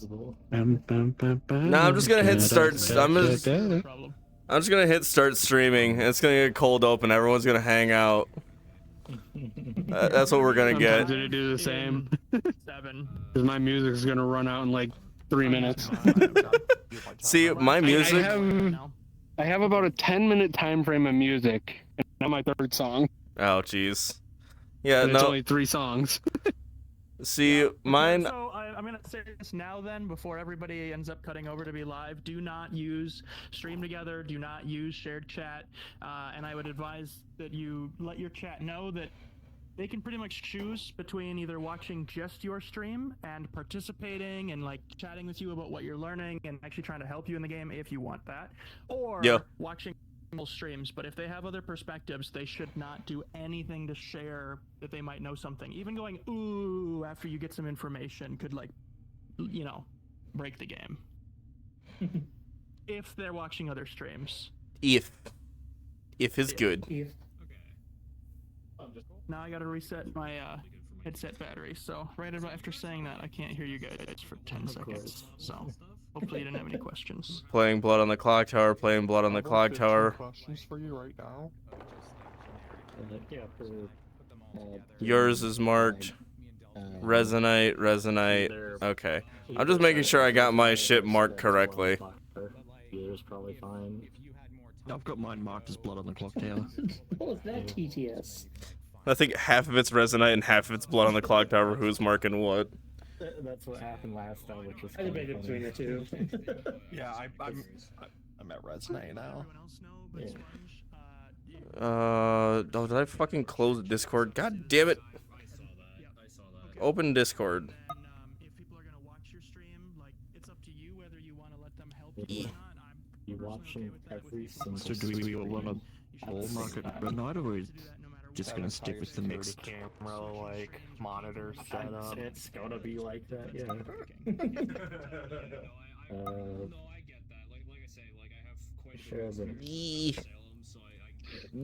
No, I'm just gonna hit start. I'm just gonna hit start streaming. It's gonna get cold open. Everyone's gonna hang out. That's what we're gonna get. I'm gonna do the same. 7. Because my music is gonna run out in like 3 minutes. See, my music. I have about a 10-minute time frame of music, and now my 3rd song. Oh, jeez. Yeah, and no. It's only 3 songs. See, mine. So I'm gonna say this now then, before everybody ends up cutting over to be live. Do not use stream together. Do not use shared chat. And I would advise that you let your chat know that they can pretty much choose between either watching just your stream and participating and like chatting with you about what you're learning and actually trying to help you in the game if you want that, or watching streams. But if they have other perspectives, they should not do anything to share that they might know something. Even going ooh after you get some information could, like, you know, break the game. If they're watching other streams. If is good. Now I gotta reset my headset battery, so right after saying that, I can't hear you guys for 10 seconds. So hopefully you didn't have any questions. Playing Blood on the Clocktower, playing Blood on the Clocktower. Questions for you right now. Yours is marked Resonite. Okay. I'm just making sure I got my shit marked correctly. Yours probably fine. I've got mine marked as Blood on the Clocktower. What was that TTS? I think half of it's Resonite and half of it's Blood on the Clocktower. Who's marking what? That's what happened last time, which was I debated between the two. Yeah, I'm at Resonate now. Yeah. Oh, did I fucking close Discord? God damn it. Open Discord. If people are gonna watch your stream, like, it's up to you whether you want to let them help Yeah. you or not. You watching every single So do we want to all market Resonite, or are we just gonna stick with the mixed camera, like, monitor setup? It's gonna be like that, yeah. No, I get that. Like I say, like, I have quite a bit of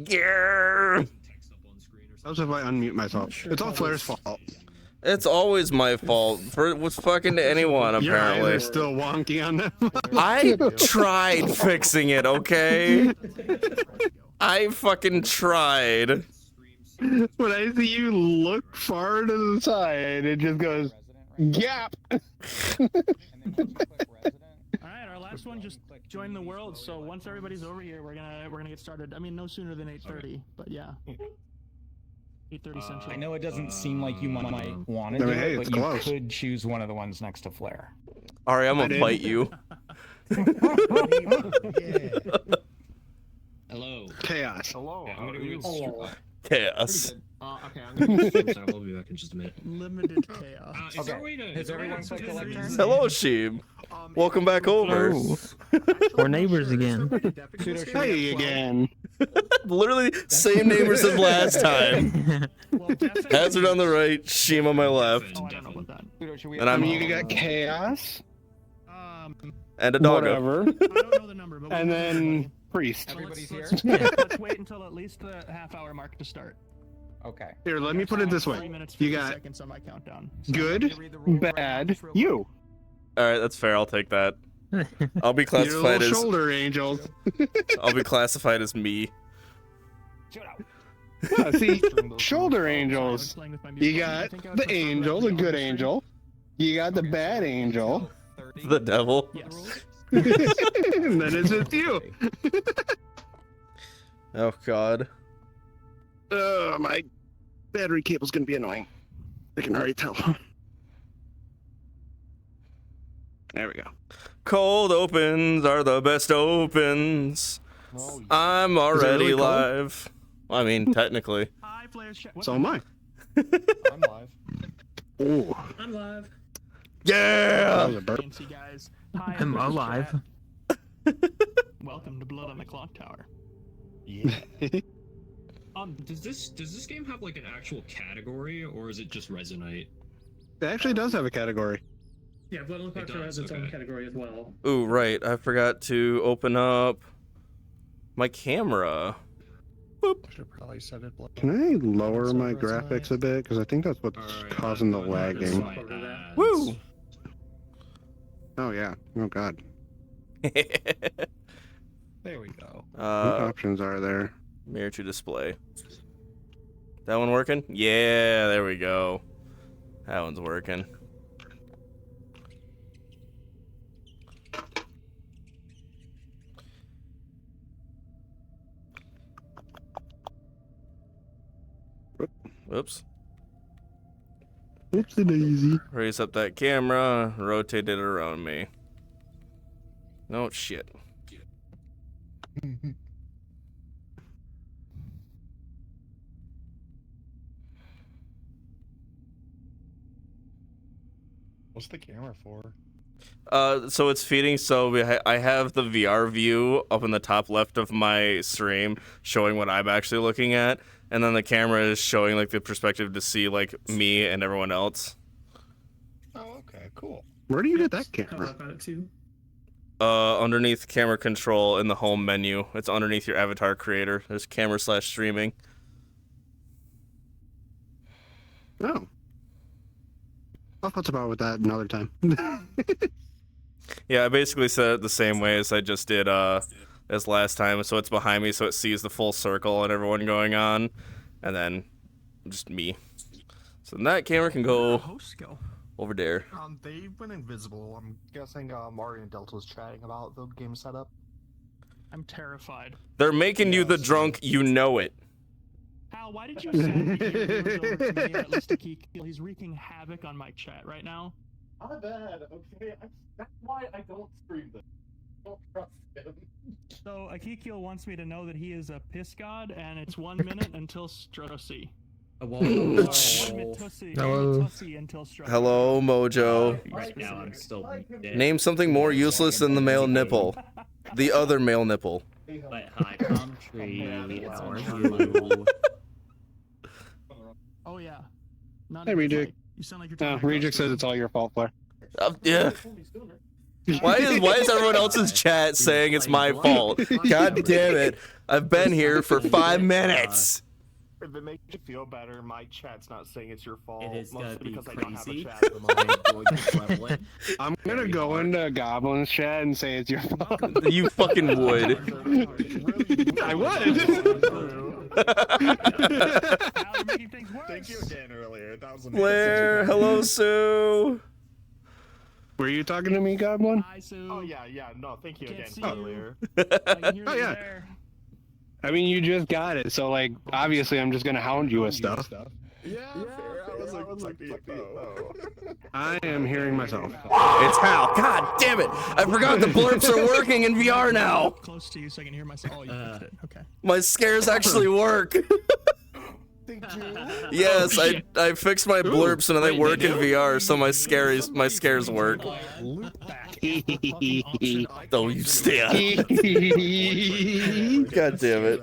Yeah. so That was if I unmute myself. It's all Flair's fault. It's always my fault for what's fucking to anyone, apparently. Your eyes are still wonky on them. I tried fixing it, okay? I fucking tried. When I see you look far to the side, it just goes, gap! Alright, our last one just joined the world, so once everybody's over here, we're gonna get started. I mean, no sooner than 8:30, but yeah. 8:30 Central. I know it doesn't seem like you might want to I do mean, hey, it, it's but you close. could choose one of the ones next to Flair. Alright, I'm gonna fight you. Hello. Chaos. Hello. Yeah, I'm gonna go get Hello. Chaos. okay, I'm gonna go get I'll be back in just a minute. Limited chaos. Is there a way to... Has everyone clicked the lectern? Hello, Sheem. Welcome back over. We're neighbors again. Hey again. Literally, same neighbors as last time. Hazard on the right, Sheem on my left. Oh, I don't know about that. And I'm You got Chaos, and a doggo. whatever, I don't know the number, but and then Priest. Everybody's here? Let's wait until at least the half-hour mark to start. Okay. Here, let me put it this 3 way. minutes, You 50 got seconds on my countdown. good, bad, you. Alright, that's fair, I'll take that. I'll be Your classified little as shoulder angels. I'll be classified as me. Yeah, see, shoulder angels. You got the angel, the good angel. You got the bad angel. The devil. Yes. And then it's just you. Oh god. My battery cable's gonna be annoying. I can already tell. There we go. Cold opens are the best opens. Oh, yeah. I'm already really cold? live. Well, I mean, technically. Hi, Flair's chat. So am I. I'm live. Oh, I'm live. that Yeah! was a burp. Fancy guys. Hi, I'm Flair's alive. chat. Welcome to Blood on the Clocktower. Yeah. Does this game have like an actual category, or is it just Resonite? It actually does have a category. Yeah, Blood on the It Clocktower does, has its own okay. category as well. Ooh, right. I forgot to open up my camera. Boop. Should probably set it. Can I lower my graphics a bit? Because I think that's what's Alright, causing the I'm gonna lagging. my ads. Woo! Oh yeah. Oh god. There we go. What options are there? Mirror to display. That one working? Yeah, there we go. That one's working. Whoops. Oopsie daisy. Raise up that camera, rotate it around me. No shit. What's the camera for? So it's feeding. So I have the VR view up in the top left of my stream, showing what I'm actually looking at, and then the camera is showing like the perspective to see like me and everyone else. Oh, okay, cool. Where do you get that camera? About it too. Underneath camera control in the home menu. It's underneath your avatar creator. There's camera/streaming. Oh. I'll talk about with that another time. Yeah, I basically set it the same way as I just did as last time. So it's behind me, so it sees the full circle and everyone going on, and then just me. So then that camera can go over there. They went invisible. I'm guessing Mario and Delta was chatting about the game setup. I'm terrified. They're making you the drunk, you know it. Hal, why did you send your viewers over to me at least a key kill? He's wreaking havoc on my chat right now. My bad, okay? That's why I don't stream this. I don't trust him. So Akikil wants me to know that he is a piss god, and it's 1 minute until Strossi. Whoa. 1 minute tussie until Strossi. Hello, Mojo. Right now, I'm still dead. Name something more useless than the male nipple. The other male nipple. But hi, palm tree. How are you? Oh yeah. Hey, Reject. You sound like you're talking Reject says it's all your fault, Flair. Yeah. Why is everyone else's chat saying it's my fault? God damn it. I've been here for 5 minutes. If it makes you feel better, my chat's not saying it's your fault. It is gonna be because I don't have a crazy. chat. I'm gonna go into Goblin's chat and say it's your fault. You fucking would. I would. Thank you again earlier. That was Blair, hello, Sue. Were you talking to me, Goblin? Hi, Sue. Oh yeah, no, thank you again see you. earlier. Oh yeah. I mean, you just got it, so like, obviously, I'm just gonna hound you with stuff. Yeah, fair. I was expecting it though. I am hearing myself. It's Hal. God damn it. I forgot the blurps are working in VR now. Close to you so I can hear myself. Oh, you fixed it. Okay. My scares actually work. Yes, I fixed my blurps and they work in VR, so my scares work. Oh, you stay. God damn it.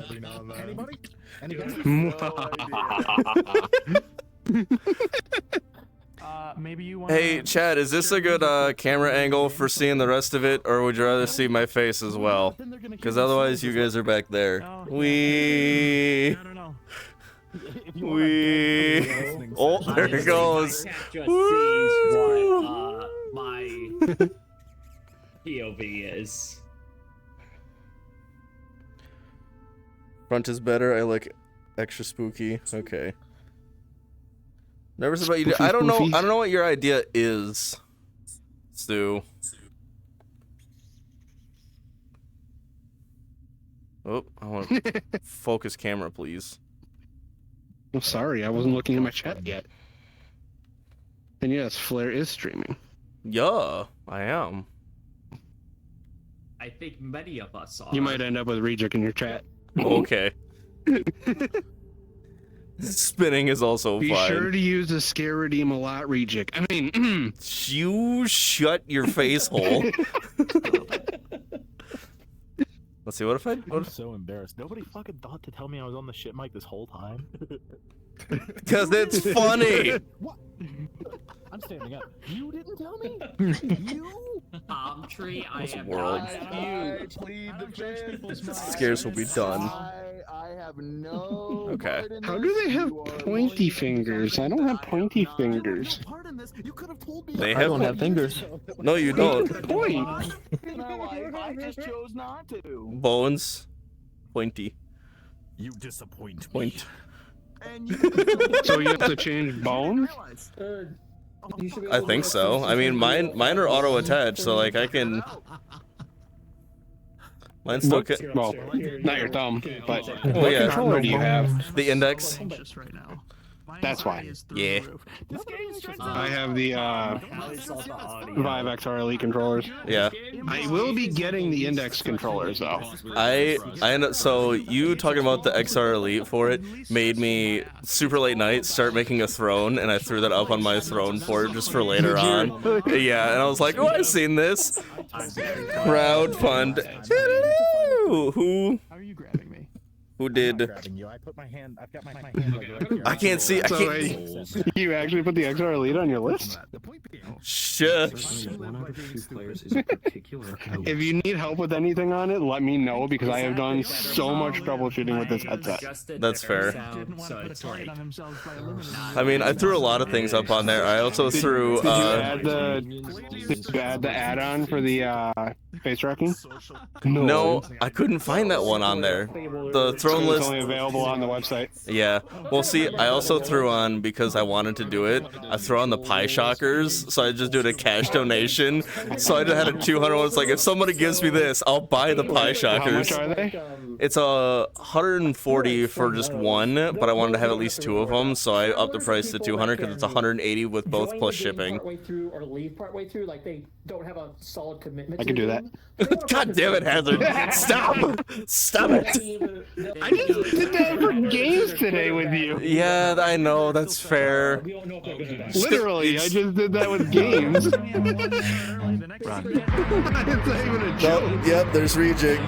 Maybe you want. Hey, Chad, is this a good camera angle for seeing the rest of it, or would you rather see my face as well? Because otherwise, you guys are back there. I don't know. Oh, there it goes. Just sees what my POV is. Front is better. I like extra spooky. Okay. Nervous about you. I don't know what your idea is, Stu. Oh, I want to focus camera, please. I'm sorry, I wasn't looking at my chat yet. And yes, Flair is streaming. Yeah, I am. I think many of us are. You might end up with Reject in your chat. Okay. Spinning is also Be fine. sure to use the scare redeem a lot, Reject. I mean, you shut your face hole. Let's see, what if I'm so embarrassed. Nobody fucking thought to tell me I was on the shit mic this whole time. Because it's funny. What? I'm standing up. You didn't tell me? You? Palm tree. I am world. not plead the fifth. Scares will be done. I have no. Okay. How do they have pointy fingers? I don't have pointy fingers. They I don't have fingers. No, you don't. Point. I just chose not to. Bones. Pointy. You disappoint Point. So you have to change bones? I think so. I mean, mine are auto attached, so like I can. Mine's still. Well, not your thumb, but Well, what yeah. controller do you have? The index. Right now. My That's why. anxiety is through Yeah. the roof. This game's just I have the Vive XR Elite controllers. Yeah. I will be getting the index controllers though. I end so you talking about the XR Elite for it made me super late night start making a throne, and I threw that up on my throne for it just for later on. Yeah, and I was like, oh, I've seen this. Crowdfund. Who How are you grabbing me? who did? I put my hand. I've got my hand like right here. I can't see. I So can't. you actually put the XR Elite on your list? Shush. If you need help with anything on it, let me know because I have done so much troubleshooting with this headset. That's fair. Didn't want to put a target on themselves by eliminating. I mean, I threw a lot of things up on there. I also threw. Did you add the add-on for the face tracking? No, I couldn't find that one on there. The throne It's list. only available on the website. Yeah. Well, see, I also threw on, because I wanted to do it, I threw on the pie shockers, so I just did a cash donation. So I had a 200 one. It's like, if somebody gives me this, I'll buy the pie How much shockers. are they? It's a 140 for just one, but I wanted to have at least two of them, so I upped the price to 200 because it's 180 with both plus shipping. Partway through or leave partway through, like they don't have a solid commitment. I can do that. God damn it, Hazard! Stop! Stop it! I just did that for games today with you. Yeah, I know, that's fair. Literally, I just did that with games. It's not even a joke. No, yep, there's rejig.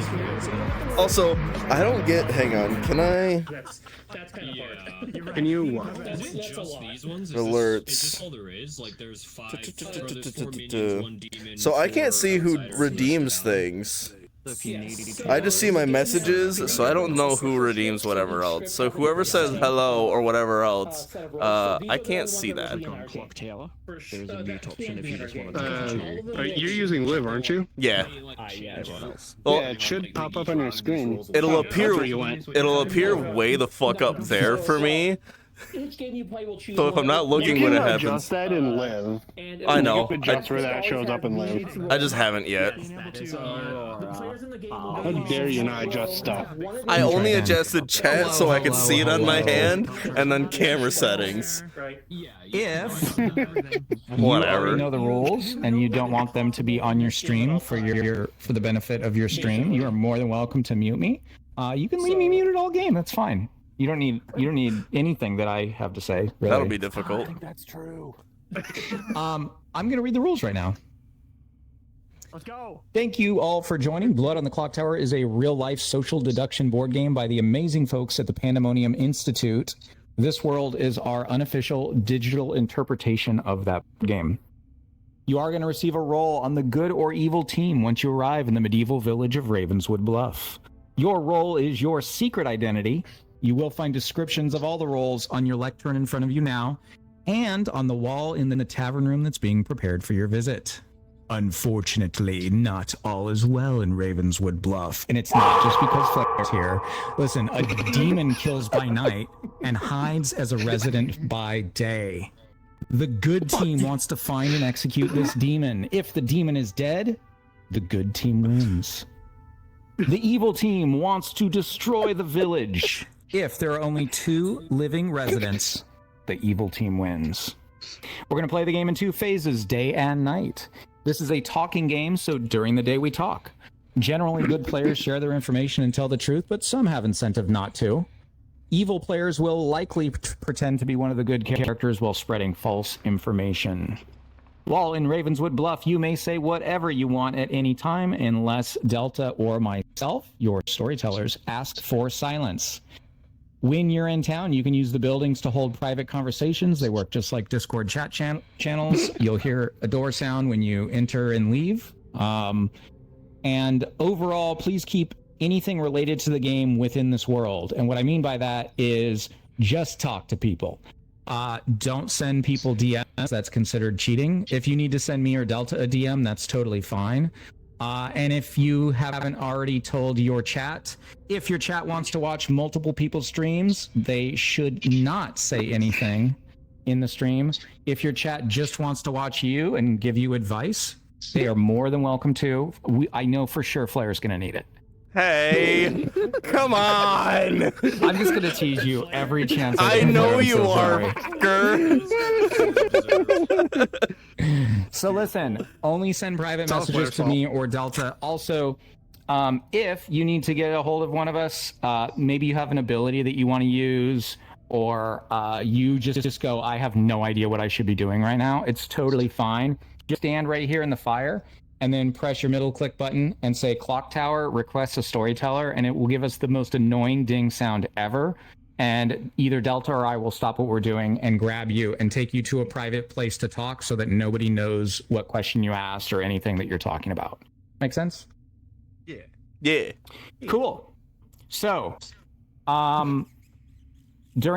Also, I don't get. Hang on, can I? That's kind of hard. Can you? Is it just these ones? Alerts. Is this all there is? Like, there's five. There's 4 minions, 1 demon. So I can't 4 see who outsiders. redeems things. I just see my messages, so I don't know who redeems whatever else. So whoever says hello or whatever else, I can't see that. Clocktower. There's a mute option if you just want to. You're using Live, aren't you? Yeah. Yeah, it should pop up on your screen. It'll appear. That's where you went. It'll appear way the fuck up there for me. Each game you play will choose. So if I'm not looking when it happens, adjust that in Live. I know. Adjust where that shows up in Live. I just haven't yet. How dare you not adjust stuff? I only adjusted chat so I could see it on my hand, and then camera settings. If Whatever. you know the rules and you don't want them to be on your stream for for the benefit of your stream, you are more than welcome to mute me. You can leave me muted all game. That's fine. You don't need anything that I have to say. Really. That'll be difficult. That's true. I'm gonna read the rules right now. Let's go. Thank you all for joining. Blood on the Clocktower is a real-life social deduction board game by the amazing folks at the Pandemonium Institute. This world is our unofficial digital interpretation of that game. You are going to receive a roll on the good or evil team once you arrive in the medieval village of Ravenswood Bluff. Your role is your secret identity. You will find descriptions of all the roles on your lectern in front of you now, and on the wall in the tavern room that's being prepared for your visit. Unfortunately, not all is well in Ravenswood Bluff, and it's not just because Flair's here. Listen, a demon kills by night and hides as a resident by day. The good team wants to find and execute this demon. If the demon is dead, the good team wins. The evil team wants to destroy the village. If there are only 2 living residents, the evil team wins. We're going to play the game in 2 phases, day and night. This is a talking game, so during the day we talk. Generally, good players share their information and tell the truth, but some have incentive not to. Evil players will likely pretend to be one of the good characters while spreading false information. While in Ravenswood Bluff, you may say whatever you want at any time unless Delta or myself, your storytellers, ask for silence. When you're in town, you can use the buildings to hold private conversations. They work just like Discord chat channels. You'll hear a door sound when you enter and leave. And overall, please keep anything related to the game within this world. And what I mean by that is just talk to people. Don't send people DMs. That's considered cheating. If you need to send me or Delta a DM, that's totally fine. And if you haven't already told your chat, if your chat wants to watch multiple people's streams, they should not say anything in the stream. If your chat just wants to watch you and give you advice, they are more than welcome to. I know for sure Flair's going to need it. Hey, come on! I'm just going to tease you every chance I I get. know I'm you so are, sorry. So listen, only send private messages to me or Delta. Also, if you need to get a hold of one of us, maybe you have an ability that you want to use, or you just go, I have no idea what I should be doing right now. It's totally fine. Just stand right here in the fire and then press your middle click button and say Clocktower requests a storyteller, and it will give us the most annoying ding sound ever. And either Delta or I will stop what we're doing and grab you and take you to a private place to talk so that nobody knows what question you asked or anything that you're talking about. Make sense? Yeah. Yeah. Cool. So, during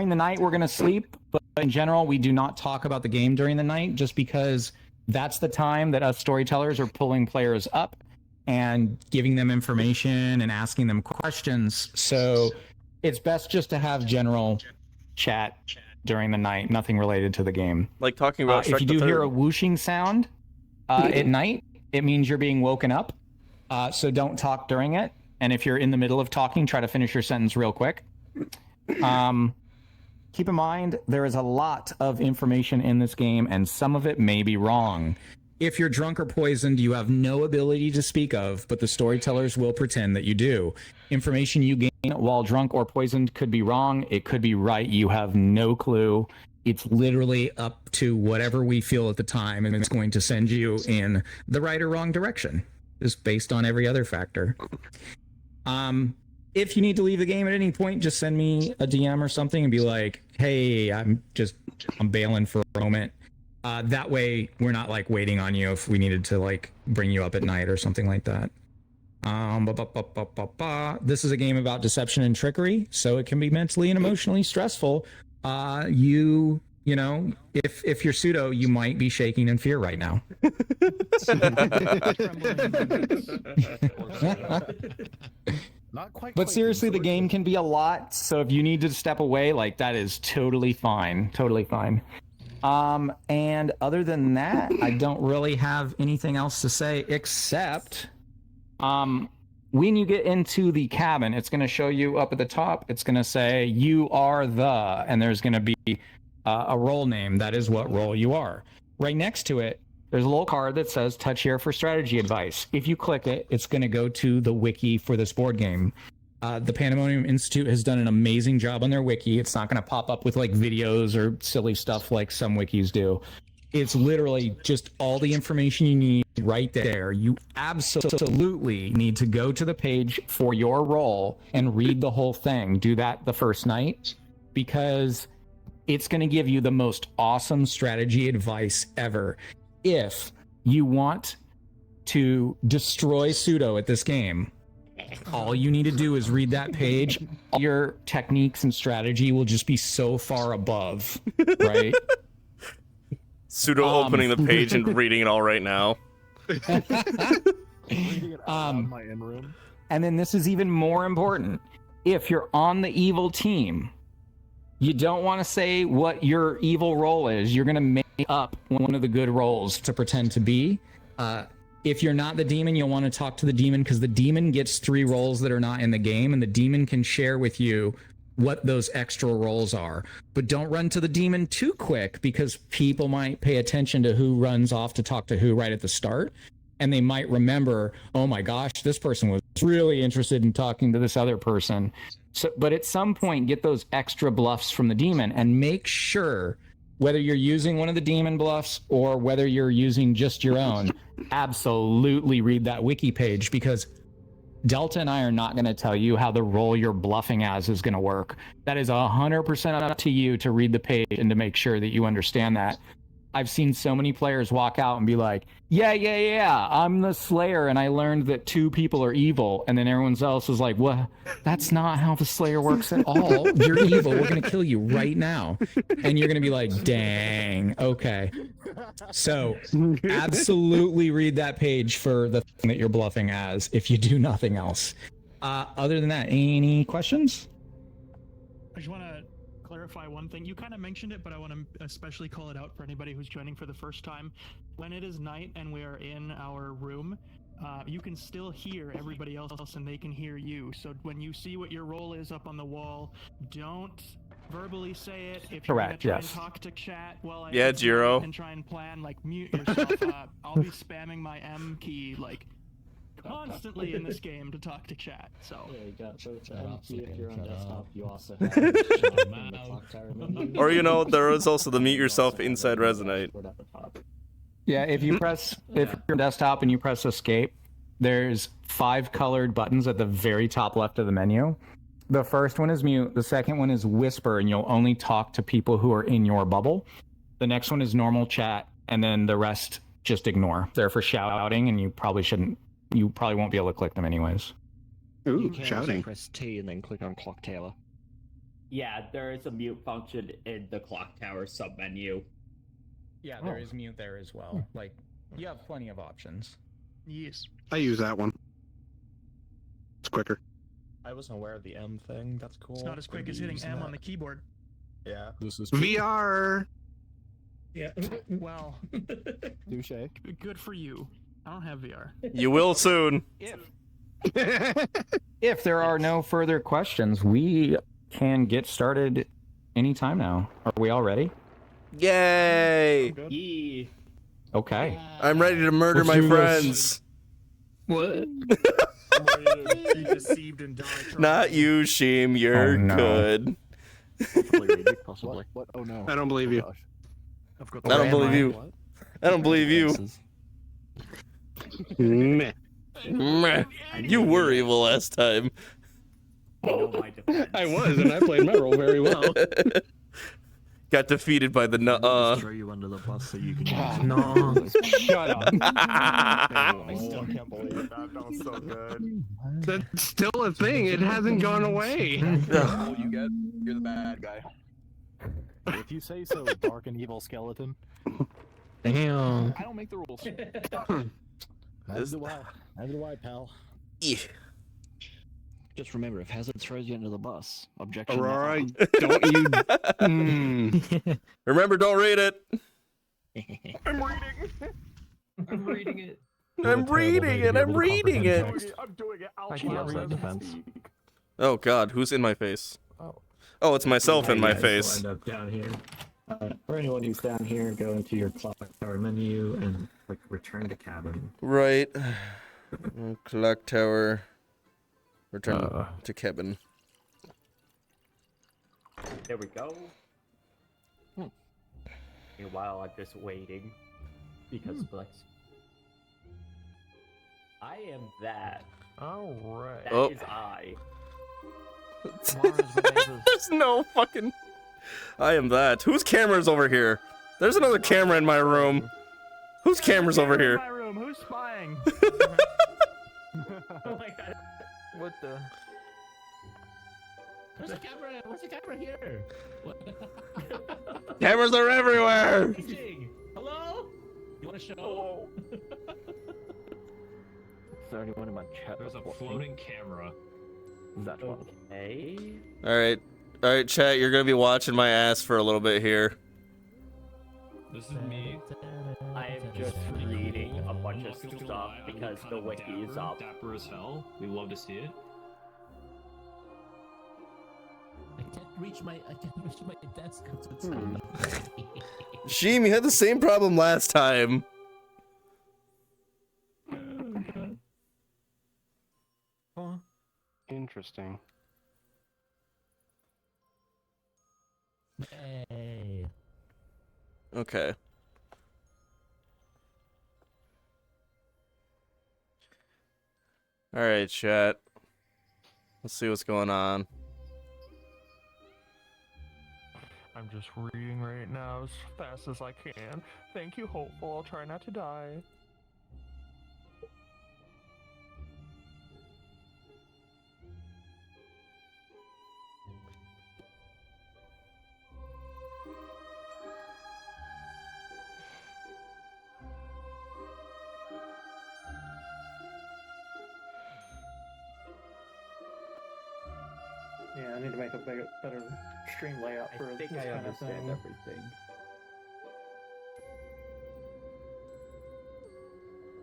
the night, we're going to sleep, but in general, we do not talk about the game during the night just because that's the time that us storytellers are pulling players up and giving them information and asking them questions. So it's best just to have general chat during the night, nothing related to the game. Like talking about if you do hear a whooshing sound at night, it means you're being woken up. So don't talk during it. And if you're in the middle of talking, try to finish your sentence real quick. Keep in mind, there is a lot of information in this game, and some of it may be wrong. If you're drunk or poisoned, you have no ability to speak of, but the storytellers will pretend that you do. Information you gain while drunk or poisoned could be wrong. It could be right. You have no clue. It's literally up to whatever we feel at the time, and it's going to send you in the right or wrong direction, just based on every other factor. If you need to leave the game at any point, just send me a DM or something and be like, hey, I'm bailing for a moment. That way we're not like waiting on you if we needed to like bring you up at night or something like that. This is a game about deception and trickery, so it can be mentally and emotionally stressful. You know, if you're pseudo, you might be shaking in fear right now. But seriously, the game can be a lot, so if you need to step away, like, that is totally fine. Totally fine. And other than that, I don't really have anything else to say, except when you get into the cabin, it's going to show you up at the top, it's going to say, you are the, and there's going to be a role name. That is what role you are. Right next to it, there's a little card that says touch here for strategy advice. If you click it, it's going to go to the wiki for this board game. The Pandemonium Institute has done an amazing job on their wiki. It's not going to pop up with like videos or silly stuff like some wikis do. It's literally just all the information you need right there. You absolutely need to go to the page for your role and read the whole thing. Do that the first night, because it's going to give you the most awesome strategy advice ever. If you want to destroy pseudo at this game, all you need to do is read that page. All your techniques and strategy will just be so far above, right? Pseudo opening the page and reading it all right now. My in room. And then this is even more important. If you're on the evil team, you don't want to say what your evil role is. You're going to make up one of the good roles to pretend to be. If you're not the demon, you'll want to talk to the demon, because the demon gets 3 roles that are not in the game, and the demon can share with you what those extra roles are. But don't run to the demon too quick, because people might pay attention to who runs off to talk to who right at the start, and they might remember, oh my gosh, this person was really interested in talking to this other person. So, but at some point, get those extra bluffs from the demon, and make sure, whether you're using one of the demon bluffs or whether you're using just your own, absolutely read that wiki page, because Delta and I are not going to tell you how the role you're bluffing as is going to work. That is 100% up to you to read the page and to make sure that you understand that. I've seen so many players walk out and be like, yeah, I'm the Slayer, and I learned that 2 people are evil. And then everyone else is like, what? That's not how the Slayer works at all. You're evil. We're going to kill you right now. And you're going to be like, dang, okay. So absolutely read that page for the thing that you're bluffing as if you do nothing else. Other than that, any questions? I just want to clarify one thing. You kind of mentioned it, but I want to especially call it out for anybody who's joining for the first time. When it is night and we are in our room, you can still hear everybody else and they can hear you. So when you see what your role is up on the wall, don't verbally say it. If you're Correct, gonna try yes. and talk to chat while I Yeah, Jiro. and try and plan, like mute yourself. I'll be spamming my M key like constantly in this game to talk to chat. So Yeah, you got both M key if you're on desktop. You also have the clock tower menu. Or there is also the mute yourself inside Resonate. At the top. Yeah, if you press, if you're on desktop and you press escape, there's 5 colored buttons at the very top left of the menu. The first one is mute, the second one is whisper, and you'll only talk to people who are in your bubble. The next one is normal chat, and then the rest just ignore. They're for shouting, and you probably won't be able to click them anyways. You Ooh, can also shouting. press T and then click on Clocktower. Yeah, there is a mute function in the clock tower submenu. Yeah, there is mute there as well. Like, you have plenty of options. yes. I use that one. It's quicker. I wasn't aware of the M thing. That's cool. It's not as quick as hitting M on the keyboard. Yeah. This is VR. Yeah. Well, Touche. good for you. I don't have VR. You will soon. If there are no further questions, we can get started anytime now. Are we all ready? Yay! Yee. Okay. I'm ready to murder Let's my do this. friends. What? Be deceived and die. Not you, Sheem. You're Oh, no. good. Possibly. What? Oh no. I don't believe you. I've got I don't believe you. What? I don't believe you. Meh. Meh. You were evil last time. I know my defense. I was, and I played my role very well. Got defeated by the Just throw you under the bus so you can. No. Shut up. I still can't believe that. That was so good. That's still a thing. It hasn't gone away. Oh, you get? You're the bad guy. If you say so, dark and evil skeleton. Damn. I don't make the rules. Is- Neither do I, pal. Yeah. Just remember, if Hazard throws you under the bus, objection. Aurora, don't you? Remember, don't read it. I'm reading. I'm reading it. I'm reading it. I'm reading it. I'm doing it out I can loud. use that defense. Oh God, who's in my face? Oh. Oh, it's myself in my face. End up down here. For anyone who's down here, go into your clock tower menu and click return to cabin. Right. Clock tower. Return to cabin. There we go. Meanwhile, I'm just waiting because Flex. I am that. Alright. That is I. There's no fucking. I am that. Whose camera's over here? There's another camera in my room. Whose camera's over here? In my room. Who's spying? Oh my god. What the? Where's the camera? Where's the camera here? What? Cameras are everywhere. Hello? You want to show? Hello. Is there anyone in my chat? There's a floating camera. That one. Okay. All right, chat. You're gonna be watching my ass for a little bit here. This is me. I am just reading a bunch I'm of not gonna stuff lie, I'm because kind the of wiki is dapper, up. Dapper as hell. We love to see it. I can't reach my desk because it's Sheem, you had the same problem last time. Interesting. Hey. Okay. All right, chat. Let's see what's going on. I'm just reading right now as fast as I can. Thank you, Hopeful. I'll try not to die. Yeah, I need to make a better stream layout for this kind of thing. Everything.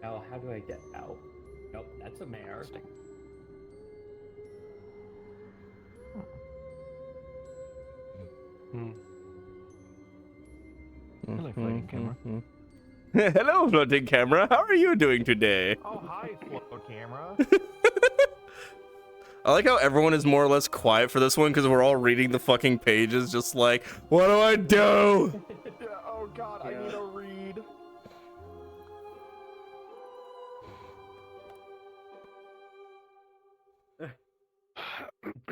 Oh, how do I get out? Nope, that's a mare. Hello, floating camera. Hello, floating camera. How are you doing today? Oh, hi, float camera. I like how everyone is more or less quiet for this one because we're all reading the fucking pages, just like, what do I do? Yeah, oh god, I need to read.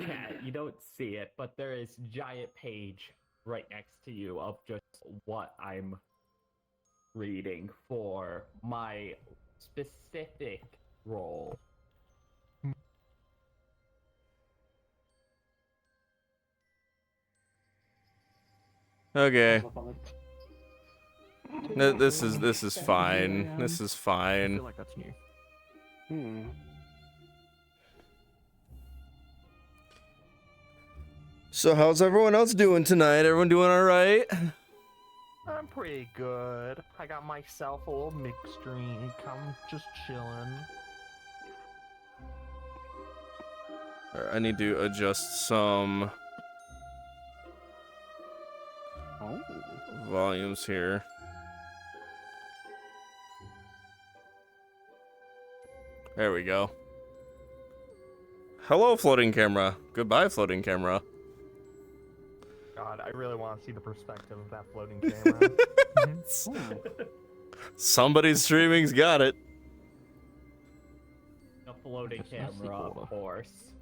Chat, you don't see it, but there is giant page right next to you of just what I'm reading for my specific role. Okay. No, this is fine. This is I fine. feel like that's new. So how's everyone else doing tonight? Everyone doing all right? I'm pretty good. I got myself a little mixed drink. I'm just chilling. I need to adjust some volumes here. There we go. Hello, floating camera. Goodbye, floating camera. God, I really want to see the perspective of that floating camera. Somebody's streaming's got it. The floating camera, of course.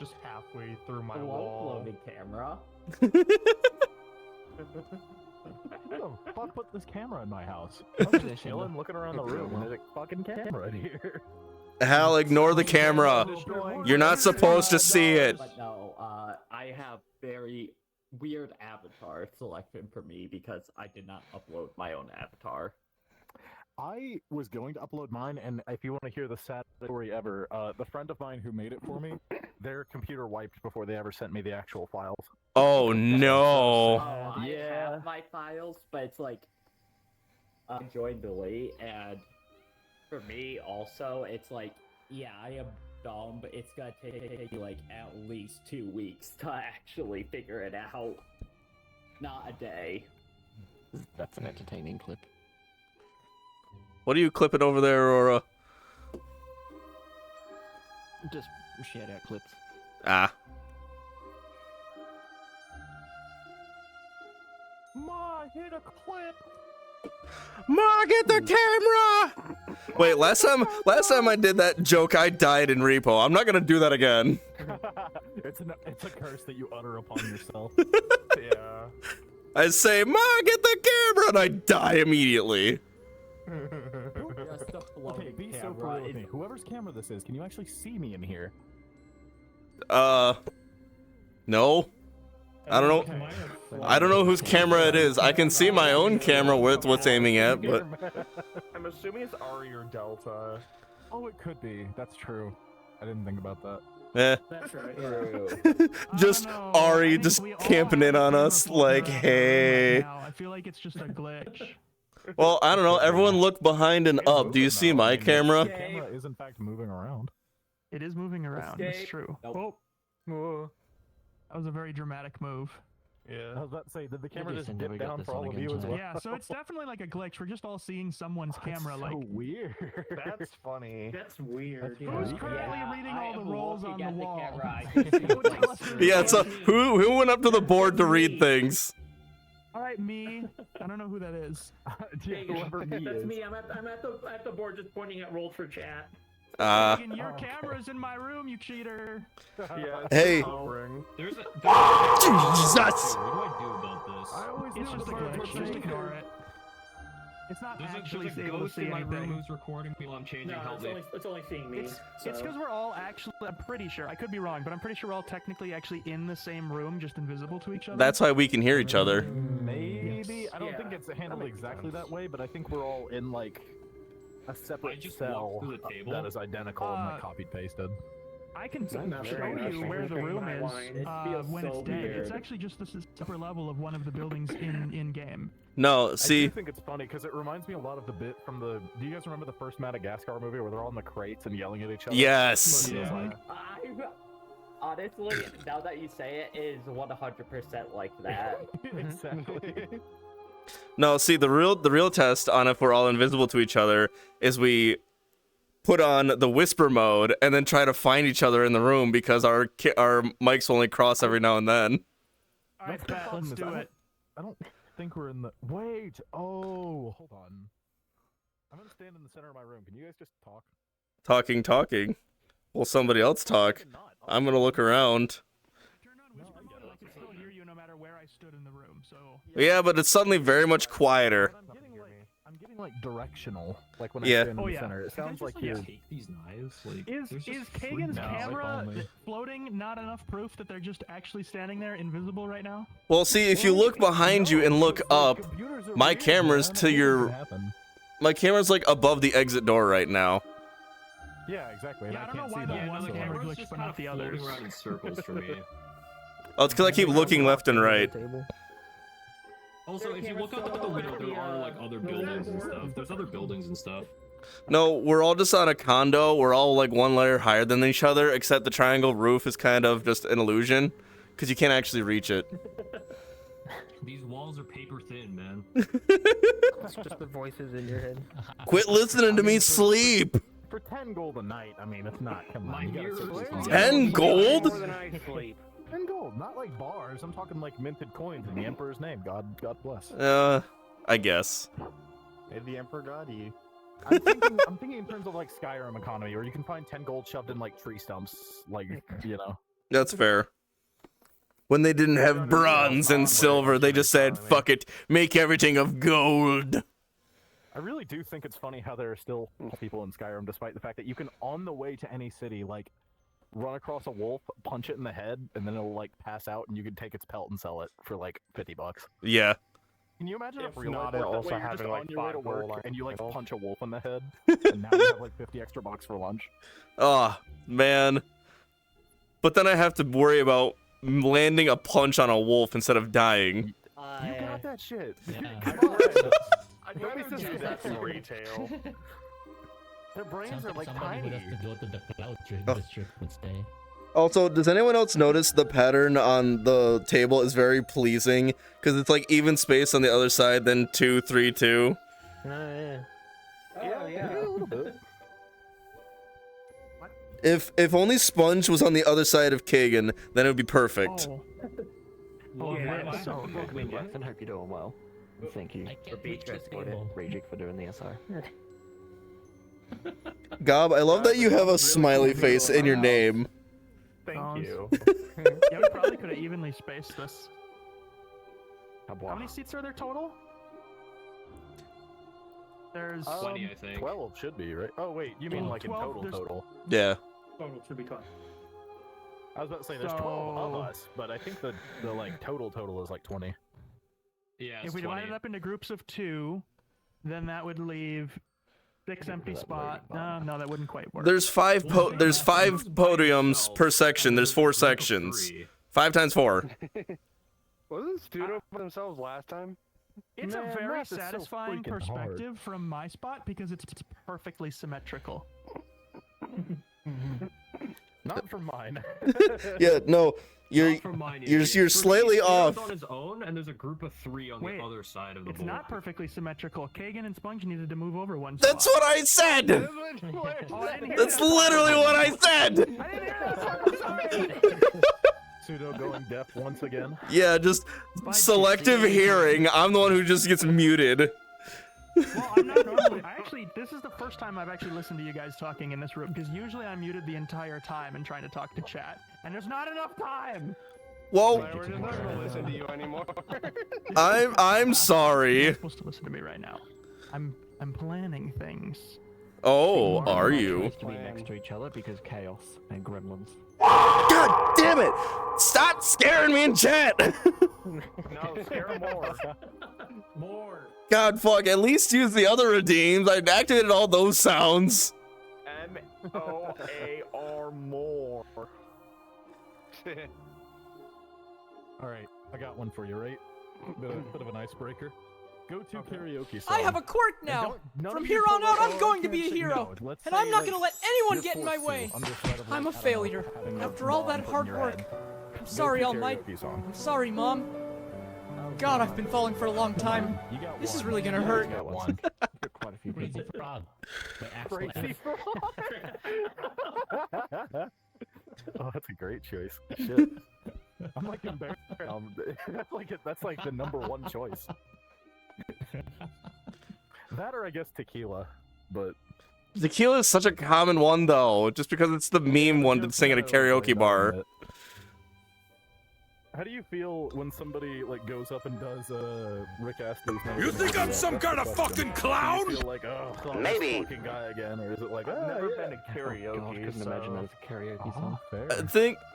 Just halfway through my Hello, wall. floating camera. Who the fuck put this camera in my house? I'm just chilling, looking around the room, and there's a fucking camera in here. Hal, ignore the camera. You're not supposed to see it. But no, I have very weird avatar selection for me because I did not upload my own avatar. I was going to upload mine, and if you want to hear the saddest story ever, the friend of mine who made it for me, their computer wiped before they ever sent me the actual files. Oh no. I have my files, but it's like join delete, and for me also, it's like, yeah, I am dumb, but it's gonna take like at least 2 weeks to actually figure it out. Not a day. That's an entertaining clip. What are you clipping over there, Aurora? Just shout out clips. Ah. Ma, hit a clip. Ma, get the camera! Wait, last time I did that joke, I died in repo. I'm not gonna do that again. It's a curse that you utter upon yourself. Yeah. I say, Ma, get the camera, and I die immediately. Okay, be so for real with me. Whoever's camera this is, can you actually see me in here? No. I don't know. I don't know whose camera it is. I can see my own camera with what's aiming at, but I'm assuming it's Ari or Delta. Oh, it could be. That's true. I didn't think about that. That's right. just Ari just camping in on us like, hey. I feel like it's just a glitch. Well, I don't know. Everyone look behind and up. Do you see my camera? The camera is in fact moving around. It is moving around. It's true. Nope. Oh. That was a very dramatic move. Yeah. I was about to say, did the camera just dip down for all of you as well? Yeah, so it's definitely like a glitch. We're just all seeing someone's camera. So like weird. That's funny. That's weird. Who's currently reading all the rolls on the wall? Yeah, so who went up to the board to read things? All right, me. I don't know who that is. Whoever me That's is. me. I'm at the board just pointing at roll for chat. Megan, your camera's in my room, you cheater. Yeah, Hey. There's a. Jesus! What do I do about this? I always It's knew just a the bird glitch. was Just me. ignore it. It's not actually There's a able to ghost see in my room anything. who's recording me while I'm changing. No, Help me. it's only seeing me. It's so. because we're all actually. I'm pretty sure. I could be wrong, but I'm pretty sure we're all technically actually in the same room, just invisible to each other. That's why we can hear each other. Maybe. I don't think Yeah, it's handled that makes exactly sense. that way, but I think we're all in like a separate just cell walked through the table. that is identical and like copied pasted. I can I'm not show very you much where the drinking room my is wine. It feels when so it's day. weird. It's actually just this upper level of one of the buildings in game. No, I see, do think it's funny because it reminds me a lot of the bit from the. Do you guys remember the first Madagascar movie where they're all in the crates and yelling at each other? yes. Yeah. Honestly, now that you say it, is 100% like that. Exactly. No, see, the real test on if we're all invisible to each other is we put on the whisper mode and then try to find each other in the room because our mics only cross every now and then. All right, That's the Pat, problem let's is do it. I don't think we're in the. Wait. Oh, hold on. I'm gonna stand in the center of my room. Can you guys just talk? Talking. Will somebody else talk? I'm gonna look around. Turn on whisper mode, and I can still hear you no matter where I stood in the room. So Yeah, but it's suddenly very much quieter. I'm getting like directional, like when Yeah. I stand in Oh, the yeah. center. It sounds like Yeah. you're. Take these knives. Like, is there's just free Kagan's knives. camera Like, floating not enough proof that they're just actually standing there invisible right now? Well, see, if you look behind you and look up, my camera's to your. My camera's like above the exit door right now. Yeah, exactly. and Yeah, I don't know can't why see the that, one so- camera camera's glitched, just but kind not of the floating others. around in circles for me. Oh, it's because I keep looking left and right. Also, if you look up at the window, there are like other buildings and stuff. There's other buildings and stuff. No, we're all just on a condo. We're all like one layer higher than each other, except the triangle roof is kind of just an illusion because you can't actually reach it. These walls are paper thin, man. It's just the voices in your head. Quit listening to me sleep. For 10 gold a night, I mean, it's not. Come My on. You gotta mirror's seriously on. think. 10 gold? More than I sleep. 10 gold, not like bars. I'm talking like minted coins in the Emperor's name. God bless. I guess. May the Emperor guide you. I'm thinking in terms of like Skyrim economy, where you can find 10 gold shoved in like tree stumps, like That's fair. When they didn't have bronze and silver, they just said, fuck it, make everything of gold. I really do think it's funny how there are still people in Skyrim, despite the fact that you can, on the way to any city, like run across a wolf, punch it in the head, and then it'll like pass out, and you can take its pelt and sell it for like $50. Yeah. Can you imagine If if real not, life it worked that also way? You're just having, on like, your way to 5 work, gold and you like items. punch a wolf in the head, and now you have like 50 extra bucks for lunch. Oh, man. But then I have to worry about landing a punch on a wolf instead of dying. You got that shit. Yeah. I'd rather do that from retail. Their brains Sounds are like like somebody tiny. who has to go to the cloud Oh. district would stay. Also, does anyone else notice the pattern on the table is very pleasing? Because it's like even space on the other side, then 2, 3, 2. Oh, yeah. Yeah. A little bit. If only Sponge was on the other side of Kagan, then it would be perfect. Oh, Oh, yeah. So, Queen Jackson, hope you're doing well. Thank you I for can't being reach the transported. table. Rajik for doing the SR. Gob, I love that you have a smiley face in your name. Thank Sounds- you. Yeah, we probably could have evenly spaced this. How Wow. many seats are there total? There's 20, I think. 12 should be, right? Oh, wait, you mean like in 12, total, there's- total. Yeah. Total should be fun. I was about to say there's 12 of So- us, but I think the like total is like 20. Yeah, if it's we 20. divide it up into groups of 2, then that would leave 6 empty spots. No, that wouldn't quite work. There's five podiums per section. There's 4 sections. 5 times 4. Wasn't Studio by themselves last time? It's Man, a very math is so satisfying freaking hard. perspective from my spot because it's perfectly symmetrical. Not from mine. Yeah, no, you're Not from mine you're either. you're For me, slightly Theo's off. on his own, and there's a group of 3 on Wait, the other side of the It's board. not perfectly symmetrical. Kagan and Sponge needed to move over one That's spot. what I said. Oh, I didn't hear That's that. literally what I said. I didn't hear that. I'm sorry. Pseudo going deaf once again. Yeah, just selective hearing. I'm the one who just gets muted. Well, I'm not normally. This is the first time I've actually listened to you guys talking in this room, because usually I'm muted the entire time and trying to talk to chat, and there's not enough time. Well, We're just not gonna listen to you anymore. I'm sorry. You're supposed to listen to me right now. I'm planning things. Oh, are you? To be next to each other because chaos and gremlins. God damn it! Stop scaring me in chat! No, scare more. More. God fuck, at least use the other redeems. I activated all those sounds. MOAR more. Alright, I got one for you, right? Bit of an icebreaker. Go to karaoke song. I have a quirk now! From here on out, I'm going to be a hero! And I'm not gonna let anyone get in my way! I'm a failure. After all that hard work. I'm sorry, All Might. I'm sorry, Mom. God, I've been falling for a long time. This is really gonna hurt. Quite a few Crazy frog. Crazy frog. Oh, that's a great choice. Shit. I'm like embarrassed. That's like the #1 choice. That or I guess tequila, but Tequila is such a common one though, just because it's the meme one to sing at a karaoke bar. How do you feel when somebody like goes up and does Rick Astley's name? You think I'm some kind of fucking clown? Do you feel like, oh, Maybe. this fucking guy again, or is it like, I've oh, never yeah. been to karaoke, God, couldn't imagine that as a karaoke song.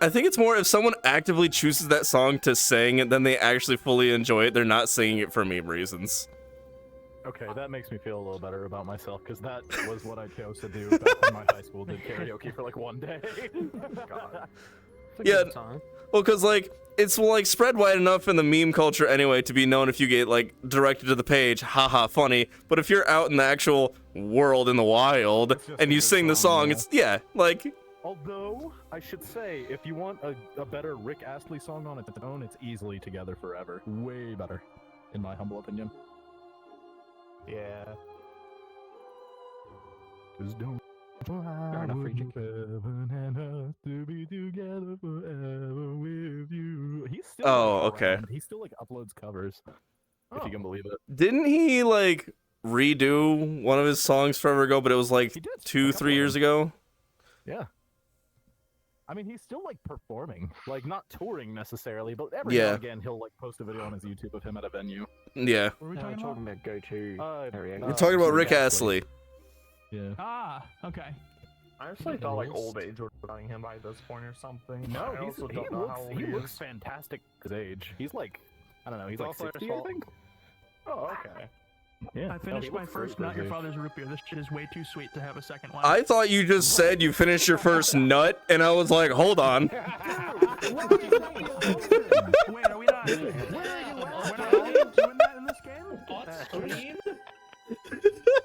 I think it's more if someone actively chooses that song to sing and then they actually fully enjoy it, they're not singing it for meme reasons. Okay, that makes me feel a little better about myself, because that was what I chose to do back when my high school did karaoke for like one day. God. Yeah, well, because like it's like spread wide enough in the meme culture anyway to be known if you get like directed to the page, haha, funny. But if you're out in the actual world in the wild and you sing the song, it's like. Although I should say, if you want a better Rick Astley song on its own, it's easily Together Forever. Way better, in my humble opinion. Yeah. Just don't. Fair enough, Reject. To be together forever with you. He's still Okay. He still like uploads covers, if you can believe it. Didn't he like redo one of his songs forever ago? But it was like 2-3 years ago. Yeah. I mean, he's still like performing, like not touring necessarily, but every now and again he'll like post a video on his YouTube of him at a venue. Yeah. What are we talking about? Go-to karaoke. We're talking about Rick Astley. Yeah. Ah, okay. I actually thought like old age were running him by this point or something. No, I also don't know how old he he looks is. fantastic at his age. He's like, I don't know, he's It's like also 60, his I fault. think. Oh, okay. Yeah. I finished my first Not Your father. Father's Root Beer. This shit is way too sweet to have a second one. I thought you just said you finished your first nut, and I was like, hold on. Wait, are we not? We're not doing that in this game? On stream?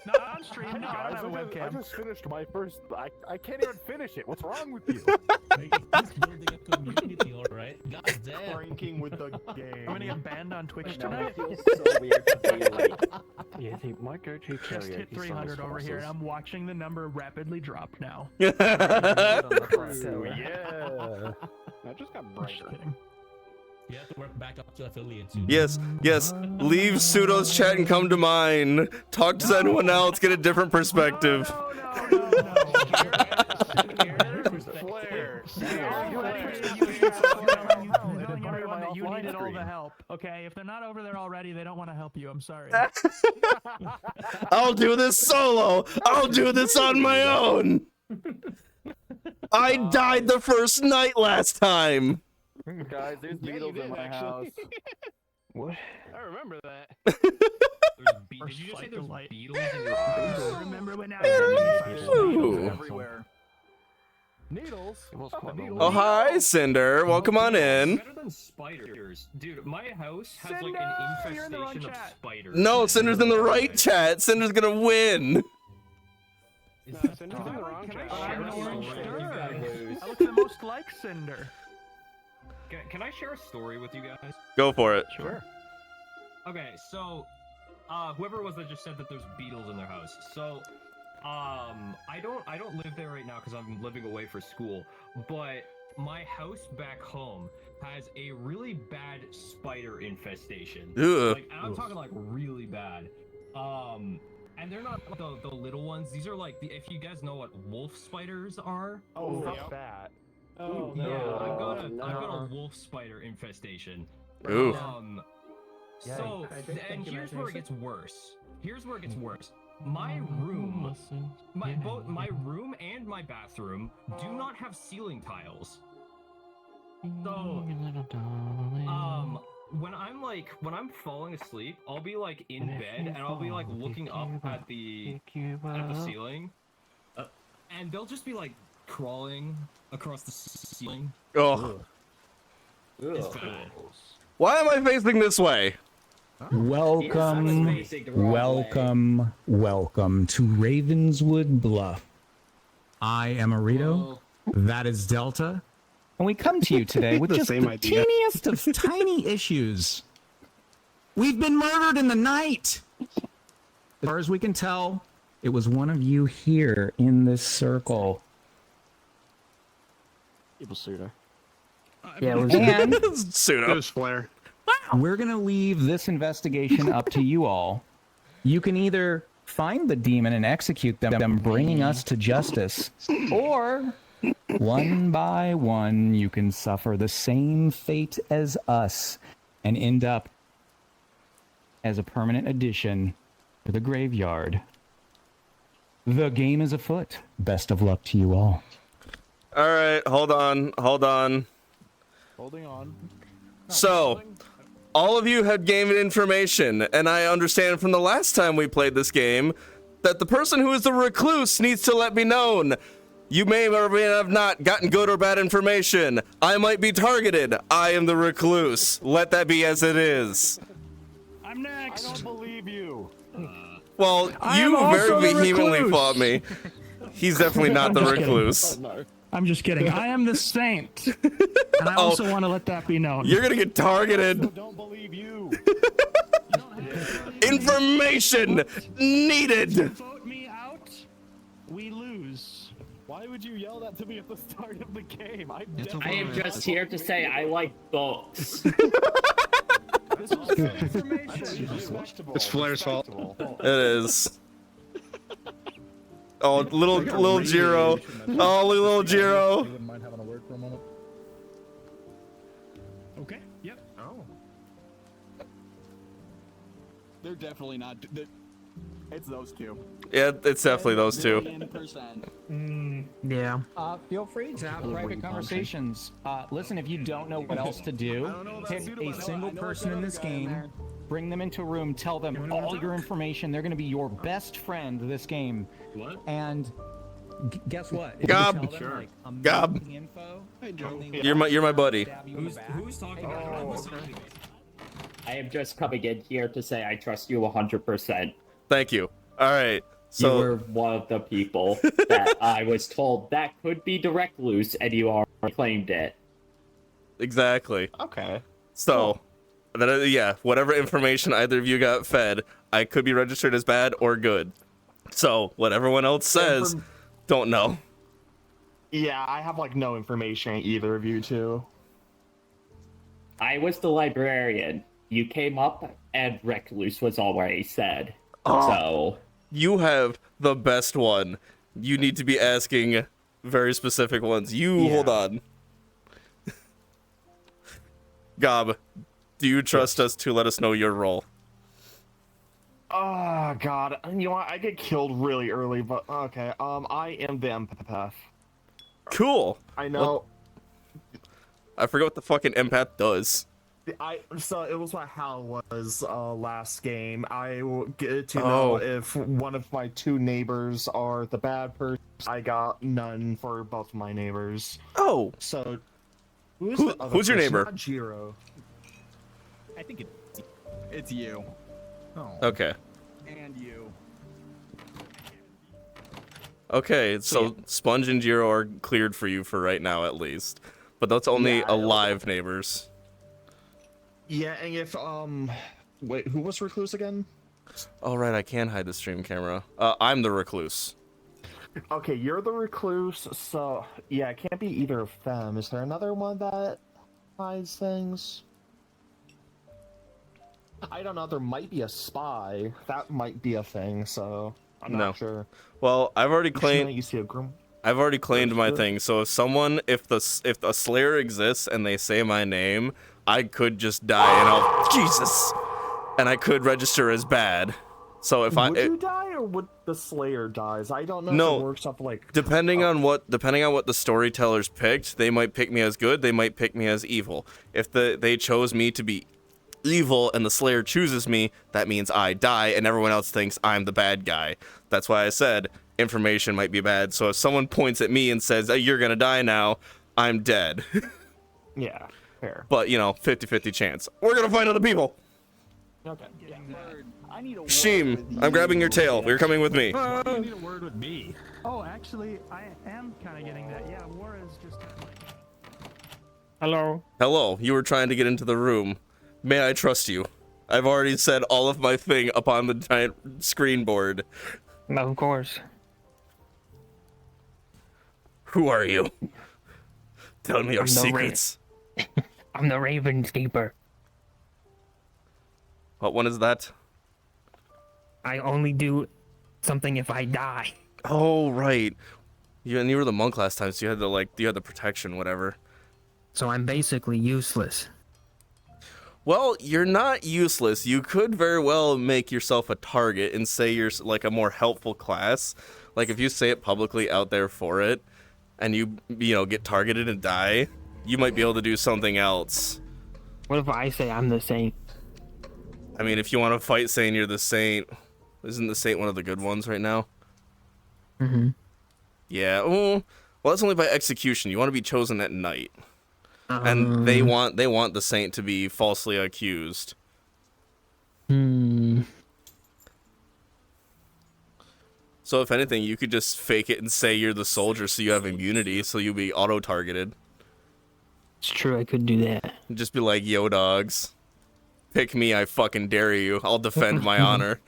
Not on stream. No, I don't have a I webcam. just finished my first. I can't even finish it. What's wrong with you? He's building a community, alright? God damn. Pranking with the game. I'm gonna get banned on Twitch No, tonight. it feels so weird to be like, Yeah, see, my go-to karaoke Just hit 300 over here, and I'm watching the number rapidly drop now. Yeah. I just got Just brighter. kidding. You have to work back up to affiliate soon. Yes. Leave Pseudo's chat and come to mine. Talk to anyone else. Get a different perspective. Flare. You're telling everyone that you needed all the help. Okay, if they're not over there already, they don't want to help you. I'm sorry. I'll do this solo. I'll do this on my own. I died the first night last time. Guys, there's Beatles in my house. What? I remember that. Did you just say there's Beatles in your house? Remember when I Ooh. Everywhere. Needles. Oh, hi, Cinder. Welcome on in. Better than spiders. Dude, my house has like an infestation of spiders. No, Cinder's in the right chat. Cinder's gonna win. Cinder's in the wrong chat. I look the most like Cinder. Can I share a story with you guys? Go for it. Sure. Okay, so whoever it was that just said that there's beetles in their house. So I don't live there right now because I'm living away for school. But my house back home has a really bad spider infestation. Ugh. Like, and I'm talking like really bad. And they're not the little ones. These are like if you guys know what wolf spiders are. Oh, fuck that. Oh, yeah, no. I've got a wolf spider infestation. Ooh. So and here's where it gets worse. Here's where it gets worse. My room, both my room and my bathroom do not have ceiling tiles. So, when I'm falling asleep, I'll be like in bed and I'll be like looking up at the ceiling, and they'll just be like crawling across the ceiling. Oh. It's bad. Why am I facing this way? Welcome to Ravenswood Bluff. I am Arito. That is Delta. And we come to you today with just the teeniest of tiny issues. We've been murdered in the night. As far as we can tell, it was one of you here in this circle. It was SHOULDA. Yeah, it was. And Pseudo. It was Flair. we're going to leave this investigation up to you all. You can either find the demon and execute them, bringing us to justice, or one by one, you can suffer the same fate as us and end up as a permanent addition to the graveyard. The game is afoot. Best of luck to you all. All right, hold on. Holding on. So, all of you had gained information, and I understand from the last time we played this game that the person who is the recluse needs to let me know. You may or may have not gotten good or bad information. I might be targeted. I am the recluse. Let that be as it is. I'm next. I don't believe you. Well, you very vehemently fought me. He's definitely not the recluse. I'm just kidding. I am the saint. And I also want to let that be known. You're gonna get targeted. I don't believe you. Information needed. Vote me out, we lose. Why would you yell that to me at the start of the game? I am just here to say I like books. It's Flair's fault. It is. Oh, little Jiro. Oh, little Jiro. You wouldn't mind having a word for a moment? Okay. Yep. Oh. They're definitely not. It's those two. Yeah, it's definitely those two. Yeah. Feel free to have private conversations. Listen, if you don't know what else to do, pick a single person in this game, bring them into a room, tell them all your information. They're going to be your best friend this game. What? And guess what? If Gob. you tell them, Sure. like, Gob. amazing info, You're my buddy. Who's talking about? I am just coming in here to say I trust you 100%. Thank you. All right. So you were one of the people that I was told that could be direct loose, and you already claimed it. Exactly. Okay. So, yeah, whatever information either of you got fed, I could be registered as bad or good. So, what everyone else says, don't know. Yeah, I have like no information on either of you two. I was the librarian. You came up, and recluse was already said. So you have the best one. You need to be asking very specific ones. Hold on. Gob, do you trust us to let us know your role? Oh god, you know what? I get killed really early, but okay. I am the empath. Cool. I know. I forget what the fucking empath does. So it was how it was last game. I will get to know if one of my two neighbors are the bad person. I got none for both of my neighbors. Oh. So who's your neighbor? Not Jiro. I think it's you. Oh. Okay. And you. Okay, so Sponge and Jiro are cleared for you for right now at least. But that's only alive neighbors. Yeah, and if wait, who was recluse again? Oh right, I can hide the stream camera. I'm the recluse. Okay, you're the recluse, so yeah, it can't be either of them. Is there another one that hides things? I don't know. There might be a spy. That might be a thing. So I'm not sure. Well, I've already claimed. You see a groom. I've already claimed my thing. So if a Slayer exists and they say my name, I could just die and Jesus, and I could register as bad. So if would you die or would the Slayer dies? I don't know if it works up like depending on what the storytellers picked, they might pick me as good, they might pick me as evil. If they chose me to be evil and the Slayer chooses me, that means I die and everyone else thinks I'm the bad guy. That's why I said information might be bad. So if someone points at me and says, you're gonna die now, I'm dead. Yeah, fair. But 50-50 chance. We're gonna find other people. Okay. Yeah. Sheem, I'm grabbing your tail. You're coming with me. You need a word with me. Oh, actually, I am kind of getting that. Yeah, War is just. Hello. Hello. You were trying to get into the room. May I trust you? I've already said all of my thing up on the giant screen board. Of course. Who are you? Tell me your secrets. I'm the Raven's Keeper. What one is that? I only do something if I die. Oh, right. You were the monk last time, so you had the protection, whatever. So I'm basically useless. Well, you're not useless. You could very well make yourself a target and say you're like a more helpful class. Like if you say it publicly out there for it, and you get targeted and die, you might be able to do something else. What if I say I'm the saint? I mean, if you want to fight saying you're the saint, isn't the saint one of the good ones right now? Mm-hmm. Yeah. Well, that's only by execution. You want to be chosen at night. And they want the saint to be falsely accused. So if anything, you could just fake it and say you're the soldier so you have immunity, so you'll be auto-targeted. It's true, I could do that. Just be like, yo, dogs. Pick me, I fucking dare you. I'll defend my honor.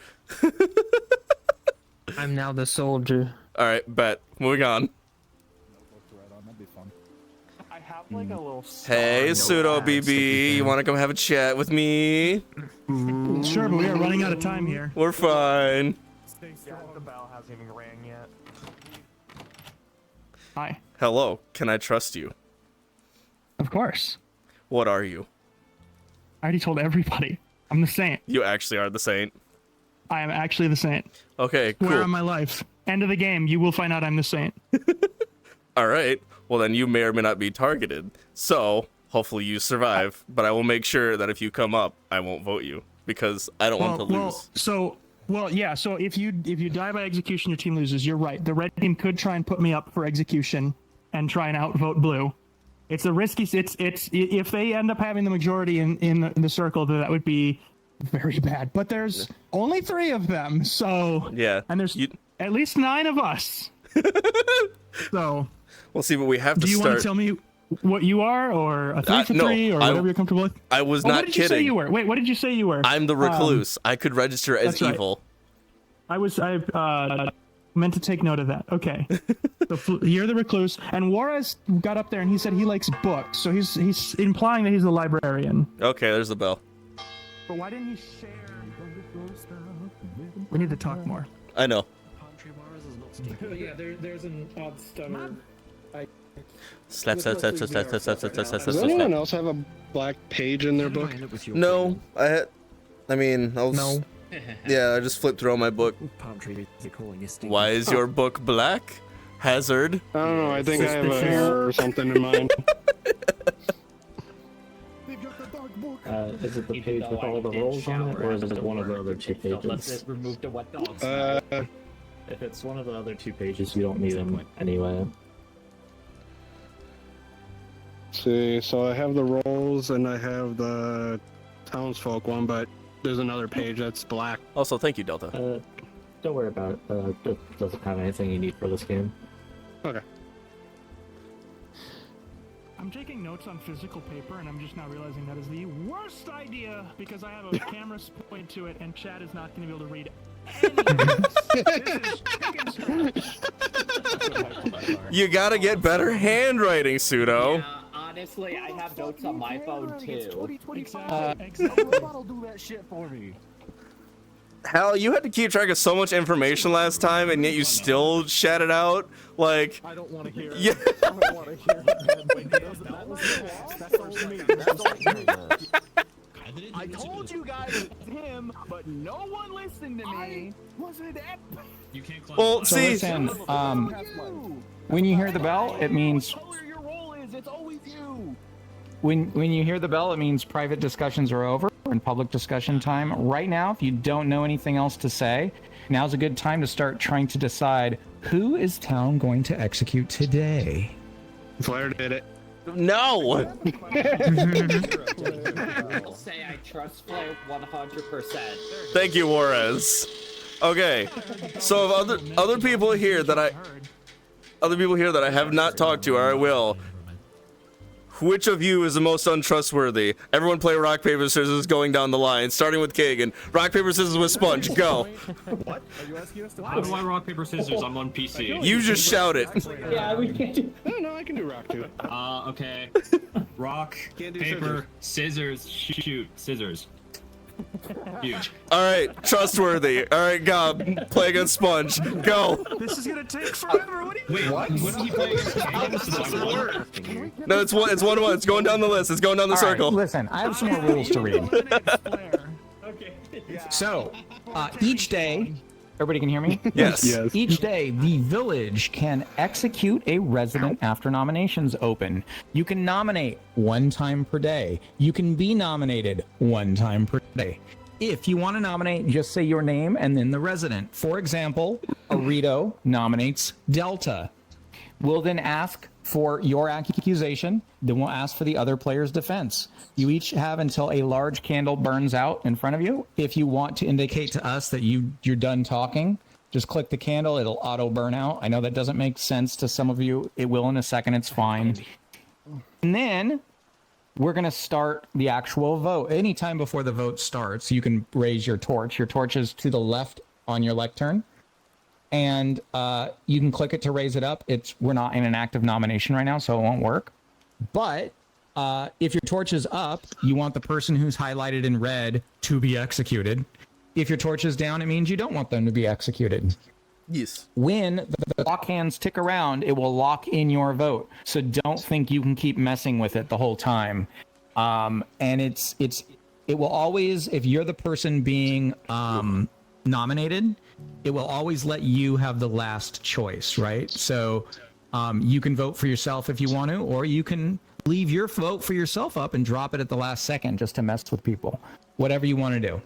I'm now the soldier. Alright, bet. Moving on. Like a little hey, Pseudo BB, you want to come have a chat with me? Sure, but we are running out of time here. We're fine. Yeah, the bell hasn't even rang yet. Hi. Hello, can I trust you? Of course. What are you? I already told everybody. I'm the saint. You actually are the saint. I am actually the saint. Okay, cool. Where on my life? End of the game, you will find out I'm the saint. Alright, well then you may or may not be targeted. So, hopefully you survive, but I will make sure that if you come up, I won't vote you. Because I don't want to lose. So if you die by execution, your team loses. You're right. The red team could try and put me up for execution and try and outvote blue. It's a risky. It's if they end up having the majority in the circle, that would be very bad. But there's only 3 of them, so yeah. And there's at least 9 of us. So we'll see. But we have to. Do you want to tell me what you are, or a 3 for 3, or whatever you're comfortable with? I was not kidding. What did you say you were? Wait, what did you say you were? I'm the recluse. I could register as evil. Right. I meant to take note of that. Okay. So you're the recluse, and Juarez got up there and he said he likes books, so he's implying that he's a librarian. Okay, there's the bell. But why didn't he share? We need to talk more. I know. Yeah, there's an odd stunner. Slap. Does anyone else have a black page in their book? No, I mean, no. Yeah, I just flipped through all my book. Why is your book black? Hazard. I don't know. I think I have a hair or something in mine. Is it the page with all the rolls on it, or is it one of the other 2 pages? Remove the wet dogs. If it's one of the other 2 pages, you don't need them anyway. See, so I have the rolls and I have the townsfolk one, but there's another page that's black. Also, thank you, Delta. Don't worry about it. It doesn't have anything you need for this game. Okay. I'm taking notes on physical paper, and I'm just now realizing that is the worst idea because I have a camera point to it, and Chad is not going to be able to read any of this. This is chicken scratch. You gotta get better handwriting, Pseudo. Yeah, honestly, I have notes on my phone too. I'll do that shit for me. Hell, you had to keep track of so much information last time, and yet you still shat it out. Like, I don't want to hear it. Yeah. I don't want to hear it. That was that's all me. That's all me. I told you guys it's him, but no one listened to me. Wasn't it? You can't climb. Well, So see, listen, when you hear the bell, it means Your role is it's always you. when you hear the bell, it means private discussions are over and public discussion time. Right now, if you don't know anything else to say, now's a good time to start trying to decide who is town going to execute today. Flair did it. no. I'll say I trust Flair 100%. Thank you, Juarez. Okay, so of other people here that I have not talked to, or I will. Which of you is the most untrustworthy? Everyone play rock, paper, scissors going down the line, starting with Kagan. Rock, paper, scissors with Sponge, go. What? Are you asking us to How do I rock, paper, scissors? I'm on PC. You just shout it. Yeah, we can't do. No, I can do rock too. Okay. Rock, Can't do paper, scissors, shoot, scissors. Huge. Alright, trustworthy. Alright, Gob, play against Sponge, go. This is gonna take forever. What do you Wait, what? Wouldn't he play against Kagan? No, it's 1-1. It's going down the list. It's going down the All right, circle. listen, I have some more rules to read. Okay. So, each day, everybody can hear me? Yes. Each day, the village can execute a resident after nominations open. You can nominate 1 time per day. You can be nominated 1 time per day. If you want to nominate, just say your name and then the resident. For example, Arito nominates Delta. We'll then ask for your accusation, then we'll ask for the other player's defense. You each have until a large candle burns out in front of you. If you want to indicate to us that you're done talking, just click the candle, it'll auto burn out. I know that doesn't make sense to some of you. It will in a second, it's fine. And then we're gonna start the actual vote. Anytime before the vote starts, you can raise your torch. Your torch is to the left on your lectern. And you can click it to raise it up. We're not in an active nomination right now, so it won't work. But if your torch is up, you want the person who's highlighted in red to be executed. If your torch is down, it means you don't want them to be executed. Yes. When the lock hands tick around, it will lock in your vote. So don't think you can keep messing with it the whole time. And it will always, if you're the person being nominated, it will always let you have the last choice, right? So you can vote for yourself if you want to, or you can leave your vote for yourself up and drop it at the last second just to mess with people. Whatever you want to do.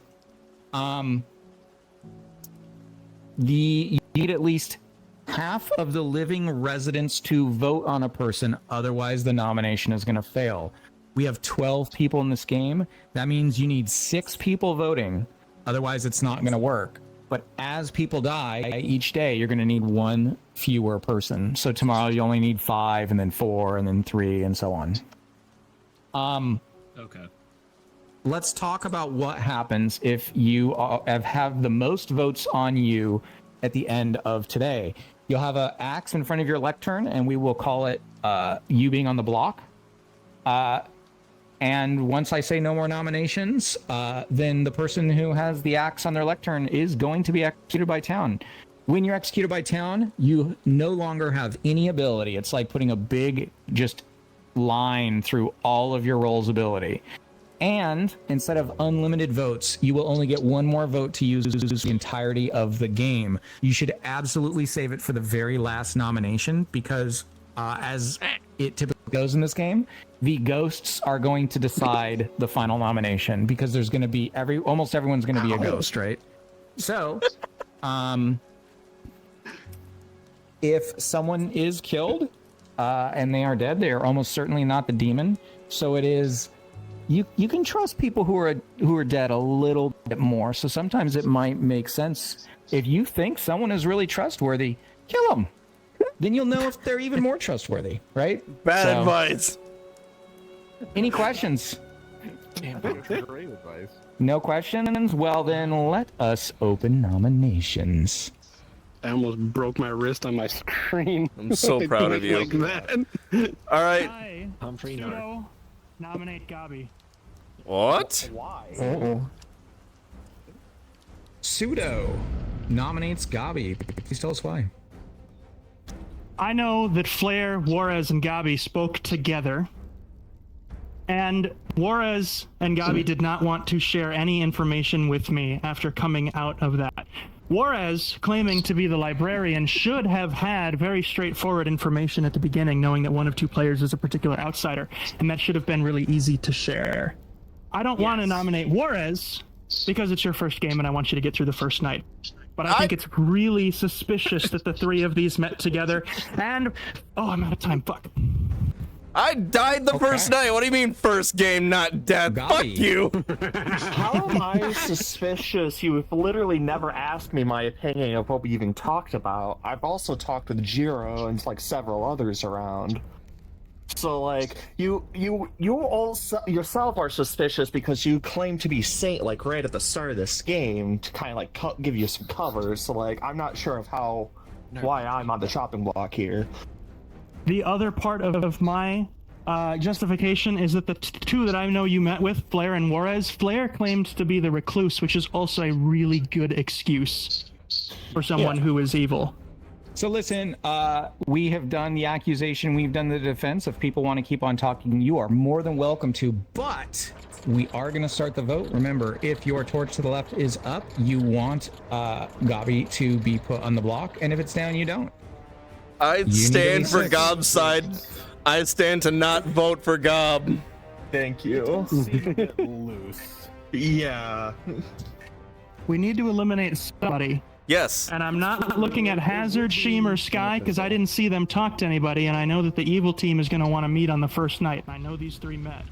You need at least half of the living residents to vote on a person, otherwise the nomination is going to fail. We have 12 people in this game. That means you need 6 people voting, otherwise it's not going to work. But as people die each day, you're going to need 1 fewer person. So tomorrow you only need 5, and then 4, and then 3, and so on. Okay. Let's talk about what happens if you have the most votes on you at the end of today. You'll have an axe in front of your lectern, and we will call it you being on the block. And once I say no more nominations, then the person who has the axe on their lectern is going to be executed by town. When you're executed by town, you no longer have any ability. It's like putting a big just line through all of your roll's ability. And instead of unlimited votes, you will only get 1 more vote to use the entirety of the game. You should absolutely save it for the very last nomination, because as it typically goes in this game, the ghosts are going to decide the final nomination, because there's going to be almost everyone's going to be a ghost, right? So, if someone is killed and they are dead, they are almost certainly not the demon. So it is. You can trust people who are dead a little bit more. So sometimes it might make sense, if you think someone is really trustworthy, kill them. Then you'll know if they're even more trustworthy, right? Bad advice. Any questions? Great advice. No questions? Well, then let us open nominations. I almost broke my wrist on my screen. I'm so proud of you. Like that. All right. I, Humphrey Pseudo, nominate Gabi. What? Why? Pseudo nominates Gabi. Please tell us why. I know that Flair, Juarez, and Gabi spoke together, and Juarez and Gabi did not want to share any information with me after coming out of that. Juarez, claiming to be the librarian, should have had very straightforward information at the beginning, knowing that one of two players is a particular outsider, and that should have been really easy to share. I don't want to nominate Juarez because it's your first game and I want you to get through the first night. But I think it's really suspicious that the three of these met together, and... Oh, I'm out of time, fuck. I died the first night. What do you mean first game, not death? Fuck you. How am I suspicious? You've literally never asked me my opinion of what we even talked about. I've also talked with Jiro and like several others around. So like you also yourself are suspicious because you claim to be Saint like right at the start of this game to kind of like give you some cover. So like I'm not sure of why I'm on the chopping block here. The other part of my justification is that the two that I know you met with, Flair and Juarez, Flair claimed to be the recluse, which is also a really good excuse for someone who is evil. So listen, we have done the accusation, we've done the defense. If people want to keep on talking, you are more than welcome to, but we are going to start the vote. Remember, if your torch to the left is up, you want Gabi to be put on the block, and if it's down, you don't. I stand for Gob's side. I stand to not vote for Gob. Thank you. Loose. Yeah. We need to eliminate somebody. Yes. And I'm not looking at Hazard, Sheem, or Sky because I didn't see them talk to anybody, and I know that the evil team is going to want to meet on the first night. I know these three met.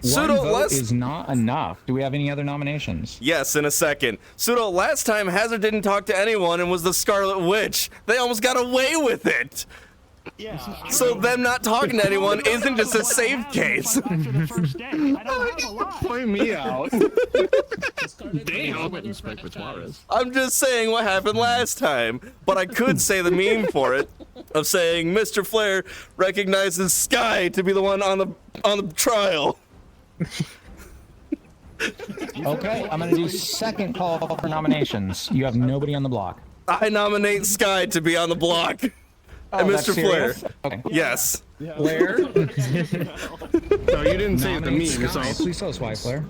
One vote is not enough. Do we have any other nominations? Yes, in a second. Pseudo, last time Hazard didn't talk to anyone and was the Scarlet Witch. They almost got away with it. Yeah. So them not talking to anyone isn't just a safe case. Point me out. Damn. Respect for Juarez. I'm just saying what happened last time. But I could say the meme for it of saying Mr. Flair recognizes Sky to be the one on the trial. Okay, I'm going to do second call for nominations. You have nobody on the block. I nominate Sky to be on the block. And Mr. Flair. Okay. Yes. Flair? No, you didn't say the meme, so... Please tell us why, Flair.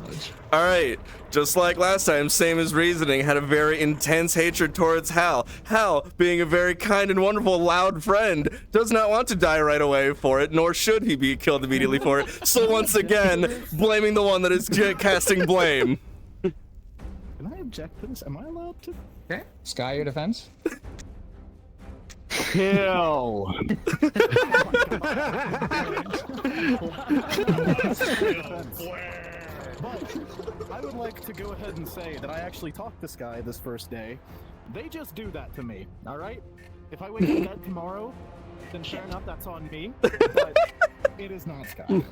All right. Just like last time, same as reasoning, had a very intense hatred towards Hal. Hal, being a very kind and wonderful, loud friend, does not want to die right away for it, nor should he be killed immediately for it. So once again, blaming the one that is casting blame. Can I object to this? Am I allowed to? Okay. Sky, your defense? Kill. But I would like to go ahead and say that I actually talked to Sky this first day. They just do that to me, alright? If I wake up dead tomorrow, then sure enough, that's on me. But it is not Sky.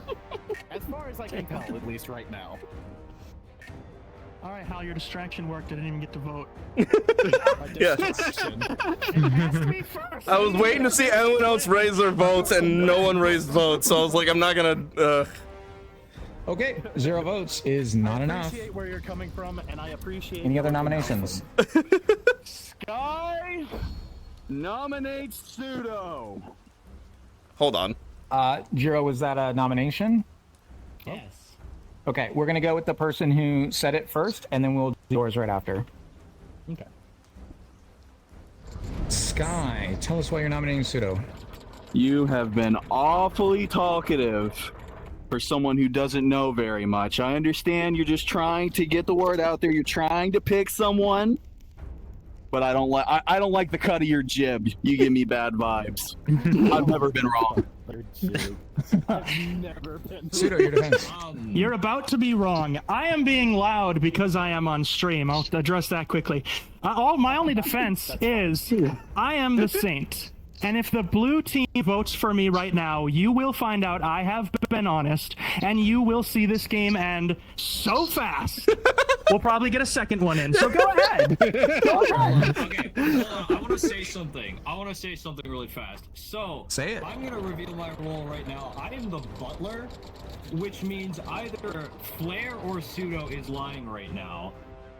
As far as I can tell, at least right now. All right, Hal, your distraction worked. I didn't even get to vote. Yeah. I was waiting to see anyone else raise their votes, and no one raised votes. So I was like, I'm not gonna. Okay, 0 votes is not enough. I appreciate where you're coming from, and I appreciate. Any other nominations? Sky nominates Pseudo. Hold on. Jiro, was that a nomination? Yes. Okay, we're gonna go with the person who said it first, and then we'll do yours right after. Okay. Sky, tell us why you're nominating Pseudo. You have been awfully talkative for someone who doesn't know very much. I understand you're just trying to get the word out there. You're trying to pick someone, but I don't like the cut of your jib. You give me bad vibes. I've never been wrong. I've never been. Pseudo, your defense. You're about to be wrong. I am being loud because I am on stream. I'll address that quickly. My only defense is I am the Saint. And if the blue team votes for me right now, you will find out I have been honest, and you will see this game end so fast we'll probably get a second one in. So go ahead. Go ahead. Okay, hold on. I want to say something. I want to say something really fast. So, say it. I'm gonna reveal my role right now. I am the butler, which means either Flare or Pseudo is lying right now,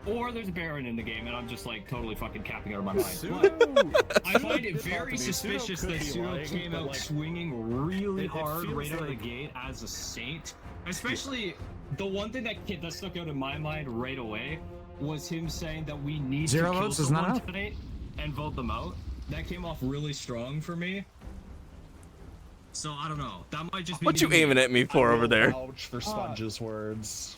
or there's Baron in the game, and I'm just like totally fucking capping out of my mind. But I find it very suspicious that Pseudo came out swinging really hard right out of the gate as a saint. Especially the one thing that stuck out in my mind right away was him saying that we need to kill someone tonight and vote them out. That came off really strong for me. So I don't know. That might just be. What you aiming at me for over there? Vouch for Sponge's words.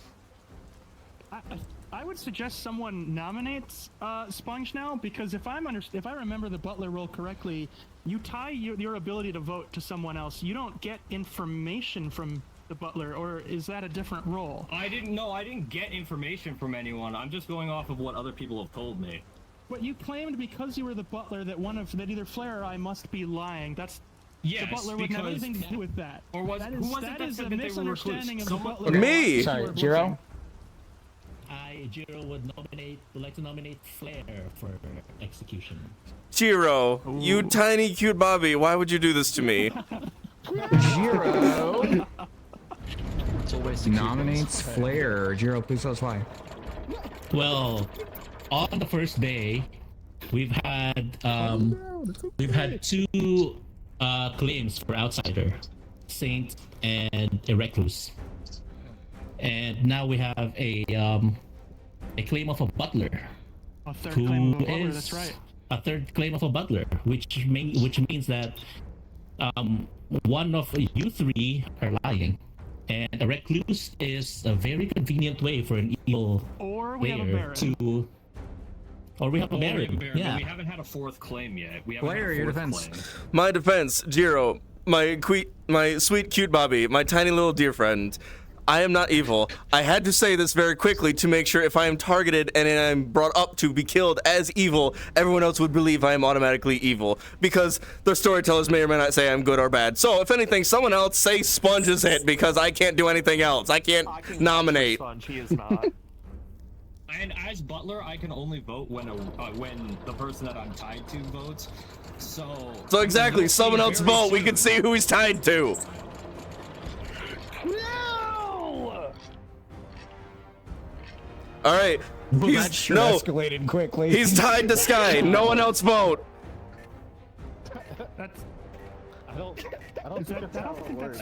I would suggest someone nominates Sponge now, because if I remember the butler role correctly, you tie your ability to vote to someone else. You don't get information from the butler, or is that a different role? I didn't get information from anyone. I'm just going off of what other people have told me. But you claimed because you were the butler that either Flare or I must be lying. That's yes, the butler wouldn't have anything to do with that. Or was that who was it that that is said a that they were misunderstanding of the recluse? butler. Me. Sorry, Jiro. Jiro would like to nominate Flare for execution. Jiro, you tiny cute Bobby, why would you do this to me? Jiro nominates Flare. Jiro, please tell us why. Well, on the first day, we've had two claims for outsider, Saint and a recluse, and now we have a claim of a butler. A third claim of a butler. That's right. A third claim of a butler, which means that one of you three are lying. And a recluse is a very convenient way for an evil player to... Or we have a Baron. Yeah. But we haven't had a fourth claim yet. We haven't Player, had a your fourth defense. claim. My defense, Jiro, my sweet cute Bobby, my tiny little dear friend. I am not evil. I had to say this very quickly to make sure if I am targeted and I'm brought up to be killed as evil, everyone else would believe I am automatically evil. Because the storytellers may or may not say I'm good or bad. So if anything, someone else say Sponge is it, because I can't do anything else. I can't nominate. Sponge, he is not. And as butler, I can only vote when the person that I'm tied to votes. So Exactly, someone else vote. We can see who he's tied to. All right. That sure escalated quickly. He's tied to Sky. No one else vote. That's. I don't think that's how it works.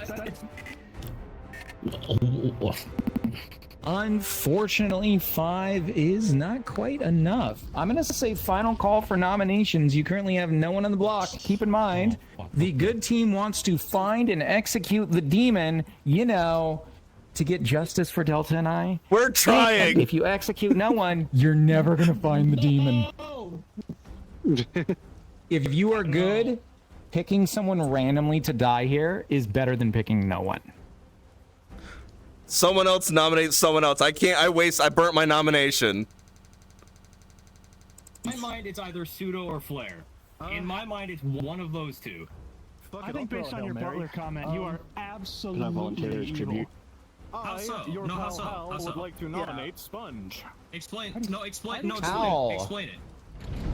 Unfortunately, 5 is not quite enough. I'm going to say final call for nominations. You currently have no one on the block. Keep in mind, the good team wants to find and execute the demon, you know, to get justice for Delta and I. We're trying. And if you execute no one, you're never going to find the demon. If you are good, picking someone randomly to die here is better than picking no one. Someone else nominates someone else. I can't. I burnt my nomination. In my mind, it's either Pseudo or Flare. In my mind, it's one of those two. I think based on your butler comment, you are absolutely evil. How so? Your No, how pal so? Hal How so? would like to nominate Sponge. Explain. Hal Explain it.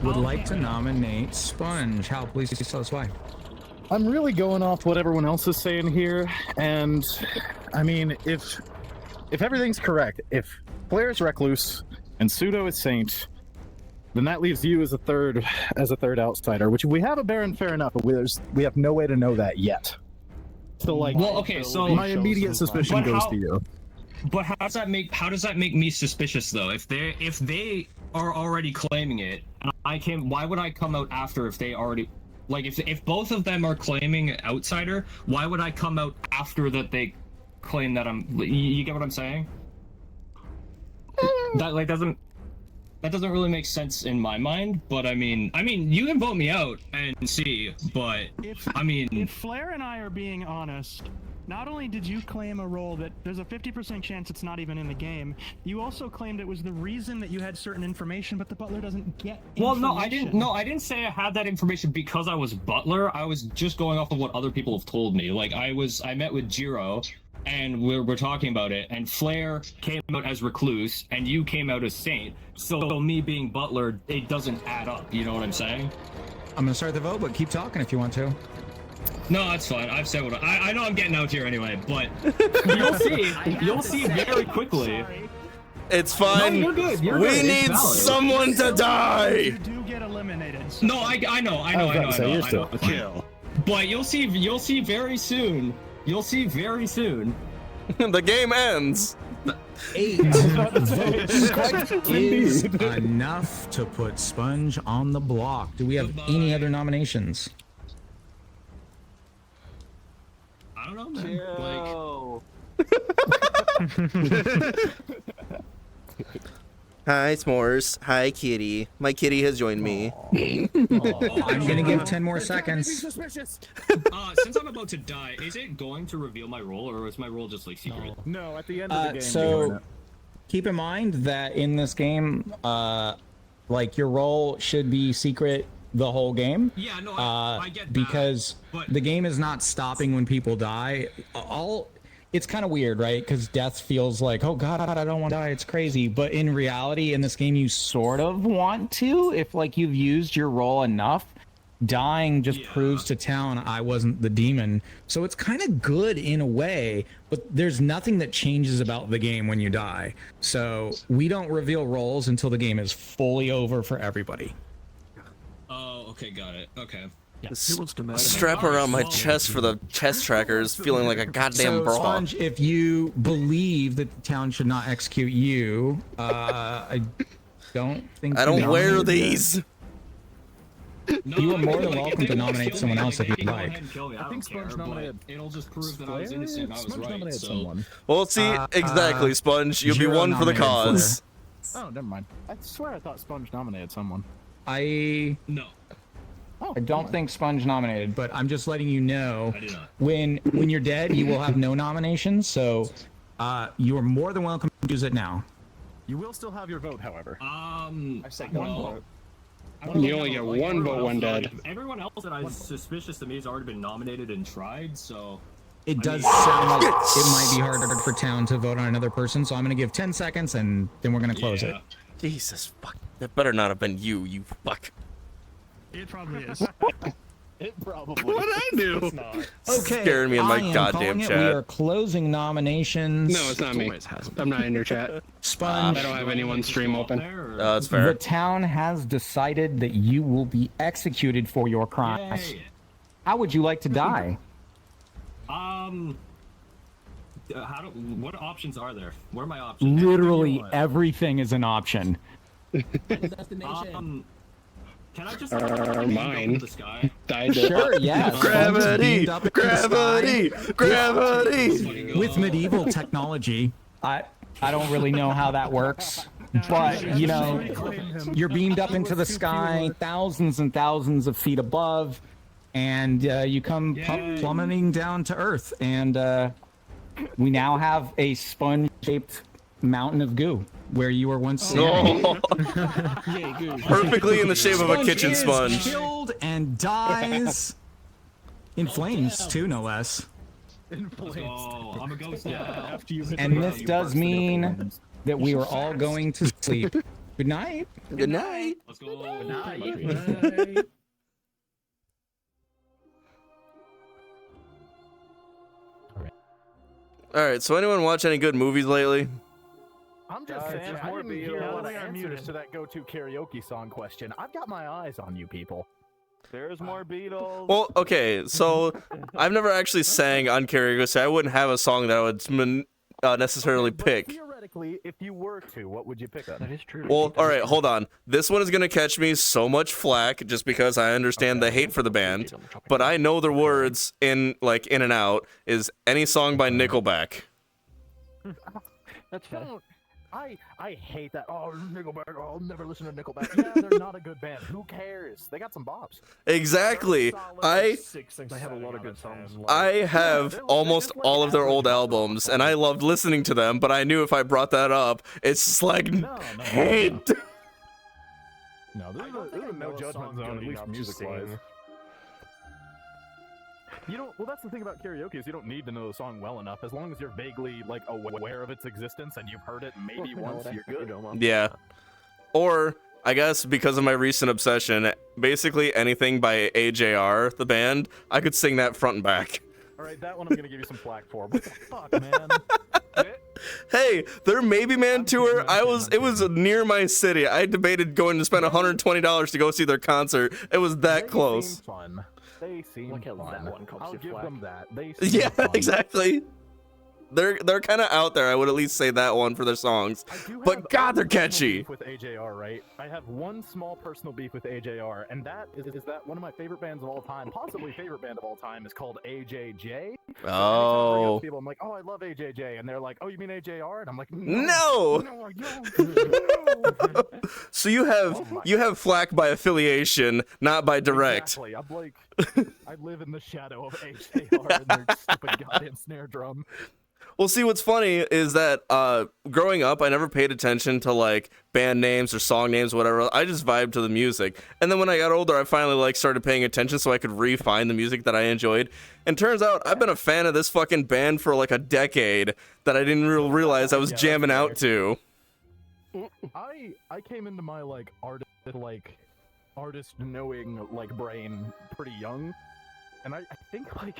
would like to nominate Sponge. Hal, please tell us why. I'm really going off what everyone else is saying here, and I mean, if everything's correct, if Flare's Recluse and Pseudo is Saint, then that leaves you as a third outsider. Which we have a Baron, fair enough, but we have no way to know that yet. So like, well, okay, so my immediate suspicion goes to you. But how does that make me suspicious though? If they are already claiming it, and why would I come out after if they already? Like, if both of them are claiming outsider, why would I come out after that they claim that I'm... You get what I'm saying? That doesn't really make sense in my mind, but I mean, you can vote me out and see, but if Flare and I are being honest, not only did you claim a role that there's a 50% chance it's not even in the game, you also claimed it was the reason that you had certain information, but the butler doesn't get information. Well, I didn't say I had that information because I was butler. I was just going off of what other people have told me. Like, I met with Jiro, and we're talking about it, and Flair came out as Recluse, and you came out as Saint. So me being Butler, it doesn't add up. You know what I'm saying? I'm gonna start the vote, but keep talking if you want to. No, that's fine. I've said what I know. I'm getting out here anyway, but you'll see. You'll see very quickly. It's fine. No, you're good. You're we good. need someone to die. You do get eliminated. So No, I know. Kill. But you'll see very soon. You'll see very soon. The game ends. 8 votes is enough to put Sponge on the block. Do we have any other nominations? I don't know, man. Hi, S'mores. Hi, Kitty. My kitty has joined me. I'm gonna give 10 more seconds. Since I'm about to die, is it going to reveal my role, or is my role just like secret? No, at the end of the game. So keep in mind that in this game, like your role should be secret the whole game. Yeah, no, I get that, because but the game is not stopping when people die. It's kind of weird, right? Because death feels like, oh god, I don't want to die. It's crazy. But in reality, in this game, you sort of want to, if like you've used your role enough. Dying just proves to town I wasn't the demon. So it's kind of good in a way, but there's nothing that changes about the game when you die. So we don't reveal roles until the game is fully over for everybody. Oh, okay, got it. Okay. Strap around my chest for the chest trackers, feeling like a goddamn So, bra. Sponge, if you believe that the town should not execute you, I don't think I you don't wear nominated these. You are more than welcome to nominate someone else if you'd like. I think Sponge nominated. It'll just prove that I was innocent and I was right. So. Well, see, exactly, Sponge. You'll be Zero one for the nominated cause. Oh, never mind. I swear I thought Sponge nominated someone. No. I don't think Sponge nominated, but I'm just letting you know I do not. when you're dead, you will have no nominations. So you are more than welcome to use it now. You will still have your vote, however. I said one vote. You only get one vote when dead. Everyone else that I was suspicious to me has already been nominated and tried, so. It does sound like it might be harder for town to vote on another person, so I'm going to give 10 seconds and then we're going to close it. Jesus fuck. That better not have been you, you fuck. It probably is. It probably. What'd I do? It's not. Okay, Scaring me in my I am goddamn calling it. chat. We are closing nominations. No, it's not me. I'm not in your chat. Sponge. I don't have anyone's stream open. That's The fair. town has decided that you will be executed for your crimes. Yay. How would you like to die? What options are there? What are my options? Literally everything is an option. Can I just mine. the sky? Sure, yes. Gravity! Gravity! Gravity! With medieval technology, I don't really know how that works. But, you know, you're beamed up into the sky, thousands and thousands of feet above, and you come plummeting down to Earth. And we now have a sponge-shaped mountain of goo where you were once standing. Perfectly in the shape of a kitchen is sponge. Killed and dies in flames too, no less. Oh, I'm a ghost now. And this does mean that we are all going to sleep. Good night. Good night. Let's go. Good night. Alright, so anyone watch any good movies lately? I'm just saying, I didn't hear a lot of answers to that go-to karaoke song question. I've got my eyes on you people. There's more Beatles. Well, okay, so I've never actually sang on karaoke, so I wouldn't have a song that I would necessarily pick. Theoretically, if you were to, what would you pick up? That is true. Well, alright, hold on. This one is going to catch me so much flack just because I understand the hate for the band, but I know the words in and out is any song by Nickelback. That's fine. I hate that. Oh, Nickelback. Oh, I'll never listen to Nickelback. Yeah, they're not a good band. Who cares? They got some bops. Exactly. They have a lot of good songs. I have almost all of their old albums, and I loved listening to them, but I knew if I brought that up, it's just like hate. No, there's a no judgment zone, at least music-wise. You don't. Well, that's the thing about karaoke is you don't need to know the song well enough. As long as you're vaguely like aware of its existence and you've heard it maybe once, you're good. Yeah. Or I guess because of my recent obsession, basically anything by AJR, the band, I could sing that front and back. All right, that one I'm gonna give you some flack for. What the fuck, man? Hey, their Maybe Man tour, it was near my city. I debated going to spend $120 to go see their concert. It was that close. Fun. They seem Look at fun. that one comes I'll to give flack. them that. They seem Yeah, fun. exactly. They're kind of out there. I would at least say that one for their songs. But God, they're catchy. Beef with AJR, right? I have one small personal beef with AJR, and that is that one of my favorite bands of all time, possibly favorite band of all time, is called AJJ. So anytime I bring it up to people, I'm like, oh, I love AJJ, and they're like, oh, you mean AJR? And I'm like, No. no, I don't. So you have flack by affiliation, not by direct. Exactly. I'm like, I live in the shadow of AJR and their stupid goddamn snare drum. Well, see, what's funny is that growing up, I never paid attention to like band names or song names, or whatever. I just vibed to the music. And then when I got older, I finally like started paying attention so I could re-find the music that I enjoyed. And turns out I've been a fan of this fucking band for like a decade that I didn't realize I was jamming out to. I came into my like artist knowing like brain pretty young. And I think my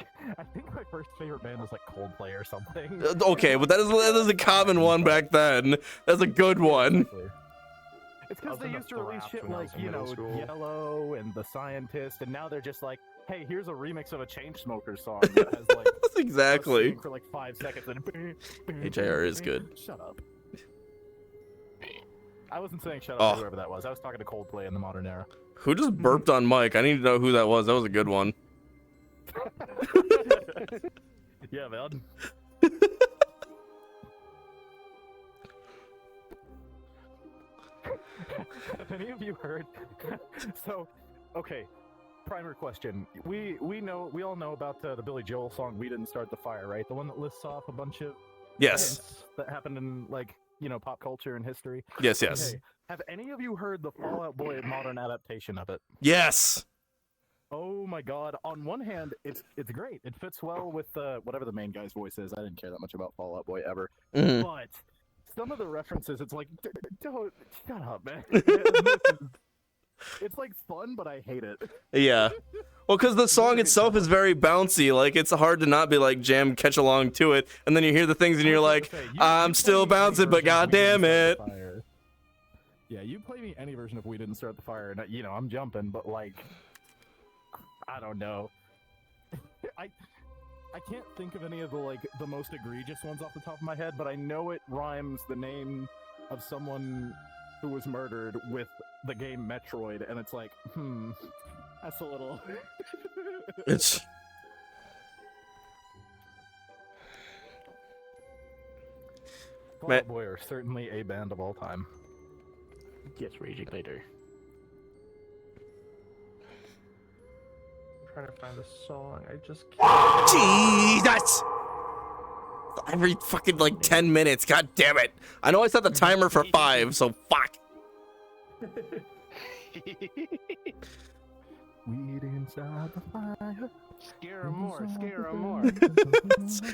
first favorite band was like Coldplay or something. Okay, but that is a common one back then. That's a good one. It's because they used to release shit like, you know, Yellow and The Scientist, and now they're just like, hey, here's a remix of a Chainsmokers song that has like exactly for like 5 seconds and AJR is good. Shut up. I wasn't saying shut up Oh. to whoever that was. I was talking to Coldplay in the modern era. Who just burped on mic? I need to know who that was. That was a good one. Yeah, man. Have any of you heard? So, okay. Primer question. We all know about the Billy Joel song "We Didn't Start the Fire," right? The one that lists off a bunch of Yes. events that happened in like pop culture and history. Yes, yes. Okay. Have any of you heard the Fall Out Boy modern adaptation of it? Yes. Oh my god. On one hand, it's great. It fits well with whatever the main guy's voice is. I didn't care that much about Fall Out Boy ever. Mhm. But some of the references, it's like, don't, shut up, man. It's like fun, but I hate it. Yeah. Well, because the song itself is very bouncy. Like, it's hard to not be like jam, catch along to it. And then you hear the things and you're like, I'm still bouncing, but goddamn it. Yeah, you play me any version of We Didn't Start the Fire, and I'm jumping, but like, I don't know. I can't think of any of the most egregious ones off the top of my head, but I know it rhymes the name of someone who was murdered with the game Metroid, and it's like, that's a little. It's. Fall Out Boy are certainly a band of all time. Yes, raging later. I'm trying to find the song. I just can't. Jesus! Every fucking like 10 minutes. God damn it. I know I set the timer for 5, so fuck. We didn't start the fire. Scare 'em more, scare 'em more.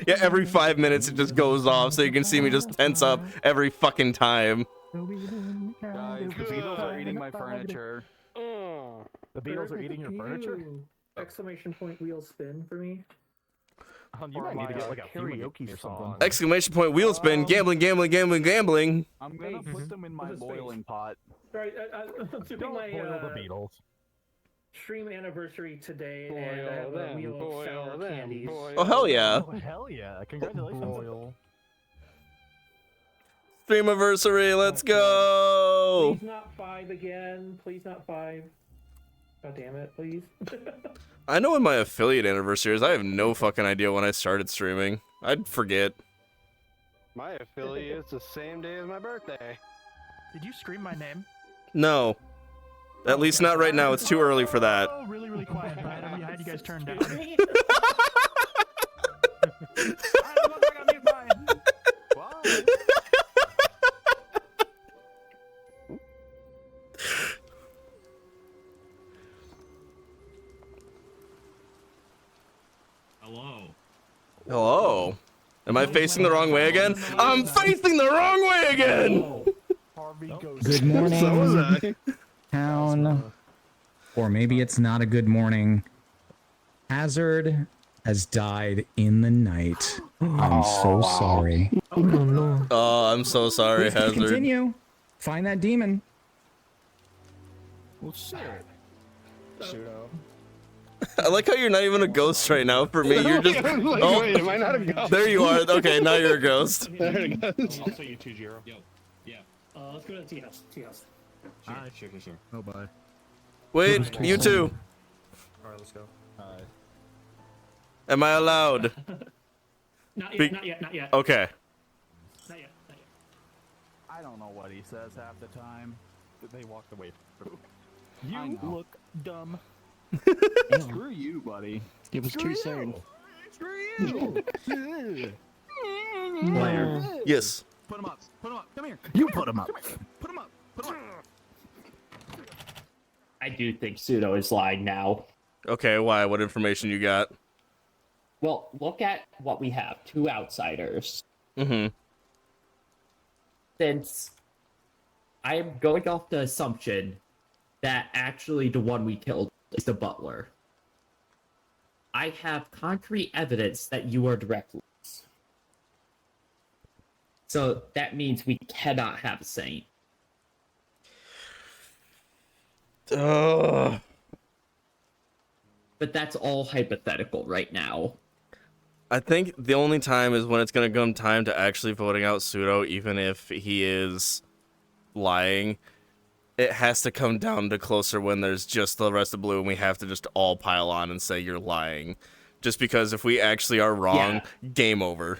Yeah, every 5 minutes it just goes off, so you can see me just tense up every fucking time. Guys, the Beatles are eating my furniture. The Beatles are eating your furniture? Exclamation point wheel spin for me. You might need to get like a karaoke or something. Exclamation point, wheel spin, gambling, gambling, gambling, gambling. I'm gonna put them in my boiling pot. Sorry, I'm doing my Boil the Beatles. stream anniversary today, and I have a wheel of sour candies. Oh, hell yeah. Oh, hell yeah. Congratulations. Streamiversary, let's go! Please not 5 again. Please not 5. God damn it, please. I know when my affiliate anniversary is. I have no fucking idea when I started streaming. I'd forget. My affiliate is the same day as my birthday. Did you scream my name? No. At least not right now. It's too early for that. Oh, really, really quiet. But I had you guys turned down. Hello. Am I facing the wrong way again? I'm facing the wrong way again! Good morning, So was I. town. Or maybe it's not a good morning. Hazard has died in the night. I'm so sorry. Oh no. Oh, I'm so sorry, Please Hazard. continue. Find that demon. Well, shit. Pseudo. I like how you're not even a ghost right now for me. You're just. Like, Oh, wait, am I not a ghost? there you are. Okay, now you're a ghost. There it goes. I'll say you 2-0. Yo, yeah. Let's go to the tea house. Tea house. Sure. Oh, bye. Wait, you two. Alright, let's go. Alright. Am I allowed? Not Be- yet, not yet, not yet. Okay. Not yet, not yet. I don't know what he says half the time. They walked away. I You know. look dumb. Screw you, buddy. It was too soon. Screw you. Blair. Yes. Put him up. Put him up. Come here. You put him up. Put him up. Put him up. I do think Pseudo is lying now. Okay, why? What information you got? Well, look at what we have. 2 outsiders. Mm-hmm. Since I am going off the assumption that actually the one we killed is the butler. I have concrete evidence that you are the recluse. So that means we cannot have a saint. Ugh. But that's all hypothetical right now. I think the only time is when it's going to come time to actually voting out Pseudo, even if he is lying. It has to come down to closer when there's just the rest of Blue and we have to just all pile on and say you're lying. Just because if we actually are wrong, game over.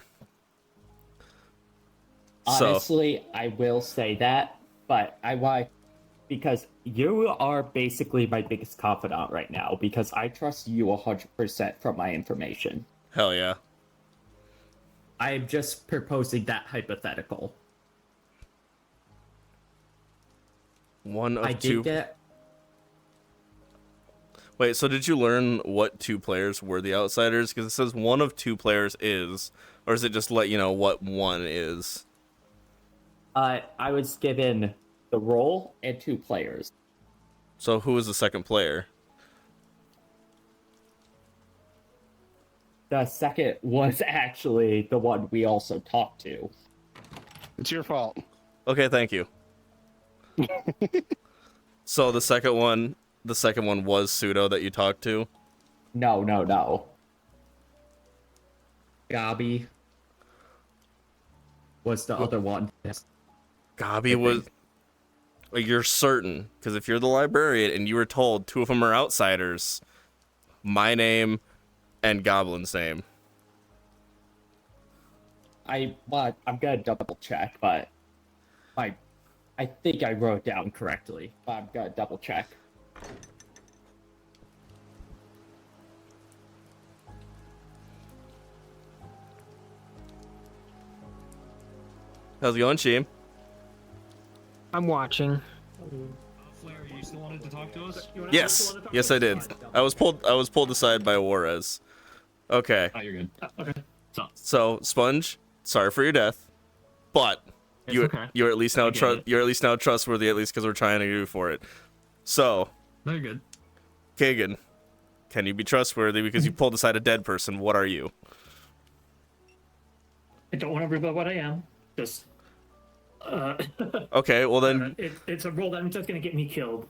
Honestly, I will say that, but I why because you are basically my biggest confidant right now because I trust you 100% from my information. Hell yeah. I am just proposing that hypothetical. One of I two. did get Wait, so did you learn what 2 players were the outsiders? Because it says one of 2 players is, or does it just let you know what one is? I was given the role and 2 players. So who is the second player? The second was actually the one we also talked to. It's your fault. Okay, thank you. So the second one was Pseudo that you talked to? No. Gabi was the other one. Gabi was... You're certain, because if you're the librarian and you were told 2 of them are outsiders, my name and Goblin's name. I'm gonna double check, but I think I wrote it down correctly, but I'm gonna double check. How's it going, Sheem? I'm watching. Flair, you still wanted to talk to us? Yes, I did. I was pulled aside by Juarez. Okay. Oh, you're good. Okay. So, Sponge, sorry for your death, but you're at least now trustworthy, at least because we're trying to do for it. So, No, you're good. Kagan, can you be trustworthy because you pulled aside a dead person? What are you? I don't want to reveal what I am. Just. Okay, well then. It's a role that's just going to get me killed.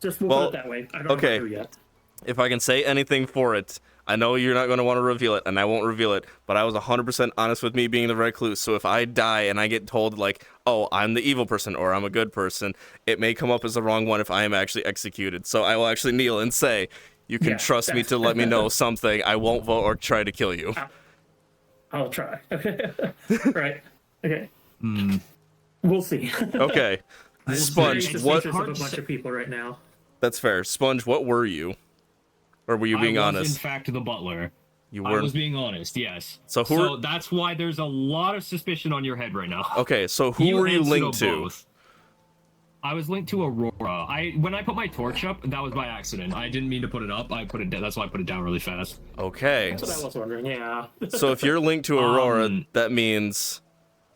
Just we'll put it that way. I don't know who yet. If I can say anything for it, I know you're not going to want to reveal it, and I won't reveal it, but I was 100% honest with me being the recluse, so if I die and I get told, like, oh, I'm the evil person, or I'm a good person, it may come up as the wrong one if I am actually executed. So I will actually kneel and say, you can trust me to let me know something. I won't vote or try to kill you. I'll try. Right. Okay. We'll see. Okay. Sponge, what? Of a bunch of people right now. That's fair. Sponge, what were you? Or were you being honest? I was, in fact, the butler. You were. I was being honest, yes. So that's why there's a lot of suspicion on your head right now. Okay, so who were you linked to? Both. I was linked to Aurora. When I put my torch up, that was by accident. I didn't mean to put it up. I put it down. That's why I put it down really fast. Okay. That's what I was wondering. Yeah. So if you're linked to Aurora, that means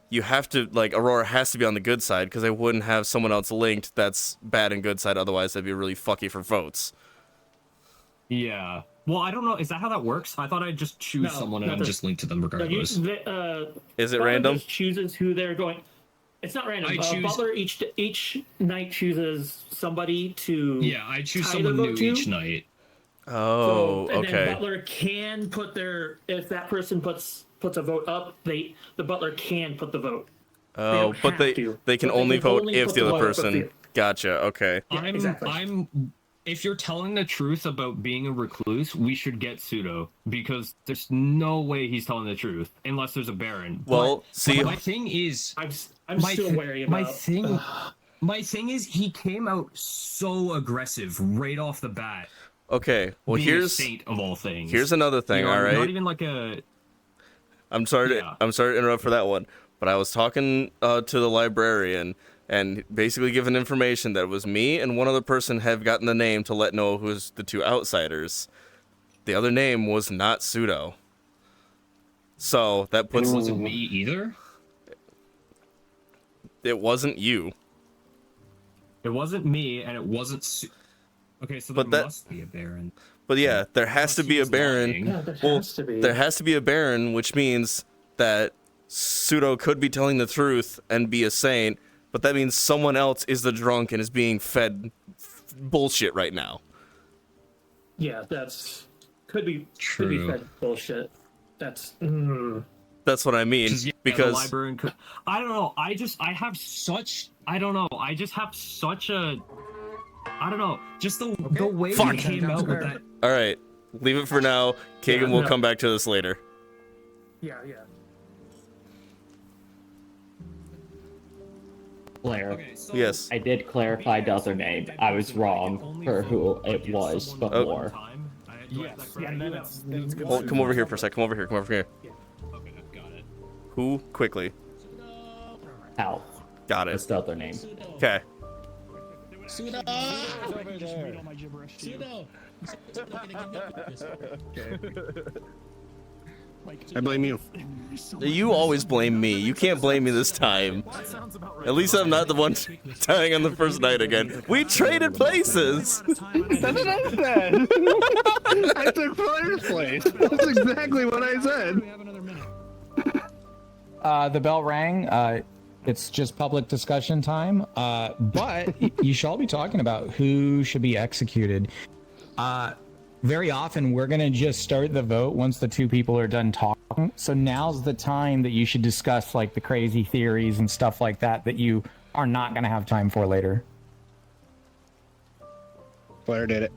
you have to, like, Aurora has to be on the good side, because I wouldn't have someone else linked that's bad and good side. Otherwise, that'd be really fucky for votes. Yeah. Well, I don't know. Is that how that works? I thought I'd just choose someone and I'm just linked to them regardless. Is it Butler random? Just chooses who they're going. It's not random. Butler each night chooses somebody to. Yeah, I choose tie someone their new vote to. each night. Oh, And okay. then Butler can put their, if that person puts a vote up, the Butler can put the vote. Oh, but they can only vote if the other person. Gotcha. Okay. If you're telling the truth about being a recluse, we should get Pseudo, because there's no way he's telling the truth unless there's a Baron. Well, see, my thing is, I'm still wary about. My thing is, he came out so aggressive right off the bat. Okay. Well, being a here's saint of all things. Here's another thing. You know, all right. Not even like a. I'm sorry to interrupt for that one, but I was talking to the librarian and basically given information that it was me and one other person have gotten the name to let know who's the two outsiders. The other name was not Pseudo. So that puts. It wasn't me either. It wasn't you. It wasn't me, and it wasn't. Okay, so there must be a Baron. But yeah, there has to be a Baron. Yeah, there Well, has to be. there has to be a Baron, which means that Pseudo could be telling the truth and be a saint, but that means someone else is the drunk and is being fed bullshit right now. Yeah, that's could be True. fed bullshit. That's. That's what I mean. Because the librarian could, I don't know. I just have such a. I don't know. Just the way Fuck. he came out with that. All right, leave it for now. Kagan will come back to this later. Yeah. Blair. Yes. I did clarify the other name. I was wrong for who it was before. Yes. And then it's good. Hold, come over here for a sec. Come over here. Come over here. Okay, got it. Who? Quickly. Hal. Got it. That's the other name. Okay. Pseudo! Over there. Read all my gibberish to you. I blame you. You always blame me. You can't blame me this time. At least I'm not the one dying on the first night again. We traded places. That's what I said. I took Flair's place. That's exactly what I said. The bell rang. It's just public discussion time. But you shall be talking about who should be executed. Very often, we're going to just start the vote once the two people are done talking. So now's the time that you should discuss like the crazy theories and stuff like that that you are not going to have time for later. Flair did it.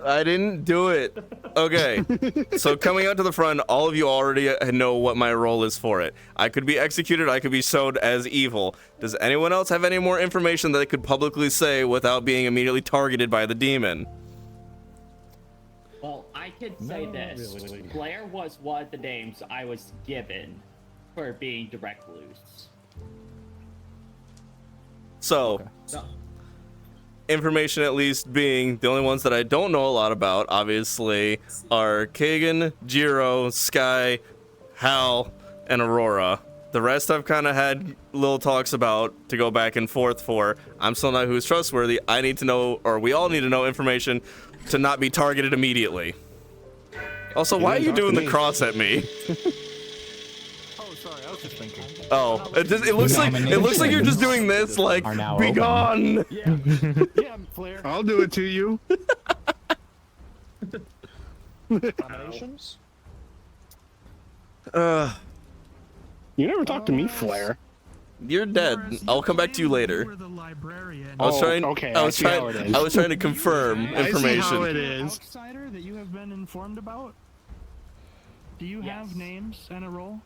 I didn't do it. Okay. So coming out to the front, all of you already know what my role is for it. I could be executed. I could be showed as evil. Does anyone else have any more information that they could publicly say without being immediately targeted by the demon? Well, I could say this. Blair was one of the names I was given for being direct loose. So, information at least being the only ones that I don't know a lot about, obviously, are Kagan, Jiro, Sky, Hal, and Aurora. The rest I've kind of had little talks about to go back and forth for. I'm still not who's trustworthy. I need to know, or we all need to know information to not be targeted immediately. Also, why are you doing the cross at me? Oh, sorry, I was just thinking. Oh, it looks like you're just doing this, like, be gone. Yeah, Flair. I'll do it to you. Nominations? You never talked to me, Flair. You're dead. I'll come back to you later. I was trying. Okay, I was trying to confirm information. I see how it is. Outsider that you have been informed about? Do you have names and a role?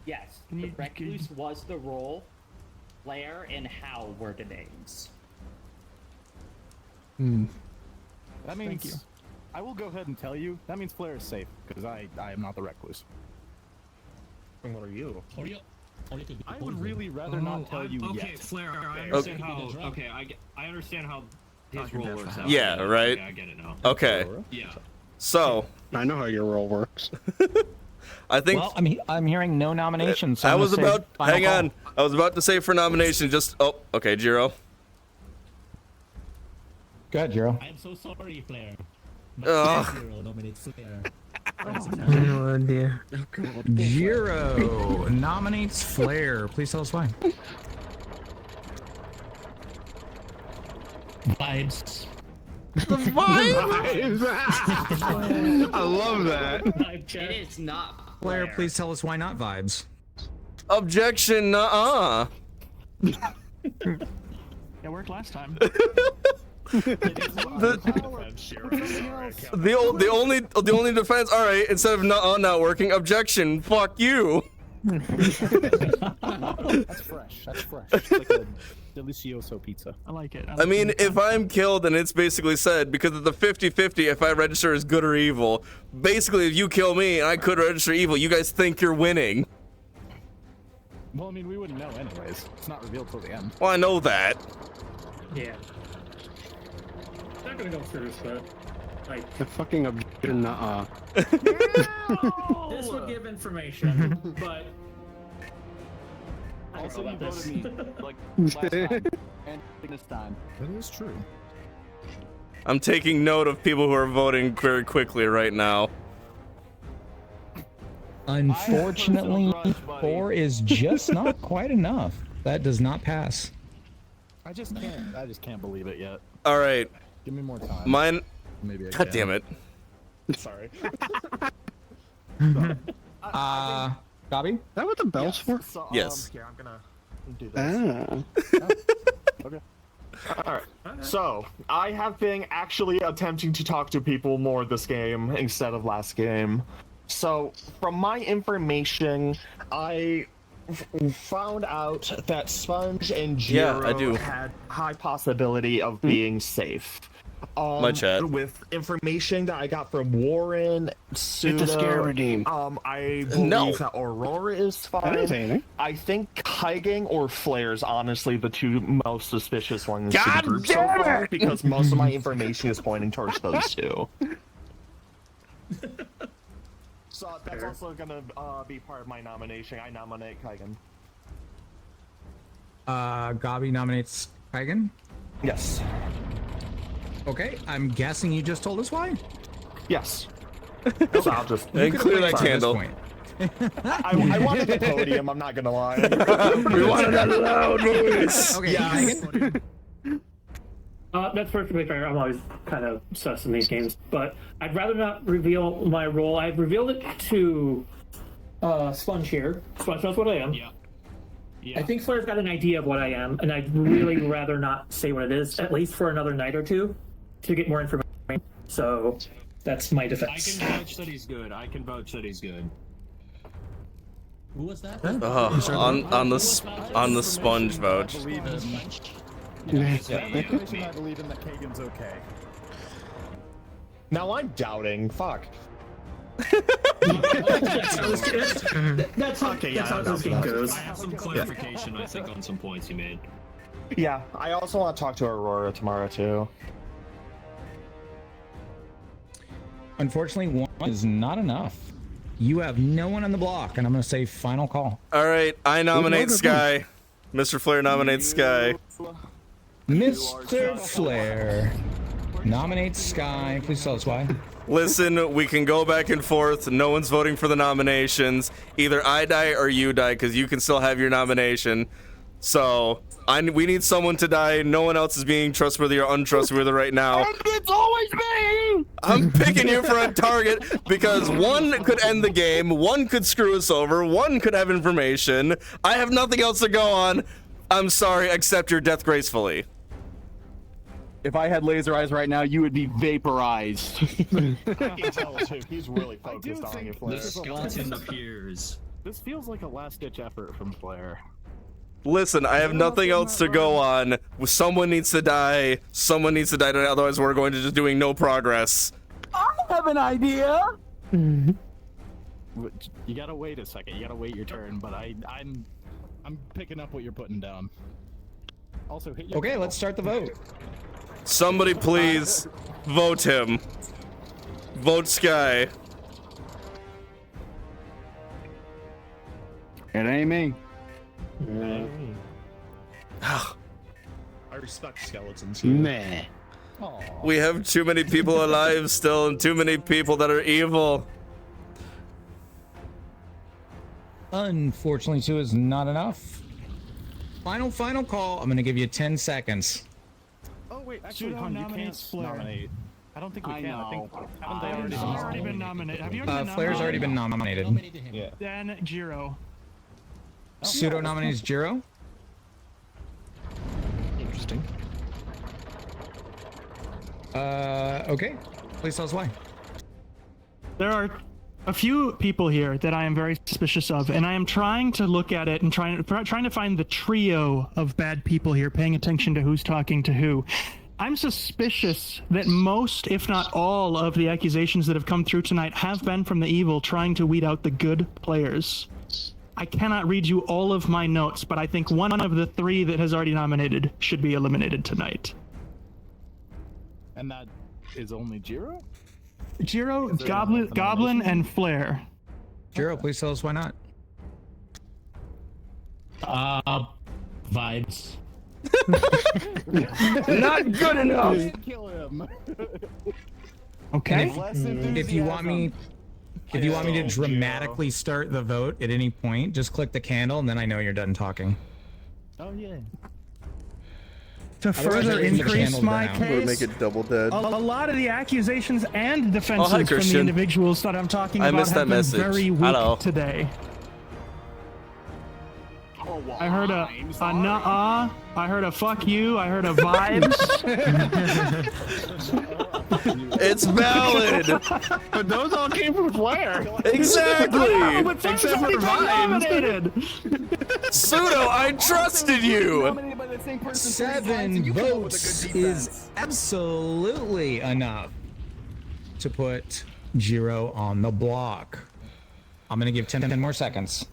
Yes, the recluse was the role. Blair and Hal were the names. That means I will go ahead and tell you. That means Flair is safe because I am not the recluse. And what are you? I would really rather not tell you Okay, yet. Flair, I understand how. Okay, I understand how his role works out. Yeah, right. Yeah, I get it now. Okay. Yeah. So I know how your role works. I think. Well, I'm hearing no nominations. So I I'm was gonna say about. final Hang call. on. I was about to say for nomination. Just. Oh, okay, Jiro. Go ahead, Jiro. I'm so sorry, Flair. Ugh. Zero nominates Flair. Oh dear. Jiro nominates Flair. Please tell us why. Vibes. The vibes. I love that. It is not. Flair, please tell us why not vibes. Objection. Nuh-uh. It worked last time. The only defense. All right. Instead of not working. Objection. Fuck you. That's fresh. That's fresh. It's like a delicioso pizza. I like it. I mean, if I'm killed and it's basically said, because of the 50-50, if I register as good or evil, basically if you kill me and I could register evil, you guys think you're winning. Well, I mean, we wouldn't know anyways. It's not revealed till the end. Well, I know that. Yeah. Not gonna go through, but like The fucking objection. Nuh-uh. this would give information, but I don't Also, know you about voted this. me like last time and this time. That is true. I'm taking note of people who are voting very quickly right now. Unfortunately, 4 is just not quite enough. That does not pass. I just can't believe it yet. All right. Give me more time. Mine. Maybe I God can. damn it. Sorry. Gabby? Is that what the bell's for? So, Yes. Here, I'm gonna do this. Ah. Alright, so I have been actually attempting to talk to people more this game instead of last game. So, from my information, I found out that Sponge and Yeah, I Jiro do. had high possibility of being safe. My chat. With information that I got from Warren, Get the scare redeemed. I believe that Aurora is That fine. is anything. I think Kaigang or Flare's honestly the two most suspicious ones God in the group so damn far it! because most of my information is pointing towards those two. So that's also gonna be part of my nomination. I nominate Kaigan. Gabby nominates Hagen. Yes. Okay, I'm guessing you just told us why. Yes. So I'll just And clear that candle. I wanted the podium. I'm not gonna lie. We wanted that loud voice. Okay, Yeah. Hagen. That's perfectly fair. I'm always kind of sus in these games, but I'd rather not reveal my role. I've revealed it to Sponge here. Sponge knows what I am. Yeah. I think Flair's got an idea of what I am, and I'd really rather not say what it is, at least for another night or two, to get more information. So that's my I defense. can vouch that he's good. I can vouch that he's good. Who was that? On the Sponge vouch. That information I believe in that Kagan's okay. Now I'm doubting. Fuck. That's how this game goes. I have some clarification, I think, on some points you made. Yeah, I also want to talk to Aurora tomorrow too. Unfortunately, 1 is not enough. You have no one on the block, and I'm going to say final call. All right. I nominate Sky. Mr. Flair nominates Sky. Mr. Flair nominates Sky. Please tell us why. Listen, we can go back and forth. No one's voting for the nominations. Either I die or you die, because you can still have your nomination. So, we need someone to die. No one else is being trustworthy or untrustworthy right now. It's always me! I'm picking you for a target because 1 could end the game, 1 could screw us over, 1 could have information. I have nothing else to go on. I'm sorry, accept your death gracefully. If I had laser eyes right now, you would be vaporized. I can tell too. He's really focused on you, Flair. The skeleton appears. This feels like a last-ditch effort from Flair. Listen, I have nothing else to go on. Someone needs to die. Someone needs to die, otherwise we're going to just doing no progress. I have an idea. You gotta wait a second. You gotta wait your turn. But I'm I'm picking up what you're putting down. Also, hit your Okay, let's start the vote. Somebody please vote him. Vote Sky. It ain't me. I respect skeletons. Meh. We have too many people alive still and too many people that are evil. Unfortunately, 2 is not enough. Final call. I'm gonna give you 10 seconds. Oh wait, actually, Pseudo Hun, you nominates can't Flare. nominate. I don't think we can. I think haven't they He's already already been nominated. Have you already been Flair's already been nominated. Yeah. Then Jiro. Pseudo nominates Jiro. Interesting. Okay. Please tell us why. There are a few people here that I am very suspicious of, and I am trying to look at it and trying to find the trio of bad people here, paying attention to who's talking to who. I'm suspicious that most, if not all, of the accusations that have come through tonight have been from the evil trying to weed out the good players. I cannot read you all of my notes, but I think one of the 3 that has already nominated should be eliminated tonight. And that is only Jiro? Jiro, Goblin, and Flare. Jiro, please tell us why not. Vibes. Not good enough. Kill him. Okay. If you want me to dramatically start the vote at any point, just click the candle and then I know you're done talking. Oh yeah. To further increase my Or case, make it double dead. a lot of the accusations and defenses hi, from the Christian. individuals that I'm talking I about missed have that been message. very weak Hello. today. I heard a nuh-uh, I heard a fuck you, I heard a vibes. It's valid. But those all came from Flare. Exactly. But Flair's Except for already been vibes. nominated. Pseudo, I trusted you. 7 votes is absolutely enough to put Jiro on the block. I'm gonna give 10 more seconds.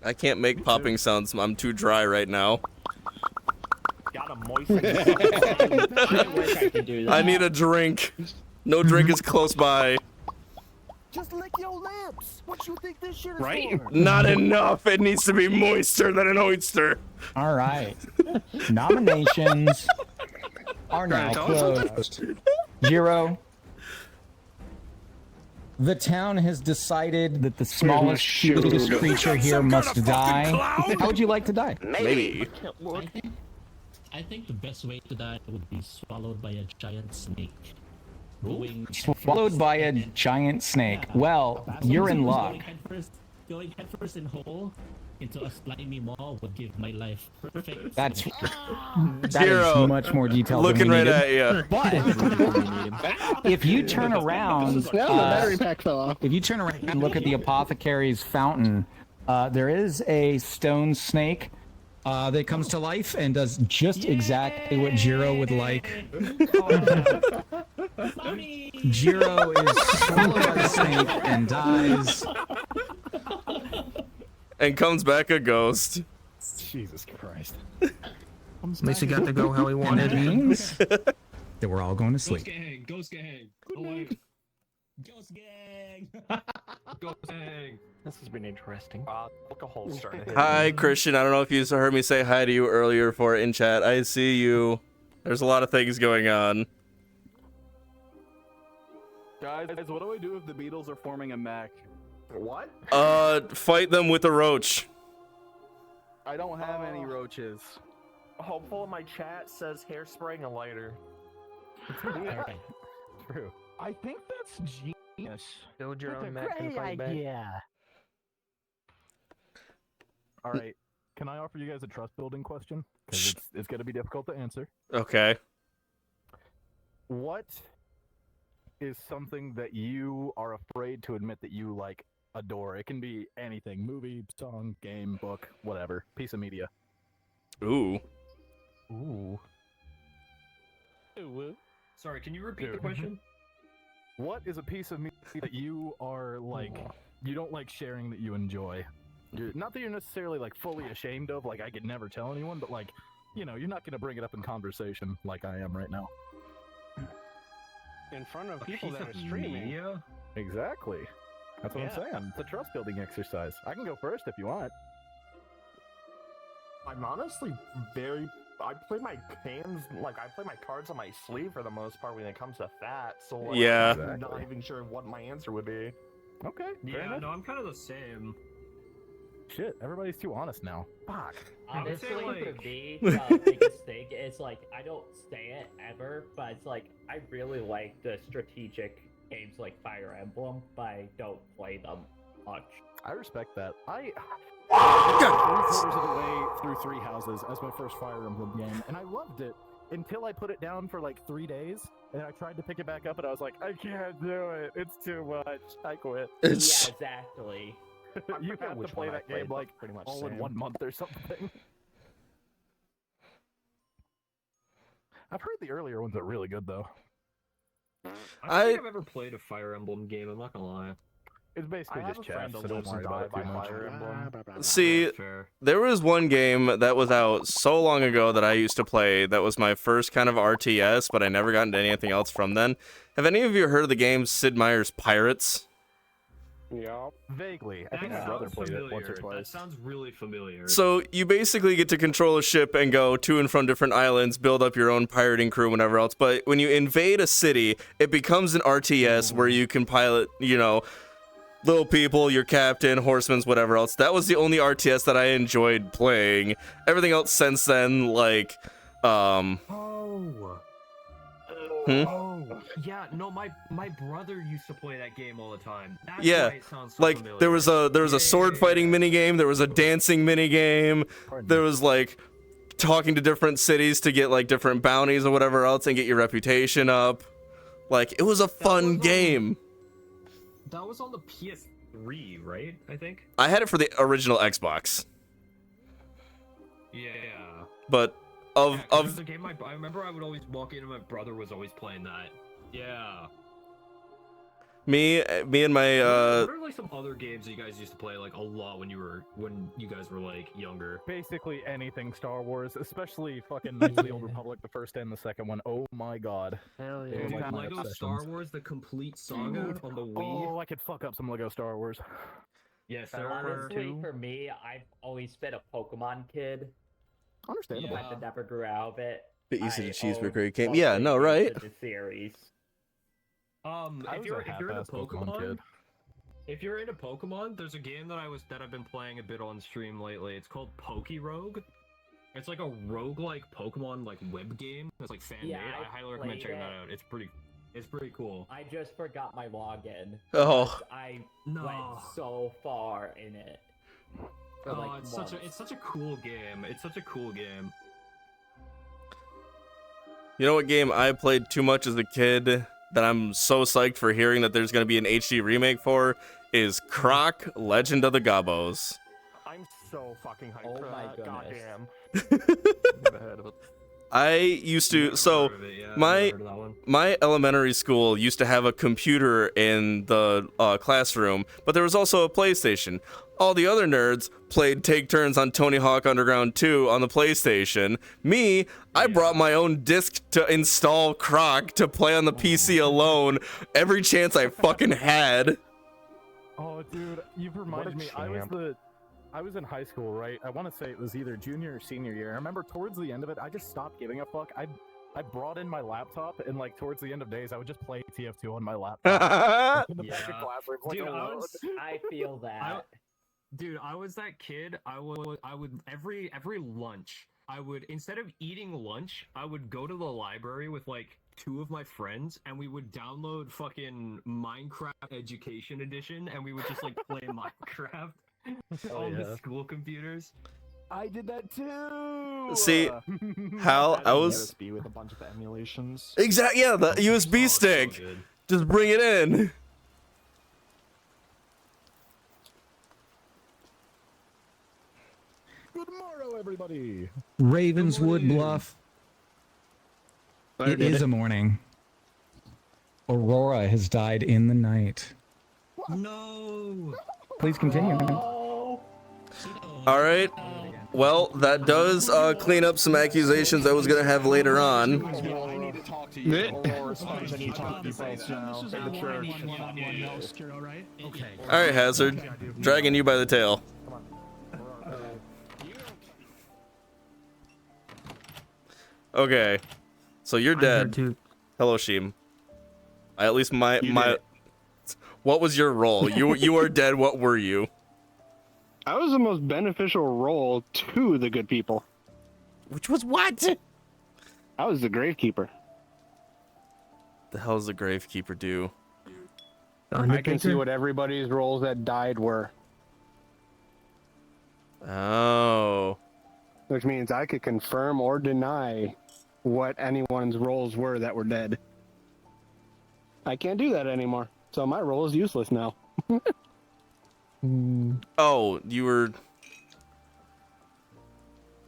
I can't make popping sounds. I'm too dry right now. Gotta moisten I need a drink. No drink is close by. Just lick your lips. What you think this shit is Right? for? Not enough. It needs to be moister than an oyster. All right. Nominations are now closed. Jiro, the town has decided that the smallest, cutest creature here must die. How would you like to die? Maybe. I think the best way to die would be swallowed by a giant snake. Swallowed by a giant snake. Well, you're in luck. Going headfirst in hole into a slimy maw would give my life perfect. That Jiro, is much more detailed looking than we right needed. at you. But if you turn around, Well, the battery pack fell off. if you turn around and look at the apothecary's fountain, there is a stone snake that comes to life and does just exactly what Jiro would like. Jiro is swallowed by the snake and dies. And comes back a ghost. Jesus Christ. At least he got to go how he And it wanted. means that we're all going to Ghost sleep. gang, ghost gang. Oh wait, Ghost gang. ghost gang. This has been interesting. Alcohol started. Hi, Christian. I don't know if you heard me say hi to you earlier for in chat. I see you. There's a lot of things going on. Guys, what do I do if the Beatles are forming a mech? What? Fight them with a roach. I don't have any roaches. Hopeful in my chat says hairspray and a lighter. True. I think that's genius. Build your own mech and fight back. All right. Can I offer you guys a trust building question? Because it's going to be difficult to answer. Okay. What is something that you are afraid to admit that you like adore? It can be anything: movie, song, game, book, whatever. Piece of media. Ooh. Ooh. Sorry, can you repeat the question? What is a piece of meat that you are like, you don't like sharing that you enjoy? Not that you're necessarily like fully ashamed of, like I could never tell anyone, but like, you know, you're not gonna bring it up in conversation like I am right now. In front of people that are streaming. Yeah. Exactly. That's what I'm saying. It's a trust building exercise. I can go first if you want. I'm honestly I play my hands, like, I play my cards on my sleeve for the most part when it comes to that, so like, Yeah. I'm not even sure what my answer would be. Okay. Yeah, no, I'm kind of the same. Shit, everybody's too honest now. Fuck. Honestly, like- for me, the biggest thing is like I don't say it ever, but it's like I really like the strategic games like Fire Emblem, but I don't play them much. I respect that. I 3/4 of the way through Three Houses as my first Fire Emblem game, and I loved it until I put it down for like 3 days, and I tried to pick it back up, and I was like, I can't do it. It's too much. I quit. Yeah, exactly. You have to play that game like pretty much all in 1 month or something. I've heard the earlier ones are really good though. I don't think I've ever played a Fire Emblem game, I'm not gonna lie. It's basically just chess, so don't worry about it too much. See, there was one game that was out so long ago that I used to play that was my first kind of RTS, but I never got into anything else from then. Have any of you heard of the game Sid Meier's Pirates? Yeah. Vaguely. I think my brother played it once or twice. That sounds really familiar. So you basically get to control a ship and go to and from different islands, build up your own pirating crew, whatever else. But when you invade a city, it becomes an RTS where you can pilot, you know, little people, your captain, horsemen, whatever else. That was the only RTS that I enjoyed playing. Everything else since then, like, Yeah, no, my brother used to play that game all the time. That's yeah, why it sounds so like familiar. there was a sword fighting mini game, there was a dancing mini game, there was like talking to different cities to get like different bounties or whatever else and get your reputation up. Like it was a fun game. That was on the PS3, right? I think. I had it for the original Xbox, Yeah. but of the game I remember I would always walk in and my brother was always playing that. Yeah. me and my What are like some other games that you guys used to play like a lot when you guys were like younger? Basically anything Star Wars, especially fucking Knights of the Old Republic, the first and the second one. Oh my god. Hell They were Dude, like my Lego obsessions. Star Wars: The Complete Saga on the Wii. Oh, I could fuck up some Lego Star Wars. Yes, Honestly, for me, I've always been a Pokemon kid. Understandable. I never grew out of it. the East of the I Cheeseburger own game. both Yeah, the no, games right? of the series. If you're into Pokemon, if you're into Pokemon, there's a game that I've been playing a bit on stream lately. It's called Pokerogue. It's like a roguelike Pokemon like web game. It's like fan made. I highly recommend checking that out. It's pretty cool. I just forgot my login. Oh. because I went so far in it. For, like, it's such a cool game. It's such a cool game. You know what game I played too much as a kid that I'm so psyched for hearing that there's going to be an HD remake for is Croc Legend of the Gobos. I'm so fucking hyped for my that. goodness. Goddamn. I used to, so my elementary school used to have a computer in the classroom, but there was also a PlayStation. All the other nerds played Take Turns on Tony Hawk Underground 2 on the PlayStation. Me, I brought my own disc to install Croc to play on the PC alone every chance I fucking had. Oh, dude, you've reminded me. I was in high school, right? I want to say it was either junior or senior year. I remember towards the end of it, I just stopped giving a fuck. I brought in my laptop, and like towards the end of days, I would just play TF2 on my laptop. In the back of class, where it's, like, Dude, alone. I feel that. Dude, I was that kid. I would every lunch, I would, instead of eating lunch, I would go to the library with like 2 of my friends, and we would download fucking Minecraft Education Edition, and we would just like play Minecraft on the school computers. I did that too. See, Hal, I was USB with a bunch of emulations. exactly, yeah, the USB stick. So just bring it in. Good morrow, everybody. Ravenswood Bluff. It is a morning. Aurora has died in the night. No. Please continue. All right. Well, that does clean up some accusations I was gonna have later on. I need to talk to you. Aurora Sponge, I need to talk to you both now. In the church. Okay. All right, Hazard, dragging you by the tail. Okay, so you're dead. Hello, Sheem. At least my. What was your role? You are dead. What were you? I was the most beneficial role to the good people. Which was what? I was the gravekeeper. The hell does the gravekeeper do? I can see what everybody's roles that died were. Oh. Which means I could confirm or deny what anyone's roles were that were dead. I can't do that anymore, so my role is useless now. Oh, you were...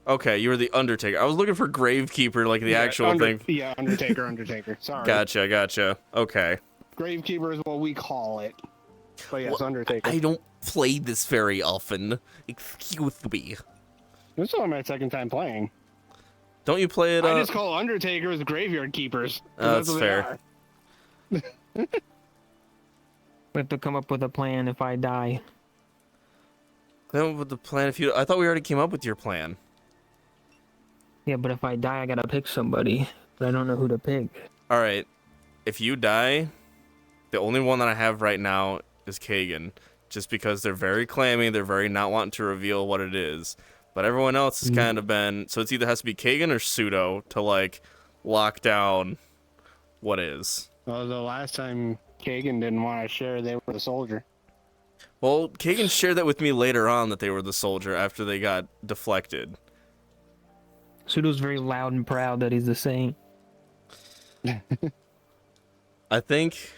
Okay, you were the Undertaker. I was looking for Gravekeeper, like the actual thing. Yeah, Undertaker. Sorry. Gotcha. Okay. Gravekeeper is what we call it. But yes, Undertaker. I don't play this very often. Excuse me. This is only my second time playing. Don't you play it? I just call Undertakers graveyard keepers. That's fair. We have to come up with a plan if I die. Then with the plan, if you... I thought we already came up with your plan. Yeah, but if I die, I gotta pick somebody. But I don't know who to pick. All right. If you die, the only one that I have right now is Kagan. Just because they're very clammy, they're very not wanting to reveal what it is. But everyone else has kind of been... So it's either has to be Kagan or Pseudo to, like, lock down what is. Well, the last time Kagan didn't want to share, they were the soldier. Well, Kagan shared that with me later on that they were the soldier after they got deflected. Pseudo's very loud and proud that he's the saint. I think...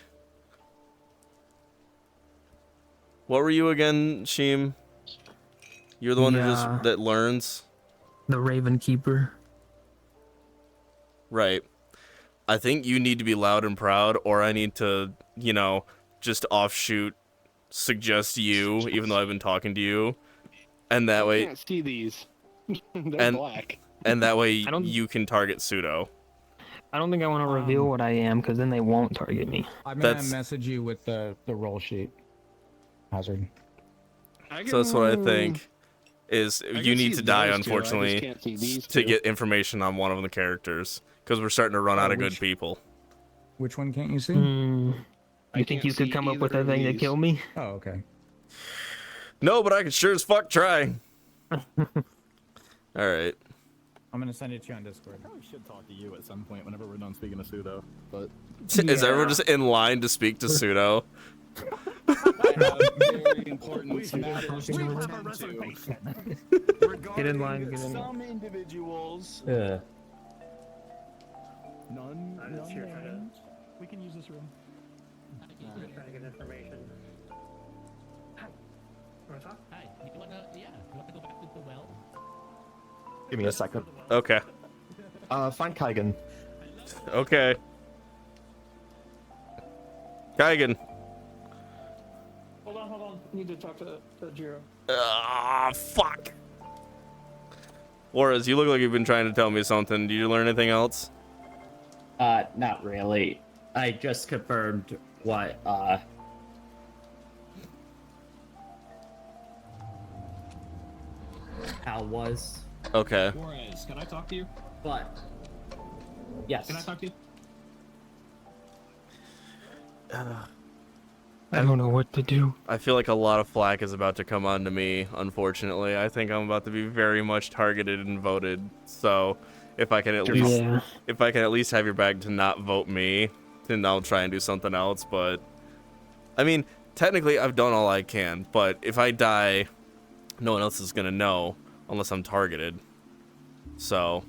What were you again, Sheem? You're the one that learns? The Raven Keeper. Right. I think you need to be loud and proud, or I need to, you know, just offshoot suggest you, even though I've been talking to you. And that way... I can't see these. They're black. And that way you can target Pseudo. I don't think I want to reveal what I am, because then they won't target me. I'm gonna message you with the roll sheet. Hazard. So that's what I think. Is you need to die, unfortunately, to get information on one of the characters. Because we're starting to run out of good people. Which one can't you see? You think you could come up with a thing to kill me? Oh, okay. No, but I could sure as fuck try. Alright. I'm gonna send it to you on Discord. I probably should talk to you at some point whenever we're done speaking to Pseudo, but... Is everyone just in line to speak to Pseudo? Very important matters to attend to. Get in line, get in line. Some individuals... Yeah. None named. We can use this room. Trying to get information. Hi. Wanna talk? Hi. You wanna go back to the well? Give me a second. Okay. Find Kaigan. Okay. Kaigan. Hold on. Need to talk to Jiro. Fuck. Juarez, you look like you've been trying to tell me something. Did you learn anything else? Not really. I just confirmed what, Hal was. Okay. Juarez, can I talk to you? But, yes. Can I talk to you? I don't know what to do. I feel like a lot of flack is about to come onto me, unfortunately. I think I'm about to be very much targeted and voted. So, if I can at least have your back to not vote me, then I'll try and do something else, but I mean, technically I've done all I can, but if I die, no one else is going to know unless I'm targeted. So,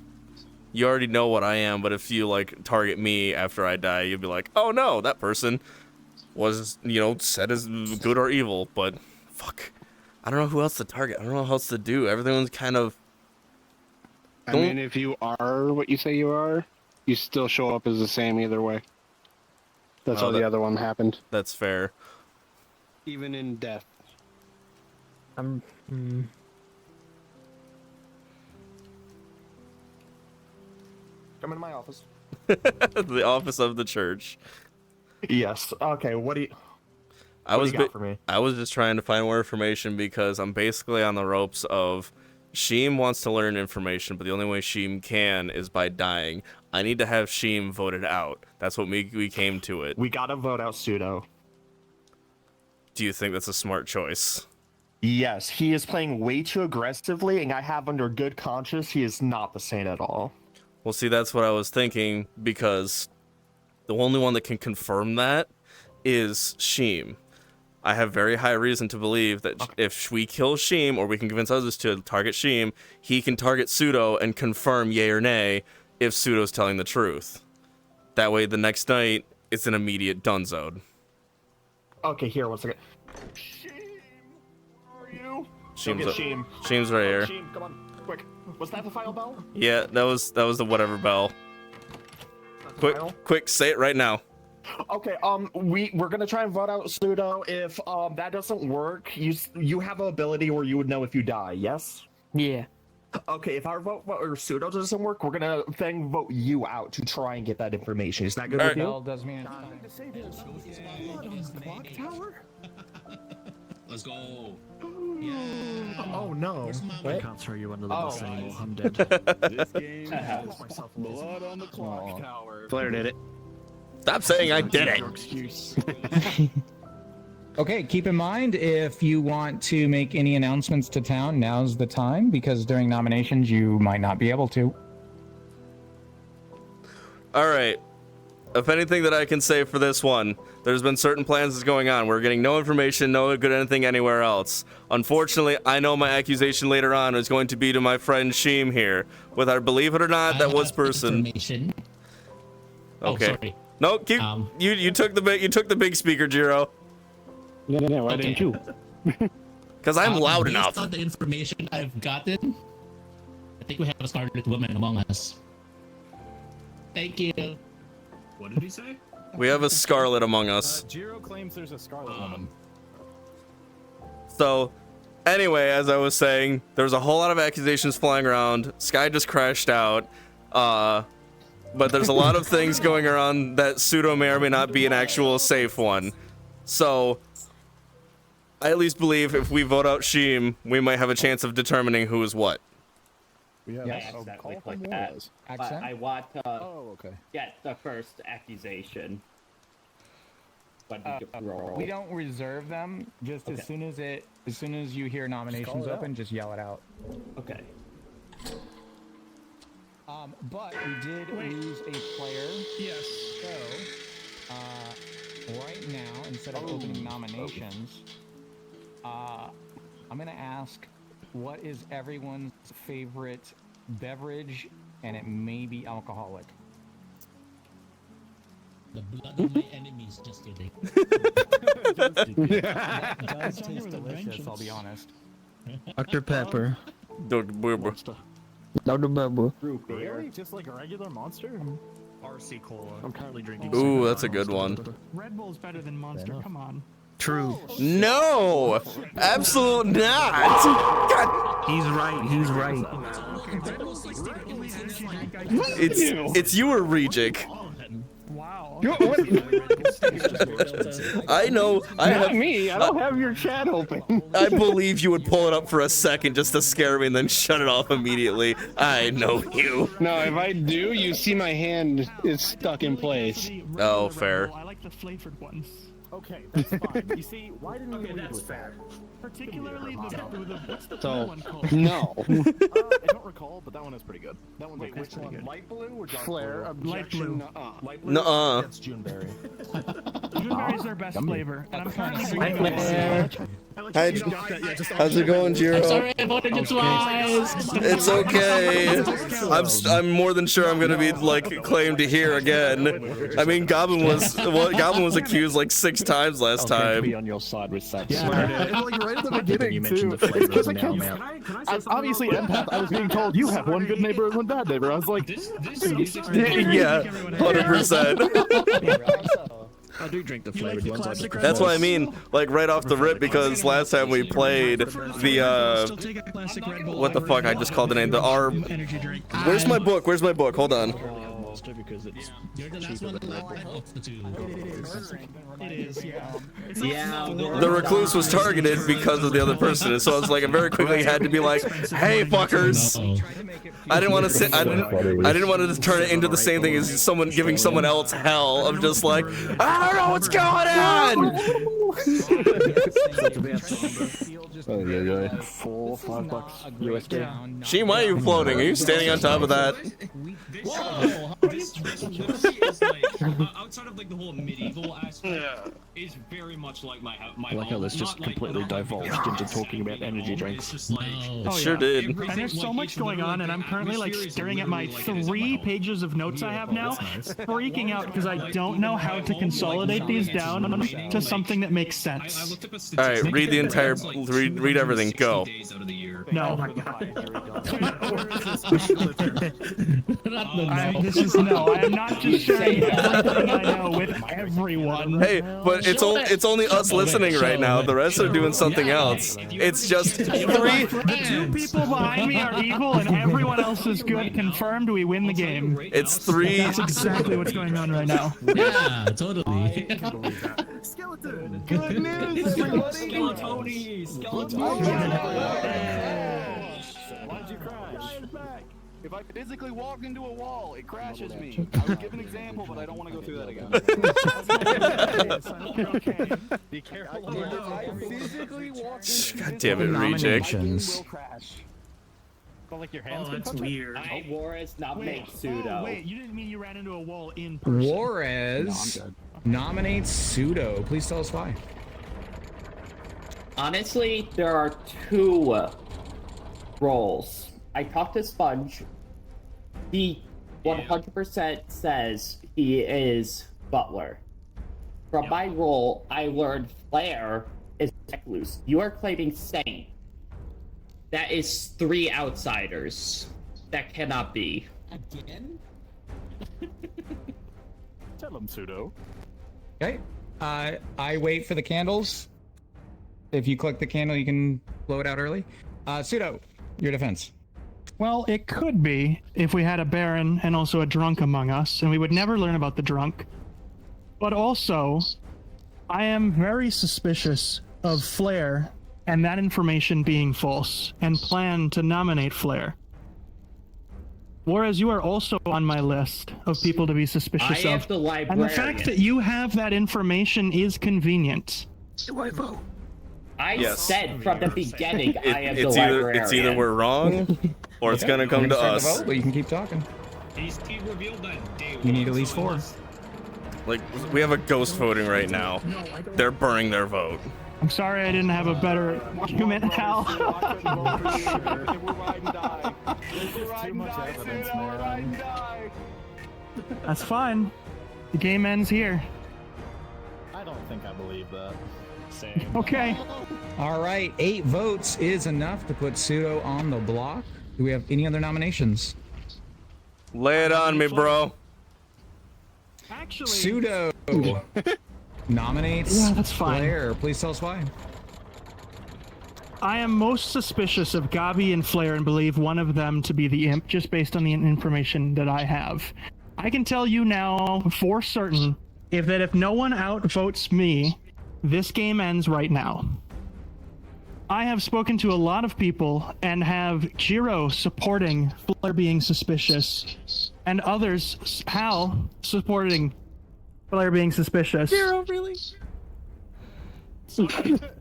you already know what I am, but if you like target me after I die, you'll be like, "Oh no, that person was, you know, said as good or evil," but fuck. I don't know who else to target. I don't know what else to do. Everyone's kind of... I mean, if you are what you say you are, you still show up as the same either way. That's Oh, how the other one happened. That's fair. Even in death. I'm. Come into my office. The office of the church. Yes. Okay. What do you? I was what do you got for me? I was just trying to find more information because I'm basically on the ropes of Sheem wants to learn information, but the only way Sheem can is by dying. I need to have Sheem voted out. That's what we came to it. We gotta vote out Pseudo. Do you think that's a smart choice? Yes, he is playing way too aggressively, and I have under good conscience he is not the Saint at all. Well, see, that's what I was thinking because the only one that can confirm that is Sheem. I have very high reason to believe that if we kill Sheem, or we can convince others to target Sheem, he can target Pseudo and confirm yay or nay if Pseudo's telling the truth. That way, the next night, it's an immediate dunzo. Okay, here, one second. Sheem, where are you? Sheem's right here. Sheem, come on, quick. Was that the final bell? Yeah, that was the whatever bell. Quick, say it right now. Okay, we're gonna try and vote out Pseudo. If that doesn't work, you have an ability where you would know if you die. Yes. Yeah. Okay, if our vote or Pseudo doesn't work, we're gonna then vote you out to try and get that information. Is that good with you? Well, does mean Let's go. Oh no! I can't throw you under the bus anymore. I'm dead. This game has blood on the clock tower. Flair did it. Stop saying I did it. Excuse. Okay, keep in mind, if you want to make any announcements to town, now's the time, because during nominations you might not be able to. All right. If anything that I can say for this one, there's been certain plans that's going on. We're getting no information, no good anything anywhere else. Unfortunately, I know my accusation later on is going to be to my friend Sheem here. Whether believe it or not, that was person. Information. Okay. Oh, sorry. No, keep you took the big speaker, Jiro. Yeah, why didn't you? Because I'm loud based enough. on the information I've gotten, I think we have a Scarlet Woman among us. Thank you. What did he say? We have a Scarlet among us. Jiro claims there's a Scarlet Woman. So, anyway, as I was saying, there was a whole lot of accusations flying around. Sky just crashed out. But there's a lot of things going around that Pseudo may or may not be an actual safe one. So, I at least believe if we vote out Sheem, we might have a chance of determining who is what. We have I accidentally clicked that. But I want to get the first accusation. But We don't reserve them. Just as soon as you hear nominations open, just yell it out. Okay. But we did lose a player. Yes. So, right now, instead of opening nominations, I'm gonna ask, what is everyone's favorite beverage, and it may be alcoholic. The blood of my enemies. Just kidding. It does taste delicious, I'll be honest. Dr. Pepper. Dr. Pepper. Really? Just like a regular Monster? RC Cola. I'm currently drinking. Ooh, that's a good one. Red Bull's better than Monster. Come on. True. No, absolutely not. God. He's right. He's right. It's you or Rejik. Wow. I know. I Not have me. I don't have your chat open. I believe you would pull it up for a second just to scare me and then shut it off immediately. I know you. No, if I do, you see my hand is stuck in place. Oh, fair. I like the flavored ones. Okay, that's fine. You see, why didn't we lead with that? Particularly the what's the blue So, one called? no. I don't recall, but that one is pretty good. That one's Wait, which pretty one? good. Light blue or dark Flare, blue? objection, Light blue? Nuh-uh. That's Juneberry. Juneberry's their best flavor, and I'm currently Hi, drinking Flare. it. How's it going, Jiro? I'm sorry, I voted you twice. It's okay. I'm more than sure I'm gonna be like claimed to hear again. I mean, Goblin was accused like 6 times last time. Be on your side with sex. Yeah, like right at the beginning, You too. mentioned the It's flavor because of I the can't. mailman. I'm obviously empath. I was being told you have one good neighbor and one bad neighbor. I was like, Yeah, 100%. I do drink the flavored ones. That's what I mean, like right off the rip, because last time we played the what the fuck? I just called the name. The R. Where's my book? Where's my book? Hold on. Because it's It is, yeah. The recluse was targeted because of the other person, and so I was like, I very quickly had to be like, "Hey, fuckers!" I didn't want to say, I didn't want to turn it into the same thing as someone giving someone else hell. I'm just like, I don't know what's going on. $4-5 USD. Sheem, why are you floating? Are you standing on top of that? This is like, outside of like the whole medieval aspect, is very much like my I like how this just completely divulged into talking about energy drinks. It's like, It sure did. And there's so much going on, and I'm currently like staring at my 3 pages of notes I have now, freaking out because I don't know how to consolidate these down to something that makes sense. All right, read the entire, read everything. Go. No. I am not just sharing everything I know with everyone. Hey, but it's only us listening right now. The rest are doing something else. It's just 3. The 2 people behind me are evil, and everyone else is good. Confirmed, we win the game. It's 3. That's exactly what's going on right now. Yeah, totally. Skeleton! Good news, everybody! Why'd you crash? If I physically walk into a wall, it crashes me. I would give an example, but I don't want to go through that again. Be careful. God damn it, reject. Like your hands that's weird. Juarez nominates Pseudo. Wait, you didn't mean you ran into a wall in person. Juarez nominates Pseudo. Please tell us why. Honestly, there are 2 roles. I talked to Sponge. He 100% says he is Butler. From my role, I learned Flare is Recluse. You are claiming Saint. That is 3 outsiders. That cannot be. Again? Tell him, Pseudo. Okay. I wait for the candles. If you click the candle, you can blow it out early. Pseudo, your defense. Well, it could be if we had a Baron and also a drunk among us, and we would never learn about the drunk. But also, I am very suspicious of Flare and that information being false, and plan to nominate Flare. Whereas you are also on my list of people to be suspicious I am of. the librarian. And the fact that you have that information is convenient. Do I vote? I said from the beginning I am the librarian. It's either we're wrong, or it's gonna come to us. Vote, but you can keep talking. You need at least 4. Like, we have a ghost voting right now. They're burning their vote. I'm sorry I didn't have a better argument, Hal. That's fine. The game ends here. I don't think I believe that. Same. Okay. All right, 8 votes is enough to put Pseudo on the block. Do we have any other nominations? Lay it on me, bro. Actually, Pseudo nominates that's fine. Flare. Please tell us why. I am most suspicious of Gabi and Flare and believe one of them to be the imp, just based on the information that I have. I can tell you now for certain if no one outvotes me, this game ends right now. I have spoken to a lot of people and have Jiro supporting Flare being suspicious, and others, Hal, supporting Flare being suspicious. Jiro, really?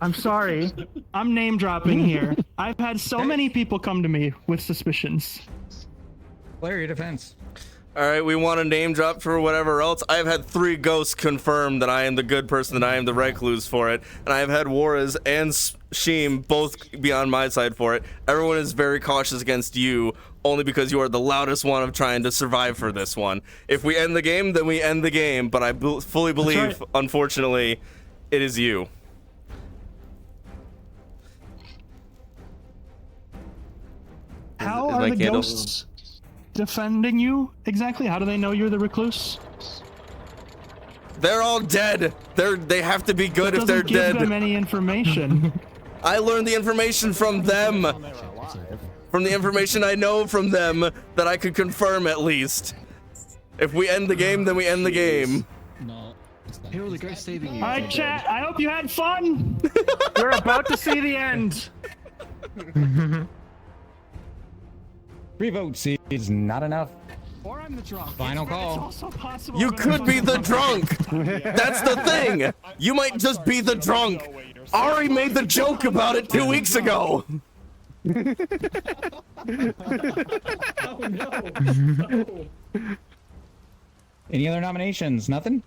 I'm sorry. I'm name dropping here. I've had so many people come to me with suspicions. Flare, your defense. All right, we want a name drop for whatever else. I've had 3 ghosts confirm that I am the good person, that I am the recluse for it, and I've had Juarez and Sheem both be on my side for it. Everyone is very cautious against you, only because you are the loudest one of trying to survive for this one. If we end the game, then we end the game, but I fully believe, unfortunately, it is you. How are the ghosts defending you exactly? How do they know you're the recluse? They're all dead. They have to be good if they're Doesn't give dead. them any information. I learned the information from them. From the information I know from them that I could confirm at least. If we end the game, then we end the game. No. Hero, the guy's saving you. All right, chat. I hope you had fun. We're about to see the end. 3 votes is not enough. Or I'm the drunk. Final call. It's also possible You that could I'm be the the drunk. That's the thing. You might just be the drunk. Ari made the joke about it 2 weeks ago. Oh no! Any other nominations? Nothing?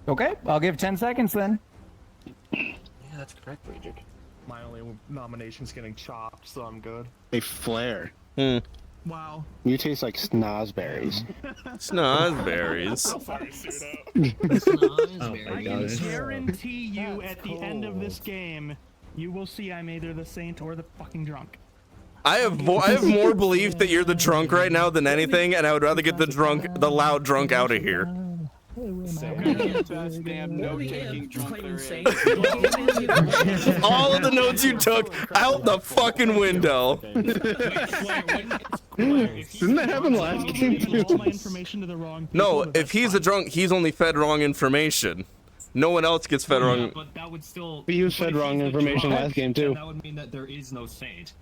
Okay, I'll give 10 seconds then. Yeah, that's correct, Rajik. My only nomination's getting chopped, so I'm good. A flare. Wow. You taste like snozberries. Snozberries. I can guarantee you at the end of this game, you will see I'm either the saint or the fucking drunk. I have more belief that you're the drunk right now than anything, and I would rather get the loud drunk out of here. Best damn note-taking drunk there is. All of the notes you took out the fucking window. Didn't that happen last game too? All my information to the wrong people, No, but if he's a drunk, he's only fed wrong information. No one else gets fed wrong. But that would still. We used fed wrong information last game too. That would mean that there is no saint.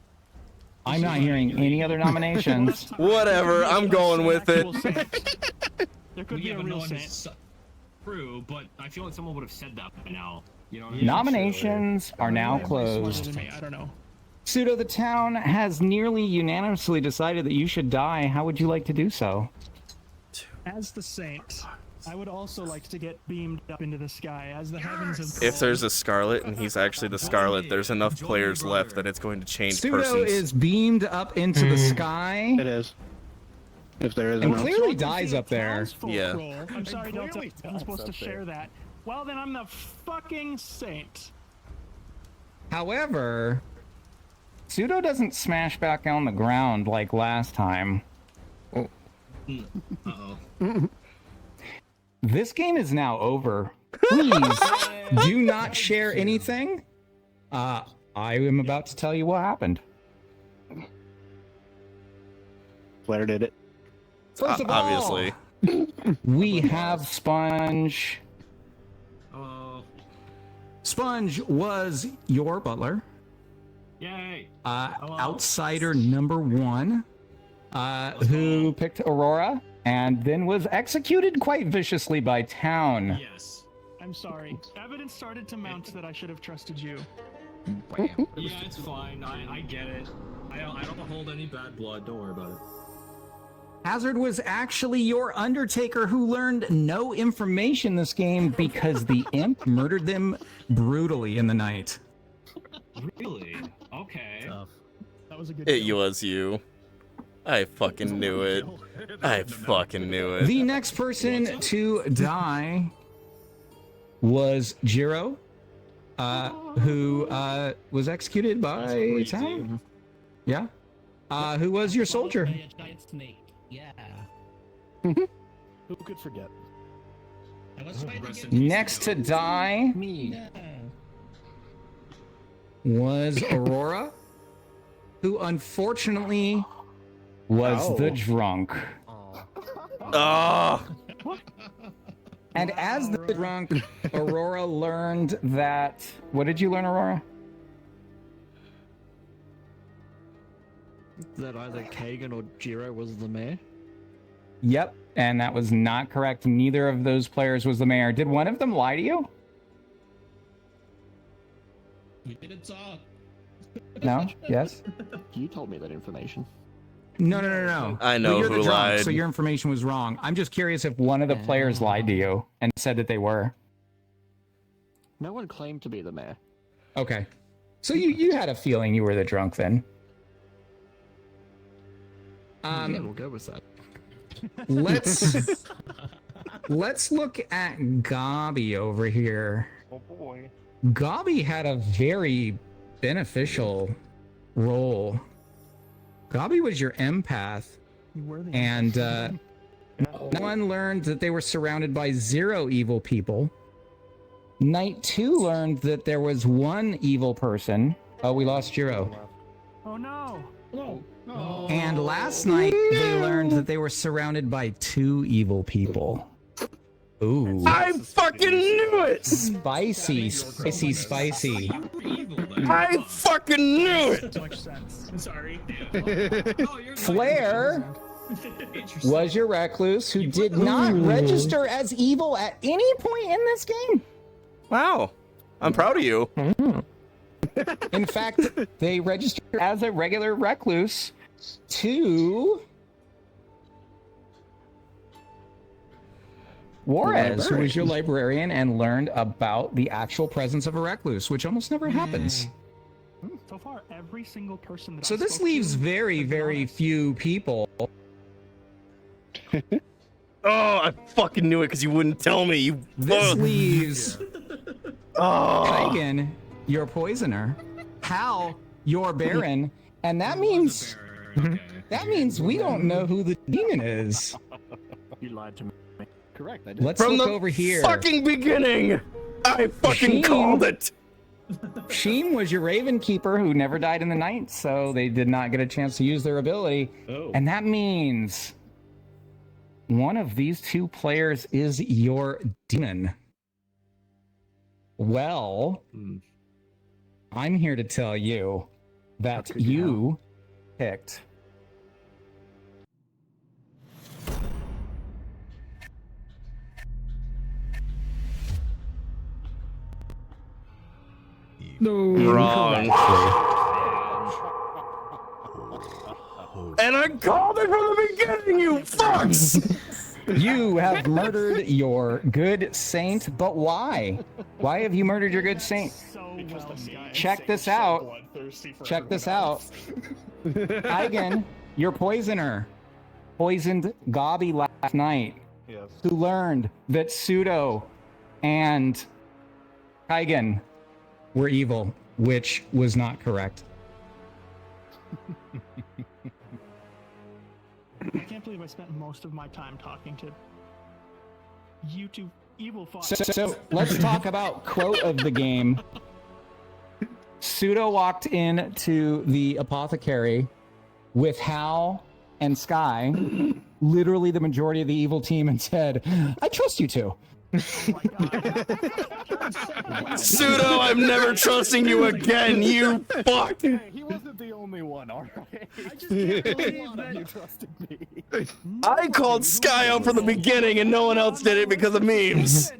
I'm not hearing any other nominations. Whatever, I'm going with it. There could be a real saint. True, but I feel like someone would have said that by now. You know what I mean? Nominations are now closed. I don't know. Pseudo, the town has nearly unanimously decided that you should die. How would you like to do so? As the saint, I would also like to get beamed up into the sky as the heavens have. If there's a Scarlet and he's actually the Scarlet, there's enough players left that it's going to change Pseudo persons. is beamed up into the sky. It is. If there is And enough. clearly dies up there. Yeah. I'm sorry, Delta. I'm supposed to share that. Well, then I'm the fucking saint. However, Pseudo doesn't smash back on the ground like last time. Uh-oh. This game is now over. Please do not share anything. I am about to tell you what happened. Flare did it. First of all, obviously. We have Sponge. Sponge was your butler. Yay! Outsider number 1, who picked Aurora and then was executed quite viciously by town. Yes. I'm sorry. Evidence started to mount that I should have trusted you. Yeah, it's fine. I get it. I don't hold any bad blood. Don't worry about it. Hazard was actually your Undertaker who learned no information this game because the imp murdered them brutally in the night. Really? Okay. That was a good. It was you. I fucking knew it. I fucking knew it. The next person to die was Jiro, who was executed by town. Yeah. Who was your soldier? By a giant snake. Yeah. Who could forget? I was fighting against Next to die yeah. was Aurora, who unfortunately was the drunk. Oh. And as the drunk, Aurora learned that... What did you learn, Aurora? That either Kagan or Jiro was the mayor? Yep, and that was not correct. Neither of those players was the mayor. Did one of them lie to you? We didn't talk. No? Yes? You told me that information. No. I know But you're who the drunk, lied. so your information was wrong. I'm just curious if one of the players lied to you and said that they were. No one claimed to be the mayor. Okay. So you had a feeling you were the drunk then. Yeah, we'll go with that. Let's look at Gabi over here. Oh boy. Gabi had a very beneficial role. Gabi was your empath, You were the and Night 1 learned that they were surrounded by 0 evil people. Night 2 learned that there was 1 evil person. Oh, we lost Jiro. Oh no! No. No. And last night they learned that they were surrounded by 2 evil people. Ooh. I fucking knew it! Spicy, spicy, spicy. I fucking knew it! So much sense. I'm sorry. Flair was your recluse who did not register as evil at any point in this game. Wow. I'm proud of you. In fact, they registered as a regular recluse to Juarez, who was your librarian and learned about the actual presence of a recluse, which almost never happens. So far, every single person that So this leaves very, very few people. Oh, I fucking knew it because you wouldn't tell me. You. This leaves Oh. Kaigan, your poisoner, Hal, your baron, and that means we don't know who the demon is. You lied to me. Correct. I did. Let's From look the over here. fucking beginning, I fucking called it. Sheen was your Raven Keeper who never died in the night, so they did not get a chance to use their ability. Oh. And that means one of these 2 players is your demon. Well, I'm here to tell you that you picked Wrong. And I called it from the beginning, you fucks! You have murdered your good saint, but why? Why have you murdered your good saint? Check this out. Check this out. Kaigan, your poisoner, poisoned Gabi last night, who learned that Pseudo and Kaigan were evil, which was not correct. I can't believe I spent most of my time talking to you 2 evil fucks. So let's talk about quote of the game. Pseudo walked in to the apothecary with Hal and Sky, literally the majority of the evil team, and said, "I trust you 2." Pseudo, I'm never trusting you again, you fuck! He wasn't the only one, alright? I just can't believe that you trusted me. I called Sky out from the beginning and no one else did it because of memes.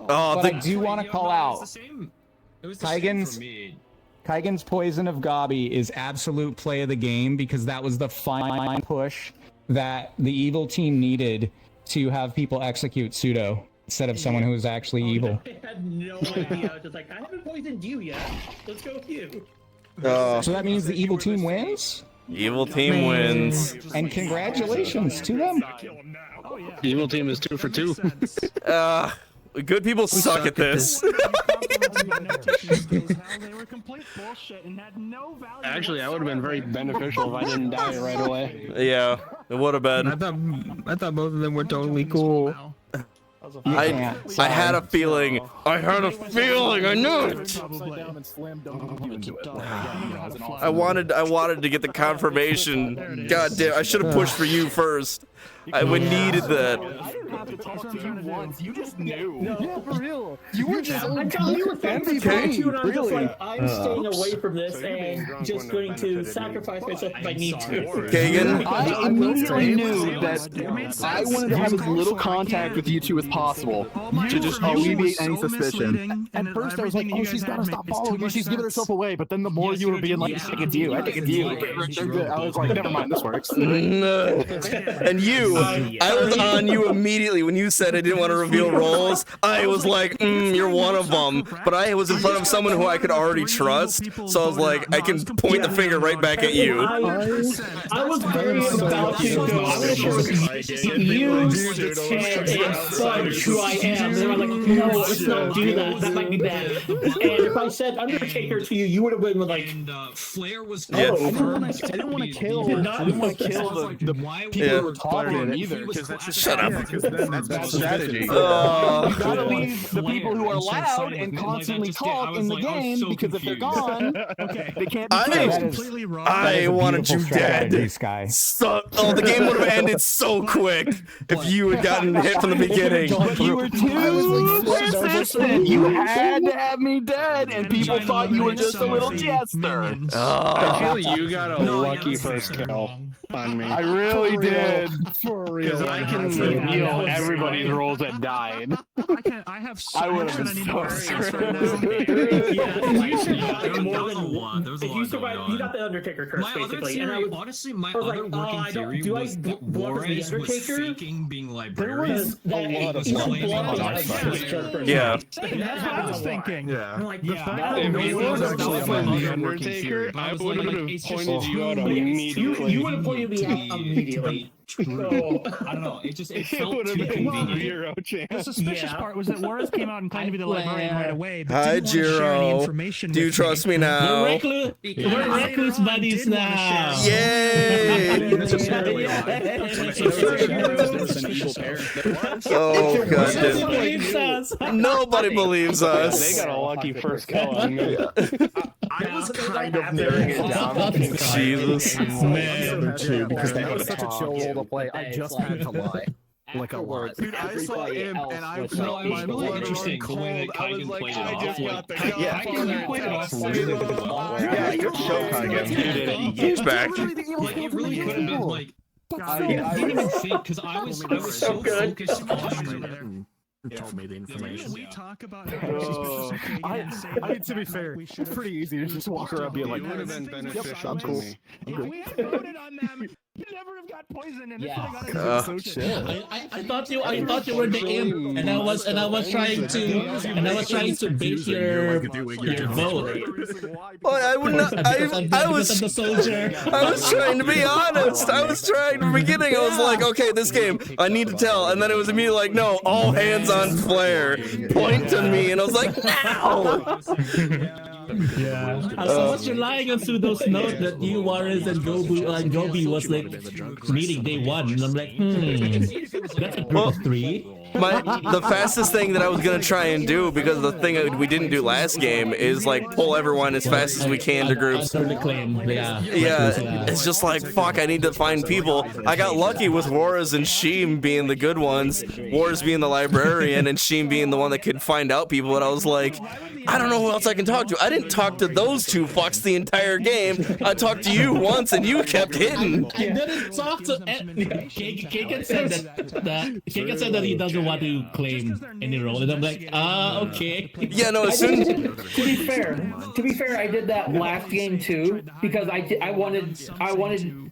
But I do want to call out Kaigan's poison of Gabi is absolute play of the game because that was the fine push that the evil team needed to have people execute Pseudo instead of someone who was actually evil. I had no idea. I was just like, I haven't poisoned you yet. Let's go with you. So that means the evil team wins? Evil team wins. And congratulations to them. Evil team is 2 for 2. Good people suck at this. Actually, I would have been very beneficial if I didn't die right away. Yeah, it would have been. I thought both of them were totally cool. I had a feeling. I had a feeling. I knew it. I wanted to get the confirmation. God damn! I should have pushed for you first. We needed that. I didn't have to talk to you once. You just knew. No, for real. You were just I thought you were thinking about you, and I'm just like, I'm staying away from this and just going to sacrifice myself if I need to. Kagan? I immediately knew that I wanted to have as little contact with you 2 as possible to just alleviate any suspicion. At first I was like, oh, she's gotta stop following you. She's giving herself away. But then the more you were being like, I think it's you. I think it's you. I was like, never mind, this works. And you, I was on you immediately when you said I didn't want to reveal roles. I was like, you're one of them. But I was in front of someone who I could already trust, so I was like, I can point the finger right back at you. I was very about to go. You and Sponge acknowledge who I am. And they were like, no, let's not do that. That might be bad. And if I said Undertaker to you, you would have been like. And Flair was. Yeah. I didn't want to kill the people who were talking either. Shut up. Because then that's bad strategy. You gotta leave the people who are loud and constantly talk in the game because if they're gone, they can't be killed. I wanted you dead. Sky. So, the game would have ended so quick if you had gotten hit from the beginning. But you were too persistent. You had to have me dead, and people thought you were just a little jester. I feel like you got a lucky first kill on me. I really did. For real. Because I can reveal everybody's roles that died. I have so I would much have that I been need so to screwed. You survived. You got the Undertaker curse, My other basically. And I theory, was, honestly, my I was other like, working I don't- theory do I was that block as the Juarez was Undertaker? faking being There librarian. was a lot of He was blood. claiming Yeah. to be Yeah. That's what I was thinking. Yeah. Like, If you was actually the Undertaker, I would have pointed you out immediately. You would have pointed me out immediately. I don't know. It felt would have too been convenient. zero chance. The suspicious part was that Juarez came out and claimed to be the librarian right away, but Hi, didn't want to share any Jiro. information Do you with trust me now? We're recluse buddies now. Yay! Oh goodness! Nobody believes us. They got a lucky first kill on me. I was kind of narrowing it down. Jesus. Man, too, because that was such a chill role to play. I just had to lie. Like a lot. Dude, I saw him and I felt it was my really blood interesting run the way cold. that I was Kaigen like, played it I off. just got the Yeah, gun. played it off really well. Yeah, good show, Kaigen. He's back. Like, it really could have been like. I didn't even think because I was so focused on. Told me the information. We talk about how suspicious of Kagan and say that to be fair, we it's pretty easy to just walk around being like, You would have been beneficial I'm to cool. me. If we had voted on them, you never have got poisoned, and this would have Uh, got So chill. I thought you were the imp, and I was trying to bait your vote. Well, I would not. I was the soldier. I was trying to be honest. I was trying from the beginning. I was like, okay, this game, I need to tell. And then it was immediately like, no, all hands on Flair. Point to me. And I was like, ow! Yeah. I was relying on Sudo's note that you, Juarez, and Gobi was like meeting day one. And I'm like, that's a group of three. The fastest thing that I was gonna try and do, because the thing that we didn't do last game, is like pull everyone as fast as we can to groups. Yeah, it's just like, fuck, I need to find people. I got lucky with Juarez and Sheem being the good ones, Juarez being the librarian and Sheem being the one that could find out people, and I was like, I don't know who else I can talk to. I didn't talk to those two fucks the entire game. I talked to you once and you kept hitting. I didn't talk to Kagan said that he doesn't want to claim any role, and I'm like, okay. Yeah, no, as soon to be fair, I did that last game too because I wanted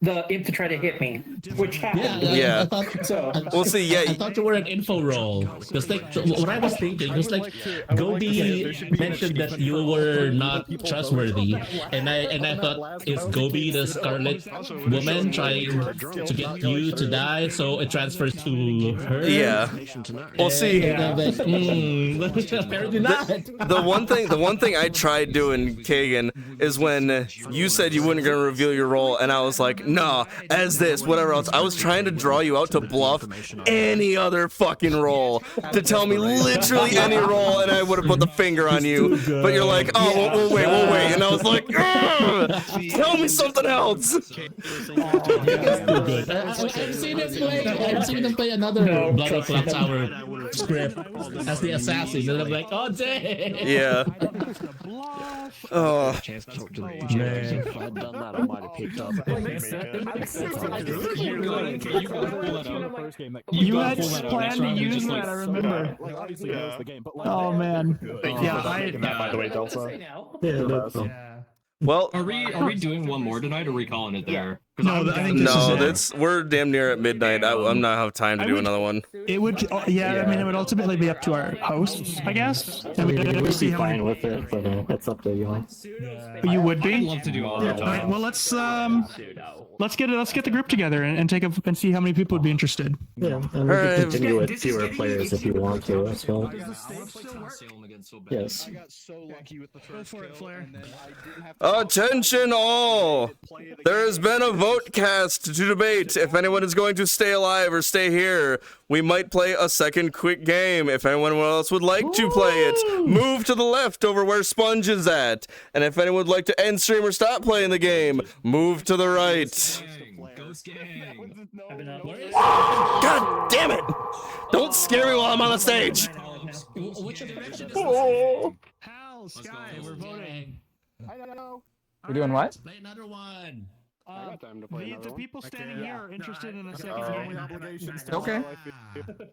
the imp to try to hit me, which happened. Yeah. I thought, so we'll see. Yeah, I thought you were an info role. Just like what I was thinking, just like Gobi mentioned that you were not trustworthy, and I thought, is Gobi the Scarlet Woman trying to get you to die, so it transfers to her? Yeah. Well, see, apparently not. The one thing I tried doing, Kagan, is when you said you weren't gonna reveal your role, and I was like, nah, as this, whatever else. I was trying to draw you out to bluff any other fucking role, to tell me literally any role, and I would have put the finger on you. But you're like, oh, we'll wait, and I was like, tell me something else. I've seen him play another Blood of Clocktower script as the assassin, and I'm like, oh dang. Yeah. Oh. Man. If I'd done that, I might have picked up. You had planned to use that, I remember. Oh man. By the way, Delta. Yeah. Well, are we doing one more tonight, or are we calling it there? No, I think this is it. We're damn near at midnight. I'm not have time to do another one. It would, yeah. I mean, it would ultimately be up to our hosts, I guess. I mean, And we'd see be how fine many. with it, but it's up to you all. You would be. I'd love to do all the All right, time. well, let's get the group together and take and see how many people would be interested. Yeah, and we can continue with fewer players if you want to as well. Yes. I got so lucky with the first for it, Flair. Attention all! There has been a vote cast to debate if anyone is going to stay alive or stay here. We might play a second quick game. If anyone else would like to play it, move to the left over where Sponge is at. And if anyone would like to end stream or stop playing the game, move to the right. God damn it! Don't scare me while I'm on the stage! Which direction is Oh. Hal, Sky, we're voting. We're doing what? Play another one. The people standing here are interested in a second game. Okay.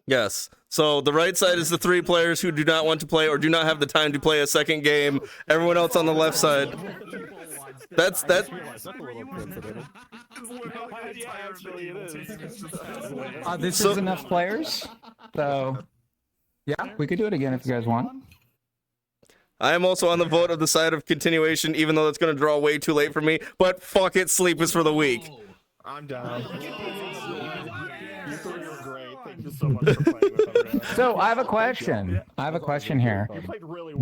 Yes. So the right side is the 3 players who do not want to play or do not have the time to play a second game. Everyone else on the left side. That's this is enough players. So yeah, we could do it again if you guys want. I am also on the vote of the side of continuation, even though it's going to draw way too late for me. But fuck it, sleep is for the weak. I'm down. You three are great. Thank you so much for playing with us. So I have a question. Here.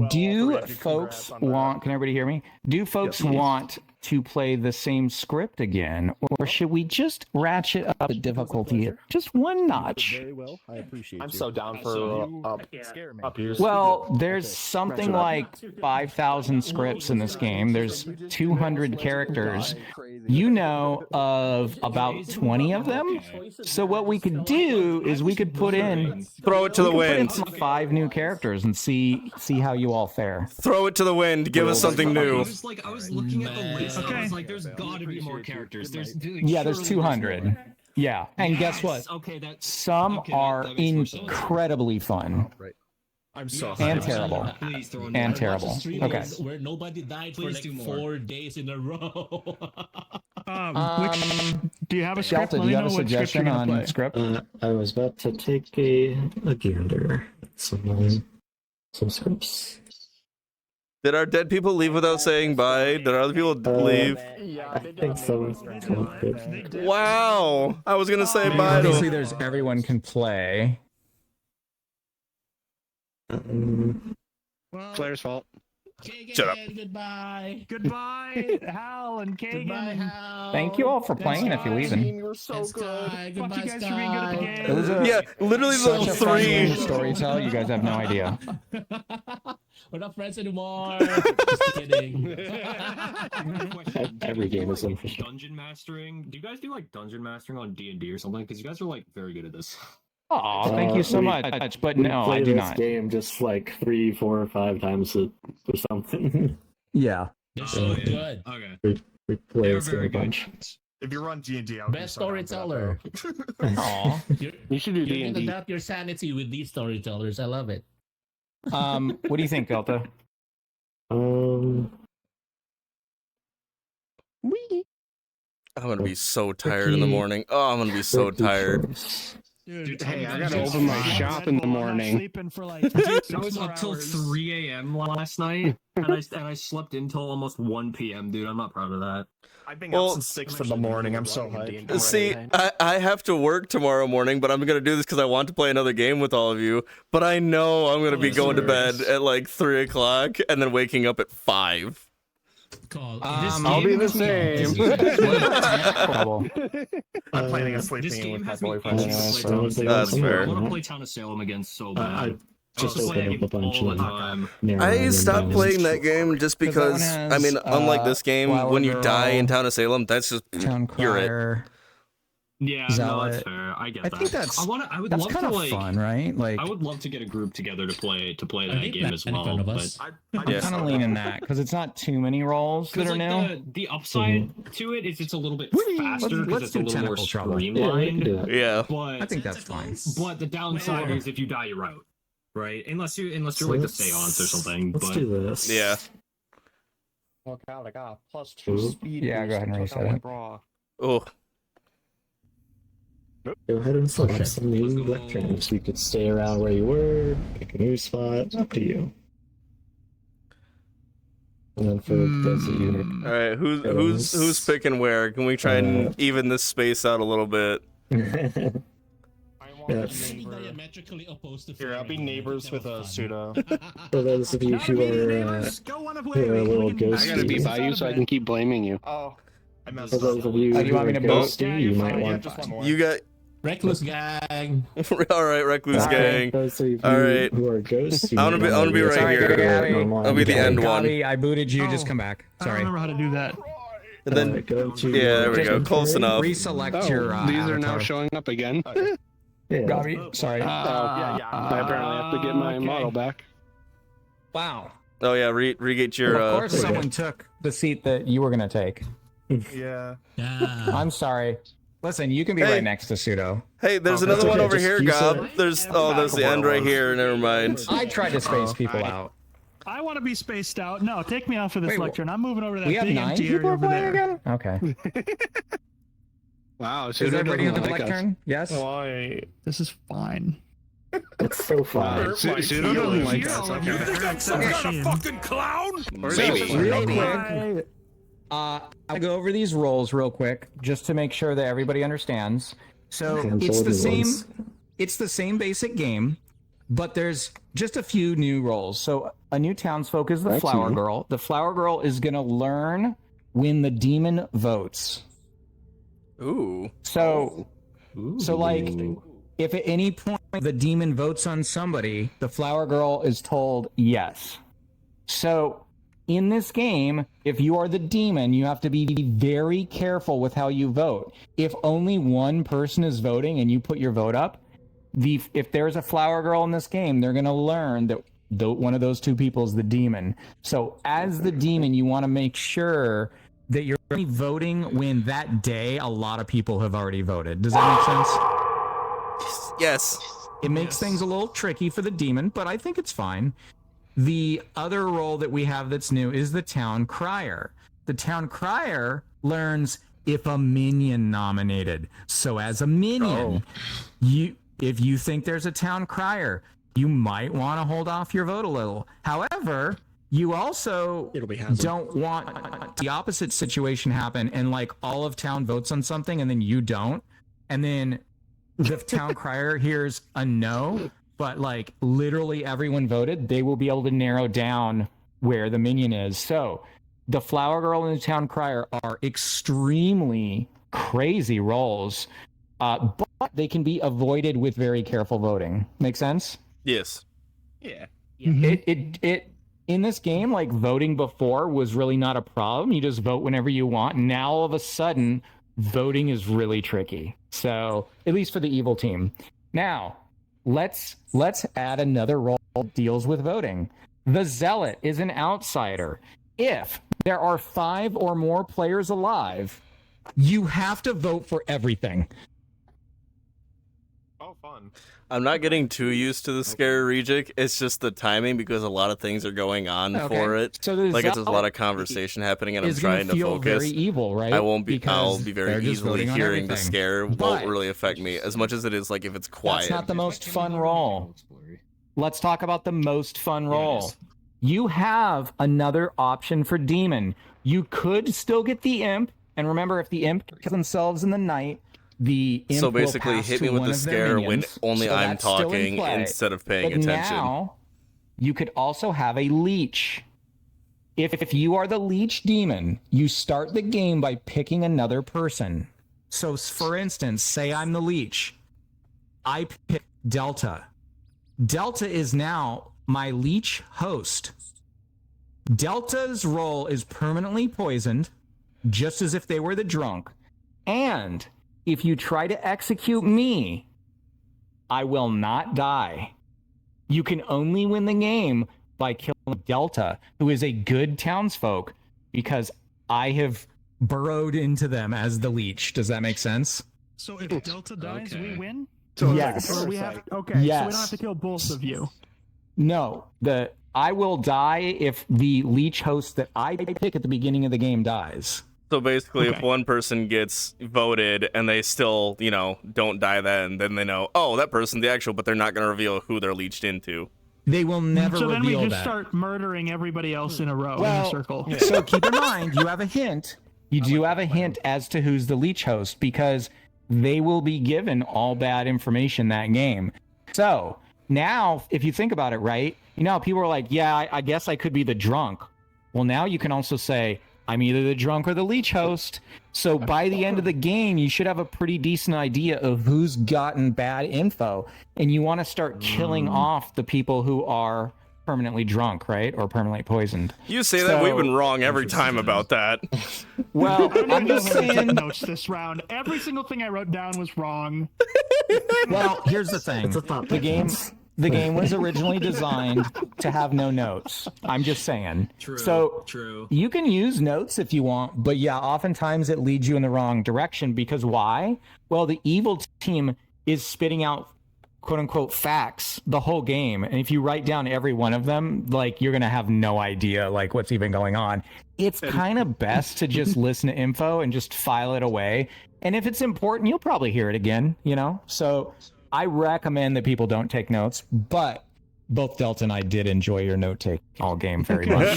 Do folks want? Can everybody hear me? Do folks want to play the same script again, or should we just ratchet up the difficulty just one notch? Very well. I appreciate I'm so down for up years. Well, there's something like 5,000 scripts in this game. There's 200 characters. You know of about 20 of them. So what we could do is we could put in, throw it to the wind, 5 new characters and see how you all fare. Throw it to the wind. Give us something new. I was looking at the list. I was like, there's gotta be more characters. There's 200. Yeah, and guess what? Some are incredibly fun. I'm so and terrible. And terrible. Okay. Where nobody died for like 4 days in a row. Do you have a script? Shelta, do you have a suggestion on script? I was about to take a gander at some scripts. Did our dead people leave without saying bye? Did other people leave? I think so. Wow. I was going to say bye. Obviously, there's everyone can play. Flair's fault. Shut up. Goodbye. Goodbye, Hal and Kagan. Goodbye, Hal. Thank you all for playing if you're leaving. You're so good. Fuck you guys for being good at the game. Yeah, literally Such the a fun game 3. to storytell. You guys have no idea. We're not friends anymore. Just kidding. Every game is unofficial. Dungeon mastering. Do you guys do like dungeon mastering on D&D or something? Because you guys are like very good at this. Oh, thank you so much. But no, I do not. Game just like 3, 4, or 5 times or something. Yeah. They're so good. Okay. We play this game a bunch. If you run D&D, Best storyteller. Aw. You should do You can D&D. adapt your sanity with these storytellers. I love it. What do you think, Delta? I'm going to be so tired in the morning. Oh, I'm going to be so tired. Dude, Hey, I gotta open my shop in the morning. Sleeping for like I was up till 3 a.m. last night, and I slept until almost 1 p.m. Dude, I'm not proud of that. I've been up since 6 in the morning. I'm so hyped. See, I have to work tomorrow morning, but I'm going to do this because I want to play another game with all of you. But I know I'm going to be going to bed at like 3 o'clock and then waking up at 5. I'll be the same. I'm planning on sleeping with my boyfriend. That's fair. I want to play Town of Salem again so bad. Just open up a bunch all the of time. I stopped playing that game just because, I mean, unlike this game, when you die in Town of Salem, that's just, you're it. Yeah, no, that's fair. I get that. I think that's I would that's love kind to of like. fun, right? Like I would love to get a group together to play I think that game as in well. front of But us. I'm kind of leaning that because it's not too many rolls that are new. the upside to it is it's a little bit faster because it's a little more streamlined. Yeah, but I think that's fine. But the downside is if you die, you're out, right? Unless you're like the seance or something. Let's but do this. Yeah. Look out, I got a +2 Ooh. speed. Yeah, go ahead and reset it. Oh. Go ahead and select some new lecterns. You could stay around where you were, pick a new spot. It's up to you. And then for those of you, All right, who's picking where? Can we try and even this space out a little bit? Diametrically opposed to Here, I'll be neighbors with a pseudo. For those of you who are a little ghosty, I gotta be by you so I can keep blaming you. Oh, I messed for up. those of you do you who want are me to vote? ghosty, you might want just one more. You got Reckless gang. all right, recluse gang. Those of you All right. who are ghosts, you I wanna might be wanna right Sorry, here. Gabby. I'll be the end one. Gabby, I booted you. Just come back. I Sorry. don't remember how to do that. And then go to yeah, there we go. Just Close enough. Reselect your these are now avatar. showing up again. Yeah. Gabby, sorry. I apparently have to get my model back. Wow. Oh yeah, regate your. Of course, someone took the seat that you were gonna take. Yeah. I'm sorry. Listen, you can be right next to Pseudo. Hey, there's Oh, another that's one okay, over just here, use Gob. it. There's the end right here. Never mind. I tried to space people out. I want to be spaced out. No, take me off of this Wait, lectern. I'm moving over to that We have big 9 empty area people over playing there. again? Okay. Wow, Is Pseudo everybody at doesn't the like us. lectern? Yes? Why? This is fine. It's so fun. Pseudo doesn't like us. You think I'm some kind of fucking clown? Maybe. Real quick, I'll go over these roles real quick, just to make sure that everybody understands. So it's the same. It's the same basic game, but there's just a few new roles. So a new townsfolk is the Flower Girl. The Flower Girl is gonna learn when the demon votes. Ooh. So like, if at any point the demon votes on somebody, the Flower Girl is told yes. So in this game, if you are the demon, you have to be very careful with how you vote. If only one person is voting and you put your vote up, if there's a Flower Girl in this game, they're going to learn that one of those two people is the demon. So as the demon, you want to make sure that you're only voting when that day a lot of people have already voted. Does that make sense? Yes. It makes things a little tricky for the demon, but I think it's fine. The other role that we have that's new is the Town Crier. The Town Crier learns if a minion nominated. So as a minion, if you think there's a Town Crier, you might want to hold off your vote a little. However, you also don't want the opposite situation happen and like all of town votes on something and then you don't. And then the Town Crier hears a no, but like literally everyone voted, they will be able to narrow down where the minion is. So the Flower Girl and the Town Crier are extremely crazy roles, but they can be avoided with very careful voting. Make sense? Yes. Yeah. It in this game, like voting before was really not a problem. You just vote whenever you want. Now all of a sudden, voting is really tricky. So at least for the evil team. Now, let's add another role that deals with voting. The Zealot is an outsider. If there are 5 or more players alive, you have to vote for everything. Oh, fun. I'm not getting too used to the scare reject. It's just the timing because a lot of things are going on for it. So the like it's a Zealot lot of conversation happening, and I'm is gonna trying to feel focus. very evil, right? I'll be Because very they're just easily voting on hearing the everything. scare But won't really affect me as much as it is like if it's quiet. That's not the most fun role. Let's talk about the most fun role. You have another option for demon. You could still get the imp, and remember, if the imp kills themselves in the night, the imp So basically, will pass hit me to with one the of their scare when minions. only So I'm that's still in talking play. instead of paying But attention. Now, you could also have a leech. If you are the leech demon, you start the game by picking another person. So, for instance, say I'm the leech. I pick Delta. Delta is now my leech host. Delta's role is permanently poisoned, just as if they were the drunk. And if you try to execute me, I will not die. You can only win the game by killing Delta, who is a good townsfolk, because I have burrowed into them as the leech. Does that make sense? So if Delta dies, we win? Yes. Or we have, okay, so we don't have to kill both of you. No, I will die if the leech host that I pick at the beginning of the game dies. So basically, if one person gets voted and they still, you know, don't die then they know, oh, that person's the actual, but they're not going to reveal who they're leeched into. They will never So then we reveal just that. start murdering everybody else in a row in a circle. So keep in mind, you have a hint. You do have a hint as to who's the leech host because they will be given all bad information that game. So now, if you think about it, right? You know, people are like, yeah, I guess I could be the drunk. Well, now you can also say, I'm either the drunk or the leech host. So by the end of the game, you should have a pretty decent idea of who's gotten bad info. And you want to start killing off the people who are permanently drunk, right? Or permanently poisoned. You say that, we've been wrong every time about that. Well, I'm just I took saying. notes this round. Every single thing I wrote down was wrong. Well, here's the thing. The game was originally designed to have no notes. I'm just saying. True. You can use notes if you want, but yeah, oftentimes it leads you in the wrong direction because why? Well, the evil team is spitting out quote unquote facts the whole game. And if you write down every one of them, like you're going to have no idea like what's even going on. It's kind of best to just listen to info and just file it away. And if it's important, you'll probably hear it again, you know? So I recommend that people don't take notes, but both Delta and I did enjoy your note take all game very much.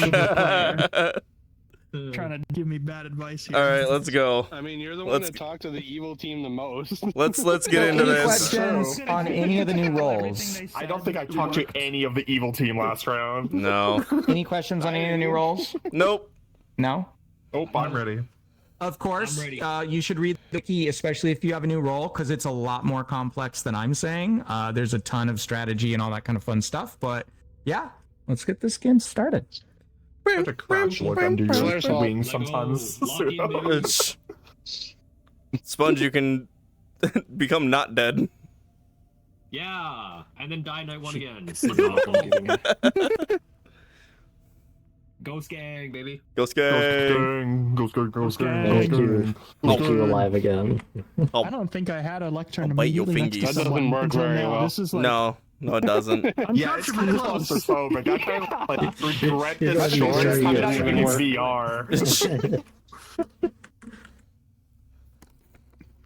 Trying to give me bad advice here. All right, let's go. I mean, you're the one that talked to the evil team the most. Let's get into Any this. questions on any of the new roles? I don't think I talked to any of the evil team last round. No. Any questions on any of the new roles? Nope. No? Oh, I'm ready. Of course, you should read the wiki, especially if you have a new role, because it's a lot more complex than I'm saying. There's a ton of strategy and all that kind of fun stuff. But yeah, let's get this game started. I have to crouch look under your wings sometimes. Sponge, you can become not dead. Yeah, and then die night one again. Ghost gang, baby. Ghost gang. Ghost gang. Make you alive again. I don't think I had a lectern bite your immediately next to fingies. someone That doesn't work until very now. well. This is like, No, it doesn't. Yeah, it's kind of claustrophobic. I kind of like regret this choice. sure I'm you not didn't even work. VR.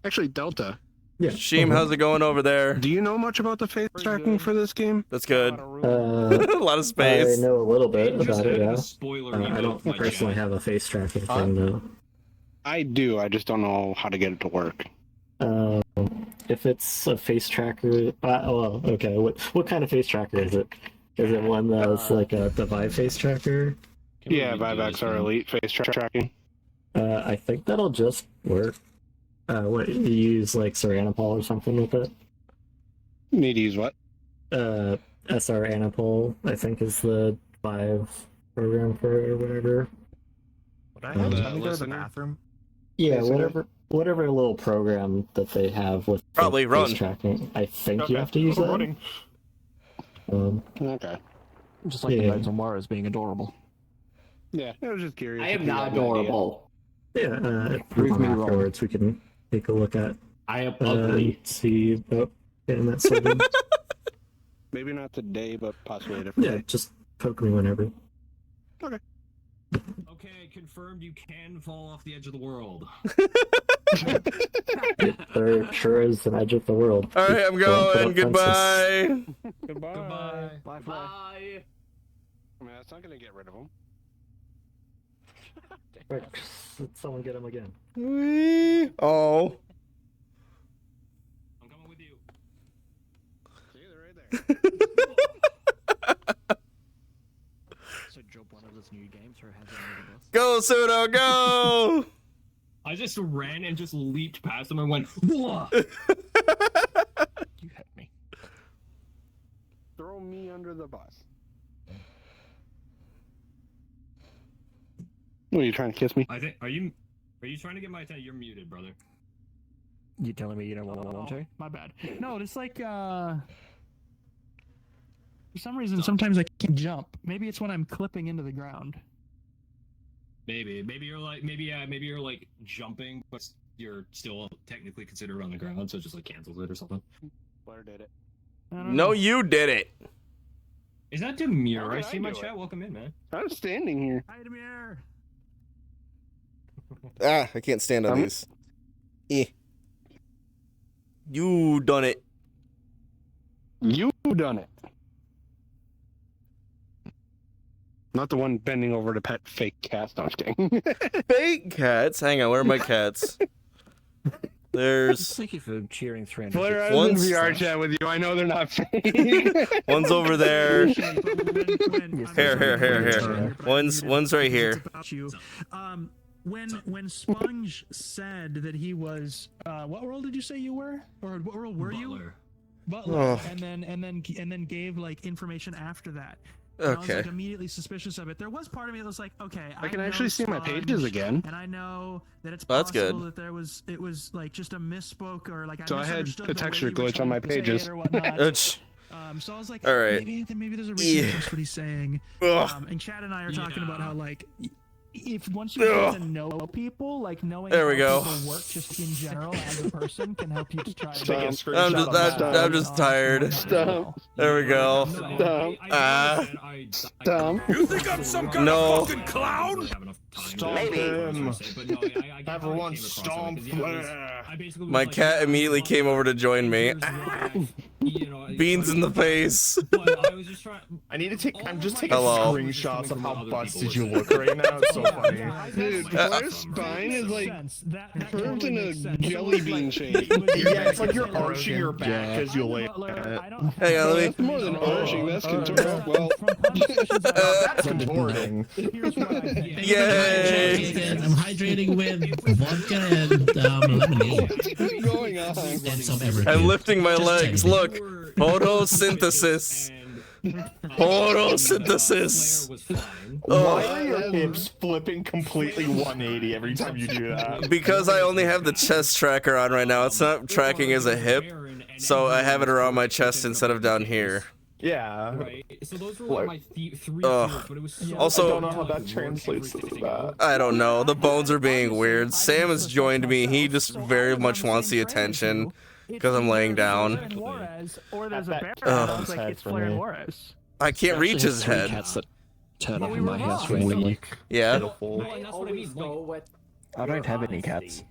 Actually, Delta, Yeah. Sheem, how's it going over there? do you know much about the face tracking for this game? That's good. A A lot of I space. know a little bit Just about it, a yeah. spoiler, you I don't know my personally chat. have a face tracking thing, though. I do. I just don't know how to get it to work. If it's a face tracker, well, okay. What kind of face tracker is it? Is it one that's like the Vive face tracker? Yeah, Vivex are elite face tracking. I think that'll just work. What you use like Seranapol or something with it? Need to use what? SR Anapol, I think, is the Vive program for it or whatever. Would I have time to go to the listener? bathroom? Yeah, Listener? whatever little program that they have with the Probably face run. tracking. I think you Okay, have to use I'm that. running. Okay. Just like the Yeah. Knights of Mars being adorable. Yeah, I was just curious. I if am you not had an idea. adorable. Yeah, Prove me wrong. afterwards we can take a look at I am ugly. see about getting that sorted. Maybe not today, but possibly a different Yeah, day. just poke me whenever. Okay, confirmed you can fall off the edge of the world. There sure is an edge of the world. All right, I'm Don't put going. up Goodbye. Goodbye. Bye. Bye. I mean, that's not going to get rid of them. fences. Someone get him again. Oh. I'm coming with you. See, they're right there. So jump one of those new games or has any of us? Go, Pseudo, go! I just ran and just leaped past him and went, whoa! You hit me. Throw me under the bus. What, are you trying to kiss me? I think, are you trying to get my attention? You're muted, brother. You telling me you don't want to? My bad. No, it's like, for some reason, sometimes I can't jump. Maybe it's when I'm clipping into the ground. Maybe you're like, maybe you're like jumping, but you're still technically considered on the ground, so it just like cancels it or something. Blair did it. No, you did it. Is that Demir? How I did see I my do chat. it? Welcome in, man. I'm standing here. Hi, Demir. Ah, I can't stand on these. Eh. You done it. You done it. Not the one bending over to pet fake cats. No, I'm just kidding. Fake cats? Hang on, where are my cats? There's... Thank you for cheering 300. Blair, I was in VR chat with you. I know they're not fake. One's over there. Here. One's right here. When Sponge said that he was, what role did you say you were, or what role were you? Butler. Oh. And then gave like information after that. And I was Okay. like immediately suspicious of it. There was part of me that was like, okay, I can know actually see my Sponge, pages again. and I know that it's Well, that's possible good. that it was like just a misspoke or like So I had misunderstood a the way texture you were glitch on my trying to say it pages. or whatnot. Ouch. So I was like, All right. maybe there's a reason Yeah. that's what he's saying. Ugh. And Chad and I are talking about how like if once you Ugh. get to know people, like knowing There we how go. people work just in general as a person can help you to try to I'm just tired. Stop. There we go. Stop. You think I'm some kind No. of fucking clown? Stomp him. Everyone stomp Blair. My cat immediately came over to join me. Beans in the face. I need to take. I'm just taking Hello. screenshots of how busted you look right now. It's so funny. Dude, Blair's spine is like curved in a jelly bean shape. Yeah, it's like you're arching your back as you lay on it. Hang on, let me. That's more than arching. That's contorting. Well, That's contorting. Yay! I'm hydrating with vodka and lemonade. what's going on? And some everything. I'm lifting my legs. Look, photosynthesis. Photosynthesis. Why are your hips flipping completely 180 every time you do that? Because I only have the chest tracker on right now. It's not tracking as a hip, so I have it around my chest instead of down here. Yeah. Right. So those were like my three Ugh. theories, but it was so I Also- don't know how that translates to that. I don't know. The bones are being weird. Sam has joined me. He just very much wants the attention because I'm laying down. Or there's a bear. Ugh. It's like it's Flair and Juarez. I can't reach his head. Cats that turn up in my house randomly. Yeah. Well, and that's what I mean. Like, I don't have any cats.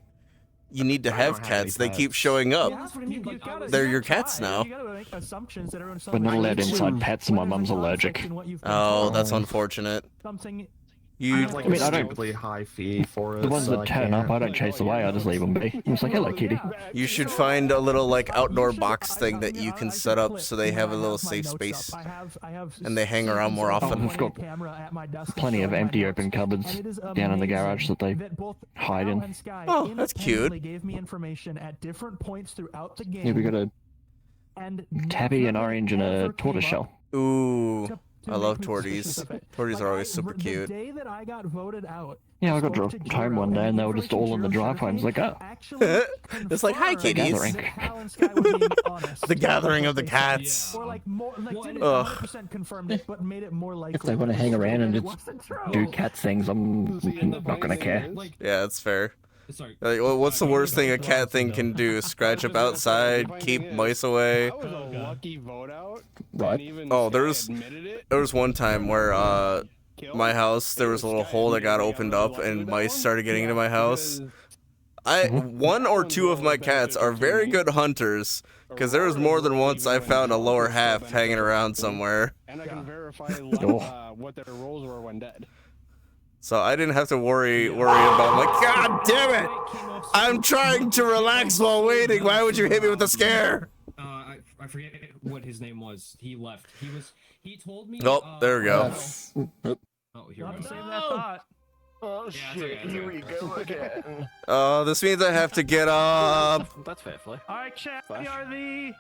You need to have cats. They keep showing up. Yeah, that's what I mean. You gotta- They're you your gotta cats try. now. You gotta make assumptions that are in We're not allowed something- inside pets and my mum's allergic. in what you've been Oh, told. that's unfortunate. Something. You. Like I mean, I don't- stupidly high fee for it. The ones so that I turn up, can't. I don't chase away, I just leave them be. I'm just like, hello, kitty. You should find a little like outdoor box thing that you can set up so they have a little safe space and they hang around more often. I've got plenty of empty open cupboards down in the garage that they hide in. Oh, that's cute. Gave me information at different points throughout the game. Yeah, we got a and tabby, an orange, and a tortoiseshell. Ooh, I love make me suspicious torties. of it. Torties are always super The cute. day that I got voted out, Yeah, I got spoke dropped to home Jiro, one day and they were the just all in the driveway. I was like, oh. It's like, hi, kitties. Gathering. The gathering of the cats. Or like more, like didn't Ugh. 100% confirmed it, but made it more likely. If they want to hang around and just do cat things, I'm not gonna care. Yeah, that's fair. sorry. Like, what's the worst thing a cat thing can do? Scratch up outside, keep mice away. That was a lucky vote out. What? Oh, there was one time where my house, there was a little hole that got opened up and mice started getting into my house. One or two of my cats are very good hunters, because there was more than once I found a lower half hanging around somewhere. And I can verify what their roles were when dead. So I didn't have to worry about like, God damn it! I'm trying to relax while waiting. Why would you hit me with a scare? I forget what his name was. He left. He told me. Oh, there we go. Oh, here we go. Save that thought. Oh shit, here we go again. Oh, this means I have to get up. That's fair play. All right, chat. We are the.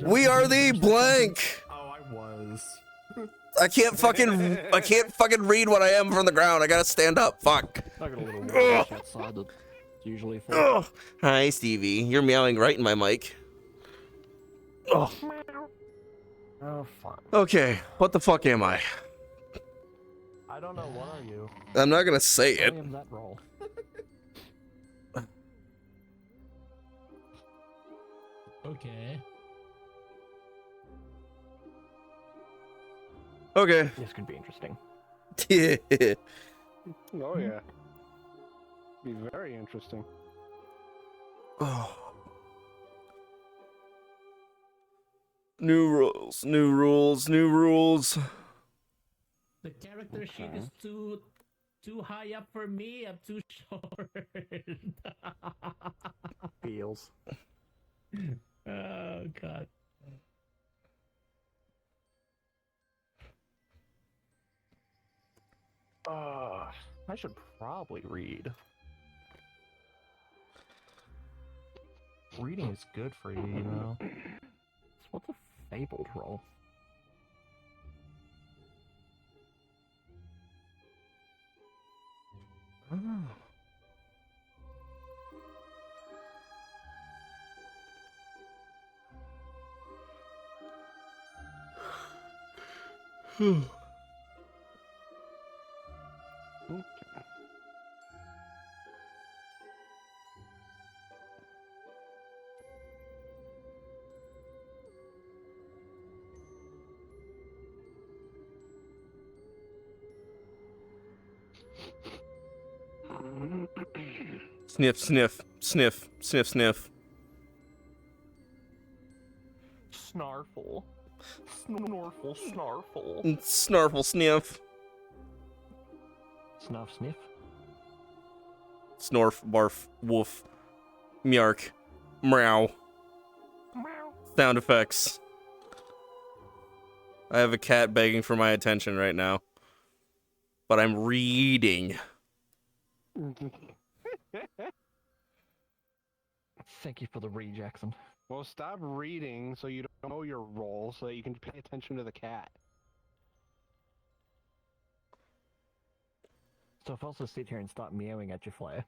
We are the blank. Oh, I was. I can't fucking read what I am from the ground. I gotta stand up. Fuck. I got a little wash outside that's usually for. Oh. Hi, Stevie. You're meowing right in my mic. Oh. Oh, fuck. Okay, what the fuck am I? I don't know. What are you? I'm not gonna say it. I am that role. Okay. Okay. This could be interesting. Oh yeah. Be very interesting. Oh. New rules, new rules, new rules. The character sheet is too high up for me. I'm too short. Feels. Oh god. I should probably read. Reading is good for you, you know. So what's a fabled roll? Sniff, sniff, sniff, sniff, sniff. Snarfle. Snorfle, snarfle. Snarfle, sniff. Snuff, sniff. Snorf, barf, woof, meark, meow. Sound effects. I have a cat begging for my attention right now. But I'm reading. Thank you for the read, Jackson. Well, stop reading so you don't know your role, so that you can pay attention to the cat. So if I also sit here and start meowing at your flare.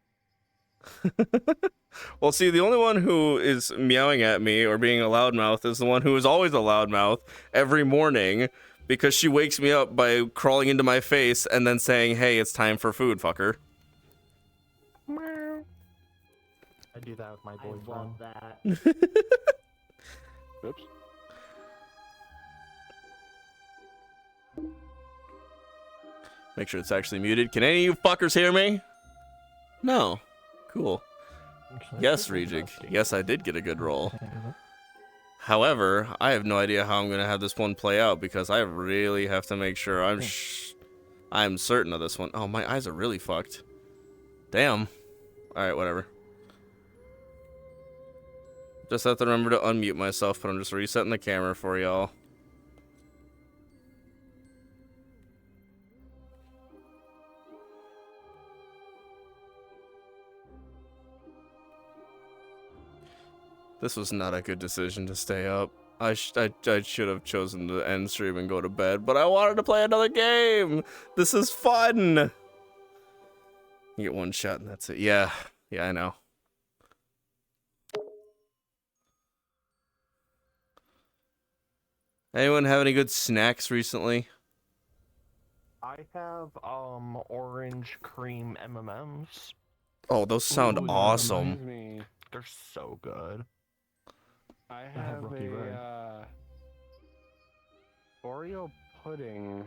Well, see, the only one who is meowing at me or being a loudmouth is the one who is always a loudmouth every morning because she wakes me up by crawling into my face and then saying, hey, it's time for food, fucker. I do that with my boys. I love that. Oops. Make sure it's actually muted. Can any of you fuckers hear me? No. Cool. Yes, Rejig. Yes, I did get a good roll. However, I have no idea how I'm going to have this one play out because I really have to make sure I'm certain of this one. Oh, my eyes are really fucked. Damn. Alright, whatever. Just have to remember to unmute myself, but I'm just resetting the camera for y'all. This was not a good decision to stay up. I should have chosen to end stream and go to bed, but I wanted to play another game. This is fun. You get one shot and that's it. Yeah, I know. Anyone have any good snacks recently? I have orange cream M&Ms. Oh, those sound awesome. They're so good. I have a Oreo pudding.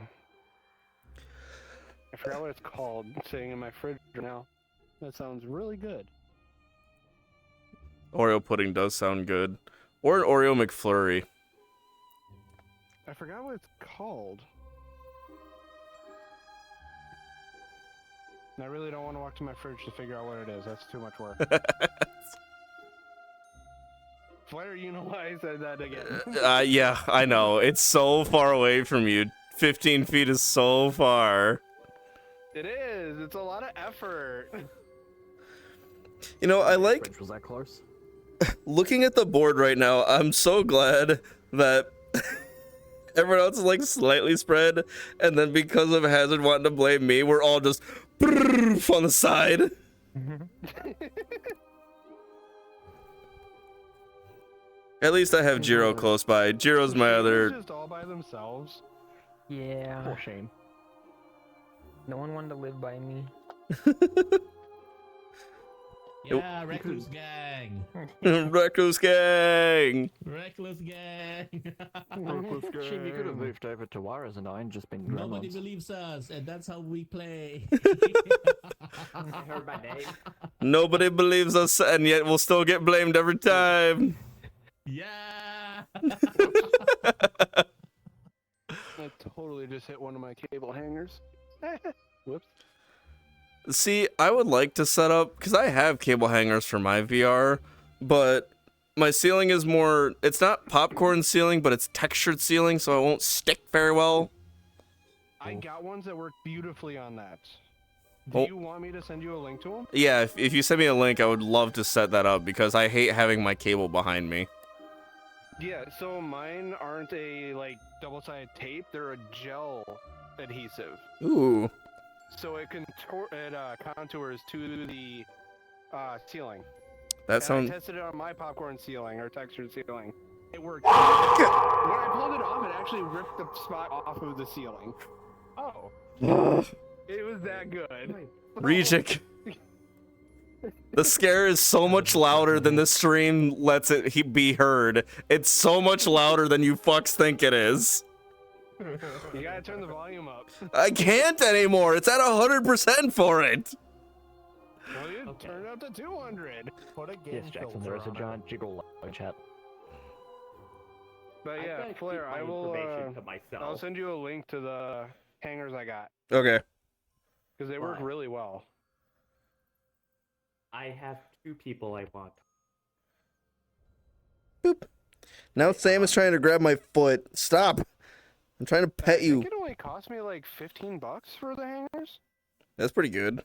I forgot what it's called. It's sitting in my fridge now. That sounds really good. Oreo pudding does sound good. Or an Oreo McFlurry. I forgot what it's called. And I really don't want to walk to my fridge to figure out what it is. That's too much work. Flair, you know why I said that again. Yeah, I know. It's so far away from you. 15 feet is so far. It is. It's a lot of effort. You know, I like... Was that close? Looking at the board right now, I'm so glad that everyone else is like slightly spread, and then because of Hazard wanting to blame me, we're all just on the side. At least I have Jiro close by. Jiro's my other... Just all by themselves. Yeah. Poor Shane. No one wanted to live by me. Yeah, Recluse Gang. Recluse Gang. Reckless Gang. Shame you could have moved over to Wires and I and just been Nobody gremlins. believes us, and that's how we play. I heard my name. Nobody believes us, and yet we'll still get blamed every time. Yeah. I totally just hit one of my cable hangers. Whoops. See, I would like to set up, because I have cable hangers for my VR, but my ceiling is more, it's not popcorn ceiling, but it's textured ceiling, so it won't stick very well. I got ones that work beautifully on that. Do you want me to send you a link to them? Yeah, if you send me a link, I would love to set that up, because I hate having my cable behind me. Yeah, so mine aren't a, like, double-sided tape, they're a gel adhesive. Ooh. So it contours to the ceiling. That sounds... I tested it on my popcorn ceiling, or textured ceiling. It worked. When I pulled it off, it actually ripped the spot off of the ceiling. Oh. It was that good. Rejik. The scare is so much louder than the stream lets it be heard. It's so much louder than you fucks think it is. You gotta turn the volume up. I can't anymore. It's at 100% for it. Well, you turn it up to 200. Put a game Yes, Jackson, there is a giant jiggle chat. But I'm yeah, gonna Flair, keep my I will. information to myself. I'll send you a link to the hangers I got Okay. because they work Why? really well. I have 2 people I want. Now Sam is trying to grab my foot. Stop. I'm trying to pet you. I think it only cost me like $15 for the hangers. That's pretty good.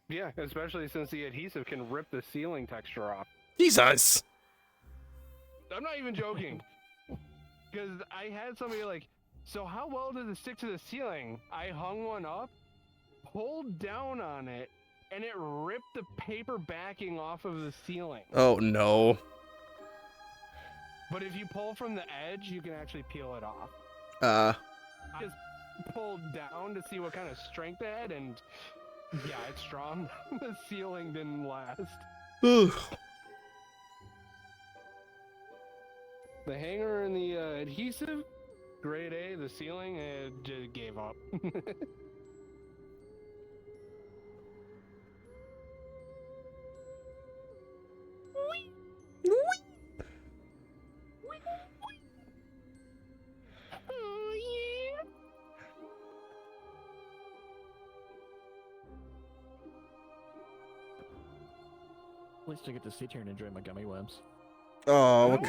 Yeah, especially since the adhesive can rip the ceiling texture off. Jesus. I'm not even joking. Because I had somebody like, so how well does it stick to the ceiling? I hung one up, pulled down on it, and it ripped the paper backing off of the ceiling. Oh no. But if you pull from the edge, you can actually peel it off. I just pulled down to see what kind of strength it had, and yeah, it's strong. The ceiling didn't last. The hanger and the adhesive, grade A. The ceiling, it just gave up. At least I get to sit here and enjoy my gummy worms. Oh, what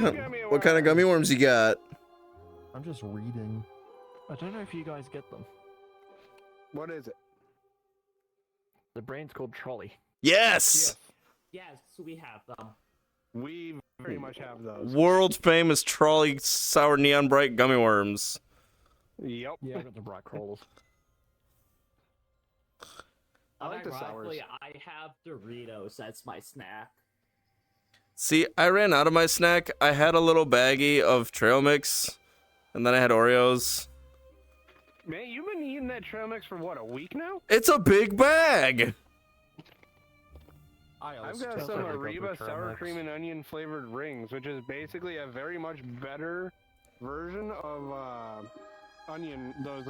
kind of gummy worms you got? I'm just reading. I don't know if you guys get them. What is it? The brand's called Trolley. Yes. Yes, we have them. We very much have those. World famous trolley sour neon bright gummy worms. Yep. Yeah, I got the bright crawlers. I like the sours. Unironically, I have Doritos as my snack. See, I ran out of my snack. I had a little baggie of trail mix, and then I had Oreos. Man, you've been eating that trail mix for what, a week now? It's a big bag. I've got some Ariba sour cream and onion flavored rings, which is basically a very much better version of those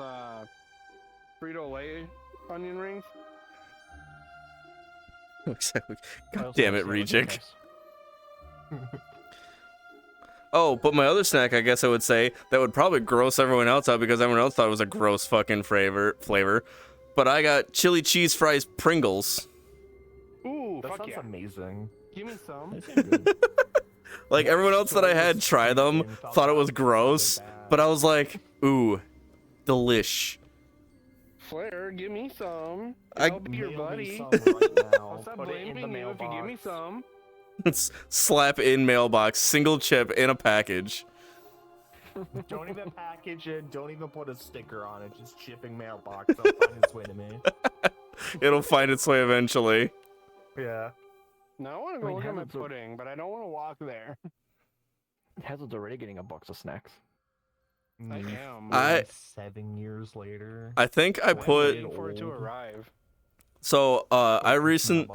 Frito-Lay onion rings. God damn it, Rejik. Oh, but my other snack, I guess I would say, that would probably gross everyone else out because everyone else thought it was a gross fucking flavor. But I got chili cheese fries Pringles. Ooh, that fuck sounds yeah. amazing. Give me some. Like, everyone else that I had try them thought it was gross, but I was like, ooh, delish. Flair, give me some. I- I'll be your buddy. Some right now. I'll stop Put it in the blaming you if you give me some. Slap in mailbox, single chip in a package. Don't even package it. Don't even put a sticker on it. Just shipping mailbox. It'll find its way to me. It'll find its way eventually. Yeah. No, I want to go look at my pudding, but I don't want to walk there. Hazard's already getting a box of snacks. I am. 7 years later. I think I put. Waiting for it to arrive. So I recently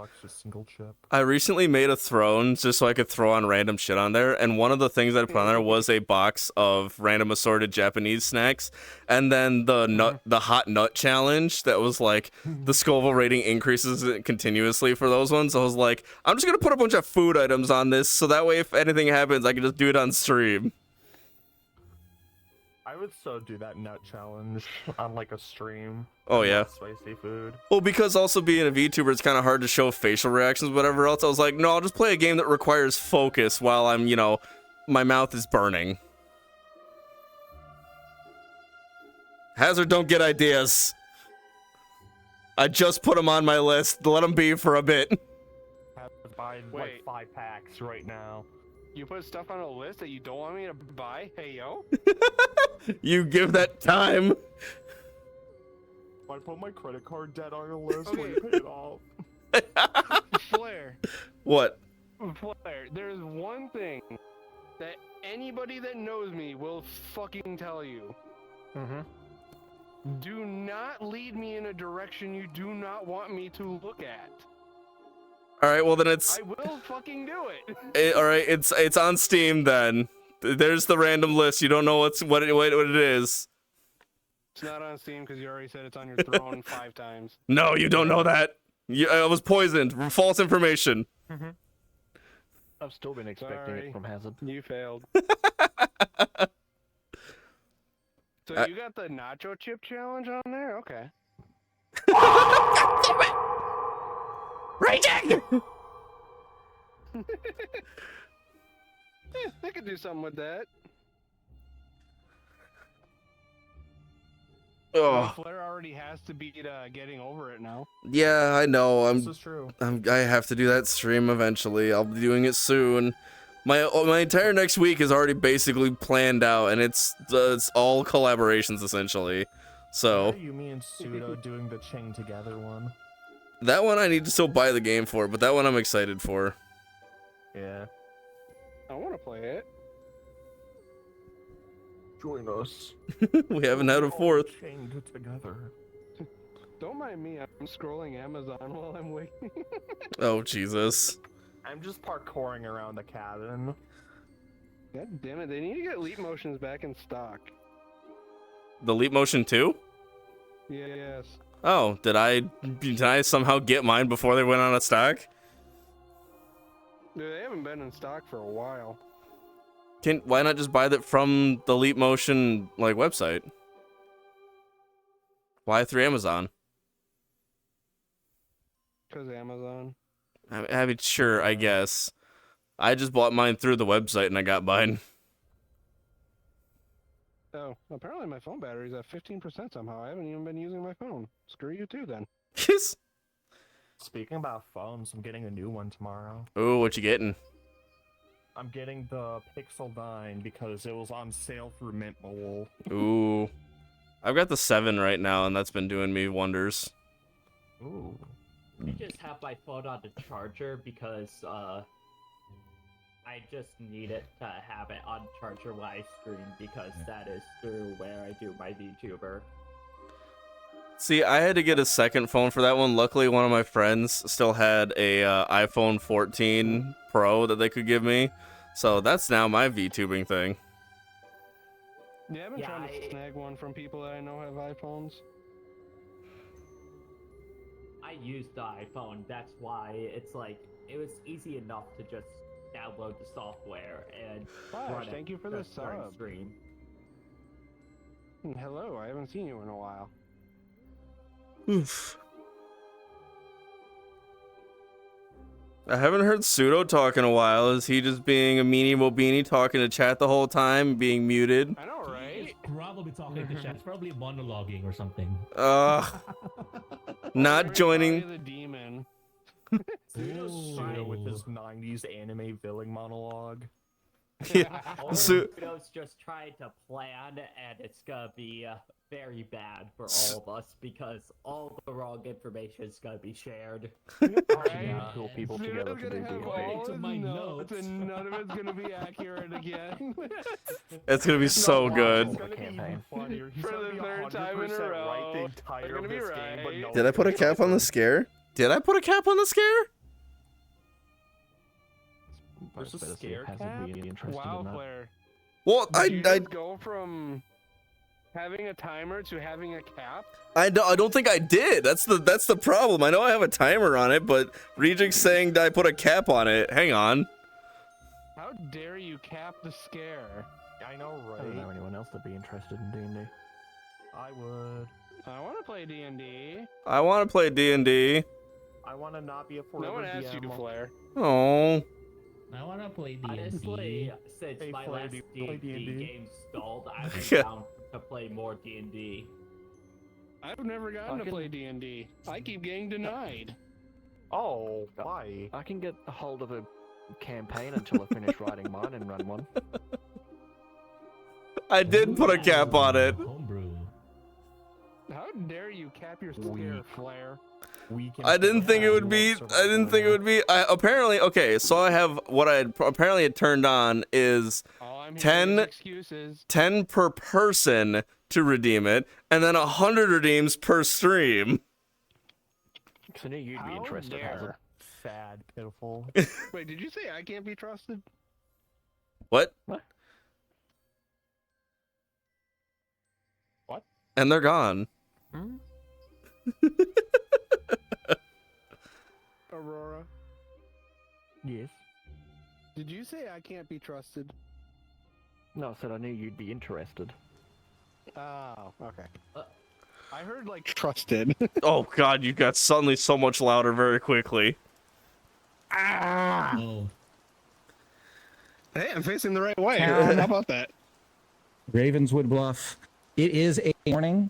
made a throne just so I could throw on random shit on there, and one of the things I put on there was a box of random assorted Japanese snacks, and then the hot nut challenge that was like the Scoville rating increases continuously for those ones. I was like, I'm just gonna put a bunch of food items on this so that way if anything happens I can just do it on stream. I would so do that nut challenge on like a stream. Oh yeah. Spicy food. Well, because also being a VTuber, it's kind of hard to show facial reactions, whatever else. I was like, no, I'll just play a game that requires focus while I'm, you know, my mouth is burning. Hazard, don't get ideas. I just put them on my list. Let them be for a bit. Hazard buying like 5 packs right now. You put stuff on a list that you don't want me to buy? Hey, yo? You give that time. I put my credit card debt on a list when you pay it off. Flair. What? Flair, there's one thing that anybody that knows me will fucking tell you. Do not lead me in a direction you do not want me to look at. All right, well then it's. I will fucking do it. All right, it's on Steam then. There's the random list. You don't know what it is. It's not on Steam because you already said it's on your throne 5 times. No, you don't know that. I was poisoned. False information. I've still been expecting it from Hazard. You failed. So you got the nacho chip challenge on there? Okay. Raging! Yeah, I could do something with that. Oh. Flair already has to beat getting over it now. Yeah, I know. This is true. I have to do that stream eventually. I'll be doing it soon. My entire next week is already basically planned out, and it's all collaborations essentially. So. You mean Pseudo doing the chain together one? That one I need to still buy the game for, but that one I'm excited for. Yeah. I want to play it. Join us. We haven't had a fourth. Chained together. Don't mind me. I'm scrolling Amazon while I'm waiting. Oh Jesus. I'm just parkouring around the cabin. God damn it! They need to get Leap Motions back in stock. The Leap Motion 2? Yes. Oh, did I somehow get mine before they went on a stock? Dude, they haven't been in stock for a while. Why not just buy that from the Leap Motion like website? Why through Amazon? Because Amazon. I mean, sure, I guess. I just bought mine through the website and I got mine. Oh, apparently my phone battery's at 15% somehow. I haven't even been using my phone. Screw you too, then. Yes. Speaking about phones, I'm getting a new one tomorrow. Ooh, what you getting? I'm getting the Pixel 9 because it was on sale through Mint Mobile. Ooh. I've got the 7 right now, and that's been doing me wonders. Ooh. I just have my phone on the charger because, I just need it to have it on charger when I stream because that is through where I do my VTuber. See, I had to get a second phone for that one. Luckily, one of my friends still had a iPhone 14 Pro that they could give me. So that's now my VTubing thing. Yeah, I've been trying to snag one from people that I know have iPhones. I used the iPhone, that's why it's like, it was easy enough to just download the software and run it Thank you for the just during sub. stream. Hello, I haven't seen you in a while. Oof. I haven't heard Pseudo talk in a while. Is he just being a meanie mobini talking to chat the whole time, being muted? I know, right? He's probably talking to chat. It's probably monologuing or something. Not joining. The demon. Pseudo with his 90s anime villain monologue. Pseudo's just trying to plan, and it's gonna be very bad for all of us because all the wrong information is gonna be shared. Pull people together to do notes, and none of it's gonna be accurate again. It's gonna be so good. For the third time in a row, they're gonna be right. Did I put a cap on the scare? Did I put a cap on the scare? There's a Better see scare if Hazard cap? would be interested Wow, in that. Flair. Well, Did you just go from having a timer to having a cap? I don't think I did. That's the problem. I know I have a timer on it, but Regic's saying that I put a cap on it. Hang on. How dare you cap the scare? I know, I don't know right? anyone else that'd be interested in D&D. I would. I want to play D&D. I want to play D&D. I want to not be a No forever one asked you, DM. Flair. Oh. I wanna play D&D. Honestly, since Hey, my Flair, last do you play D&D D&D? game stalled, I'm Yeah. down to play more D&D. I've never gotten to play D&D. I keep getting denied. Oh, why? I can get a hold of a campaign until I finish writing mine and run one. I did put a cap on it. Homebrew. How dare you cap your scare, Flair? I didn't think it would be. I didn't think it would be. Apparently, okay. So I have what I apparently had turned on is All I'm hearing is 10 excuses. 10 per person to redeem it, and then 100 redeems per stream. Because I knew you'd be How interested, dare. Hazard. Sad, pitiful. Wait, did you say I can't be trusted? What? What? What? And they're gone. Hmm? Aurora, Yes. did you say I can't be trusted? No, I said I knew you'd be interested. Oh, okay. I heard like trusted. Oh God, you got suddenly so much louder very quickly. Oh. Hey, I'm facing the right way. Town. How about that? Ravenswood Bluff. It is a morning.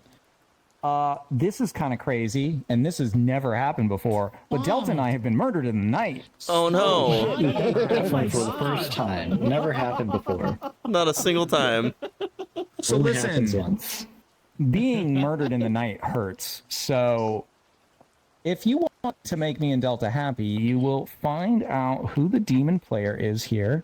This is kind of crazy, and this has never happened before. But Delta and I have been murdered in the night. Oh no! Definitely for the first time. Never happened before. Not a single time. So Only happens listen, once. being murdered in the night hurts. So if you want to make me and Delta happy, you will find out who the demon player is here,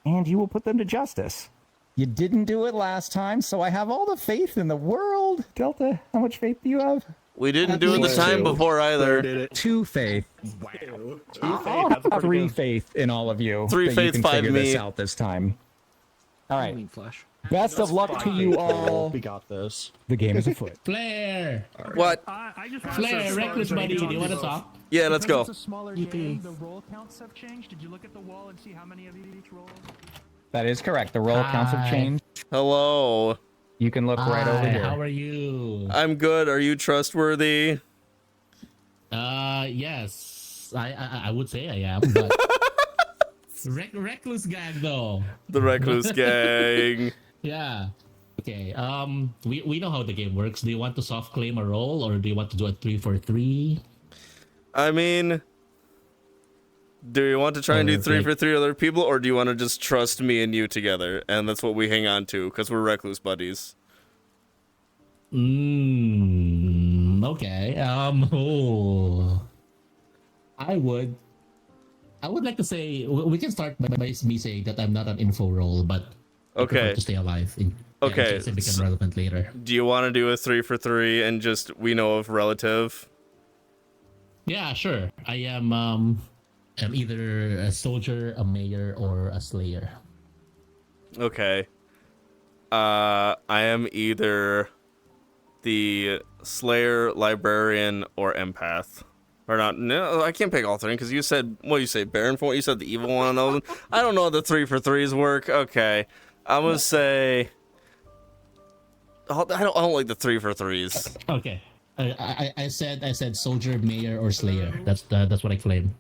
and you will put them to justice. You didn't do it last time, so I have all the faith in the world. Delta, how much faith do you have? We didn't do it the time before either. 2 faith. Wow. I'll have 3 faith in all of you. 3 that faith, you can 5 figure this me. out this time. All right. Flash. Best of luck to you all. We got this. The game is afoot. Flare! What? I just want Flare, to reckless buddy, do you want to talk? Yeah, let's go. It's a smaller game. The roll counts have changed. Did you look at the wall and see how many of each roll? That is correct. The roll counts have Hi. changed. Hello. You can look right over Hi, here. how are you? I'm good. Are you trustworthy? Yes. I would say I am, but... reckless gang, though. The recluse gang. Yeah. Okay, we know how the game works. Do you want to soft claim a roll, or do you want to do a 3 for 3? I mean, do you want to try and do 3 for 3 other people, or do you want to just trust me and you together? And that's what we hang on to, because we're recluse buddies. Okay. I would like to say we can start by me saying that I'm not an info role, but I prefer Okay. to stay alive. In Okay. case it become relevant later. Do you want to do a 3 for 3 and just we know of relative? Yeah, sure. I am I'm either a soldier, a mayor, or a slayer. Okay. I am either the Slayer, Librarian, or Empath. Or not. No, I can't pick all 3 because you said, what do you say, Baron for what? You said the evil one on those. I don't know how the 3 for 3s work. Okay. I'm going to say... I don't like the 3 for 3s. Okay. I said soldier, mayor, or slayer. That's what I claim.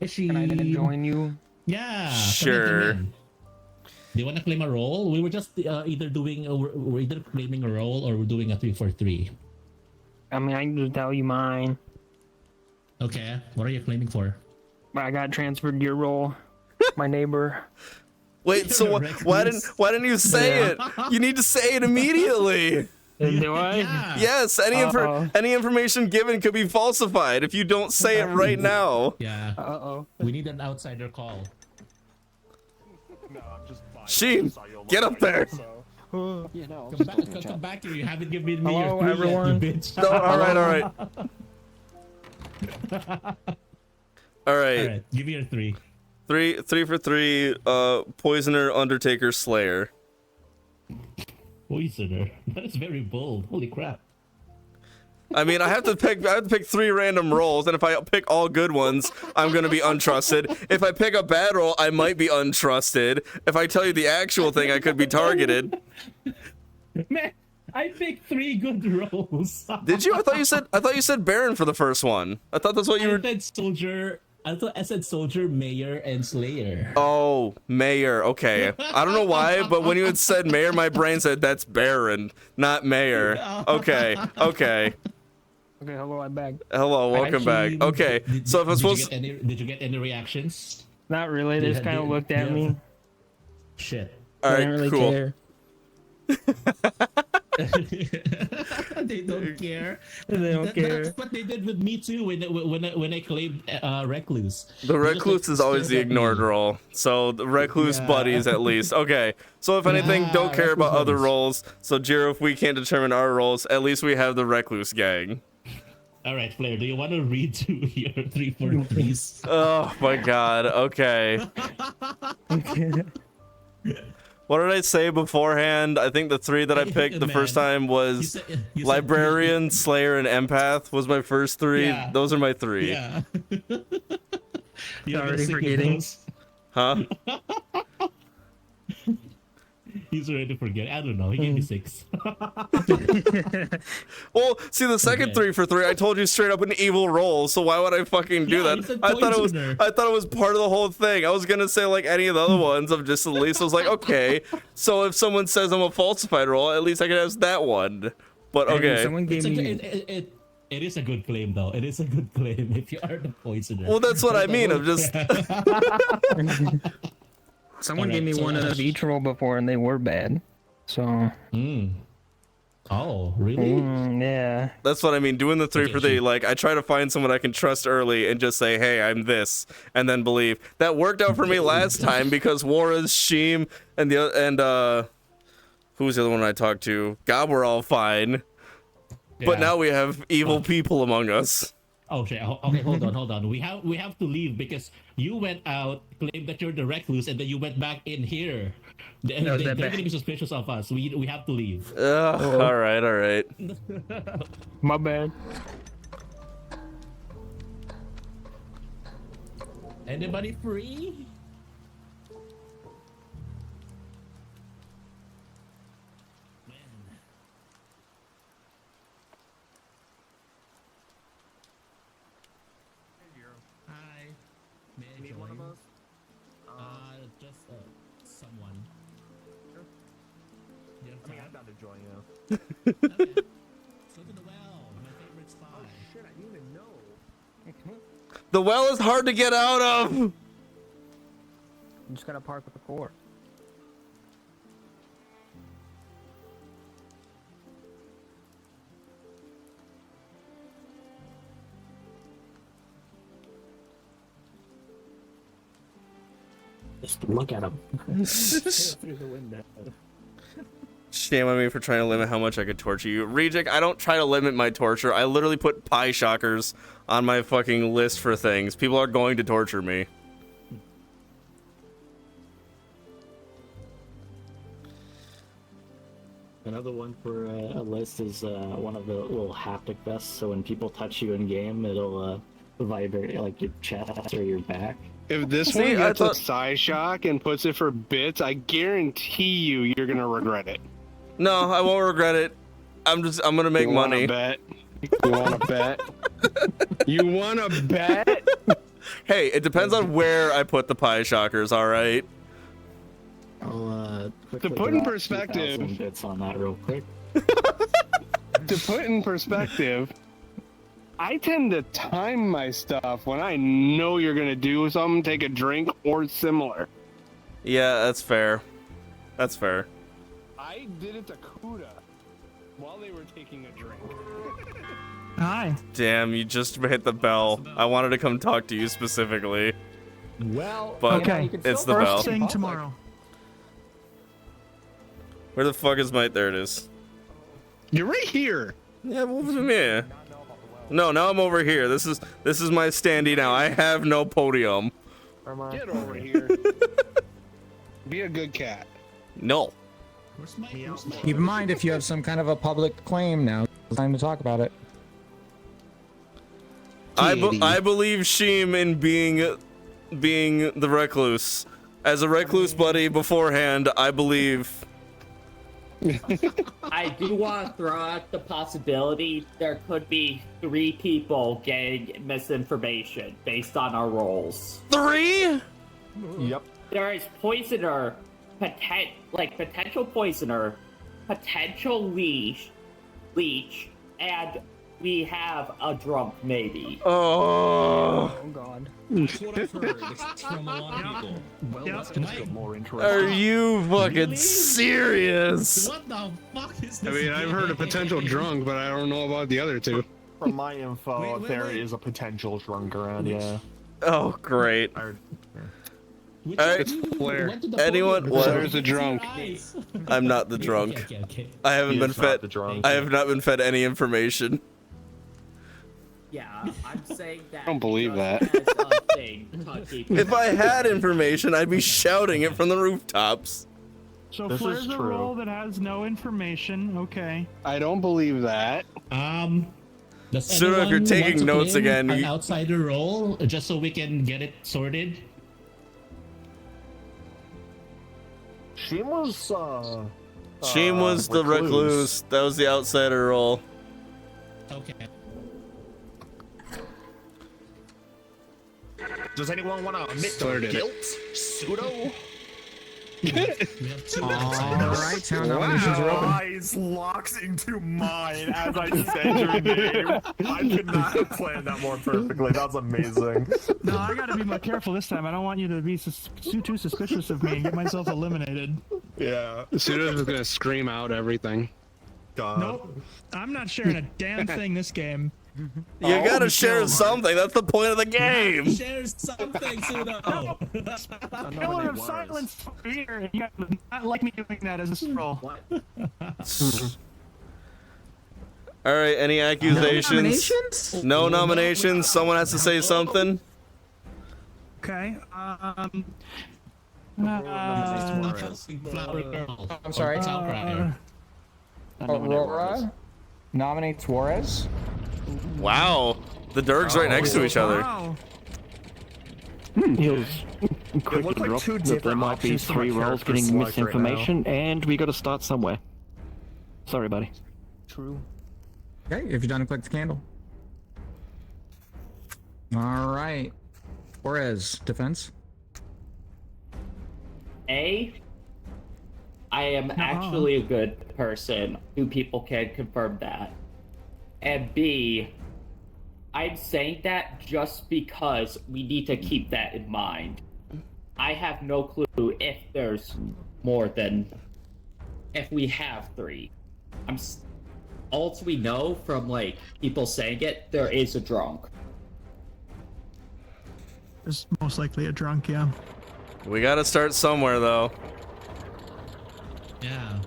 Can I join you? Yeah. Sure. Do you want to claim a role? We were just either claiming a role or we're doing a 3 for 3. I mean, I can just tell you mine. Okay. What are you claiming for? I got transferred to your role, my neighbor. Wait, so why didn't you say it? You need to say it immediately. Do I? Yeah. Yes, any information given could be falsified if you don't say it right now. Yeah. Uh-oh. We need an outsider call. No, I'm just Sheen, get up there. You know. Come back here. You haven't given me Hello, your 3 everyone. yet, you bitch. No, all right. All right. Alright, give me your 3. Three for 3. Poisoner, Undertaker, Slayer. Poisoner. That is very bold. Holy crap. I mean, I have to pick 3 random rolls, and if I pick all good ones, I'm gonna be untrusted. If I pick a bad roll, I might be untrusted. If I tell you the actual thing, I could be targeted. Man, I picked 3 good rolls. Did you? I thought you said Baron for the first one. I thought that's what you were. I said soldier. I said soldier, mayor, and slayer. Oh, mayor. Okay. I don't know why, but when you had said mayor, my brain said that's Baron, not mayor. Okay. Okay. Okay, hello, I'm back. Hello, welcome back. Okay, so if I'm supposed did you get any reactions? Not really. They just kind of looked at me. Shit. All right, I didn't really cool. care. They don't care. They don't care. That's what they did with me too when I claimed Recluse. The Recluse is always the ignored role. So the Recluse buddies at least. Okay, so if anything, don't care about other roles. So Jiro, if we can't determine our roles, at least we have the Recluse gang. All right, Flair, do you want to read to your 3 for please? Oh my god, okay. What did I say beforehand? I think the 3 that I picked the first time was you said Librarian, Slayer, and Empath was my first 3. Yeah. Those are my 3. Yeah. You're already forgetting. Huh? He's ready to forget. I don't know. He gave me 6. Well, see, the second 3 for 3, I told you straight up an evil roll. So why would I fucking do Yeah, that? you said I thought it was part of the whole thing. I was gonna say like any of the other ones. I'm just at least I was like, okay. So if someone says I'm a falsified roll, at least I can have that one. But okay. Someone gave me. It is a good claim, though. It is a good claim if you are the poisoner. Well, that's what I mean. I'm just. Someone gave me one of each roll before, and they were bad. So. Oh, really? Yeah. That's what I mean. Doing the 3 for 3, like I try to find someone I can trust early and just say, "Hey, I'm this," and then believe. That worked out for me last time because Wara's, Sheem, and who was the other one I talked to? God, we're all fine. But Yeah. now we have evil people among us. Oh shit! Okay, hold on. We have to leave because you went out, claimed that you're the recluse, and then you went back in here. They're gonna be suspicious of us. We have to leave. All right. My bad. Anybody free? Hi. May I join? One of us? Just someone. Sure. You have I mean, time? I'm down to join you. Okay. Go to the well, my favorite spot. Oh shit! I didn't even know. The well is hard to get out of. You just gotta park with the 4. Just look at him. Through the window. Shame on me for trying to limit how much I could torture you. Reject, I don't try to limit my torture. I literally put pie shockers on my fucking list for things. People are going to torture me. Another one for a list is one of the little haptic vests. So when people touch you in game, it'll vibrate like your chest or your back. If this See, one I gets thought- a Psyshock and puts it for bits, I guarantee you're gonna regret it. No, I won't regret it. I'm gonna make You wanna money. Bet? You wanna bet? You wanna bet? Hey, it depends on where I put the pie shockers, alright? I'll quickly put in drop perspective- 2,000 bits on that real quick. To put in perspective, I tend to time my stuff when I know you're gonna do something, take a drink, or similar. Yeah, that's fair. That's fair. I did it to Kuda while they were taking a drink. Hi. Damn, you just hit the bell. I wanted to come talk to you specifically. Well, but Okay. it's the First bell. thing tomorrow. Where the fuck is my... There it is. You're right here. Yeah, well, from here. No, now I'm over here. This is my standee now. I have no podium. Get over here. Be a good cat. No. Keep in mind, if you have some kind of a public claim now, it's time to talk about it. I believe Sheem in being the recluse. As a recluse buddy beforehand, I believe. I do want to throw out the possibility there could be 3 people getting misinformation based on our roles. 3? Yep. There is poisoner, potential poisoner, potential leech, and we have a drunk maybe. Oh God. That's what I've heard from a lot of people. Well, that's just got more interesting. Are you fucking serious? What the fuck is I this? mean, I've heard a potential drunk, but I don't know about the other 2. From my info, there is a potential drunk around, yeah. Oh, great. It's Flair. Anyone? Flair's a drunk. I'm not the drunk. Okay. I haven't He been is not fed. the drunk. I have not been fed any information. Yeah, I'm saying that. I don't believe that. As a thing to keep If I had information, I'd be shouting it from the rooftops. So This Flair's is a true. role that has no information. Okay. I don't believe that. Does Pseudo, if you're anyone taking want to notes claim again, an you- outsider role just so we can get it sorted? She was, Sheem was the recluse. That was the outsider role. Okay. Does anyone want to admit Flair their did it. guilt? Pseudo? We have 2 Alright, so nominations are open. Eyes locks into mine as I said your name. I could not have planned that more perfectly. That's amazing. No, I gotta be more careful this time. I don't want you to be too suspicious of me and get myself eliminated. Yeah. Pseudo's just gonna scream out everything. God. Nope. I'm not sharing a damn thing this game. You gotta share something. That's the point of the game. Share something, Pseudo. Pillar of silence for here, and you guys would not like me doing that as a role. All right. Any accusations? No nominations. Someone has to say something. Okay. I'm I'm sorry. Aurora nominates Juarez. Wow. The Durgs right next to each other. Wow. He was quick looked to like drop two that there different might be options for 3 my roles character getting select right misinformation, and we got to start somewhere. Sorry, buddy. True. Okay, if you're done, click the candle. All right. Juarez, defense. I am actually a good person. 2 people can confirm that. And B, I'm saying that just because we need to keep that in mind. I have no clue if there's more than if we have 3. All we know from like people saying it, there is a drunk. There's most likely a drunk, yeah. We gotta start somewhere, though. Yeah.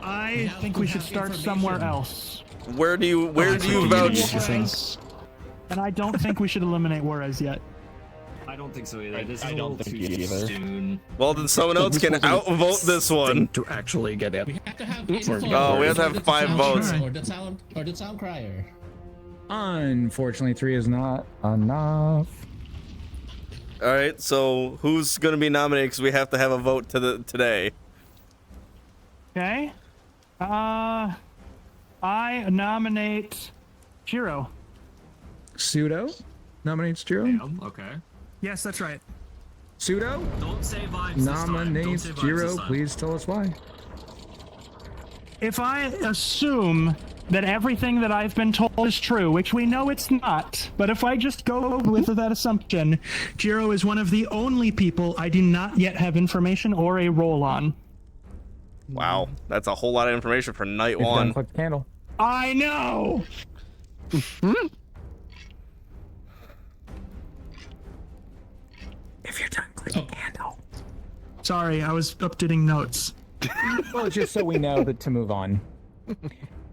I think we should start somewhere else. Where do you vouch? And I don't think we should eliminate Juarez yet. I don't think so either. This is I a don't little think too either. soon. Well, then someone else can outvote this one. To actually get it. We have to have Oh, we have to have 5 votes. Or the sound crier. Unfortunately, 3 is not enough. All right, so who's gonna be nominated? Because we have to have a vote today. Okay. I nominate Jiro. Pseudo nominates Jiro. Okay. Yes, that's right. Pseudo Don't say vibes this time. Don't nominates say vibes Jiro. this time. Please tell us why. If I assume that everything that I've been told is true, which we know it's not, but if I just go with that assumption, Jiro is one of the only people I do not yet have information or a role on. Wow, that's a whole lot of information for night If you're done, one. click the candle. I know! If you're done, click the candle. Sorry, I was updating notes. Well, just so we know that to move on.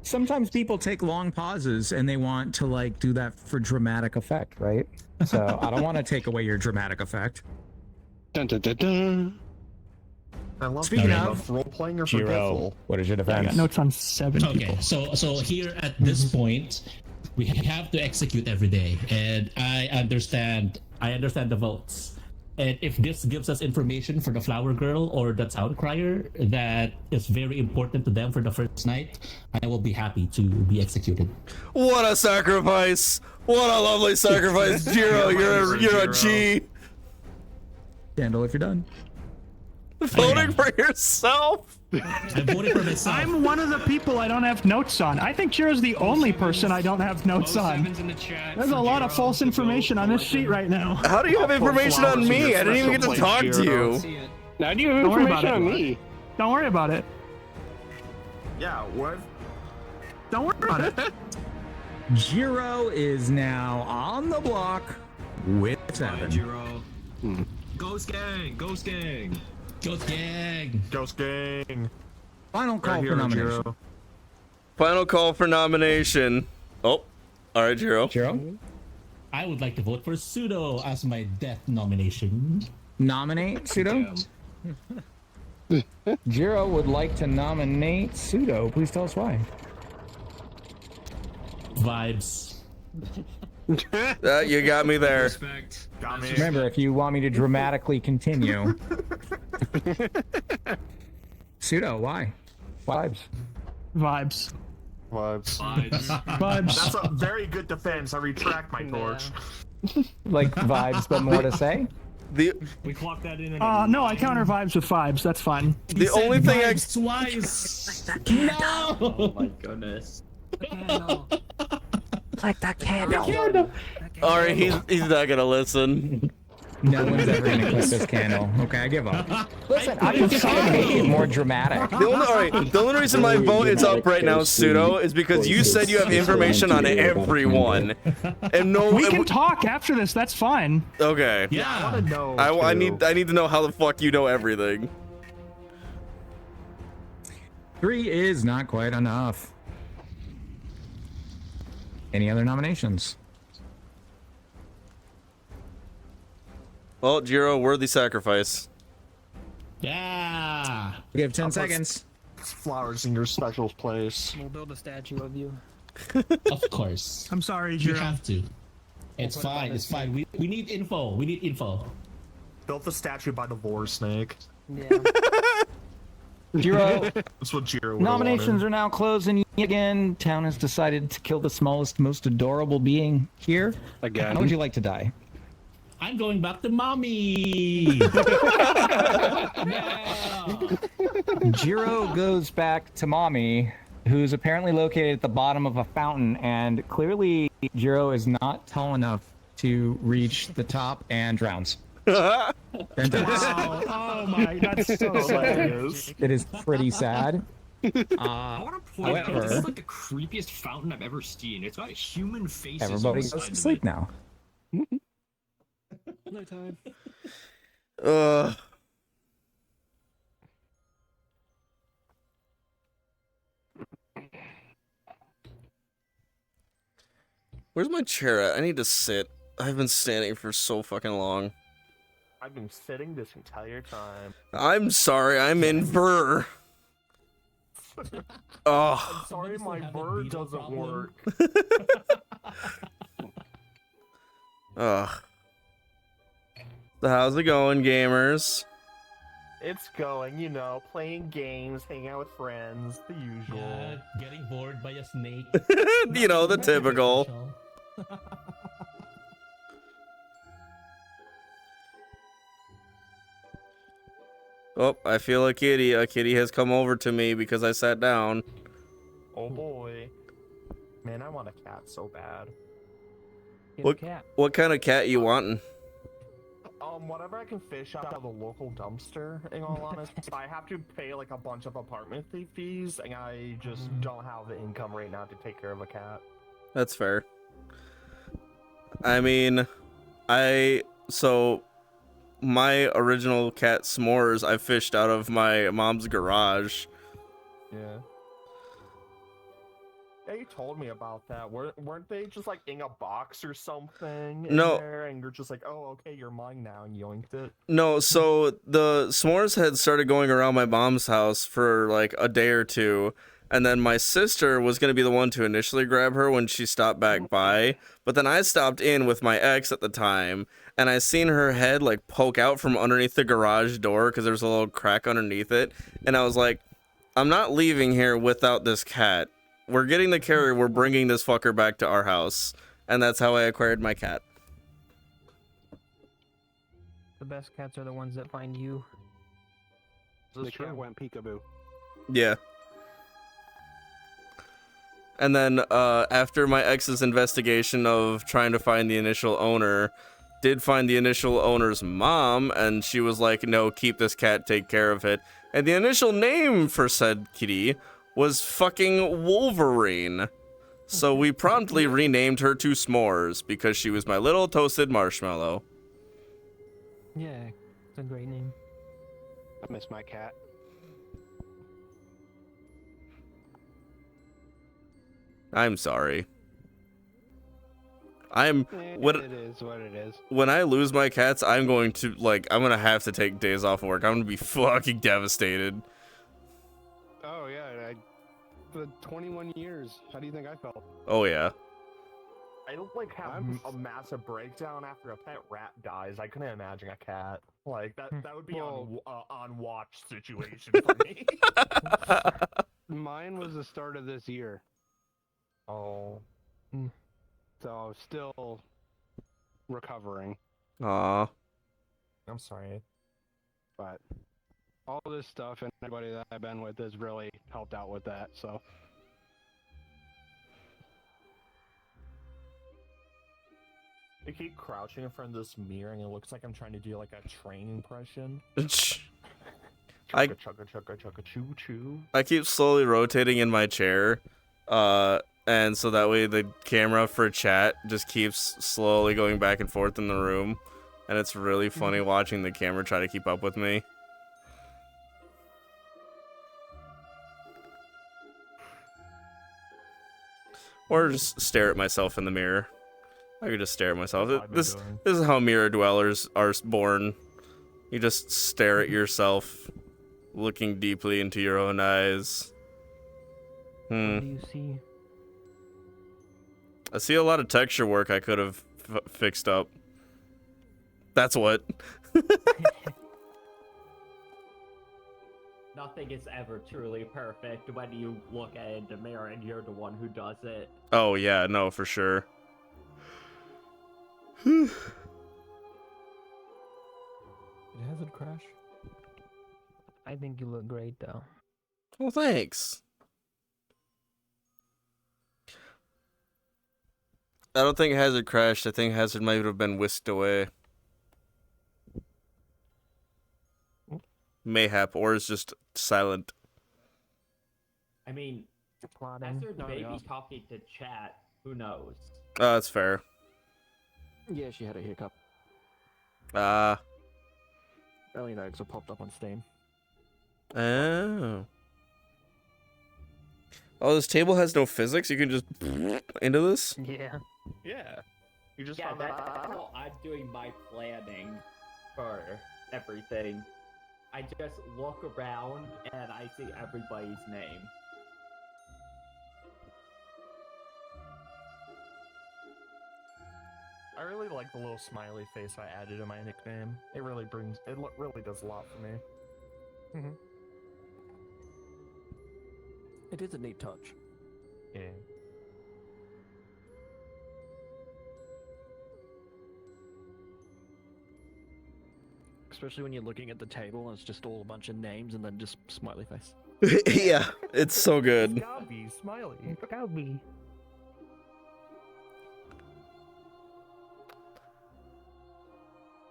sometimes people take long pauses and they want to like do that for dramatic effect, right? So I don't want to take away your dramatic effect. Dun, dun, dun, dun. I love Speaking of role playing or Jiro, forgetful. what is your I defense? got notes on 7 Okay, people. so here at this point, we have to execute every day, and I understand the votes. And if this gives us information for the flower girl or the town crier that is very important to them for the first night, I will be happy to be executed. What a sacrifice! What a lovely sacrifice, Jiro. You're a G. Candle, if you're done. Voting for yourself. I'm voting for myself. I'm one of the people I don't have notes on. I think Jiro's the only person I don't have notes on. In the chat There's a lot of false information on this sheet right now. How do you have information on me? I didn't even get to talk to you. Now do you have Don't worry information about on it. me? Don't worry about it. Yeah, what? Don't worry about it. Jiro is now on the block with 7. Jiro. Ghost gang, ghost gang. Ghost gang. Ghost gang. Final call Right for here, nomination. Jiro. Final call for nomination. Oh, all right, Jiro. Jiro, I would like to vote for Pseudo as my death nomination. nominate Pseudo. Jiro would like to nominate Pseudo. Please tell us why. Vibes. You got me there. Respect. Got me. Remember, if you want me to dramatically continue. Pseudo, why? Vibes. Vibes. Vibes. Vibes. That's a very good defense. I retract my torch. Like vibes, but more to say? The We clocked that in. No, I counter vibes with vibes. That's fine. the only thing I Twice. No. Oh my goodness. Like that candle. all right, he's not gonna listen. No one's ever gonna click this candle. Okay, I give up. Listen, I can make it more dramatic. The only reason my vote is up right now, Pseudo, is because you said you have information on everyone, and no. We can talk after this. That's fine. Okay. I want to know. I too. need to know how the fuck you know everything. 3 is not quite enough. Any other nominations? Well, Jiro, worthy sacrifice. Yeah. We have 10 I'll put seconds. Flowers in your special place. We'll build a statue of you. Of course. I'm sorry, You Jiro. have to. It's fine. It's fine. We need info. We need info. Built the statue by the vor snake. Yeah. Jiro, That's what Jiro would nominations are now closed, and yet again, town has decided to kill the smallest, most adorable being here. Again. How would you like to die? I'm going back to mommy. Jiro goes back to mommy, who's apparently located at the bottom of a fountain, and clearly Jiro is not tall enough to reach the top and drowns. Wow. Oh my, that's so sad. It is pretty sad. I want to point out this However, is like the creepiest fountain I've ever seen. It's got human faces. everybody on the goes side to of sleep it. now. Nighttime. Where's my chair at? I need to sit. I've been standing for so fucking long. I've been sitting this entire time. I'm sorry, I'm in fur. Oh. I'm sorry, my bird doesn't work. Ugh. So how's it going, gamers? It's going, you know, playing games, hanging out with friends, the usual. Getting bored by a snake. You know, the typical. Oh, I feel a kitty. A kitty has come over to me because I sat down. Oh boy. Man, I want a cat so bad. What kind of cat you wanting? Whatever I can fish out of the local dumpster, in all honesty. I have to pay like a bunch of apartment fees, and I just don't have the income right now to take care of a cat. That's fair. I mean, so my original cat S'mores, I fished out of my mom's garage. Yeah. Yeah, you told me about that. Weren't they just like in a box or something No. in there, and you're just like, oh, okay, you're mine now, and yoinked it? No, so the s'mores had started going around my mom's house for like a day or two, and then my sister was going to be the one to initially grab her when she stopped back by, but then I stopped in with my ex at the time, and I seen her head like poke out from underneath the garage door because there's a little crack underneath it, and I was like, I'm not leaving here without this cat. We're getting the carrier, we're bringing this fucker back to our house, and that's how I acquired my cat. The best cats are the ones that find you. The cat went peekaboo. Yeah. And then after my ex's investigation of trying to find the initial owner, did find the initial owner's mom, and she was like, no, keep this cat, take care of it. And the initial name for said kitty was fucking Wolverine. So we promptly renamed her to S'mores because she was my little toasted marshmallow. Yeah, it's a great name. I miss my cat. I'm sorry. It is what it is. When I lose my cats, I'm going to have to take days off work. I'm gonna be fucking devastated. Oh yeah, for 21 years, how do you think I felt? Oh yeah. I don't like have a massive breakdown after a pet rat dies. I couldn't imagine a cat. Like that would be on watch situation for me. Mine was the start of this year. Oh. So still recovering. Aw. I'm sorry. But all this stuff and everybody that I've been with has really helped out with that, so. I keep crouching in front of this mirror and it looks like I'm trying to do like a train impression. Chugga chugga chugga chugga choo choo. I keep slowly rotating in my chair, and so that way the camera for chat just keeps slowly going back and forth in the room, and it's really funny watching the camera try to keep up with me. Or just stare at myself in the mirror. I could just stare at myself. This is how mirror dwellers are born. You just stare at yourself, looking deeply into your own eyes. What do you see? I see a lot of texture work I could have fixed up. That's what. Nothing is ever truly perfect when you look at it in the mirror and you're the one who does it. Oh yeah, no, for sure. It hasn't crashed. I think you look great though. Well, thanks. I don't think Hazard crashed. I think Hazard might have been whisked away. Mayhap, or is just silent. I mean, Hazard may be talking to chat. Who knows? Oh, that's fair. Yeah, she had a hiccup. Alien eggs are popped up on Steam. Oh. Oh, this table has no physics? You can just into this? Yeah. Yeah. You just Yeah, found that's that. how I'm doing my planning for everything. I just look around and I see everybody's name. I really like the little smiley face I added to my nickname. It really really does a lot for me. It is a neat touch. Yeah. Especially when you're looking at the table and it's just all a bunch of names and then just smiley face. Yeah, it's so good. Gabby, smiley. Gabby.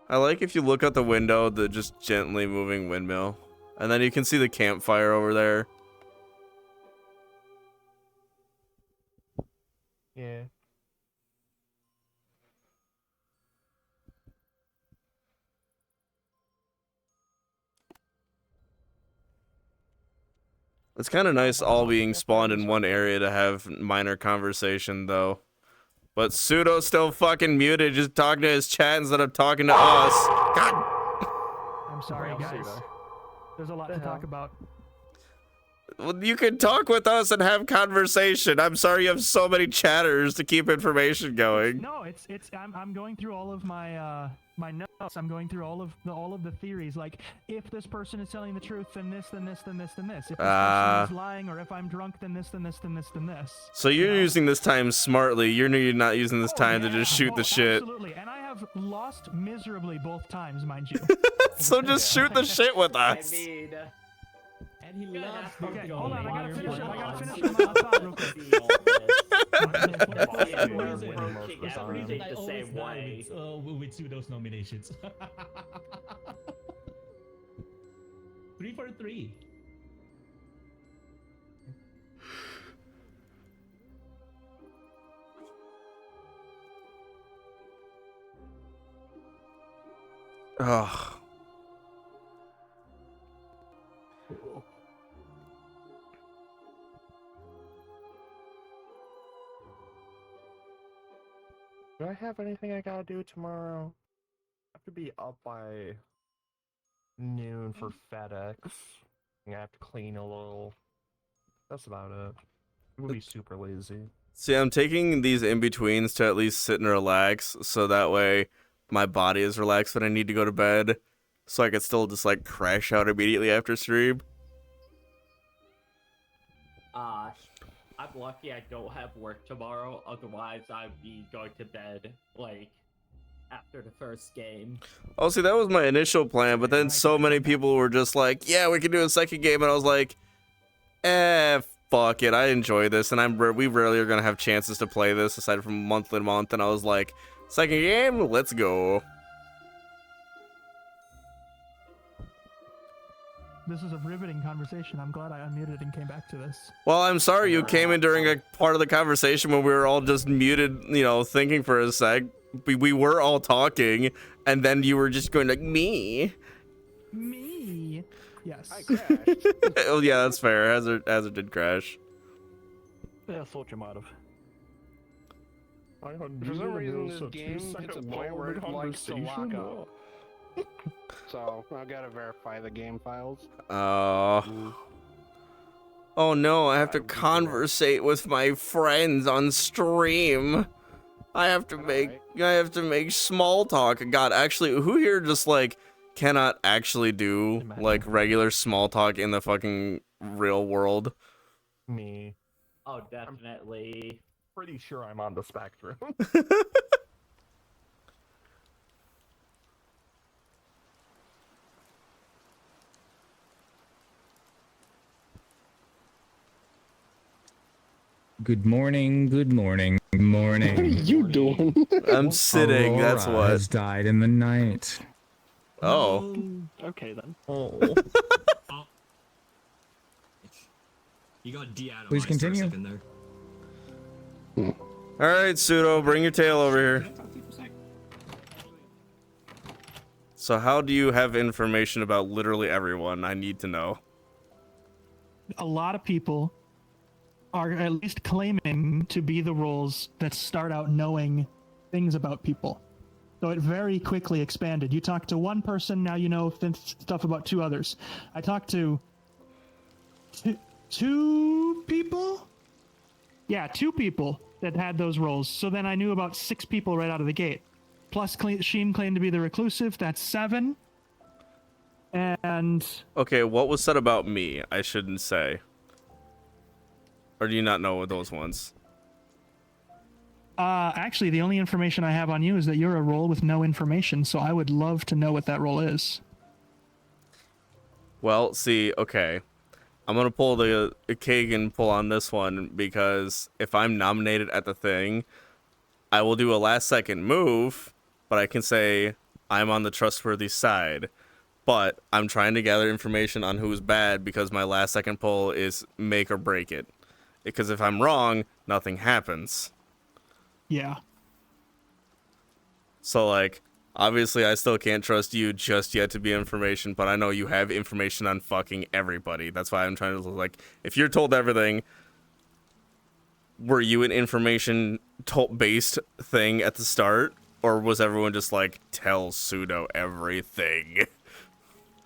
I like if you look out the window, the just gently moving windmill. And then you can see the campfire over there. Yeah. It's kind of nice all being spawned in one area to have minor conversation, though. But Pseudo's still fucking muted, just talking to his chat instead of talking to us. God! I'm sorry, guys. There's a lot to talk about. Well, you can talk with us and have conversation. I'm sorry you have so many chatters to keep information going. No, I'm going through all of my my notes. I'm going through all of the theories. Like, if this person is telling the truth, then this, then this, then this, then this. If this person is lying, or if I'm drunk, then this, then this, then this, then this. So you're using this time smartly. You're not using this time to just shoot the shit. Absolutely, and I have lost miserably both times, mind you. So just shoot the shit with us. I mean, and he loves okay, hold on, I gotta finish I always die with Pseudo's nominations. 3 for 3. Ugh. Do I have anything I gotta do tomorrow? I have to be up by noon for FedEx. I have to clean a little. That's about it. It would be super lazy. See, I'm taking these in-betweens to at least sit and relax, so that way my body is relaxed when I need to go to bed, so I can still just, like, crash out immediately after stream. I'm lucky I don't have work tomorrow, otherwise I'd be going to bed, like, after the first game. Oh, see, that was my initial plan, but then so many people were just like, yeah, we can do a second game, and I was like, fuck it, I enjoy this, and we rarely are gonna have chances to play this aside from month to month, and I was like, second game, let's go. This is a riveting conversation. I'm glad I unmuted and came back to this. Well, I'm sorry you came in during a part of the conversation when we were all just muted, you know, thinking for a sec. We were all talking, and then you were just going like, me. Me? Yes. I crashed. Oh, yeah, that's fair. Hazard did crash. Yeah, I thought you might have. For some reason, this game gets a point where it likes to lock up. So, I've got to verify the game files. Oh no, I have to conversate with my friends on stream. I have to make small talk. God, actually, who here just like cannot actually do like regular small talk in the fucking real world? Me. Oh, definitely. Pretty sure I'm on the spectrum. Good morning, good morning, good morning. What are you doing? I'm sitting, Aurora that's what. has died in the night. Oh. Okay then. Oh. You got de-atomized Please continue. for a second there. Alright, Pseudo, bring your tail over here. So how do you have information about literally everyone? I need to know. A lot of people are at least claiming to be the roles that start out knowing things about people. So it very quickly expanded. You talk to one person, now you know stuff about 2 others. I talked to 2 people? Yeah, 2 people that had those roles. So then I knew about 6 people right out of the gate. Plus, Sheem claimed to be the reclusive. That's 7. And... Okay, what was said about me? I shouldn't say. Or do you not know those ones? Actually, the only information I have on you is that you're a role with no information, so I would love to know what that role is. Well, see, okay. I'm gonna pull the Kagan pull on this one, because if I'm nominated at the thing, I will do a last-second move, but I can say I'm on the trustworthy side. But I'm trying to gather information on who's bad, because my last-second pull is make or break it. Because if I'm wrong, nothing happens. Yeah. So, like, Obviously, I still can't trust you just yet to be information, but I know you have information on fucking everybody. That's why I'm trying to, like, if you're told everything, were you an information-based thing at the start? Or was everyone just like, tell Pseudo everything?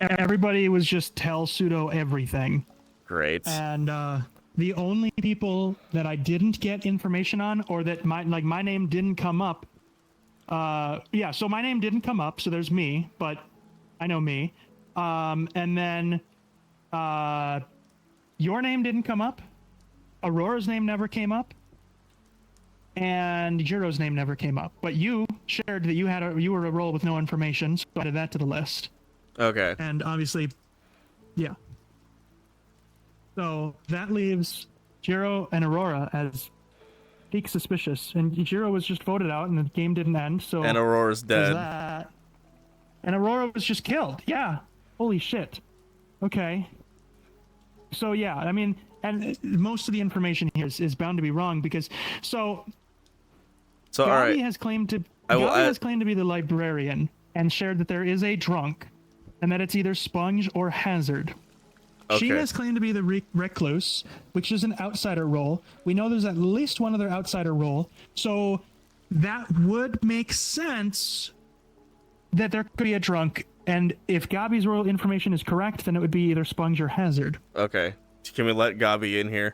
Everybody was just tell Pseudo everything. Great. And the only people that I didn't get information on, or that my name didn't come up. Yeah, so my name didn't come up, so there's me, but I know me. And then your name didn't come up. Aurora's name never came up. And Jiro's name never came up. But you shared that you were a role with no information, so I added that to the list. Okay. And obviously, yeah. So that leaves Jiro and Aurora as peak suspicious. And Jiro was just voted out and the game didn't end, so... And Aurora's dead. That. And Aurora was just killed. Yeah. Holy shit. Okay. So yeah, I mean, and most of the information here is bound to be wrong because... So all right. Gabi has claimed to be the librarian and shared that there is a drunk and that it's either Sponge or Hazard. Okay. She has claimed to be the recluse, which is an outsider role. We know there's at least one other outsider role, so that would make sense that there could be a drunk. And if Gabi's role information is correct, then it would be either Sponge or Hazard. Okay. Can we let Gabi in here?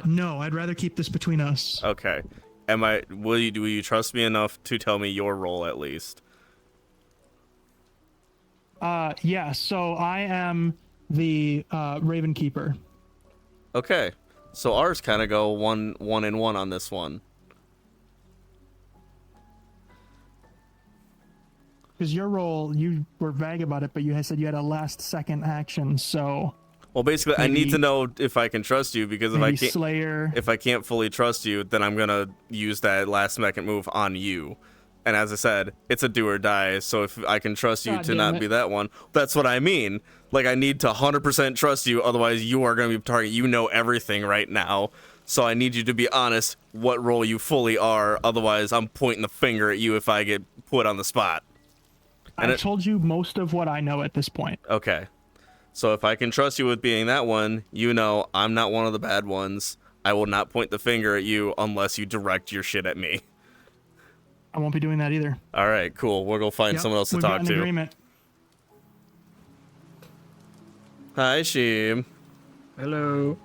No, I'd rather keep this between us. Okay. Will you trust me enough to tell me your role at least? Yeah, so I am the Raven Keeper. Okay. So ours kind of go one and one on this one. Because your role, you were vague about it, but you had said you had a last-second action, so... Well, basically, maybe, I need to know if I can trust you, because if I can't fully trust you, then I'm gonna use that last-second move on you. And as I said, it's a do or die, so if I can trust you to not be that one, that's what I mean. Like, I need to 100% trust you, otherwise you are gonna be target. You know everything right now, so I need you to be honest what role you fully are, otherwise I'm pointing the finger at you if I get put on the spot. And I told you most of what I know at this point. Okay. So if I can trust you with being that one, you know I'm not one of the bad ones. I will not point the finger at you unless you direct your shit at me. I won't be doing that either. All right, cool. We'll go find someone else to talk to. Agreement. Hi, Sheem. Hello.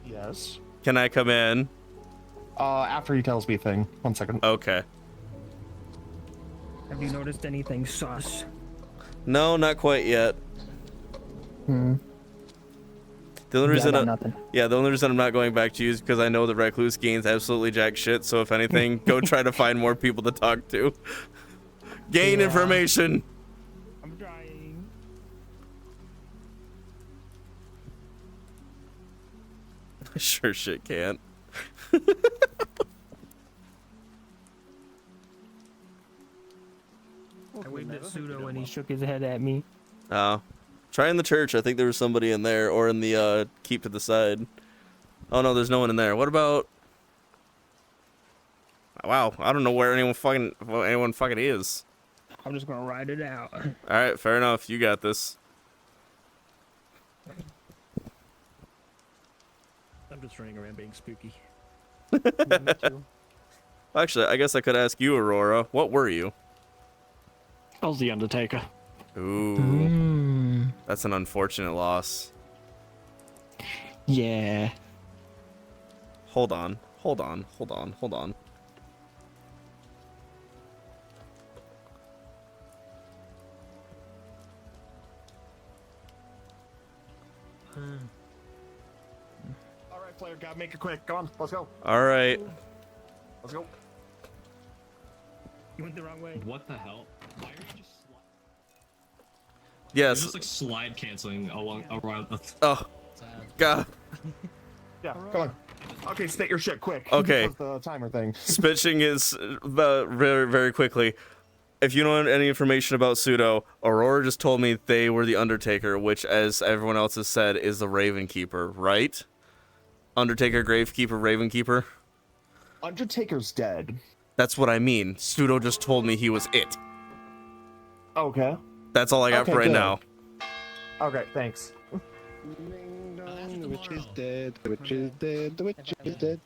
Yes. Can I come in? After he tells me a thing. 1 second. Okay. Have you noticed anything sus? No, not quite yet. Hmm. The only reason nothing. the only reason I'm not going back to you is because I know the recluse gains absolutely jack shit, so if anything, go try to find more people to talk to. Gain information. I'm trying. I sure shit can't. I waved at Pseudo and he shook his head at me. Oh. Try in the church. I think there was somebody in there, or in the keep to the side. Oh no, there's no one in there. What about? Wow, I don't know where anyone fucking is. I'm just gonna ride it out. All right, fair enough. You got this. I'm just running around being spooky. Actually, I guess I could ask you, Aurora. What were you? I was the Undertaker. Ooh. That's an unfortunate loss. Yeah. Hold on. Hold on. Hold on. Hold on. All right, player, gotta make it quick. Come on, let's go. All right. Let's go. You went the wrong way. What the hell? Why are you just Yes. You're just like slide canceling around. Oh. God. Yeah, come on. Okay, state your shit quick. Okay. The timer thing. Spitching is very, very quickly. if you know any information about Pseudo, Aurora just told me they were the Undertaker, which, as everyone else has said, is the Raven Keeper, right? Undertaker, Gravekeeper, Raven Keeper. Undertaker's dead. That's what I mean. Pseudo just told me he was it. Okay. That's all I got for right good. now. Okay, thanks. The witch is dead. The witch is dead. The witch is dead.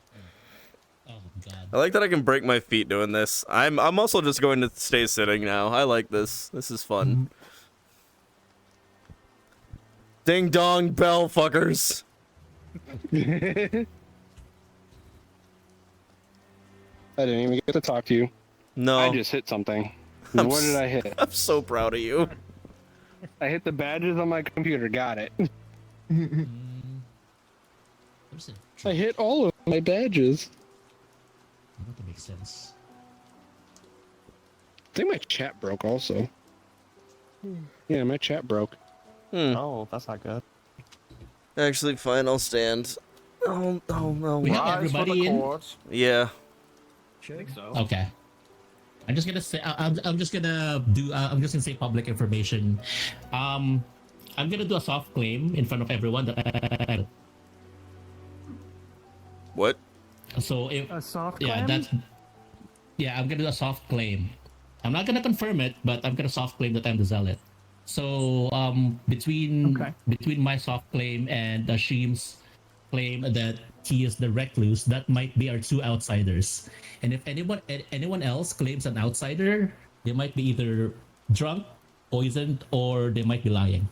Oh god. I like that I can break my feet doing this. I'm also just going to stay sitting now. I like this. This is fun. Ding dong bell fuckers. I didn't even get to talk to you. No. I just hit something. What did I hit? I'm so proud of you. I hit the badges on my computer. Got it. I hit all of my badges. That makes sense. I think my chat broke also. Yeah, my chat broke. Oh, that's not good. Actually, fine. I'll stand. Oh no. We have everybody in. Yeah. I think so. Okay. I'm just gonna say. I'm just gonna do. I'm just gonna say public information. I'm gonna do a soft claim in front of everyone that. What? So if a soft yeah, claim? I'm gonna do a soft claim. I'm not gonna confirm it, but I'm gonna soft claim that I'm the zealot. So between my soft claim and Ashim's claim that he is the recluse, that might be our two outsiders. And if anyone else claims an outsider, they might be either drunk, poisoned, or they might be lying.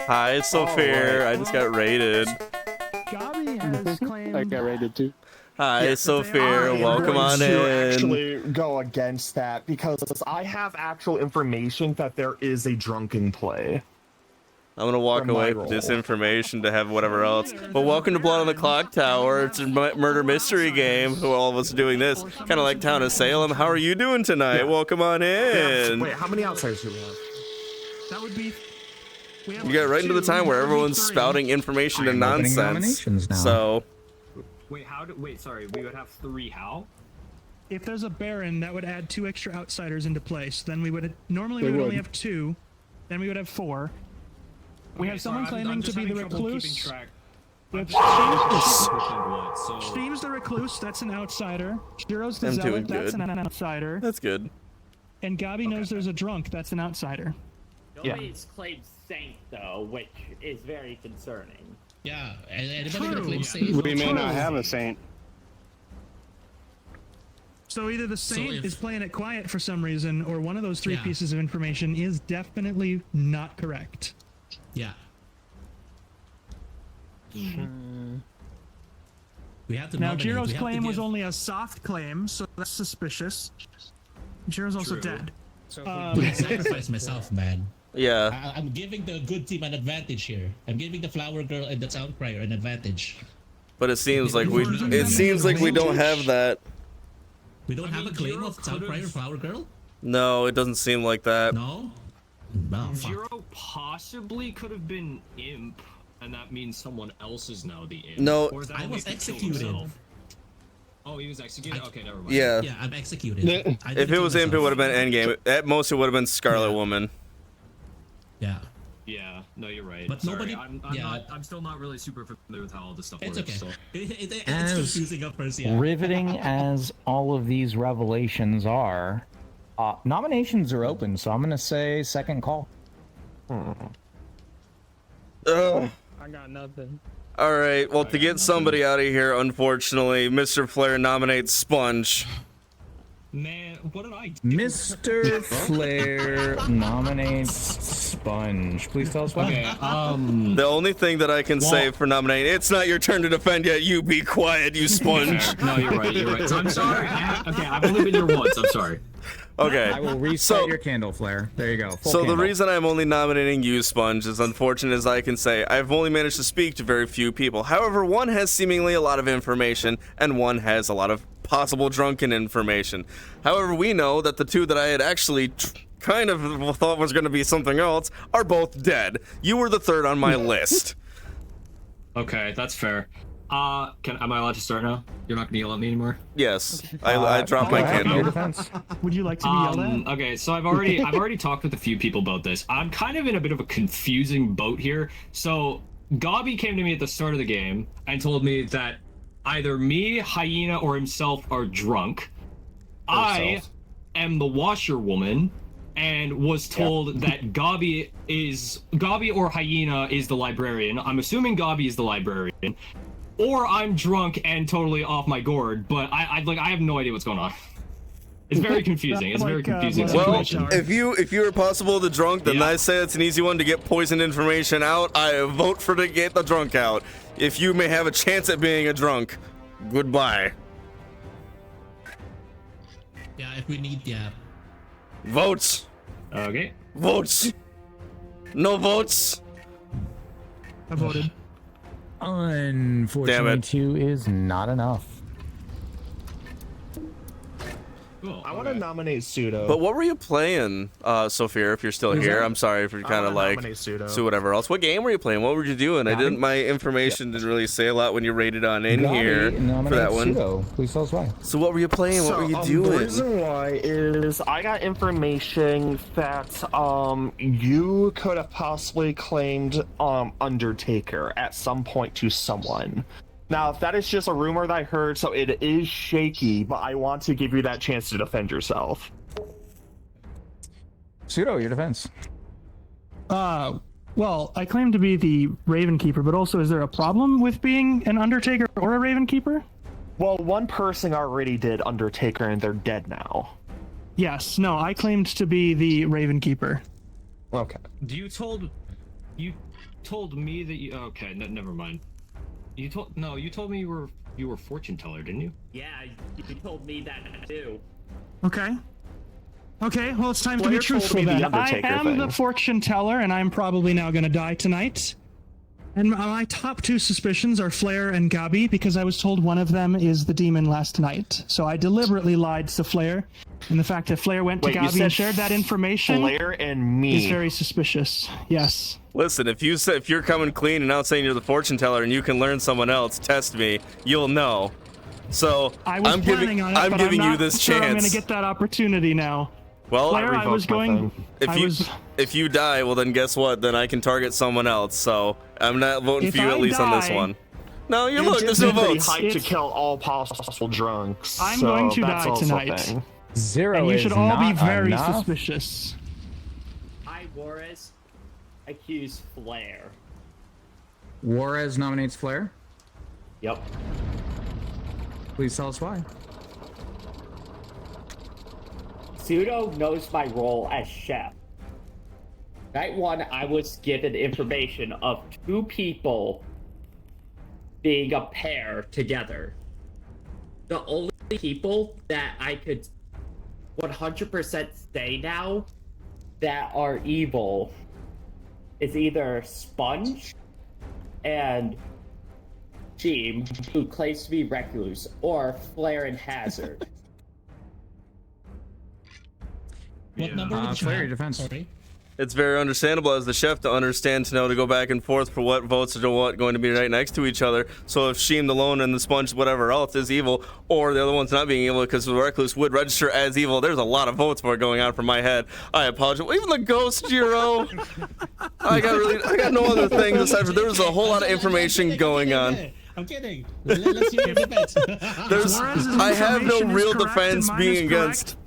Hi, it's Sophia. I just got raided. Gabi has claimed. I got raided too. Hi, Sophia. Welcome on to in. actually go against that because I have actual information that there is a drunken play. I'm gonna walk From my away role. with this information to have whatever else. But welcome to Blood on the Clocktower. It's a murder mystery game. Who all of us are doing this? Kind of like Town of Salem. How are you doing tonight? Welcome on in. Wait, how many outsiders do we have? That would be. You got right into the time where everyone's spouting information and opening nonsense. nominations now. So Wait, sorry. We would have 3 how? If there's a Baron, that would add 2 extra outsiders into place. Then we would normally They we would would. only have 2. Then we would have 4. We have someone claiming to be the recluse. We have Steam's the recluse. That's an outsider. Shiro's the I'm doing zealot. That's good. an outsider. that's good. And Gabi knows there's a drunk. That's an outsider. Nobody's claimed saint though, which is very concerning. Yeah, and anybody gonna claim True. safe? We may not have a saint. So either the saint if- is playing it quiet for some reason, or one of those 3 Yeah. pieces of information is definitely not correct. Yeah. We have to Now, nominate. Jiro's We have to claim was give- only a soft claim, so that's suspicious. Jiro's also True. dead. I sacrificed myself, man. Yeah. I'm giving the good team an advantage here. I'm giving the flower girl and the sound crier an advantage. But it seems like we don't have that. We don't have a claim of sound crier, flower girl. No, it doesn't seem like that. No. No. Fuck. Zero possibly could have been imp, and that means someone else is now the imp. No. Or is that I only was if he killed executed. himself? Oh, he was executed? Okay, never mind. Yeah. Yeah, I'm executed. I did If it was to imp, it myself. would have been endgame. At most, it would have been Scarlet Woman. Yeah. Yeah, no, you're right. But Sorry, nobody- I'm still not really super familiar with how all this stuff It's works. okay. So. It's As confusing at first, yeah. riveting as all of these revelations are, nominations are open, so I'm gonna say second call. Ugh. I got nothing. All right. Well, to get somebody out of here, unfortunately, Mr. Flair nominates Sponge. Man, what did I do? Mr. Flair nominates Sponge. Please tell us why. Okay, The only thing that I can say for nominating, it's not your turn to defend yet. You be quiet, you sponge. No, you're right. You're right. I'm sorry. Okay, I've only been here once. I'm sorry. Okay. I will reset your candle flare. There you go. Full So candle. the reason I'm only nominating you, Sponge, as unfortunate as I can say, I've only managed to speak to very few people. However, one has seemingly a lot of information, and one has a lot of possible drunken information. However, we know that the two that I had actually kind of thought was going to be something else are both dead. You were the third on my list. Okay, that's fair. Am I allowed to start now? You're not gonna yell at me anymore. Yes, I dropped my candle. Would you like to be yelled at? Okay, so I've already talked with a few people about this. I'm kind of in a bit of a confusing boat here. So Gobby came to me at the start of the game and told me that either me, Hyena, or himself are drunk. I am the washerwoman and was told that Gobby or Hyena is the librarian. I'm assuming Gobby is the librarian. Or I'm drunk and totally off my gourd, but I have no idea what's going on. It's very confusing. It's a very confusing situation. If you were possible the drunk, then I say it's an easy one to get poisoned information out. I vote for to get the drunk out. If you may have a chance at being a drunk, goodbye. Yeah, if we need, Votes. Okay. Votes. No votes. I voted. Unfortunately, 2 is not enough. Cool. I want to nominate Pseudo. But what were you playing, Sophia? If you're still Who's here, that? I'm sorry if you're kind of like nominate Pseudo. so whatever else. What game were you playing? What were you doing? I didn't. My information didn't really say a lot when you rated on in here for that one. Pseudo. Please tell us why. So what were you playing? What were you The doing? reason why is I got information that you could have possibly claimed Undertaker at some point to someone. Now, if that is just a rumor that I heard, so it is shaky, but I want to give you that chance to defend yourself. Pseudo, your defense. Well, I claim to be the Raven Keeper, but also is there a problem with being an Undertaker or a Raven Keeper? Well, one person already did Undertaker and they're dead now. Yes, no, I claimed to be the Raven Keeper. Okay. You told me that you. Okay, never mind. You told me you were fortune teller, didn't you? Yeah, you told me that too. Okay. Okay, well, it's time to be Blair told truthful me the then. I Undertaker am thing. the fortune teller, and I'm probably now going to die tonight. And my top 2 suspicions are Flair and Gabi, because I was told one of them is the demon last night. So I deliberately lied to Flair, and the fact that Flair went to Wait, you Gabi said and shared that information Flair and me. is very suspicious. Yes. Listen, if you're coming clean and not saying you're the fortune teller and you can learn someone else, test me, you'll know. So I was I'm planning giving on it, I'm but giving I'm you not this sure chance. I'm going to get that opportunity now. Well, Flair, I was going. If you die, well then guess what? Then I can target someone else. So I'm not voting If for you I at least on this die- one. No, you You look. did There's no say votes. hype to kill all possible drunks. I'm so going to that's die also a tonight. thing. 0 And you is should all be not very enough. suspicious. I, Juarez, accuse Flair. Juarez nominates Flair. Yep. Please tell us why. Pseudo knows my role as chef. Night 1, I was given information of 2 people being a pair together. The only people that I could 100% say now that are evil is either Sponge and Jeem, who claims to be Recluse, or Flair and Hazard. What number did you Flair, have? your defense. Sorry. It's very understandable as the chef to understand to know to go back and forth for what votes are what going to be right next to each other. So if Sheem the Lone and the Sponge whatever else is evil, or the other one's not being evil because the Recluse would register as evil, there's a lot of votes for it going on from my head. I apologize. Even the Ghost Jiro. I got no other things aside from there was a whole lot of information going on. I'm kidding. Let's hear your defense. I have no real defense being against.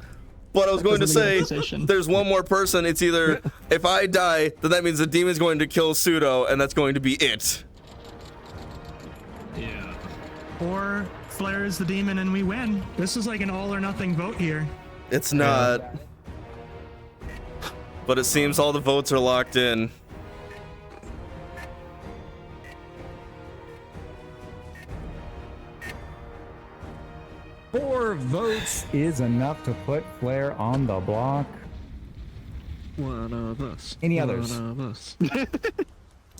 But I was going to say, there's one more person. It's either if I die, then that means the demon's going to kill Pseudo, and that's going to be it. Yeah. Or Flair is the demon and we win. This is like an all or nothing vote here. It's not. But it seems all the votes are locked in. Four votes is enough to put Flair on the block. One of us. Any others? One of us.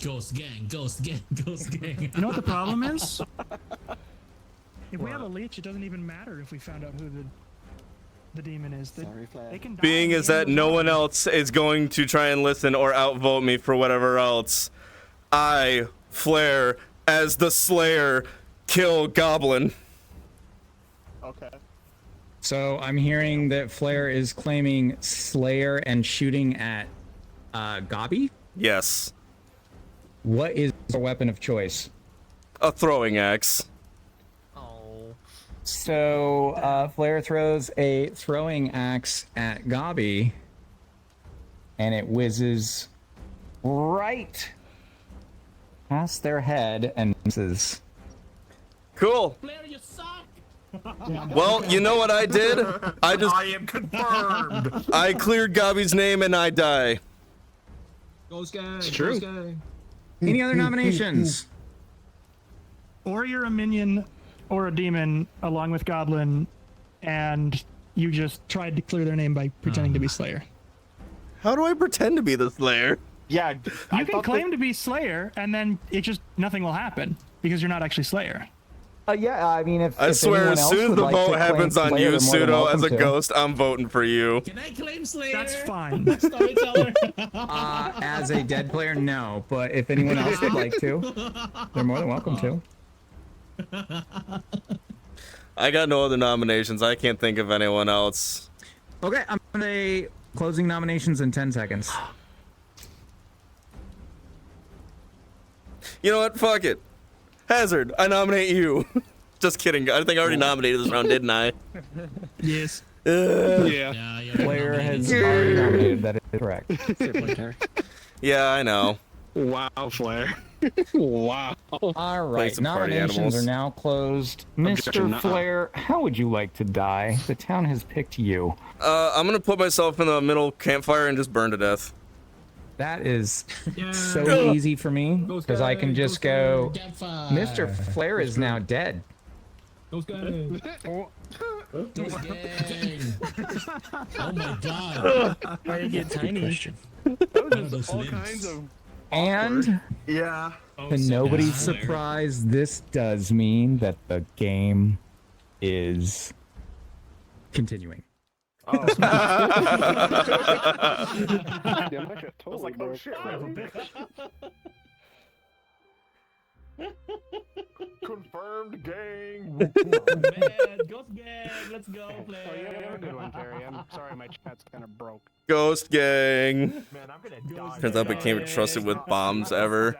Ghost gang, ghost gang, ghost gang. You know what the problem is? If we have a leech, it doesn't even matter if we found out who the demon is. They can die Being at is the end that of no the one else is going to try and listen or outvote me for whatever else. I, Flair, as the Slayer, kill Goblin. Okay. So I'm hearing that Flare is claiming Slayer and shooting at Gabi? Yes. What is your weapon of choice? A throwing axe. So Flare throws a throwing axe at Gabi, and it whizzes right past their head and misses. Cool. Flare, you suck. Well, you know what I did? I am confirmed. I cleared Gabi's name and I die. Ghost gang. It's true. Ghost gang. Any other nominations? Or you're a minion or a demon along with Goblin, and you just tried to clear their name by pretending to be Slayer. How do I pretend to be the Slayer? Yeah, you can claim to be Slayer, and then it just nothing will happen because you're not actually Slayer. Yeah, I mean, if I swear, as soon as the vote happens on you, Pseudo, as a ghost, I'm voting for you. Can I claim Slayer? That's fine. Storyteller. As a dead player, no. But if anyone else would like to, they're more than welcome to. I got no other nominations. I can't think of anyone else. Okay, I'm gonna closing nominations in 10 seconds. You know what? Fuck it. Hazard, I nominate you. Just kidding. I think I already nominated this round, didn't I? Yes. Yeah. Player has already nominated. That is correct. Yeah, I know. Wow, Flare. Wow. All Play right, some party nominations animals. are now closed. Objection, Mr. nuh-uh. Flare, how would you like to die? The town has picked you. I'm gonna put myself in the middle campfire and just burn to death. That is so easy for me because I can just go. Mr. Flare is now dead. Ghost gang. Ghost gang. Oh my god. Why did it get tiny? Just all kinds of. And Yeah. to nobody's surprise, this does mean that the game is continuing. Oh. Damn, I got totally oh shit, confirmed gang. Man, Ghost gang. Let's go, Oh, Flare. you have a good one, Terry. I'm sorry, my chat's kind of broke. Ghost gang. Man, I'm gonna die. Turns out I became trusted with bombs ever.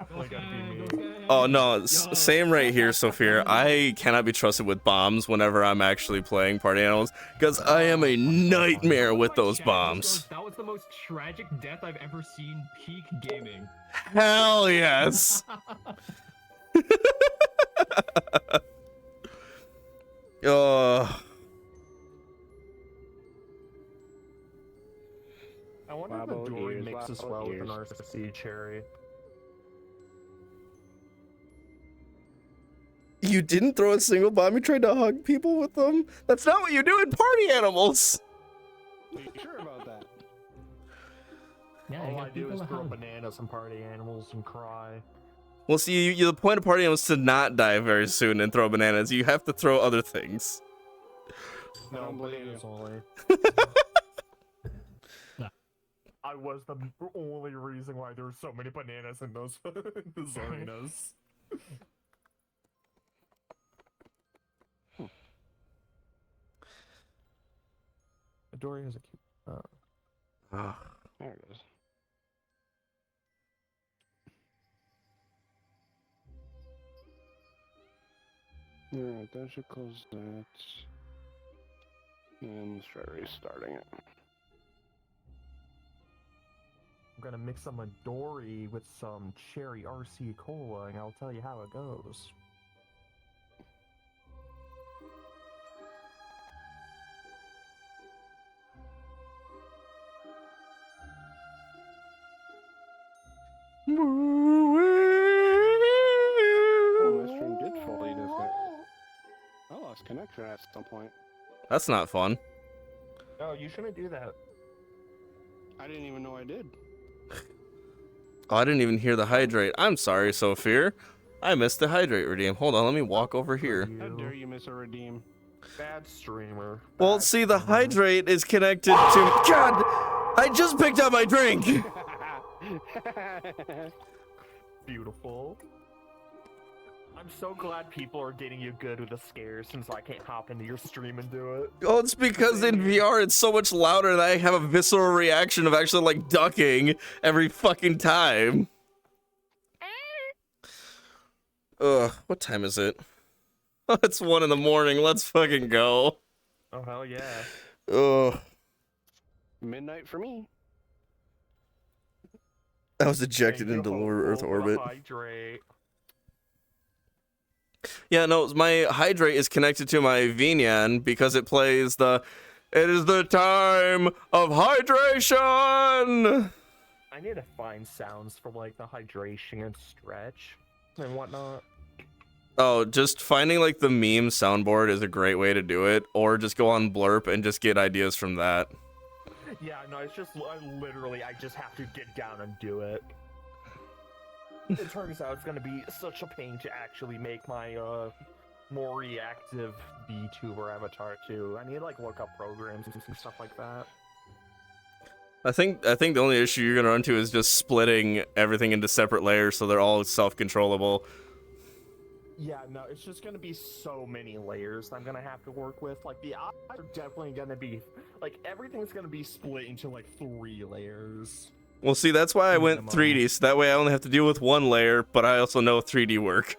Oh no, same right here, Sophia. I cannot be trusted with bombs whenever I'm actually playing Party Animals because I am a nightmare with those bombs. That was the most tragic death I've ever seen. Peak gaming. Hell yes. I wonder if the Dory mixes well with an RC cherry. You didn't throw a single bomb, you tried to hug people with them? That's not what you do in Party Animals! Are you sure about that? Yeah, All I do is throw bananas and party animals and cry. Well, see, the point of Party Animals is to not die very soon and throw bananas. You have to throw other things. No, bananas only. I was the only reason why there were so many bananas in those arenas. Dory has a cute. There it is. Alright, that should close that. And let's try restarting it. I'm gonna mix some Midori with some cherry RC cola, and I'll tell you how it goes. Oh, my stream did fully disconnect. I lost connection at some point. That's not fun. No, you shouldn't do that. I didn't even know I did. Oh, I didn't even hear the hydrate. I'm sorry, Sophia. I missed the hydrate redeem. Hold on, let me walk over here. How dare you miss a redeem? Bad streamer. Well, see, the hydrate is connected to... God! I just picked up my drink! Beautiful. I'm so glad people are getting you good with the scares since I can't hop into your stream and do it. Oh, it's because in VR it's so much louder that I have a visceral reaction of actually like ducking every fucking time. Ugh, what time is it? Oh, it's 1 in the morning. Let's fucking go. Oh hell yeah. Ugh. Midnight for me. I was ejected into lower Earth orbit. Hydrate. Yeah, no, my hydrate is connected to my VNAN because it plays the "It is the time of hydration." I need to find sounds for like the hydration and stretch and whatnot. Oh, just finding like the meme soundboard is a great way to do it, or just go on Blurp and just get ideas from that. Yeah, no, it's just I just have to get down and do it. It turns out it's gonna be such a pain to actually make my more reactive VTuber avatar too. I need to like look up programs and stuff like that. I think the only issue you're gonna run into is just splitting everything into separate layers so they're all self-controllable. Yeah, no, it's just gonna be so many layers I'm gonna have to work with. Like the eyes are definitely gonna be like everything's gonna be split into like 3 layers. Well, see, that's why I went 3D, so that way I only have to deal with 1 layer, but I also know 3D work.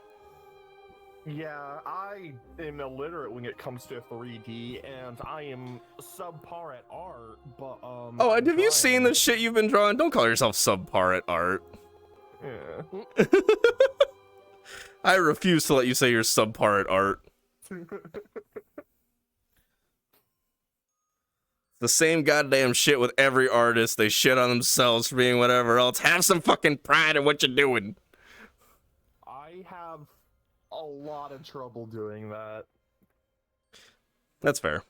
Yeah, I am illiterate when it comes to 3D, and I am subpar at art, but Oh, have you seen the shit you've been drawing? Don't call yourself subpar at art. Yeah. I refuse to let you say you're subpar at art. The same goddamn shit with every artist. They shit on themselves for being whatever else. Have some fucking pride in what you're doing. I have a lot of trouble doing that. That's fair.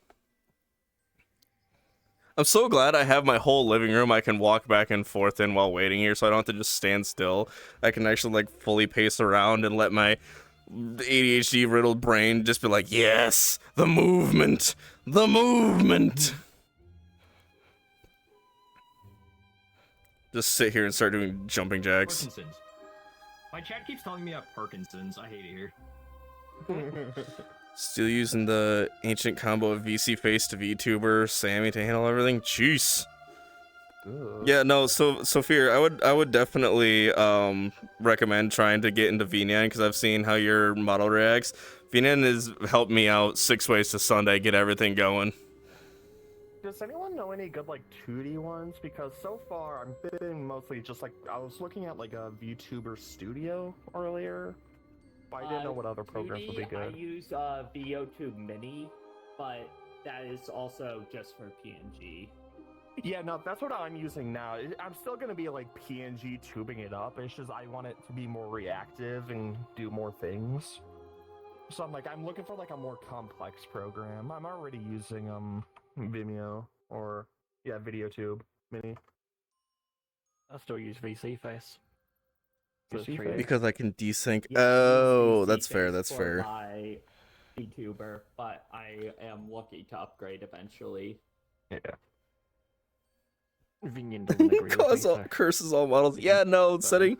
I'm so glad I have my whole living room I can walk back and forth in while waiting here, so I don't have to just stand still. I can actually like fully pace around and let my ADHD riddled brain just be like, yes, the movement, the movement. Just sit here and start doing jumping jacks. Parkinson's. My chat keeps telling me I have Parkinson's. I hate it here. Still using the ancient combo of VC face to VTuber, Sammy to handle everything. Jeez. Yeah, no. So Sophia, I would definitely recommend trying to get into VNAN because I've seen how your model reacts. VNAN has helped me out 6 ways to Sunday get everything going. Does anyone know any good like 2D ones? Because so far I'm been mostly just like I was looking at like a VTuber Studio earlier, but I didn't know what other programs would be 2D, good. I use VOTube Mini, but that is also just for PNG. Yeah, no, that's what I'm using now. I'm still gonna be like PNG tubing it up. It's just I want it to be more reactive and do more things. So I'm looking for like a more complex program. I'm already using Vimeo or VideoTube Mini. I still use VC Face. Because I can desync. Yeah, Oh, VC that's fair. Face That's for fair. My VTuber, but I am looking to upgrade eventually. Yeah. Curses all models. Yeah, no, setting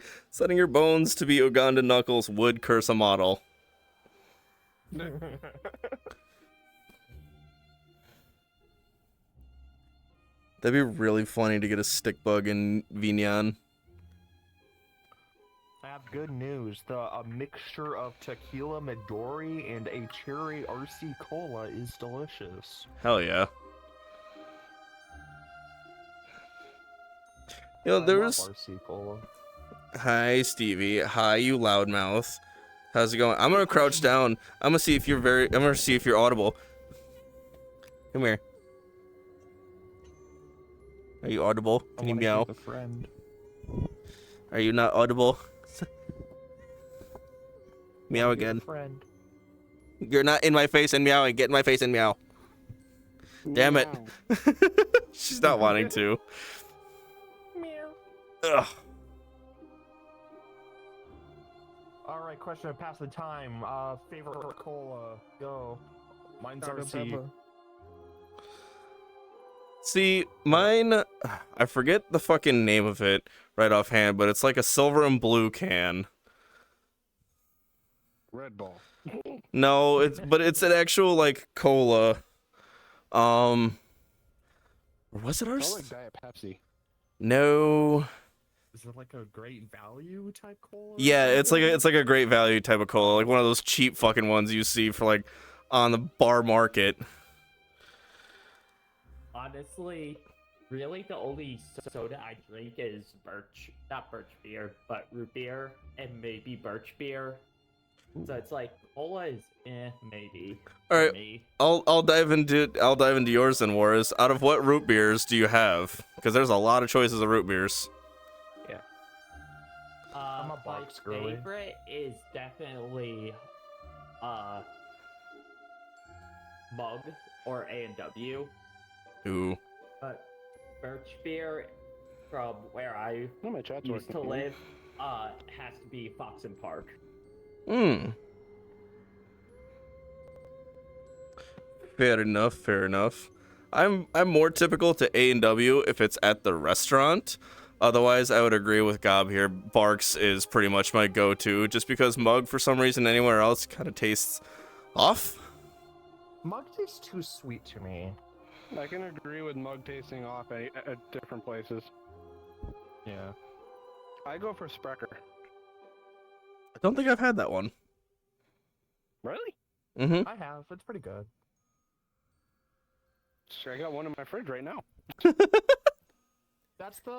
your bones to be Uganda Knuckles would curse a model. That'd be really funny to get a stick bug in VNyan. I have good news. A mixture of tequila Midori and a cherry RC cola is delicious. Hell yeah. You know, there was... RC cola. Hi, Stevie. Hi, you loudmouth. How's it going? I'm gonna crouch down. I'm gonna see if you're audible. Come here. Are you audible? Can you meow? A friend. Are you not audible? Meow again. Friend. You're not in my face and meowing. Get in my face and meow. Damn it. She's not wanting to. Ugh. Alright, question to pass the time. Favorite cola. Go. Mine's RC. See, mine, I forget the fucking name of it right offhand, but it's like a silver and blue can. Red Bull. No, it's an actual like cola. Or was it I ours? like Diet Pepsi. No. Is it like a great value type cola? Yeah, it's like a great value type of cola, like one of those cheap fucking ones you see for like on the bar market. Honestly, really the only soda I drink is not birch beer, but root beer and maybe birch beer. So it's like cola is maybe. All for right, me. I'll dive into yours then, Warris. Out of what root beers do you have? Because there's a lot of choices of root beers. Yeah. I'm a box my girly. favorite is definitely Mug or A&W. Ooh. But birch beer from where I chat's used to working. live has to be Fox and Park. Fair enough, fair enough. I'm more typical to A&W if it's at the restaurant. Otherwise, I would agree with Gob here. Barks is pretty much my go-to, just because Mug, for some reason, anywhere else kind of tastes off. Mug tastes too sweet to me. I can agree with Mug tasting off at different places. Yeah. I go for Sprecher. I don't think I've had that one. Really? Mm-hmm. I have. It's pretty good. Sure, I got one in my fridge right now. That's the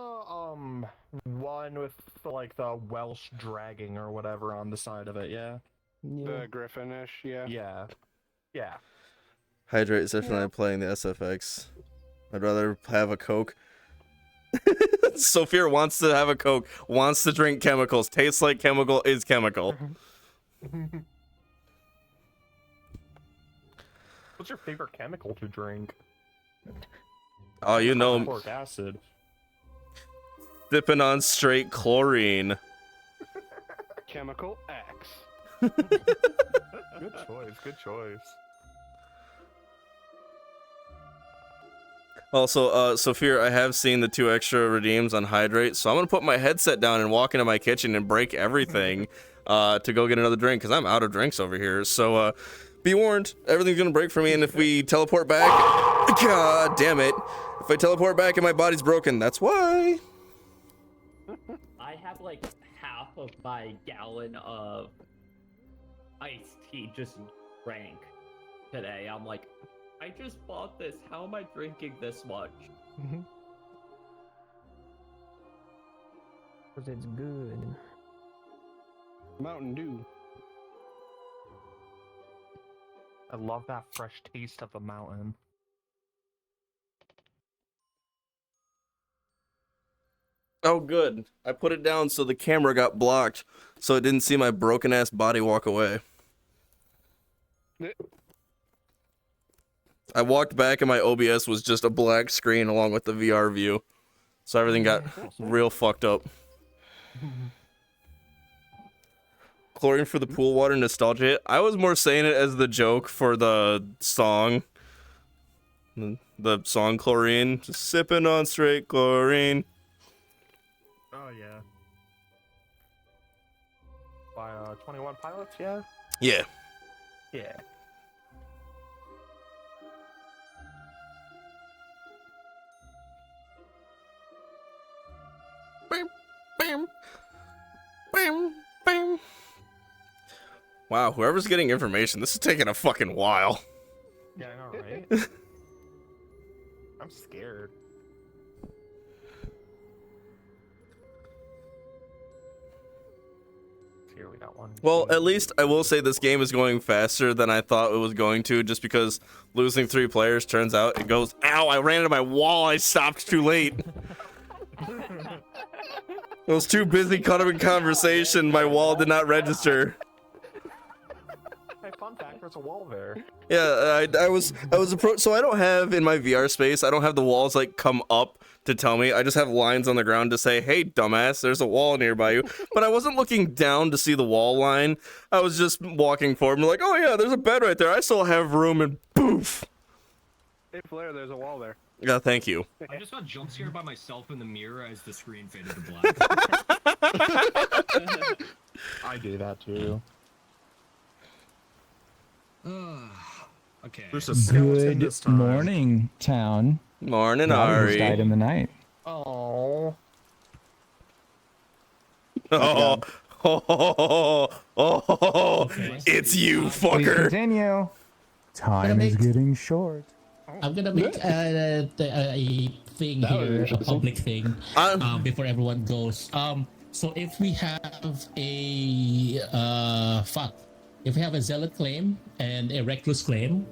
one with like the Welsh dragging or whatever on the side of it, yeah? The Griffinish, yeah. Yeah. Yeah. Hydrate is definitely playing the SFX. I'd rather have a Coke. Sophia wants to have a Coke, wants to drink chemicals. Tastes like chemical is chemical. What's your favorite chemical to drink? Oh, you know, Hydrochloric acid. sipping on straight chlorine. Chemical X. Good choice, good choice. Also, Sophia, I have seen the 2 extra redeems on Hydrate, so I'm gonna put my headset down and walk into my kitchen and break everything to go get another drink, because I'm out of drinks over here. So, be warned, everything's gonna break for me, and if we teleport back, god damn it, if I teleport back and my body's broken, that's why. I have like half of my gallon of iced tea just drank today. I'm like, I just bought this. How am I drinking this much? Because it's good. Mountain Dew. I love that fresh taste of the mountain. Oh, good. I put it down so the camera got blocked, so it didn't see my broken-ass body walk away. I walked back and my OBS was just a black screen along with the VR view. So everything got real fucked up. Chlorine for the pool water nostalgia hit. I was more saying it as the joke for the song. The song Chlorine. Just sipping on straight chlorine. Oh, yeah. By 21 Pilots, yeah? Yeah. Yeah. Bam, bam, bam, bam. Wow, whoever's getting information, this is taking a fucking while. Yeah, I know, right? I'm scared. Here we got one. Well, at least I will say this game is going faster than I thought it was going to, just because losing 3 players turns out it goes, ow, I ran into my wall, I stopped too late. I was too busy caught up in conversation, my wall did not register. Hey, fun fact, there's a wall there. Yeah, I was approached, so I don't have, in my VR space, I don't have the walls, like, come up to tell me. I just have lines on the ground to say, hey, dumbass, there's a wall nearby you. But I wasn't looking down to see the wall line. I was just walking forward and like, oh yeah, there's a bed right there. I still have room, and poof. Hey, Flair, there's a wall there. Yeah, thank you. I just got jump scared by myself in the mirror as the screen faded to black. I do that too. Okay. There's a skeleton Good this time. morning, town. Morning, Gabi has Ari. died in the night. Oh. Oh, it's you, Please fucker. continue. Time is getting short. I'm gonna make a thing That was here, a interesting. public thing, before everyone goes. So if we have a if we have a zealot claim and a recluse claim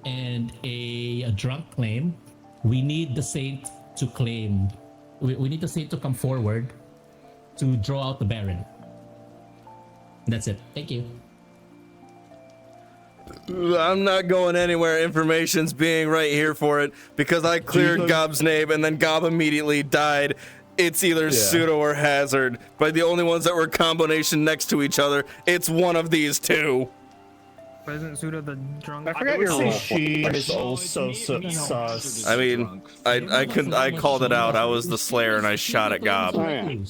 and a drunk claim, we need the saint to claim. We need the saint to come forward to draw out the baron. That's it. Thank you. I'm not going anywhere. Information's being right here for it because I cleared Gob's name and then Gob immediately died. It's either Pseudo or Hazard, but the only ones that were combination next to each other, it's one of these two. Wasn't Pseudo the drunk? I forgot your role. She is also sus. I mean, I called it out. I was the Slayer and I shot at Gob. Oh, yeah. Can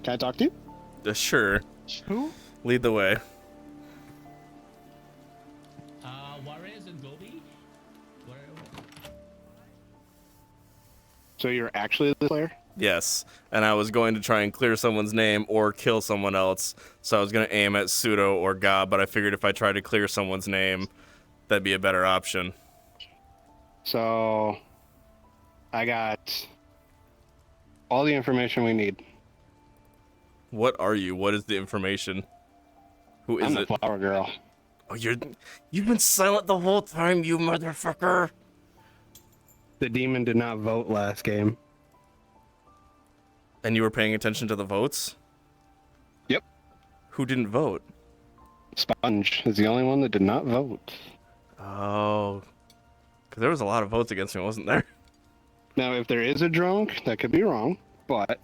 I talk to you? Sure. Who? Lead the way. Juarez and Gobi? So you're actually the player? Yes, and I was going to try and clear someone's name or kill someone else, so I was going to aim at Pseudo or Gob, but I figured if I tried to clear someone's name, that'd be a better option. So I got all the information we need. What are you? What is the information? Who is I'm it? the flower girl. Oh, you've been silent the whole time, you motherfucker. The demon did not vote last game. And you were paying attention to the votes? Yep. Who didn't vote? Sponge is the only one that did not vote. Oh. Because there was a lot of votes against me, wasn't there? Now, if there is a drunk, that could be wrong, but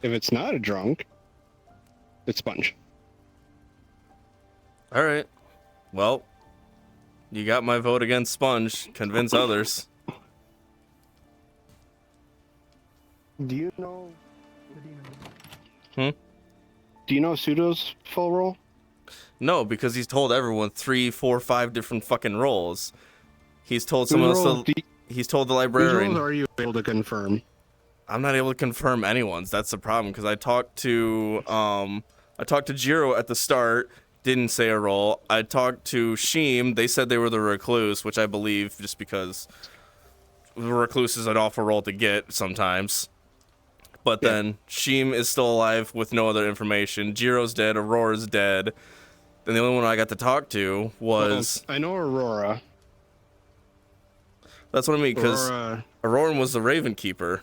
if it's not a drunk, it's Sponge. All right. Well, you got my vote against Sponge. Convince others. Do you know? Hmm? Do you know Pseudo's full role? No, because he's told everyone 3, 4, 5 different fucking roles. He's told someone else to, he's told the Whose librarian. roles are you able to confirm? I'm not able to confirm anyone's. That's the problem, because I talked to Jiro at the start, didn't say a role. I talked to Sheem, they said they were the recluse, which I believe just because the recluse is an awful role to get sometimes. But then Sheem is still alive with no other information. Jiro's dead, Aurora's dead. Then the only one I got to talk to was... I know Aurora. That's what I mean, because Aurora. Aurora was the Raven Keeper.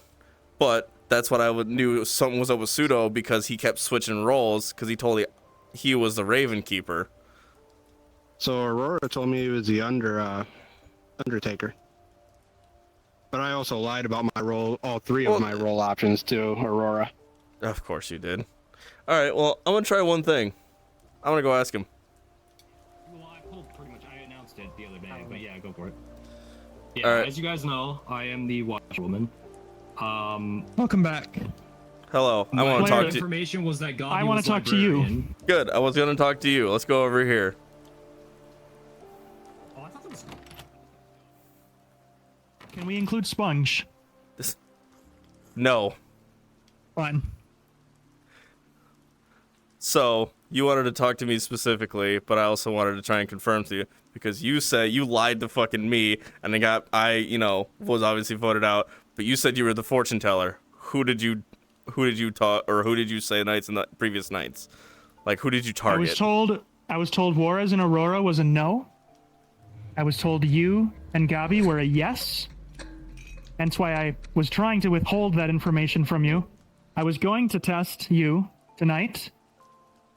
But that's what I knew something was up with Pseudo because he kept switching roles because he told he was the Raven Keeper. So Aurora told me he was the Undertaker. But I also lied about my role, all three of my role options to Aurora. Of course you did. All right, well, I'm going to try one thing. I'm going to go ask him. Well, I pulled pretty much. I announced it the other day, but yeah, go for it. Yeah, All right. as you guys know, I am the Watchwoman. Welcome back. Hello, I My want to talk to you. information was that God. I want to talk to you. Good, I was going to talk to you. Let's go over here. Can we include Sponge? No. Fine. So, you wanted to talk to me specifically, but I also wanted to try and confirm to you because you said you lied to fucking me and was obviously voted out, but you said you were the fortune teller. Who did you talk, or who did you say nights in the previous nights? Like, who did you target? I was told Juarez and Aurora was a no. I was told you and Gabi were a yes. That's why I was trying to withhold that information from you. I was going to test you tonight.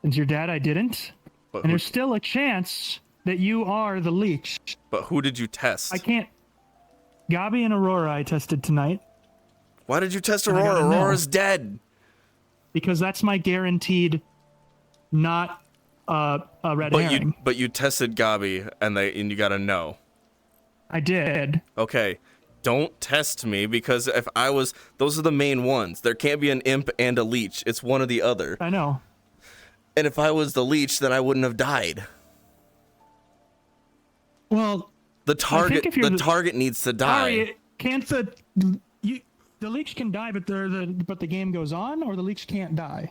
Since you're dead, I didn't. And there's still a chance that you are the leech. But who did you test? I can't. Gabi and Aurora I tested tonight. Why did you test And I Aurora? got a no. Aurora's dead. Because that's my guaranteed not a red herring. But you tested Gabi and you got a no. I did. Okay. Don't test me because those are the main ones. There can't be an imp and a leech. It's one or the other. I know. And if I was the leech, then I wouldn't have died. Well, The target, if you're the target needs to die. Sorry, can't the leech can die, but the game goes on, or the leech can't die?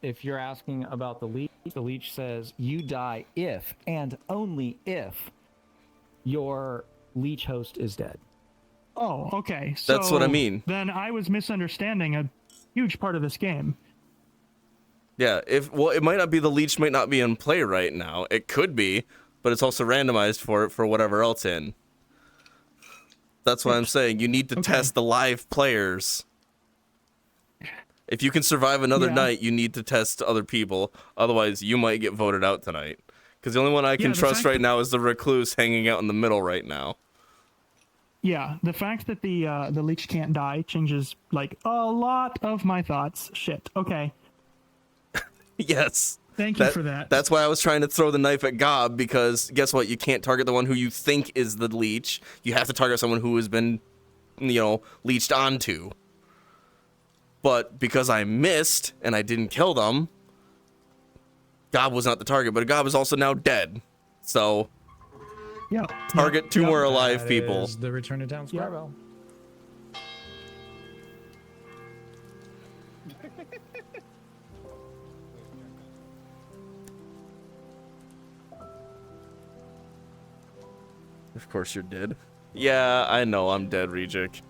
If you're asking about the leech says you die if and only if your leech host is dead. Oh, okay. That's what I mean. Then I was misunderstanding a huge part of this game. Yeah, it might not be, the leech might not be in play right now. It could be, but it's also randomized for whatever else in. That's what I'm saying. You need to test the live players. If you can survive another night, you need to test other people. Otherwise, you might get voted out tonight. Because the only one I can trust right now is the recluse hanging out in the middle right now. Yeah, the fact that the leech can't die changes like a lot of my thoughts. Shit. Okay. Yes. Thank you for that. That's why I was trying to throw the knife at Gob, because guess what? You can't target the one who you think is the leech. You have to target someone who has been, leeched onto. But because I missed and I didn't kill them, Gob was not the target, but Gob is also now dead. So, yeah, target two more alive people. Is the Return to Town Square Bell. Of course you're dead. Yeah, I know I'm dead, Rejik.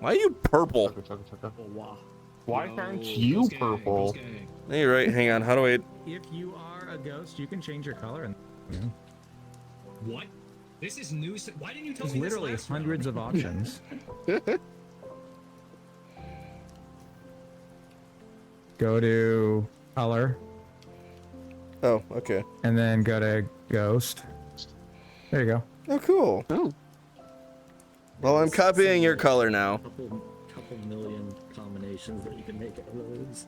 Why are you purple? Why aren't you purple? Hey, you're right. Hang on. How do I? If you are a ghost, you can change your color. And What? This is new. Why didn't you tell there's me literally this last hundreds round? of options. Go to color. Oh, okay. And then go to ghost. There you go. Oh, cool. Oh. Well, I'm copying your color now. Couple million combinations that you can make out of those.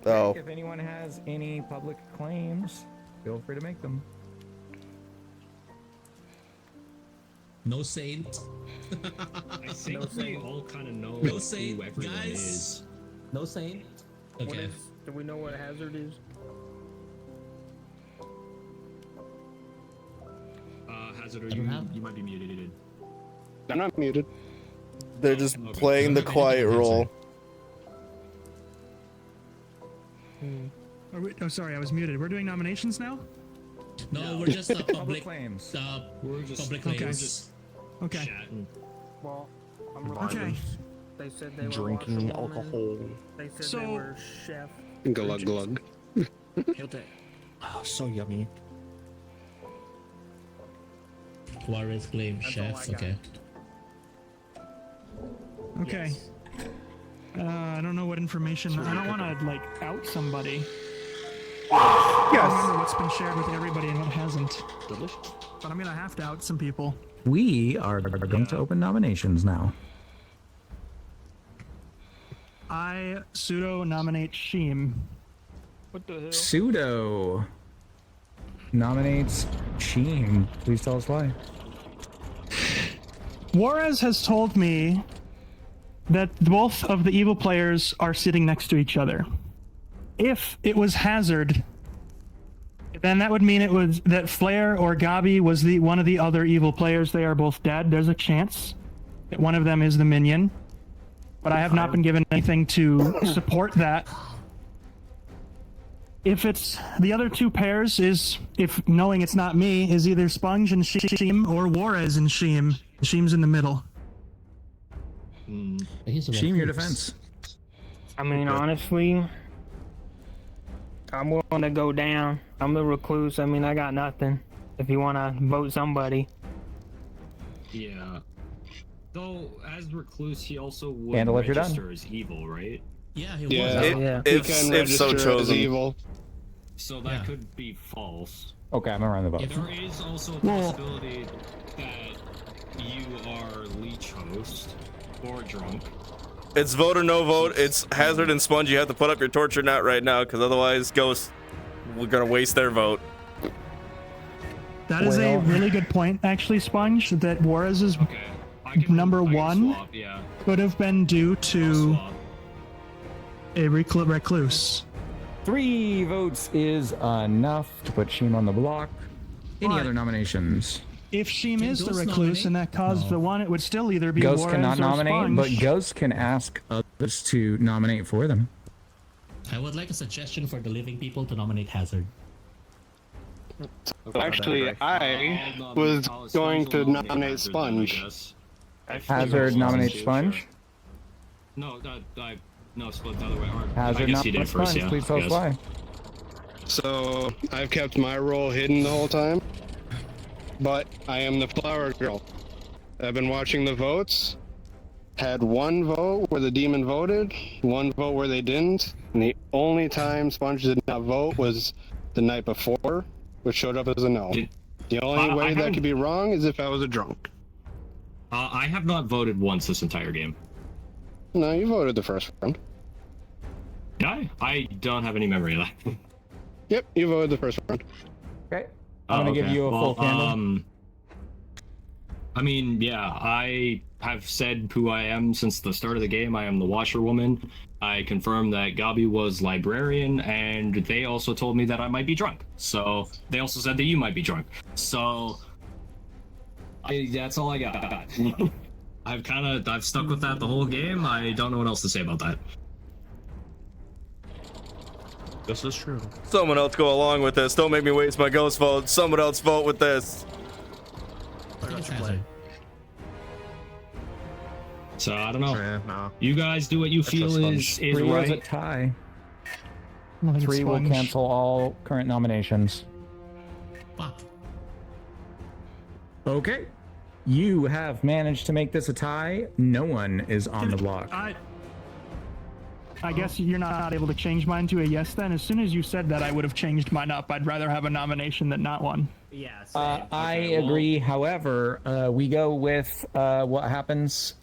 Oh. If anyone has any public claims, feel free to make them. No saint. I think we all kind of know No saint, who everyone guys. is. No saint. Okay. Do we know what a hazard is? Hazard, you might be muted. I'm not muted. They're just playing the quiet role. Oh, sorry, I was muted. We're doing nominations now? No, we're just public claims. We're just public Okay. claims. Okay. Chatting. Well, I'm Okay. They said they were Drinking washerwoman. alcohol. They said So- they were chef. Glug glug. Oh, so yummy. Juarez claim That's chefs. all I got. Okay. Okay. I don't know what information. I don't want to like out somebody. I don't remember what's been shared with everybody and what hasn't. Delicious. But I'm gonna have to out some people. We are going to open nominations now. I pseudo nominate Sheem. What the hell? Pseudo nominates Sheen. Please tell us why. Juarez has told me that both of the evil players are sitting next to each other. If it was Hazard, then that would mean it was that Flair or Gabi was one of the other evil players. They are both dead. There's a chance that one of them is the minion, but I have not been given anything to support that. If it's the other two pairs, if knowing it's not me, is either Sponge and Sheem or Juarez and Sheem. Sheem's in the middle. Sheem, your defense. I mean, honestly, I'm willing to go down. I'm the recluse. I mean, I got nothing. If you want to vote somebody. Yeah. Though, as recluse, he also would Handle if you're done. register as evil, right? Yeah, he Yeah, was. he can so register as chosen. evil. So that could be false. Okay, I'm gonna run the vote. There is also a possibility that you are leech host or drunk. It's vote or no vote. It's Hazard and Sponge. You have to put up your torture knot right now, because otherwise, Ghost, we're gonna waste their vote. That is a really good point, actually, Sponge. That Juarez is number one swap, yeah. could have been due to a recluse. 3 votes is enough to put Sheem on the block. Any But other nominations? if Sheem Can is the Ghost recluse nominate? and that caused the one, it would still either be Ghost Juarez cannot or nominate, Sponge. but Ghost can ask others to nominate for them. I would like a suggestion for the living people to nominate Hazard. Actually, I was going to nominate Sponge. Hazard nominates Sponge. No, no, split the other way. Or, I Hazard guess he did nominates first, Sponge. yeah. Please tell us yes. why. So I've kept my role hidden the whole time, but I am the flower girl. I've been watching the votes. Had 1 vote where the demon voted, 1 vote where they didn't, and the only time Sponge did not vote was the night before, which showed up as a no. The only way that could be wrong is if I was a drunk. I have not voted once this entire game. No, you voted the first round. Did I? I don't have any memory of that. Yep, you voted the first round. Okay. I'm gonna give you a full candle. I mean, yeah, I have said who I am since the start of the game. I am the washerwoman. I confirmed that Gabi was librarian, and they also told me that I might be drunk. So they also said that you might be drunk. So that's all I got. I've stuck with that the whole game. I don't know what else to say about that. This is true. Someone else go along with this. Don't make me waste my ghost vote. Someone else vote with this. So I don't know. You guys do what you feel is 3 right. was a tie. 3 will cancel all current nominations. Okay. You have managed to make this a tie. No one is on the block. I guess you're not able to change mine to a yes then. As soon as you said that, I would have changed mine up. I'd rather have a nomination than not one. Yeah. I agree. However, we go with what happens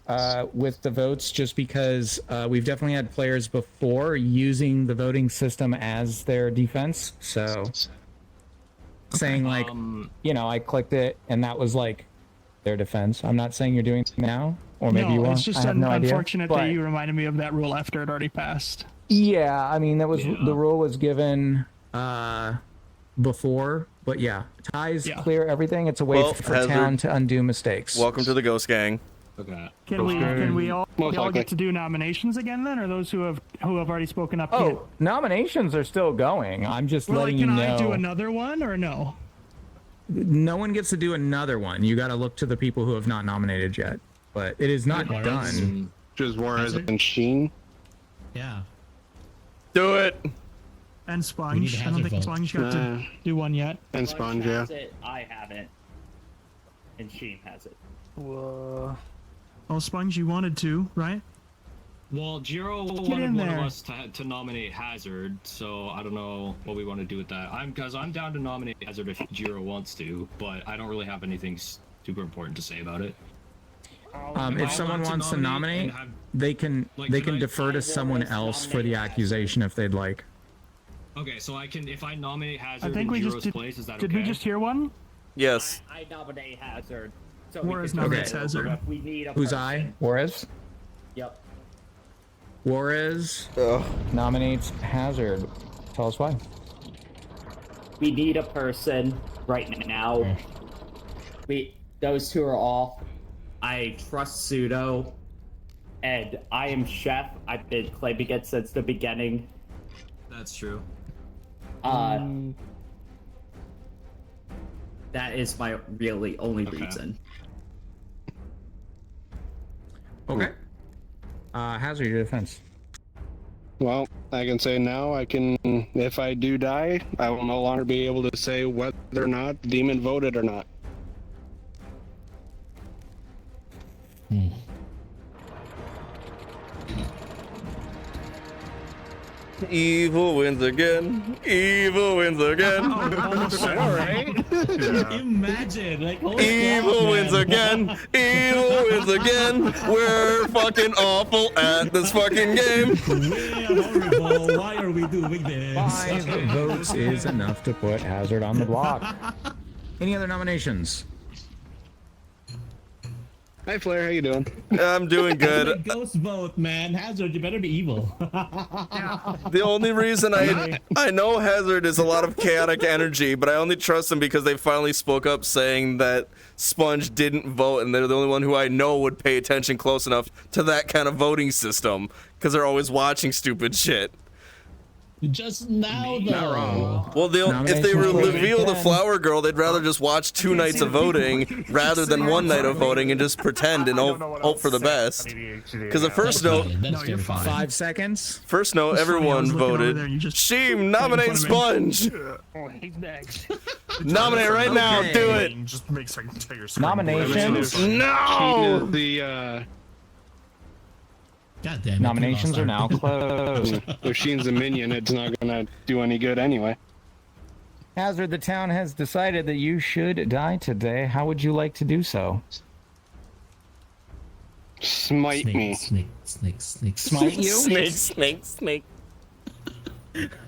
with the votes just because we've definitely had players before using the voting system as their defense. So saying like, you know, I clicked it and that was like their defense. I'm not saying you're doing it now, or maybe you no, won't. it's just I have no idea, unfortunate but- that you reminded me of that rule after it already passed. Yeah, I mean, that was the rule was given before, but yeah, ties clear everything. It's a way for Hazard, town to undo mistakes. Welcome to the Ghost Gang. Okay. Can we all get to do nominations again then, or those who have already spoken up? Oh, nominations are still going. I'm just letting you can know. I do another one or no? No one gets to do another one. You got to look to the people who have not nominated yet, but it is not done. Just Juarez and Sheen. Yeah. Do it. And Sponge. I don't think Sponge got to do one yet. And Sponge, yeah. I haven't. And Sheen has it. Well, Sponge, you wanted to, right? Well, Jiro Get wanted in one there. of us to nominate Hazard, so I don't know what we want to do with that. I'm down to nominate Hazard if Jiro wants to, but I don't really have anything super important to say about it. If someone wants to nominate, they can defer to someone else for the accusation if they'd like. Okay, so I can, if I nominate Hazard I think in we Jiro's just did. place, is that Did okay? we just hear one? Yes. I nominate Hazard. So Juarez we can nominates do it Hazard. if we need a Who's person. I? Juarez? Yep. Juarez nominates Hazard. Tell us why. We need a person right now. Those two are off. I trust Pseudo, and I am Chef. I've been claiming it since the beginning. That's true. That is my really only reason. Okay. Hazard, your defense. Well, I can say now, if I do die, I will no longer be able to say whether or not the demon voted or not. Evil wins again. Evil wins again. Alright. Imagine, like, Evil wins again. Evil wins again. We're fucking awful at this fucking game. We're horrible. Why are we doing this? 5 votes is enough to put Hazard on the block. Any other nominations? Hi, Flair. How you doing? I'm doing good. Ghost vote, man. Hazard, you better be evil. The only reason I know Hazard is a lot of chaotic energy, but I only trust them because they finally spoke up saying that Sponge didn't vote, and they're the only one who I know would pay attention close enough to that kind of voting system because they're always watching stupid shit. Just now, though. Well, if they reveal the flower girl, they'd rather just watch 2 nights of voting rather than 1 night of voting and just pretend and hope for the best. Because the first note, 5 seconds. First note, everyone voted. Sheem, nominate Sponge. He's next. Nominate right now. Do it. Just make sure I can tell your Nominations. No. The God damn it. Nominations are now closed. if Sheen's a minion, it's not gonna do any good anyway. Hazard, the town has decided that you should die today. How would you like to do so? Smite me. Snake. Smite you? Snake.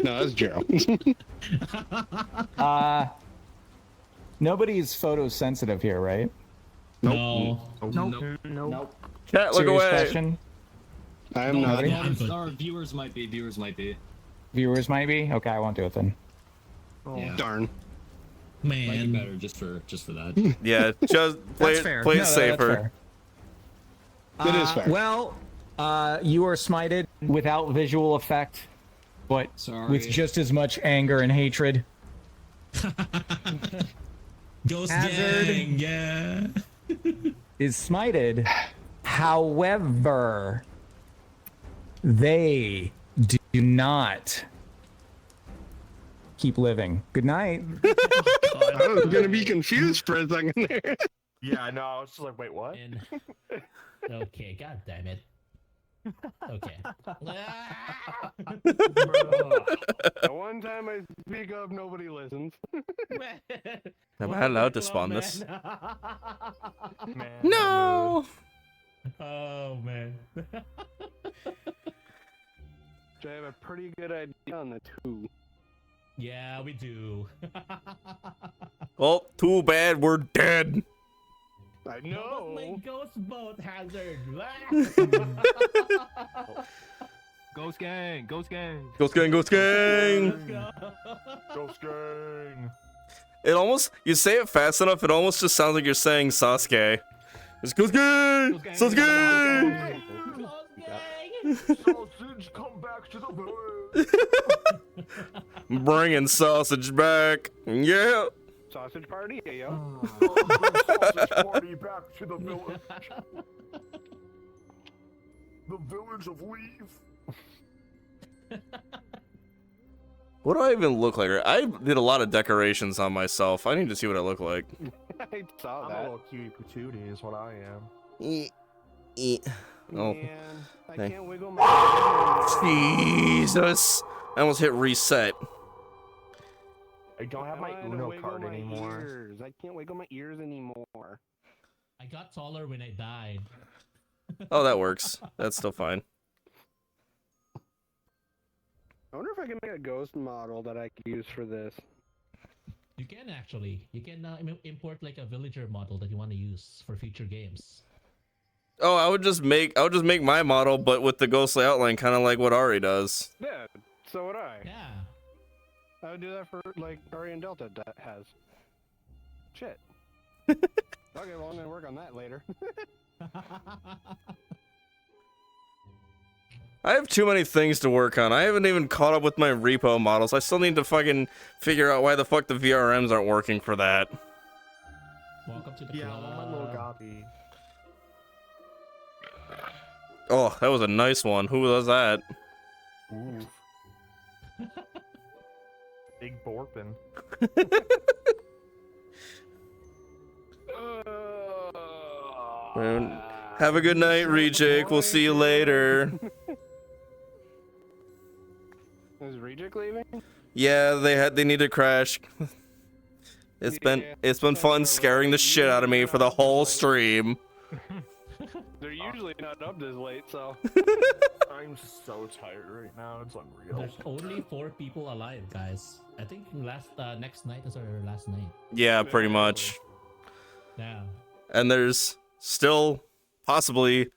No, that's Gerald. Nobody's photosensitive here, right? No. Nope. Cat, look Serious away. question? I am not. Our viewers might be. Viewers might be. Viewers might be? Okay, I won't do it then. Yeah. Darn. Might be Man. better just for that. Yeah, just play That's fair. it No, safer. It is fair. Well, you are smited without visual effect, but Sorry. with just as much anger and hatred. Ghost Hazard. gang, yeah. Is smited. However, they do not keep living. Good night. I was gonna be confused for a second there. Yeah, I know. I was just like, wait, what? Okay, god damn it. Okay. The one time I speak up, nobody listens. Am I allowed to spawn this? Man, No. Oh man. I have a pretty good idea on the 2. Yeah, we do. Well, too bad we're dead. I know. My ghost boat hazard. Ghost gang, ghost gang. Ghost gang, ghost gang. Ghost gang. It almost, you say it fast enough, it almost just sounds like you're saying Sasuke. It's ghost gang, Sasuke. Sausage, come back to the village. Bringing sausage back. Yeah. Sausage party, yeah, yo. Sausage party back to the village. The village of Leave. What do I even look like? I did a lot of decorations on myself. I need to see what I look like. I saw I'm that. a little cutie patootie is what I am. Oh, Man, I can't wiggle my Jesus. I almost hit reset. I don't have my Uno card anymore. Ears. I can't wiggle my ears anymore. I got taller when I died. Oh, that works. That's still fine. I wonder if I can make a ghost model that I could use for this. You can actually. You can import like a villager model that you want to use for future games. Oh, I would just make my model, but with the ghostly outline, kind of like what Ari does. Yeah, so would I. Yeah. I would do that for like Ari and Delta has. Shit. Okay, well I'm gonna work on that later. I have too many things to work on. I haven't even caught up with my repo models. I still need to fucking figure out why the fuck the VRMs aren't working for that. Welcome to the Yeah, club. my little copy. Oh, that was a nice one. Who was that? Ooh. Big Borpin. Have a good night, Rejake. We'll see you later. Is Reject leaving? Yeah, they need to crash. It's been fun scaring the shit out of me for the whole stream. They're usually not up this late, so. I'm so tired right now. It's unreal. There's only 4 people alive, guys. I think next night is our last night. Yeah, pretty much. Yeah. And there's still possibly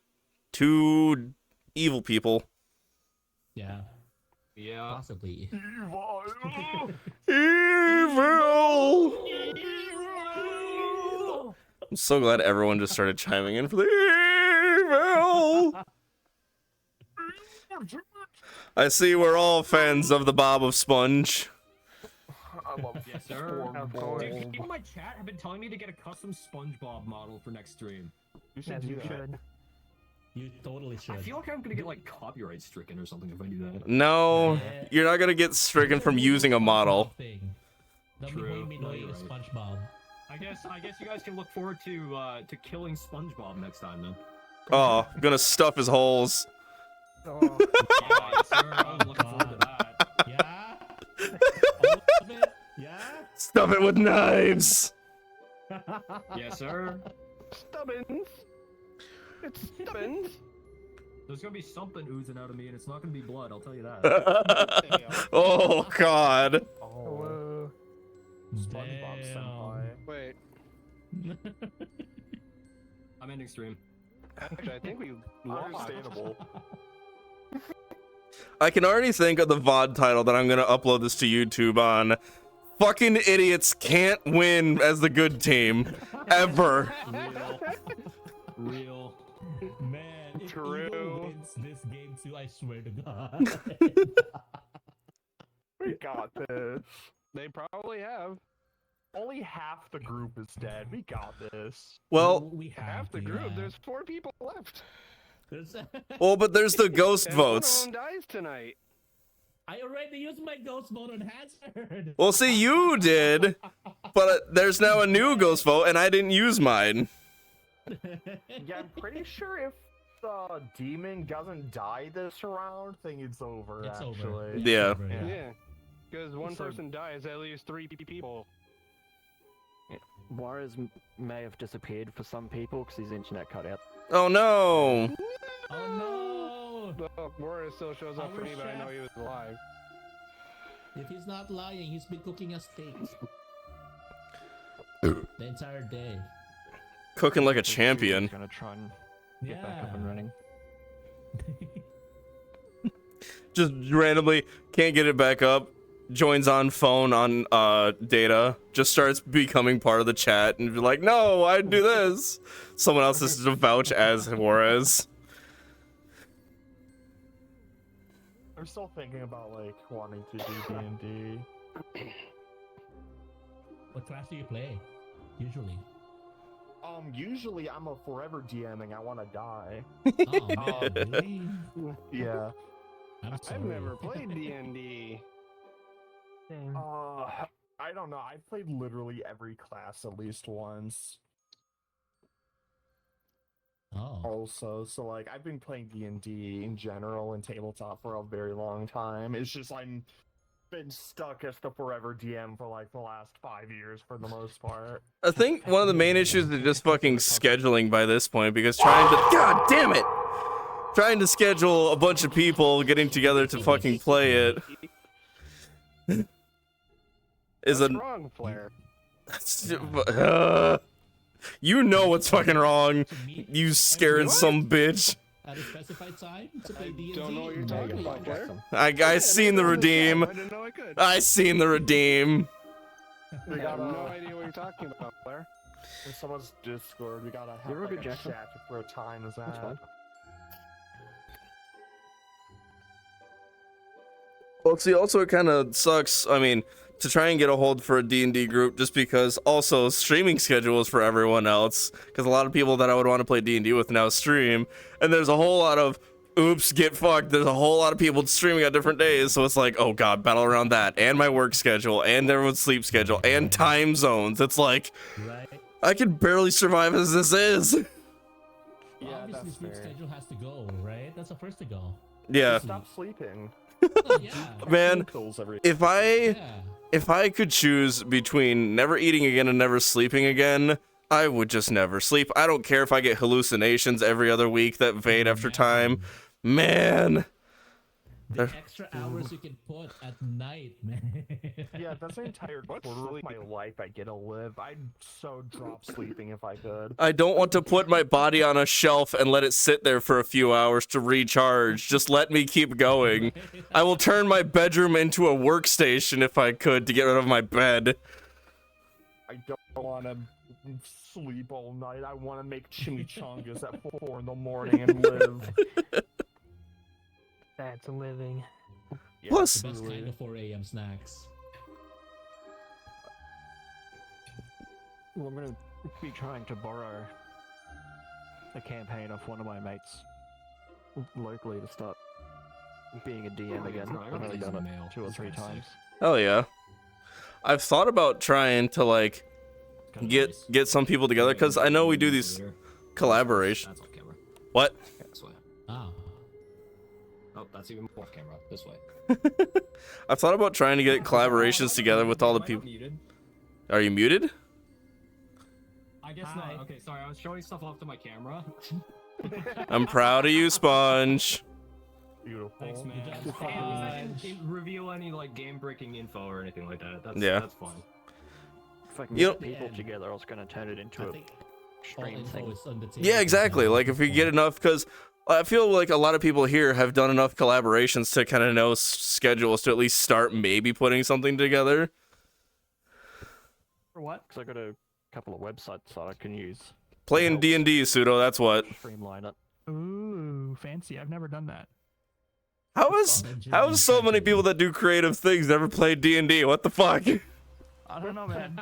2 evil people. Yeah. Yeah. Possibly. Evil! I'm so glad everyone just started chiming in for the evil! I see we're all fans of the Bob of Sponge. I love Yes, sir. Dude, people in my chat have been telling me to get a custom SpongeBob model for next stream. You should do that. You totally should. I feel like I'm gonna get like copyright stricken or something if I do that. No, you're not gonna get stricken from using a model. True. No, No, you're right. SpongeBob. I guess you guys can look forward to killing SpongeBob next time then. Oh, I'm gonna stuff his holes. Oh, yes, sir. I'm looking forward to that. Yeah. Yeah. Stuff it with knives. Yes, sir. Stubbins. It's Stubbins. There's gonna be something oozing out of me, and it's not gonna be blood. I'll tell you that. Oh God. Oh. SpongeBob senpai. Wait. I'm ending stream. Actually, I think we lost. Understandable. I can already think of the VOD title that I'm gonna upload this to YouTube on. Fucking idiots can't win as the good team. Ever. Real. Man, if Evil wins this game too, I swear to God. We got this. They probably have. Only half the group is dead. We got this. Well, we Half the group. There's 4 people left. well, but there's the ghost And votes. one of them dies tonight. I already used my ghost mode on Hazard. Well, see, you did, but there's now a new ghost vote, and I didn't use mine. Yeah, I'm pretty sure if the demon doesn't die this round, thing it's over. It's actually. over. Yeah. Yeah. Because one person dies, that leaves 3 people. Juarez may have disappeared for some people because his internet cut out. Oh no! Oh no! Well, Warren still shows up for me, but I know he was alive. If he's not lying, he's been cooking us steaks the entire day. Cooking like a champion. Gonna try and get back up and running. Just randomly can't get it back up. Joins on phone on data. Just starts becoming part of the chat and be like, no, I'd do this. Someone else is to vouch as Juarez. I'm still thinking about like wanting to do D&D. What class do you play? Usually. Usually I'm a forever DMing. I want to die. Oh man, really? Yeah. I'm sorry. I've never played D&D. I don't know. I've played literally every class at least once. Oh. Also, so like I've been playing D&D in general and tabletop for a very long time. It's just I'm been stuck as the forever DM for like the last 5 years for the most part. I think one of the main issues is just fucking scheduling by this point, because trying to, god damn it, trying to schedule a bunch of people getting together to fucking play it is What's wrong, Flair? you know what's fucking wrong, you scared some bitch. At a specified time to play D&D? Don't know what you're talking about, Flair. I seen the redeem. I didn't know I could. I seen the redeem. I have no idea what you're talking about, Flair. In someone's Discord, we gotta have You're a like, good a Jackson. chat for a time is That's that. fine. Well, see, also it kind of sucks, I mean, to try and get a hold for a D&D group, just because also streaming schedules for everyone else, because a lot of people that I would want to play D&D with now stream, and there's a whole lot of, oops, get fucked, there's a whole lot of people streaming on different days, so it's like, oh god, battle around that, and my work schedule, and everyone's sleep schedule, and time zones. It's like, Right. I can barely survive as this is. Yeah, Obviously, that's sleep fair. schedule has to go, right? That's the first to go. Yeah. Stop sleeping. Yeah. Man, Pills every if Yeah. I could choose between never eating again and never sleeping again, I would just never sleep. I don't care if I get hallucinations every other week that fade after time. Man, The extra hours you can put at night, man. Yeah, that's an entire quarter of my life I get to live. I'd so drop sleeping if I could. I don't want to put my body on a shelf and let it sit there for a few hours to recharge. Just let me keep going. I will turn my bedroom into a workstation if I could to get rid of my bed. I don't want to sleep all night. I want to make chimichangas at 4 in the morning and live. That's living. Yeah, Plus, the best kind of 4 a.m. snacks. Well, I'm gonna be trying to borrow a campaign off one of my mates locally to start being a DM again. I've only done it 2 or 3 times. hell yeah. I've thought about trying to like get some people together because I know we do these collaboration. What? Ah. Oh, that's even more camera. This way. I've thought about trying to get collaborations together with all the people. Are you muted? I guess not. Okay, sorry. I was showing stuff off to my camera. I'm proud of you, Sponge. Beautiful. Thanks, man. Didn't reveal any like game-breaking info or anything like that. That's fine. If I can You get people together, I was gonna turn it into a stream thing. Yeah, exactly. Like if we get enough, because I feel like a lot of people here have done enough collaborations to kind of know schedules to at least start maybe putting something together. For what? Because I got a couple of websites that I can use. Playing D&D, Pseudo, that's what. Streamline it. Ooh, fancy. I've never done that. How is so many people that do creative things never played D&D? What the fuck? I don't know, man.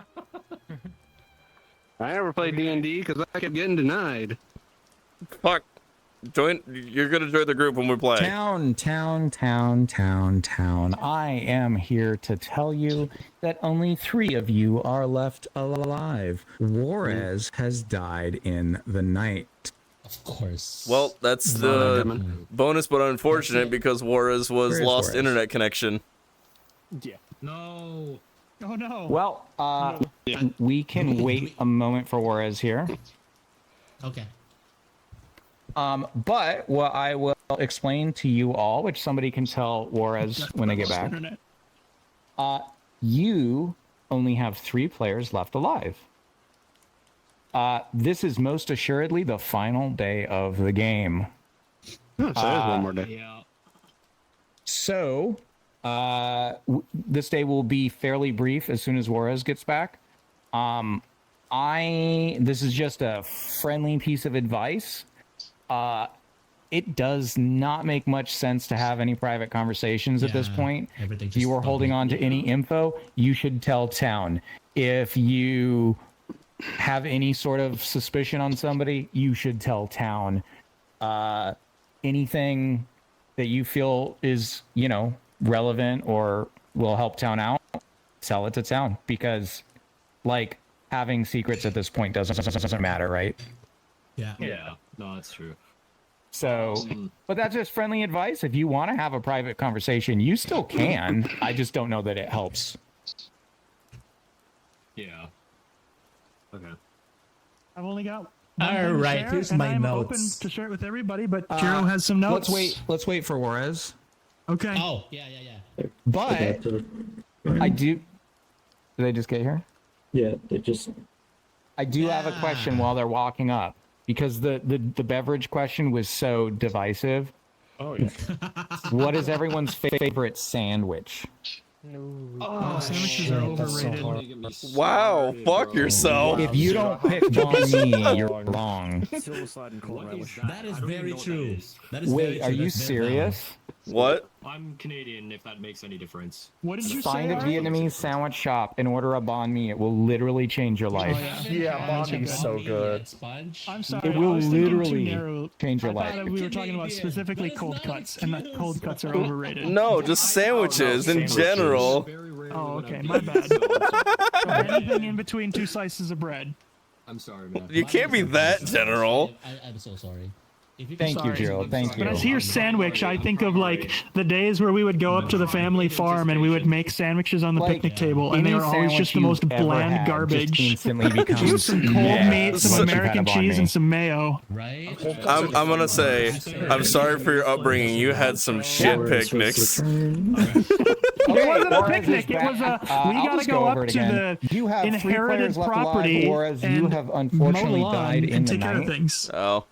I never played D&D because I kept getting denied. Fuck. You're gonna join the group when we play. Town. I am here to tell you that only 3 of you are left alive. Juarez has died in the night. Of course. Well, that's the bonus, but unfortunate because Juarez was lost Juarez? internet connection. Yeah. No. Oh no. Well, we can wait a moment for Juarez here. Okay. But what I will explain to you all, which somebody can tell Juarez when they get back, you only have 3 players left alive. This is most assuredly the final day of the game. Oh, so there's one more day. Yeah. So, this day will be fairly brief as soon as Juarez gets back. This is just a friendly piece of advice. It does not make much sense to have any private conversations at this point. If you are holding on to any info, you should tell town. If you have any sort of suspicion on somebody, you should tell town. Anything that you feel is, relevant or will help town out, tell it to town, because like having secrets at this point doesn't matter, right? Yeah. Yeah. No, that's true. So, but that's just friendly advice. If you want to have a private conversation, you still can. I just don't know that it helps. Yeah. Okay. I've only got All one thing to right, share, here's and my I'm notes. open to share it with everybody, but Jiro has some notes. Let's wait for Juarez. Okay. Oh, yeah. But I do. Did they just get here? Yeah, they just. I do have a question while they're walking up, because the beverage question was so divisive. Oh yeah. What is everyone's favorite sandwich? Oh, sandwiches are overrated. Wow, fuck yourself. If you don't pick banh mi, you're wrong. That is very true. That is Wait, very true. are you That's very serious? What? I'm Canadian, if that makes any difference. What did you Find say? a Vietnamese sandwich shop and order a banh mi. It will literally change your life. Yeah, banh mi's so good. Sponge. I'm sorry. It will I was thinking too literally narrow. change your I life. thought we were talking about specifically cold cuts, and that cold cuts are overrated. No, just sandwiches in general. Oh, okay, my bad. So anything in between 2 slices of bread. I'm sorry, man. You can't be that general. I'm so sorry. Thank you, Gerald. Thank you. When I hear sandwich, I think of like the days where we would go up to the family farm and we would make sandwiches on the picnic table, and they were always just the most bland garbage. Instantly becomes Some cold meat, some American cheese, and some mayo. Right? I'm gonna say, I'm sorry for your upbringing. You had some shit picnics. It wasn't a picnic. It was a. We gotta go up to the you have inherited property whereas you and have unfortunately mow the lawn died in and the take care of night. things. Oh.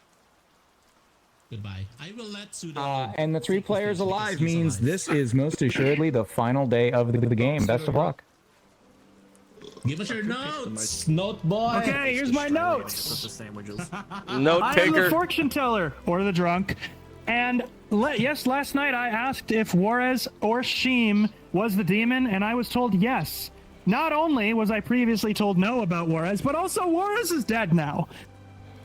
Goodbye. I will let Suda. And the 3 players alive means this is most assuredly the final day of the game. Best of luck. Give us your notes, note boy. Okay, here's my notes. Note I am taker. the fortune teller or the drunk, and yes, last night I asked if Juarez or Sheem was the demon, and I was told yes. Not only was I previously told no about Juarez, but also Juarez is dead now.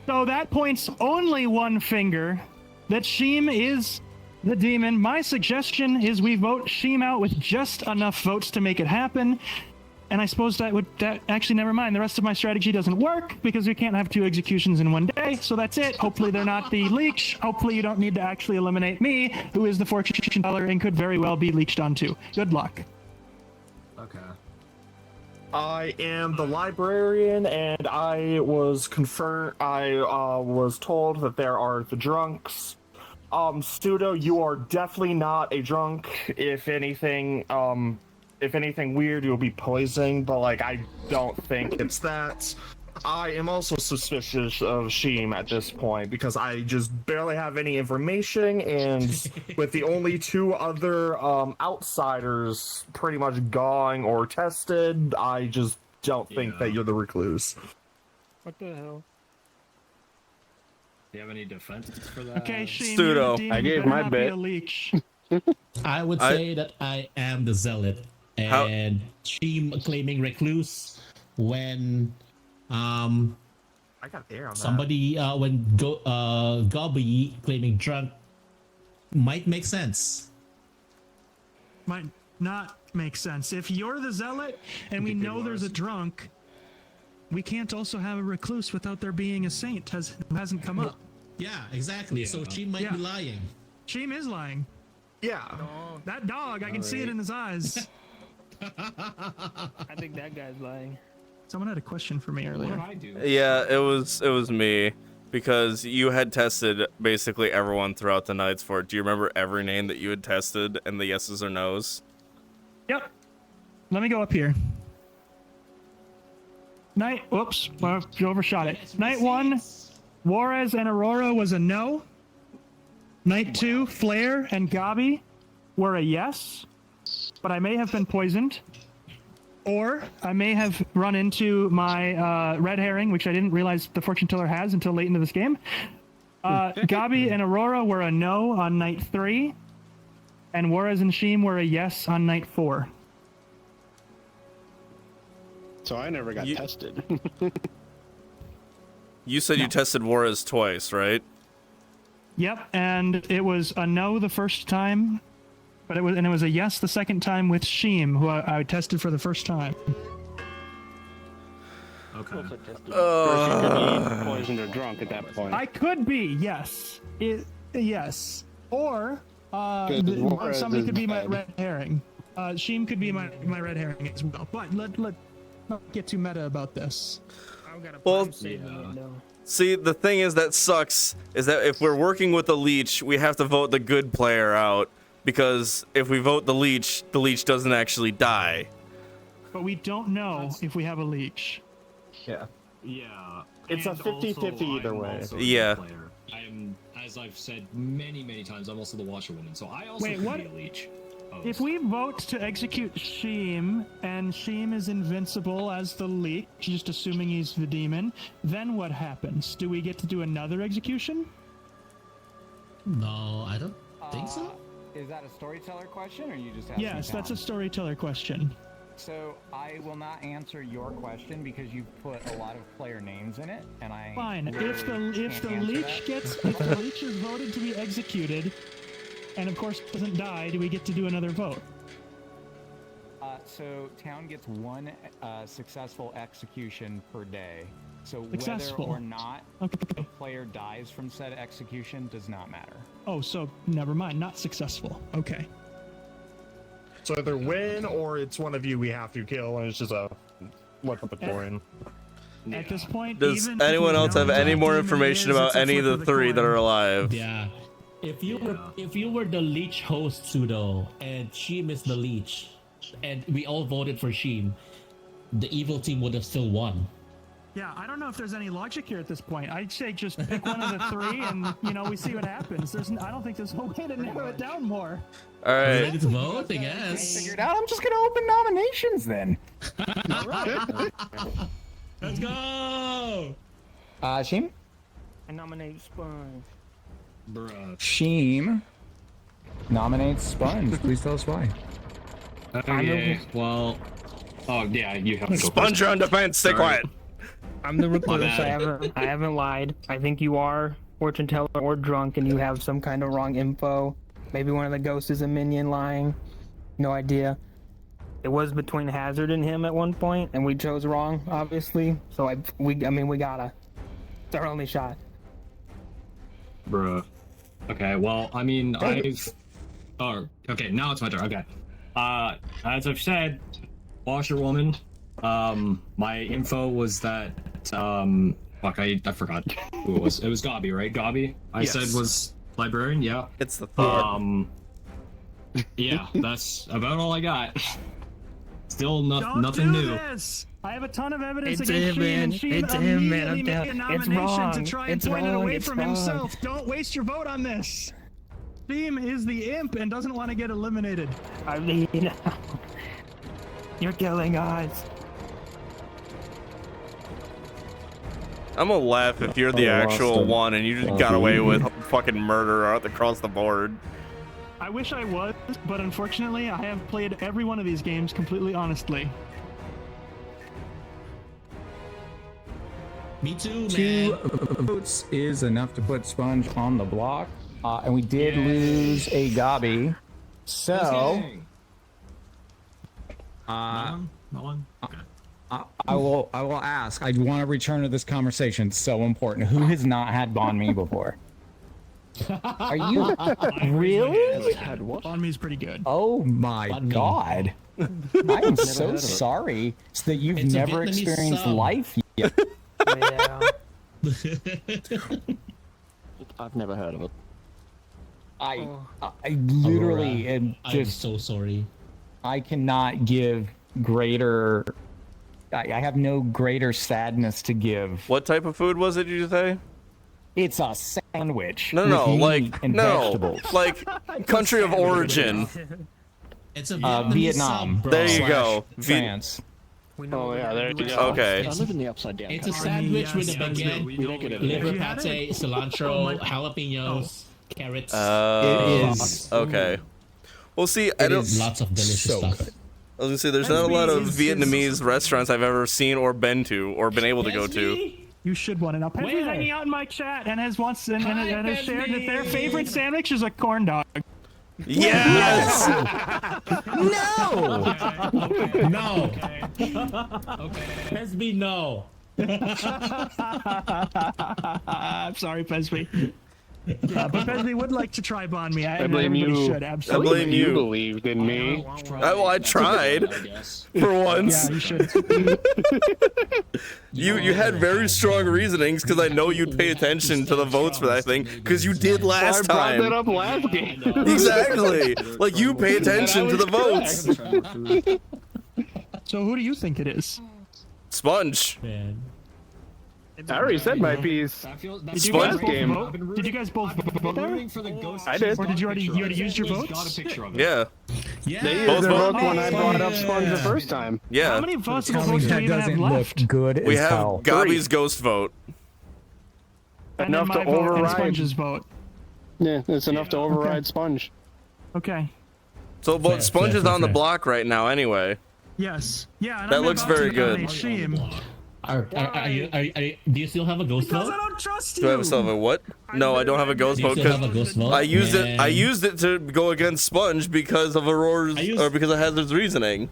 So that points only one finger that Sheem is the demon. My suggestion is we vote Sheem out with just enough votes to make it happen. And I suppose actually, never mind. The rest of my strategy doesn't work because we can't have 2 executions in one day. So that's it. Hopefully they're not the leech. Hopefully you don't need to actually eliminate me, who is the fortune teller and could very well be leeched onto. Good luck. Okay. I am the librarian, and I was told that there are the drunks. Pseudo, you are definitely not a drunk. If anything weird, you'll be poisoned, but like I don't think it's that. I am also suspicious of Sheem at this point because I just barely have any information, and with the only 2 other outsiders pretty much gone or tested, I just don't think that you're the recluse. What the hell? Do you have any defense for that? Okay, Sheem, Pseudo. I gave my bet. Leech. I would say that I am the zealot, and Sheem claiming recluse when I got air on somebody when Gobby claiming drunk might make sense. Might not make sense. If you're the zealot and we know there's a drunk, we can't also have a recluse without there being a saint who hasn't come up. Yeah, exactly. So Sheem might be lying. Sheem is lying. Yeah. That dog, I can see it in his eyes. I think that guy's lying. Someone had a question for me earlier. What did I do? Yeah, it was me because you had tested basically everyone throughout the nights for it. Do you remember every name that you had tested and the yeses or nos? Yep. Let me go up here. Whoops, well, you overshot it. Night 1, Juarez and Aurora was a no. Night 2, Flare and Gabi were a yes, but I may have been poisoned. Or I may have run into my red herring, which I didn't realize the fortune teller has until late into this game. Gabi and Aurora were a no on night 3, and Juarez and Sheem were a yes on night 4. So I never got tested. You said you tested Juarez twice, right? Yep, and it was a no the first time, but it was a yes the second time with Sheem, who I tested for the first time. Okay. You could be poisoned or drunk at that point. I could be, yes. Yes. Or Juarez somebody could is be my bad. red herring. Sheem could be my red herring as well. But let's not get too meta about this. Well, see, the thing is that sucks is that if we're working with a leech, we have to vote the good player out, because if we vote the leech doesn't actually die. But we don't know if we have a leech. Yeah. Yeah. It's a and 50-50 also, either I'm way. also a Yeah. good player. I'm, as I've said many times, I'm also the washerwoman, so I also Wait, could what? be a leech. If we vote to execute Sheem, and Sheem is invincible as the leech, just assuming he's the demon, then what happens? Do we get to do another execution? No, I don't think so. Is that a storyteller question, or you just asking? Yes, that's a Tom? storyteller question. So I will not answer your question because you put a lot of player names in it, and I. Fine. really If the can't leech answer if the leech is voted to be executed, and of course doesn't die, do we get to do another vote? So town gets one successful execution per day. So Successful. whether or not Okay. the player dies from said execution does not matter. Oh, so never mind. Not successful. Okay. So either win or it's one of you we have to kill, and it's just a flip of a coin. At this point, Does even if anyone we else know have who any that more demon information is, about it's a any of flip the the three that coin. are alive? Yeah. If you were the leech host, Pseudo, and Sheem is the leech, and we all voted for Sheem, the evil team would have still won. Yeah, I don't know if there's any logic here at this point. I'd say just pick one of the three, and we see what happens. I don't think there's a way to narrow it down more. All right. Ready to vote, I guess. Figured out. I'm just gonna open nominations then. Let's go. Sheem. I nominate Sponge. Bruh. Sheem nominates Sponge. Please tell us why. Okay. Well. Oh yeah, you have to go Sponge, you're on defense. Stay quiet. I'm the recluse. bad. I haven't lied. I think you are fortune teller or drunk, and you have some kind of wrong info. Maybe one of the ghosts is a minion lying. No idea. It was between Hazard and him at one point, and we chose wrong, obviously. So we gotta. It's our only shot. Bruh. Okay, well, I mean, Oh, okay, now it's my turn. Okay. As I've said, washerwoman, my info was that, fuck, I forgot who it was. It was Gobby, right? Gobby, I Yes. said was librarian, yeah? It's the third. Yeah, that's about all I got. Still Don't nothing do new. this! I have a ton of evidence It's against him, Sheem, and man. Sheem It's him, man. immediately I'm made a down. It's nomination wrong. to try and It's point it wrong. away It's from wrong. himself. Don't waste your vote on this. Sheem is the imp and doesn't want to get eliminated. I mean, you're killing us. I'm gonna laugh if you're the actual one and you just got away with fucking murder across the board. I wish I was, but unfortunately, I have played every one of these games completely honestly. Me too, Two man. votes is enough to put Sponge on the block, and we did lose a Gobby. So, Not one? Okay. I will ask. I want to return to this conversation. It's so important. Who has not had Bon Mi before? Are you really? Bon Mi's pretty good. Oh my god! I am so sorry that you've It's a never Vietnamese experienced sub. life yet. Yeah. I've never heard of it. I literally am I'm just so sorry. I cannot give greater. I have no greater sadness to give. What type of food was it, did you say? It's a sandwich. No, with no, meat like, and no, vegetables. like, country of origin. It's a Vietnamese Vietnam. sub, bro. There you go. France. Oh yeah, there you go. Okay. I live in the upside down. It's a country. sandwich with a yes, baguette, We don't get it. liver you had pate, it? cilantro, jalapenos, carrots. It is Okay. Well, see, I don't. Lots of delicious so stuff. good. I was gonna say, there's not a lot of Vietnamese restaurants I've ever seen or been to or been able to go to. You should want to know. Pesby's hanging out in my chat and has once and has shared that their favorite sandwich is a corn dog. Yes. No. No. Okay. Pesby, no. I'm sorry, Pesby. Yeah, but Pesby would like to try Bon Mi. I blame everybody you. should, absolutely. I blame you. You believed in me. I tried for once. Yeah, you should. You had very strong reasonings because I know you'd pay attention to the votes for that thing because you did last I brought that time. up last game. Exactly. Like you pay attention to the votes. So who do you think it is? Sponge. Man. I already said my piece. Did you Sponge guys both game. vote? Did you guys both vote there? I did. Or did you already used your votes? Yeah. They Both used their votes. votes when I brought up Sponge the first time. How Yeah. many votes Tell me do we that even have doesn't left? look good We as have hell. Gobby's ghost vote. And then Enough my to vote and override. Sponge's vote. Yeah, it's enough to override Sponge. Okay. So Fair, Sponge fair, is fair, on the fair. block right now anyway. Yes. Yeah. And That I'm looks about very to good. nominate Sheem. Do you still have a ghost Because vote? I don't trust you. Do I have a what? No, I don't have a ghost Do you vote still have a because ghost vote? I used it. I Man. used it to go against Sponge because of Aurora's or because of Hazard's reasoning.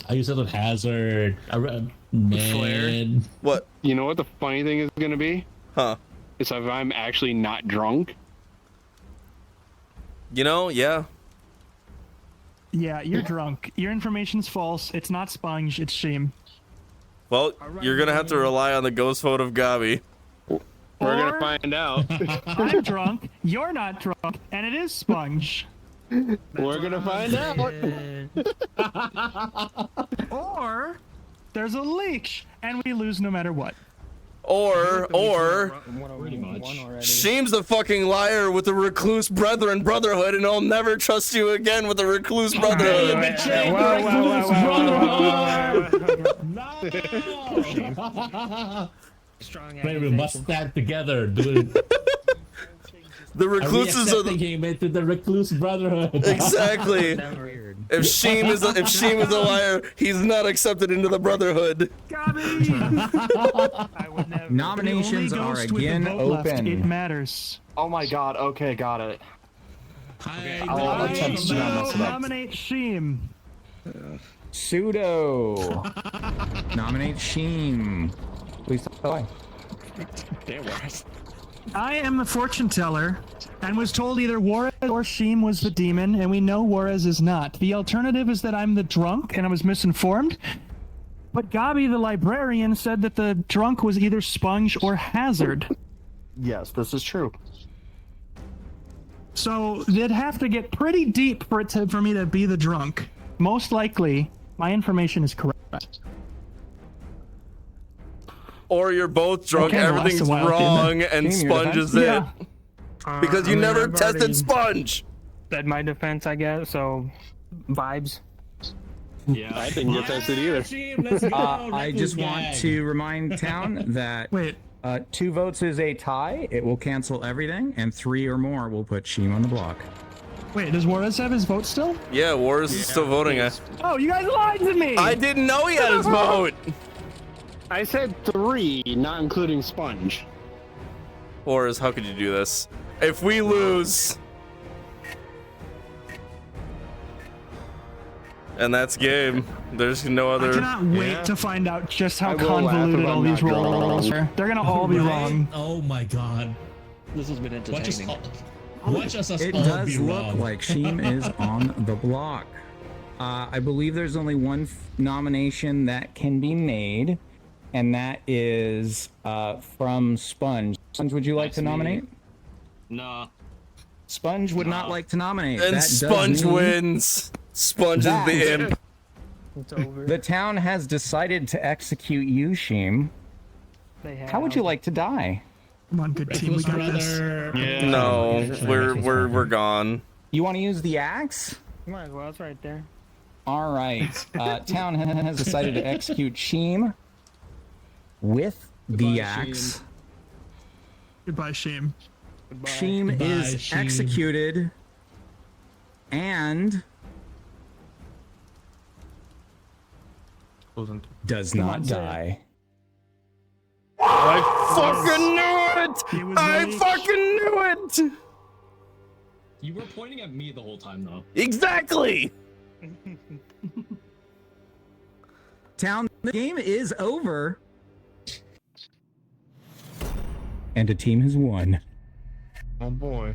I use it on Hazard. Man. What? You know what the funny thing is gonna be? Huh? It's if I'm actually not drunk. You know, yeah. Yeah, you're drunk. Your information's false. It's not Sponge, it's Sheem. Well, you're gonna have to rely on the ghost vote of Gabi. We're gonna find out. I'm drunk, you're not drunk, and it is Sponge. We're gonna find out. Or there's a leech, and we lose no matter what. Or Sheem's the fucking liar with the Recluse Brethren Brotherhood, and I'll never trust you again with the Recluse Brotherhood. Wait, we must stand together, dude. The recluses are him into the Recluse Brotherhood. Exactly. If Sheem is a liar, he's not accepted into the Brotherhood. Nominations are again open. It matters. Oh my god, okay, got it. I'll attempt to nominate Sheem. Pseudo. Nominate Sheem. Please apply. Damn worse. I am the fortune teller, and was told either Juarez or Sheem was the demon, and we know Juarez is not. The alternative is that I'm the drunk, and I was misinformed. But Gabi, the librarian, said that the drunk was either Sponge or Hazard. Yes, this is true. So they'd have to get pretty deep for me to be the drunk. Most likely, my information is correct. Or you're both drunk, Okay, everything's wrong, and Sponge is it. Because you never tested Sponge! Said my defense, I guess, so vibes. Yeah, I didn't get tested either. I just want to remind Town that 2 votes is a tie. It will cancel everything, and 3 or more will put Sheem on the block. Wait, does Juarez have his vote still? Yeah, Juarez is still voting. Oh, you guys lied to me! I didn't know he had his vote! I said 3, not including Sponge. Juarez, how could you do this? If we lose... And that's game. There's no other... I cannot wait to find out just how convoluted all these rolls are. They're gonna all be wrong. Oh my god. This has been entertaining. Watch us It all does be look wrong. like Sheem is on the block. I believe there's only one nomination that can be made, and that is from Sponge. Sponge, would you like to nominate? Nah. Sponge would not like to nominate. And That does Sponge mean wins. Sponge is the imp. It's over. The town has decided to execute you, Sheem. How would you like to die? Come on, good team, we got this. No, we're gone. You want to use the axe? Might as well, it's right there. All right. Town has decided to execute Sheem with the axe. Goodbye, Sheem. Sheem Goodbye, is Sheem. executed and does not die. I fucking knew it! I fucking knew it! You were pointing at me the whole time, though. Exactly! Town, the game is over. And a team has won. Oh boy.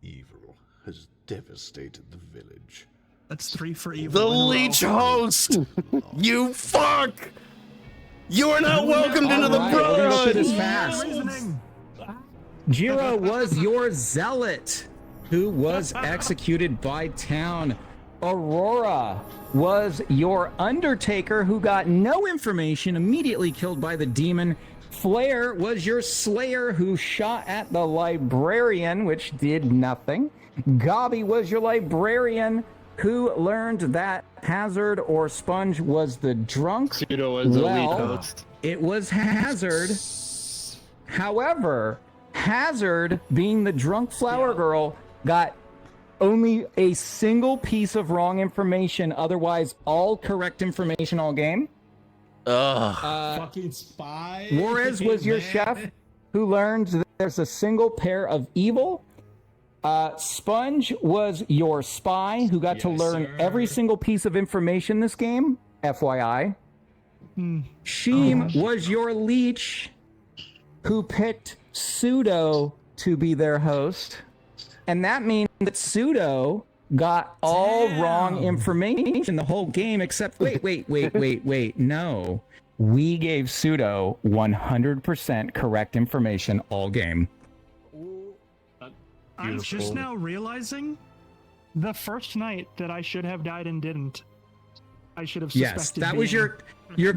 Evil has devastated the village. That's 3 for evil. The leech host! You fuck! You are not welcomed into the Brotherhood! This fast. Jiro was your zealot, who was executed by Town. Aurora was your undertaker, who got no information, immediately killed by the demon. Flare was your slayer, who shot at the librarian, which did nothing. Gabi was your librarian, who learned that Hazard or Sponge was the drunk. Pseudo was the lead host. It was Hazard. However, Hazard, being the drunk flower girl, got only a single piece of wrong information. Otherwise, all correct information all game. Fucking spy. Juarez was your chef, who learned that there's a single pair of evil. Sponge was your spy who got to learn every single piece of information in this game, FYI. Sheem was your leech who picked Pseudo to be their host. And that means that Pseudo got all wrong information the whole game except wait. No. We gave Pseudo 100% correct information all game. I'm just now realizing the first night that I should have died and didn't. I should have suspected. Yes, that was your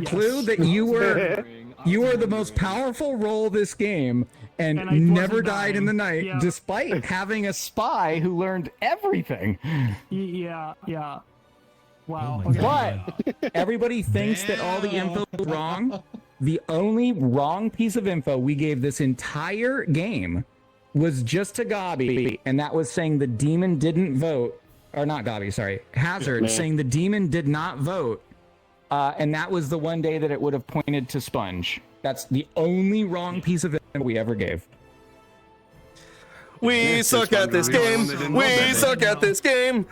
clue that you were the most powerful role this game and never died in the night, despite having a spy who learned everything. Yeah. Wow. But everybody thinks that all the info is wrong. The only wrong piece of info we gave this entire game was just to Gabi, and that was saying the demon didn't vote. Or not Gabi, sorry. Hazard, saying the demon did not vote. And that was the one day that it would have pointed to Sponge. That's the only wrong piece of info we ever gave. We suck at this game. We suck at this game.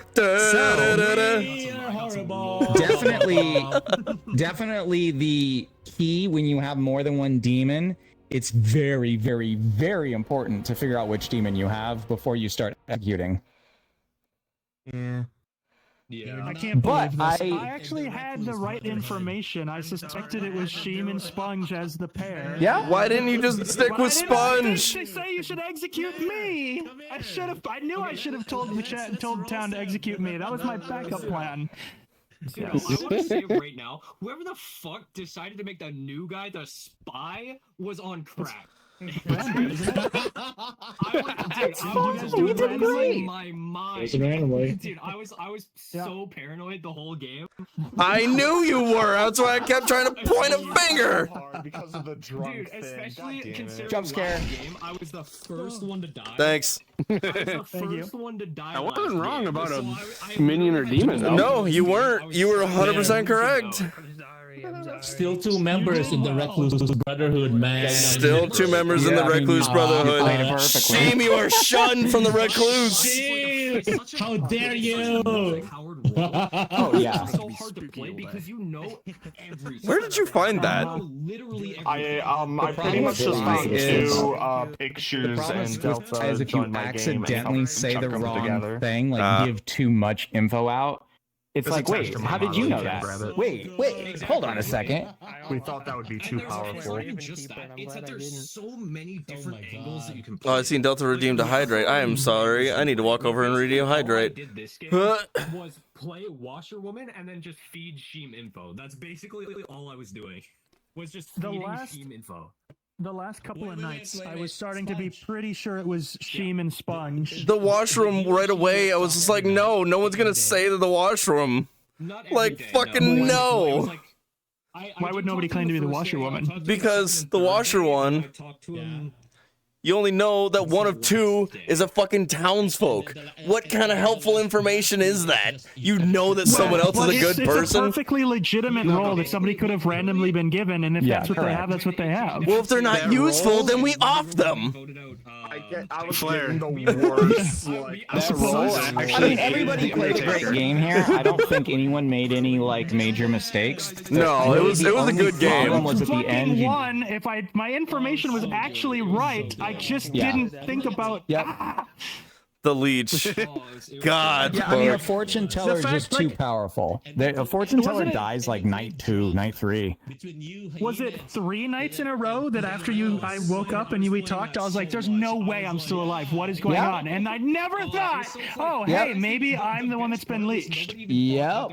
Definitely the key when you have more than one demon. It's very, very, very important to figure out which demon you have before you start executing. Yeah. I can't believe this. I actually had the right information. I suspected it was Sheem and Sponge as the pair. Yeah? Why didn't you just stick with Sponge? They say you should execute me. I knew I should have told the chat, told town to execute me. That was my backup plan. Dude, I want to say right now, whoever the fuck decided to make the new guy the spy was on crack. I was losing my mind. Dude, I was so paranoid the whole game. I knew you were. That's why I kept trying to point a finger. Because of the drunk Dude, especially considering jump scare. last game, I was the first one to die. Thanks. I was the first one to die. I wasn't wrong game, about so a minion or demon. No, you weren't. You were 100% correct. Still two members in the Recluse Brotherhood, man. Still two members in the Recluse Brotherhood. Sheem, you are shunned from the Recluse. How dare you? Oh yeah. So hard to play because you know everything. Where did you find that? I pretty much just found two pictures and Delta As if you joined my game and accidentally say the chucked them wrong together. thing, like give too much info out. It's like, wait, how did you know that? Wait, hold on a second. We thought that would be too powerful. Just that. It's that there's so many different angles that you can play. Oh, I've seen Delta redeem to hydrate. I am sorry. I need to walk over and redeem hydrate. Did this game was play Washerwoman and then just feed Sheem info. That's basically all I was doing. Was just feeding Sheem info. The last couple of nights, I was starting to be pretty sure it was Sheem and Sponge. The washroom right away, I was just like, no one's gonna say to the washroom. Like, fucking no. Why would nobody claim to be the washerwoman? Because the washer one, you only know that one of two is a fucking townsfolk. What kind of helpful information is that? You know that someone else is a good person? It's a perfectly legitimate role that somebody could have randomly been given, and if that's what they have, that's what they have. Well, if they're not useful, then we off them. I was getting the worst. I mean, everybody played a great game here. I don't think anyone made any like major mistakes. No, it was a good game. Problem was at the end. One, if my information was actually right, I just didn't think about. The leech. God. Yeah, I mean, a fortune teller is just too powerful. A fortune teller dies like night 2, night 3. Was it 3 nights in a row that after I woke up and we talked, I was like, there's no way I'm still alive. What is going on? And I never thought, hey, maybe I'm the one that's been leeched. Yep.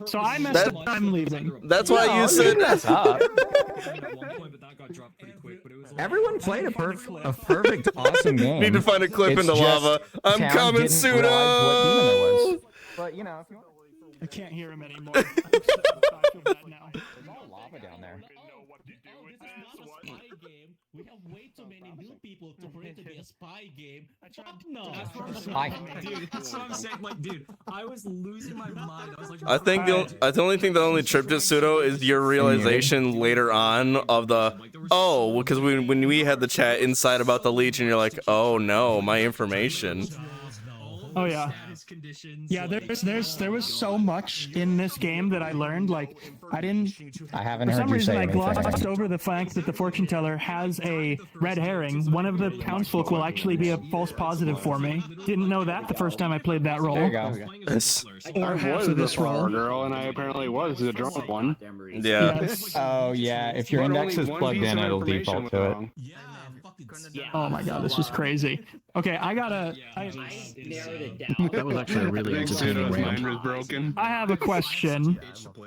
So I messed up. I'm leaving. That's why you said mess up. Everyone played a perfect, awesome game. Need to find a clip in the lava. I'm coming, Pseudo. But you know, if you want I can't hear him anymore. There's all lava down there. We have way too many new people for it to be a spy game No. Dude, that's what I'm saying. Like, dude, I was losing my mind. I was like, I think the only thing that only tripped it, Pseudo, is your realization later on of the, oh, because when we had the chat inside about the leech, and you're like, oh no, my information. Oh yeah. Yeah, there was so much in this game that I learned. Like I haven't for heard some you reason say I glossed anything. over the fact that the fortune teller has a red herring. One of the townsfolk will actually be a false positive for me. Didn't know that the first time I played that role. There you go. Or I half was of the this role. flower girl, and I apparently was the drunk one. Yeah. Yes. Oh yeah, if your But index only is one plugged piece in, of it'll information default was to it. wrong. Oh my god, this is crazy. Okay, I gotta. That was actually a really entertaining Mind round. was broken. I have a question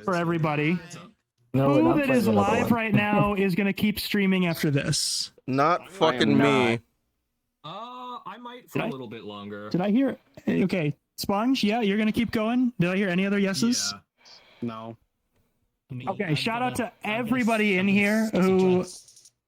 for everybody. No, we're Who not that playing is another live one. right now is gonna keep streaming after this? Not fucking me. I might for a little bit longer. Did I hear? Okay, Sponge. Yeah, you're gonna keep going. Did I hear any other yeses? No. Okay, shout out to everybody in here who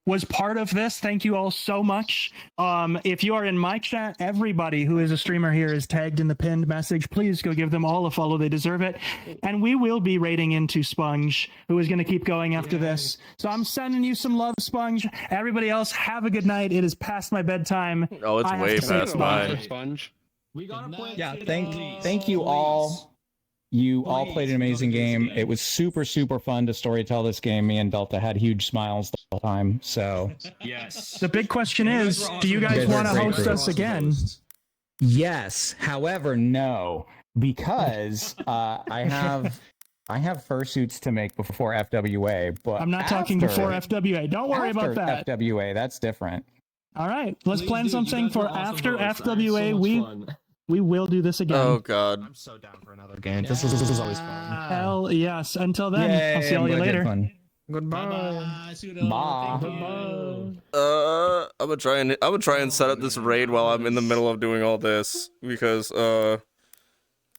was part of this. Thank you all so much. If you are in my chat, everybody who is a streamer here is tagged in the pinned message. Please go give them all a follow. They deserve it. And we will be raiding into Sponge, who is going to keep going after this. So I'm sending you some love, Sponge. Everybody else, have a good night. It is past my bedtime. Oh, it's I have way to say past goodbye. mine. Sponge. We gotta play. Yeah, thank you all. You all played an amazing game. It was super fun to storytell this game. Me and Delta had huge smiles the whole time. So Yes. The big question is, do you guys want to host us again? yes. However, no, because I have fursuits to make before FWA. But I'm not talking before FWA. Don't worry after about that. FWA, that's different. All right, let's plan something for after FWA. We will do this again. Oh god. I'm so down for another game. This is always fun. Hell yes. Until then, Yay, I'll see all I'm you gonna get later. fun. Goodbye. Bye. I'm gonna try and set up this raid while I'm in the middle of doing all this because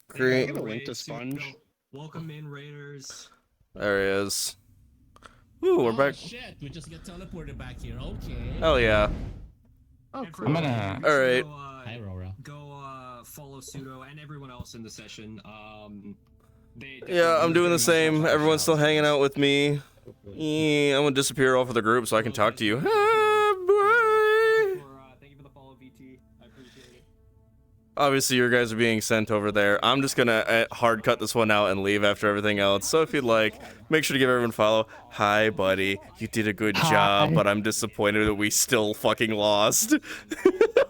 Create a link to Sponge. Welcome in, Raiders. There he is. Ooh, we're back. Shit, we just get teleported back here. Okay. Hell yeah. Oh, I'm gonna. All right. Hi, Rora. Go follow Pseudo and everyone else in the session. Yeah, I'm doing the same. Everyone's still hanging out with me. I'm gonna disappear off of the group so I can talk to you. Thank you for the follow, VT. I appreciate it. Obviously, your guys are being sent over there. I'm just gonna hard cut this one out and leave after everything else. So if you'd like, make sure to give everyone a follow. Hi, buddy. You did a good job, but I'm disappointed that we still fucking lost.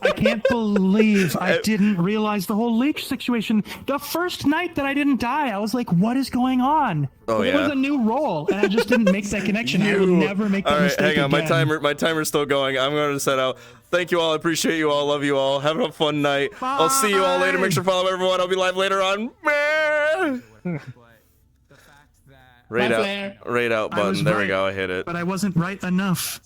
I can't believe I didn't realize the whole leech situation. The first night that I didn't die, I was like, what is going on? Oh, It yeah. was a new role, and I just didn't make that connection. I would never make that All right, mistake hang on. again. My timer's still going. I'm going to set out. Thank you all. I appreciate you all. Love you all. Have a fun night. I'll see you all later. Make sure to follow everyone. I'll be live later on. Raid out button. There we go. I hit it. But I wasn't right enough.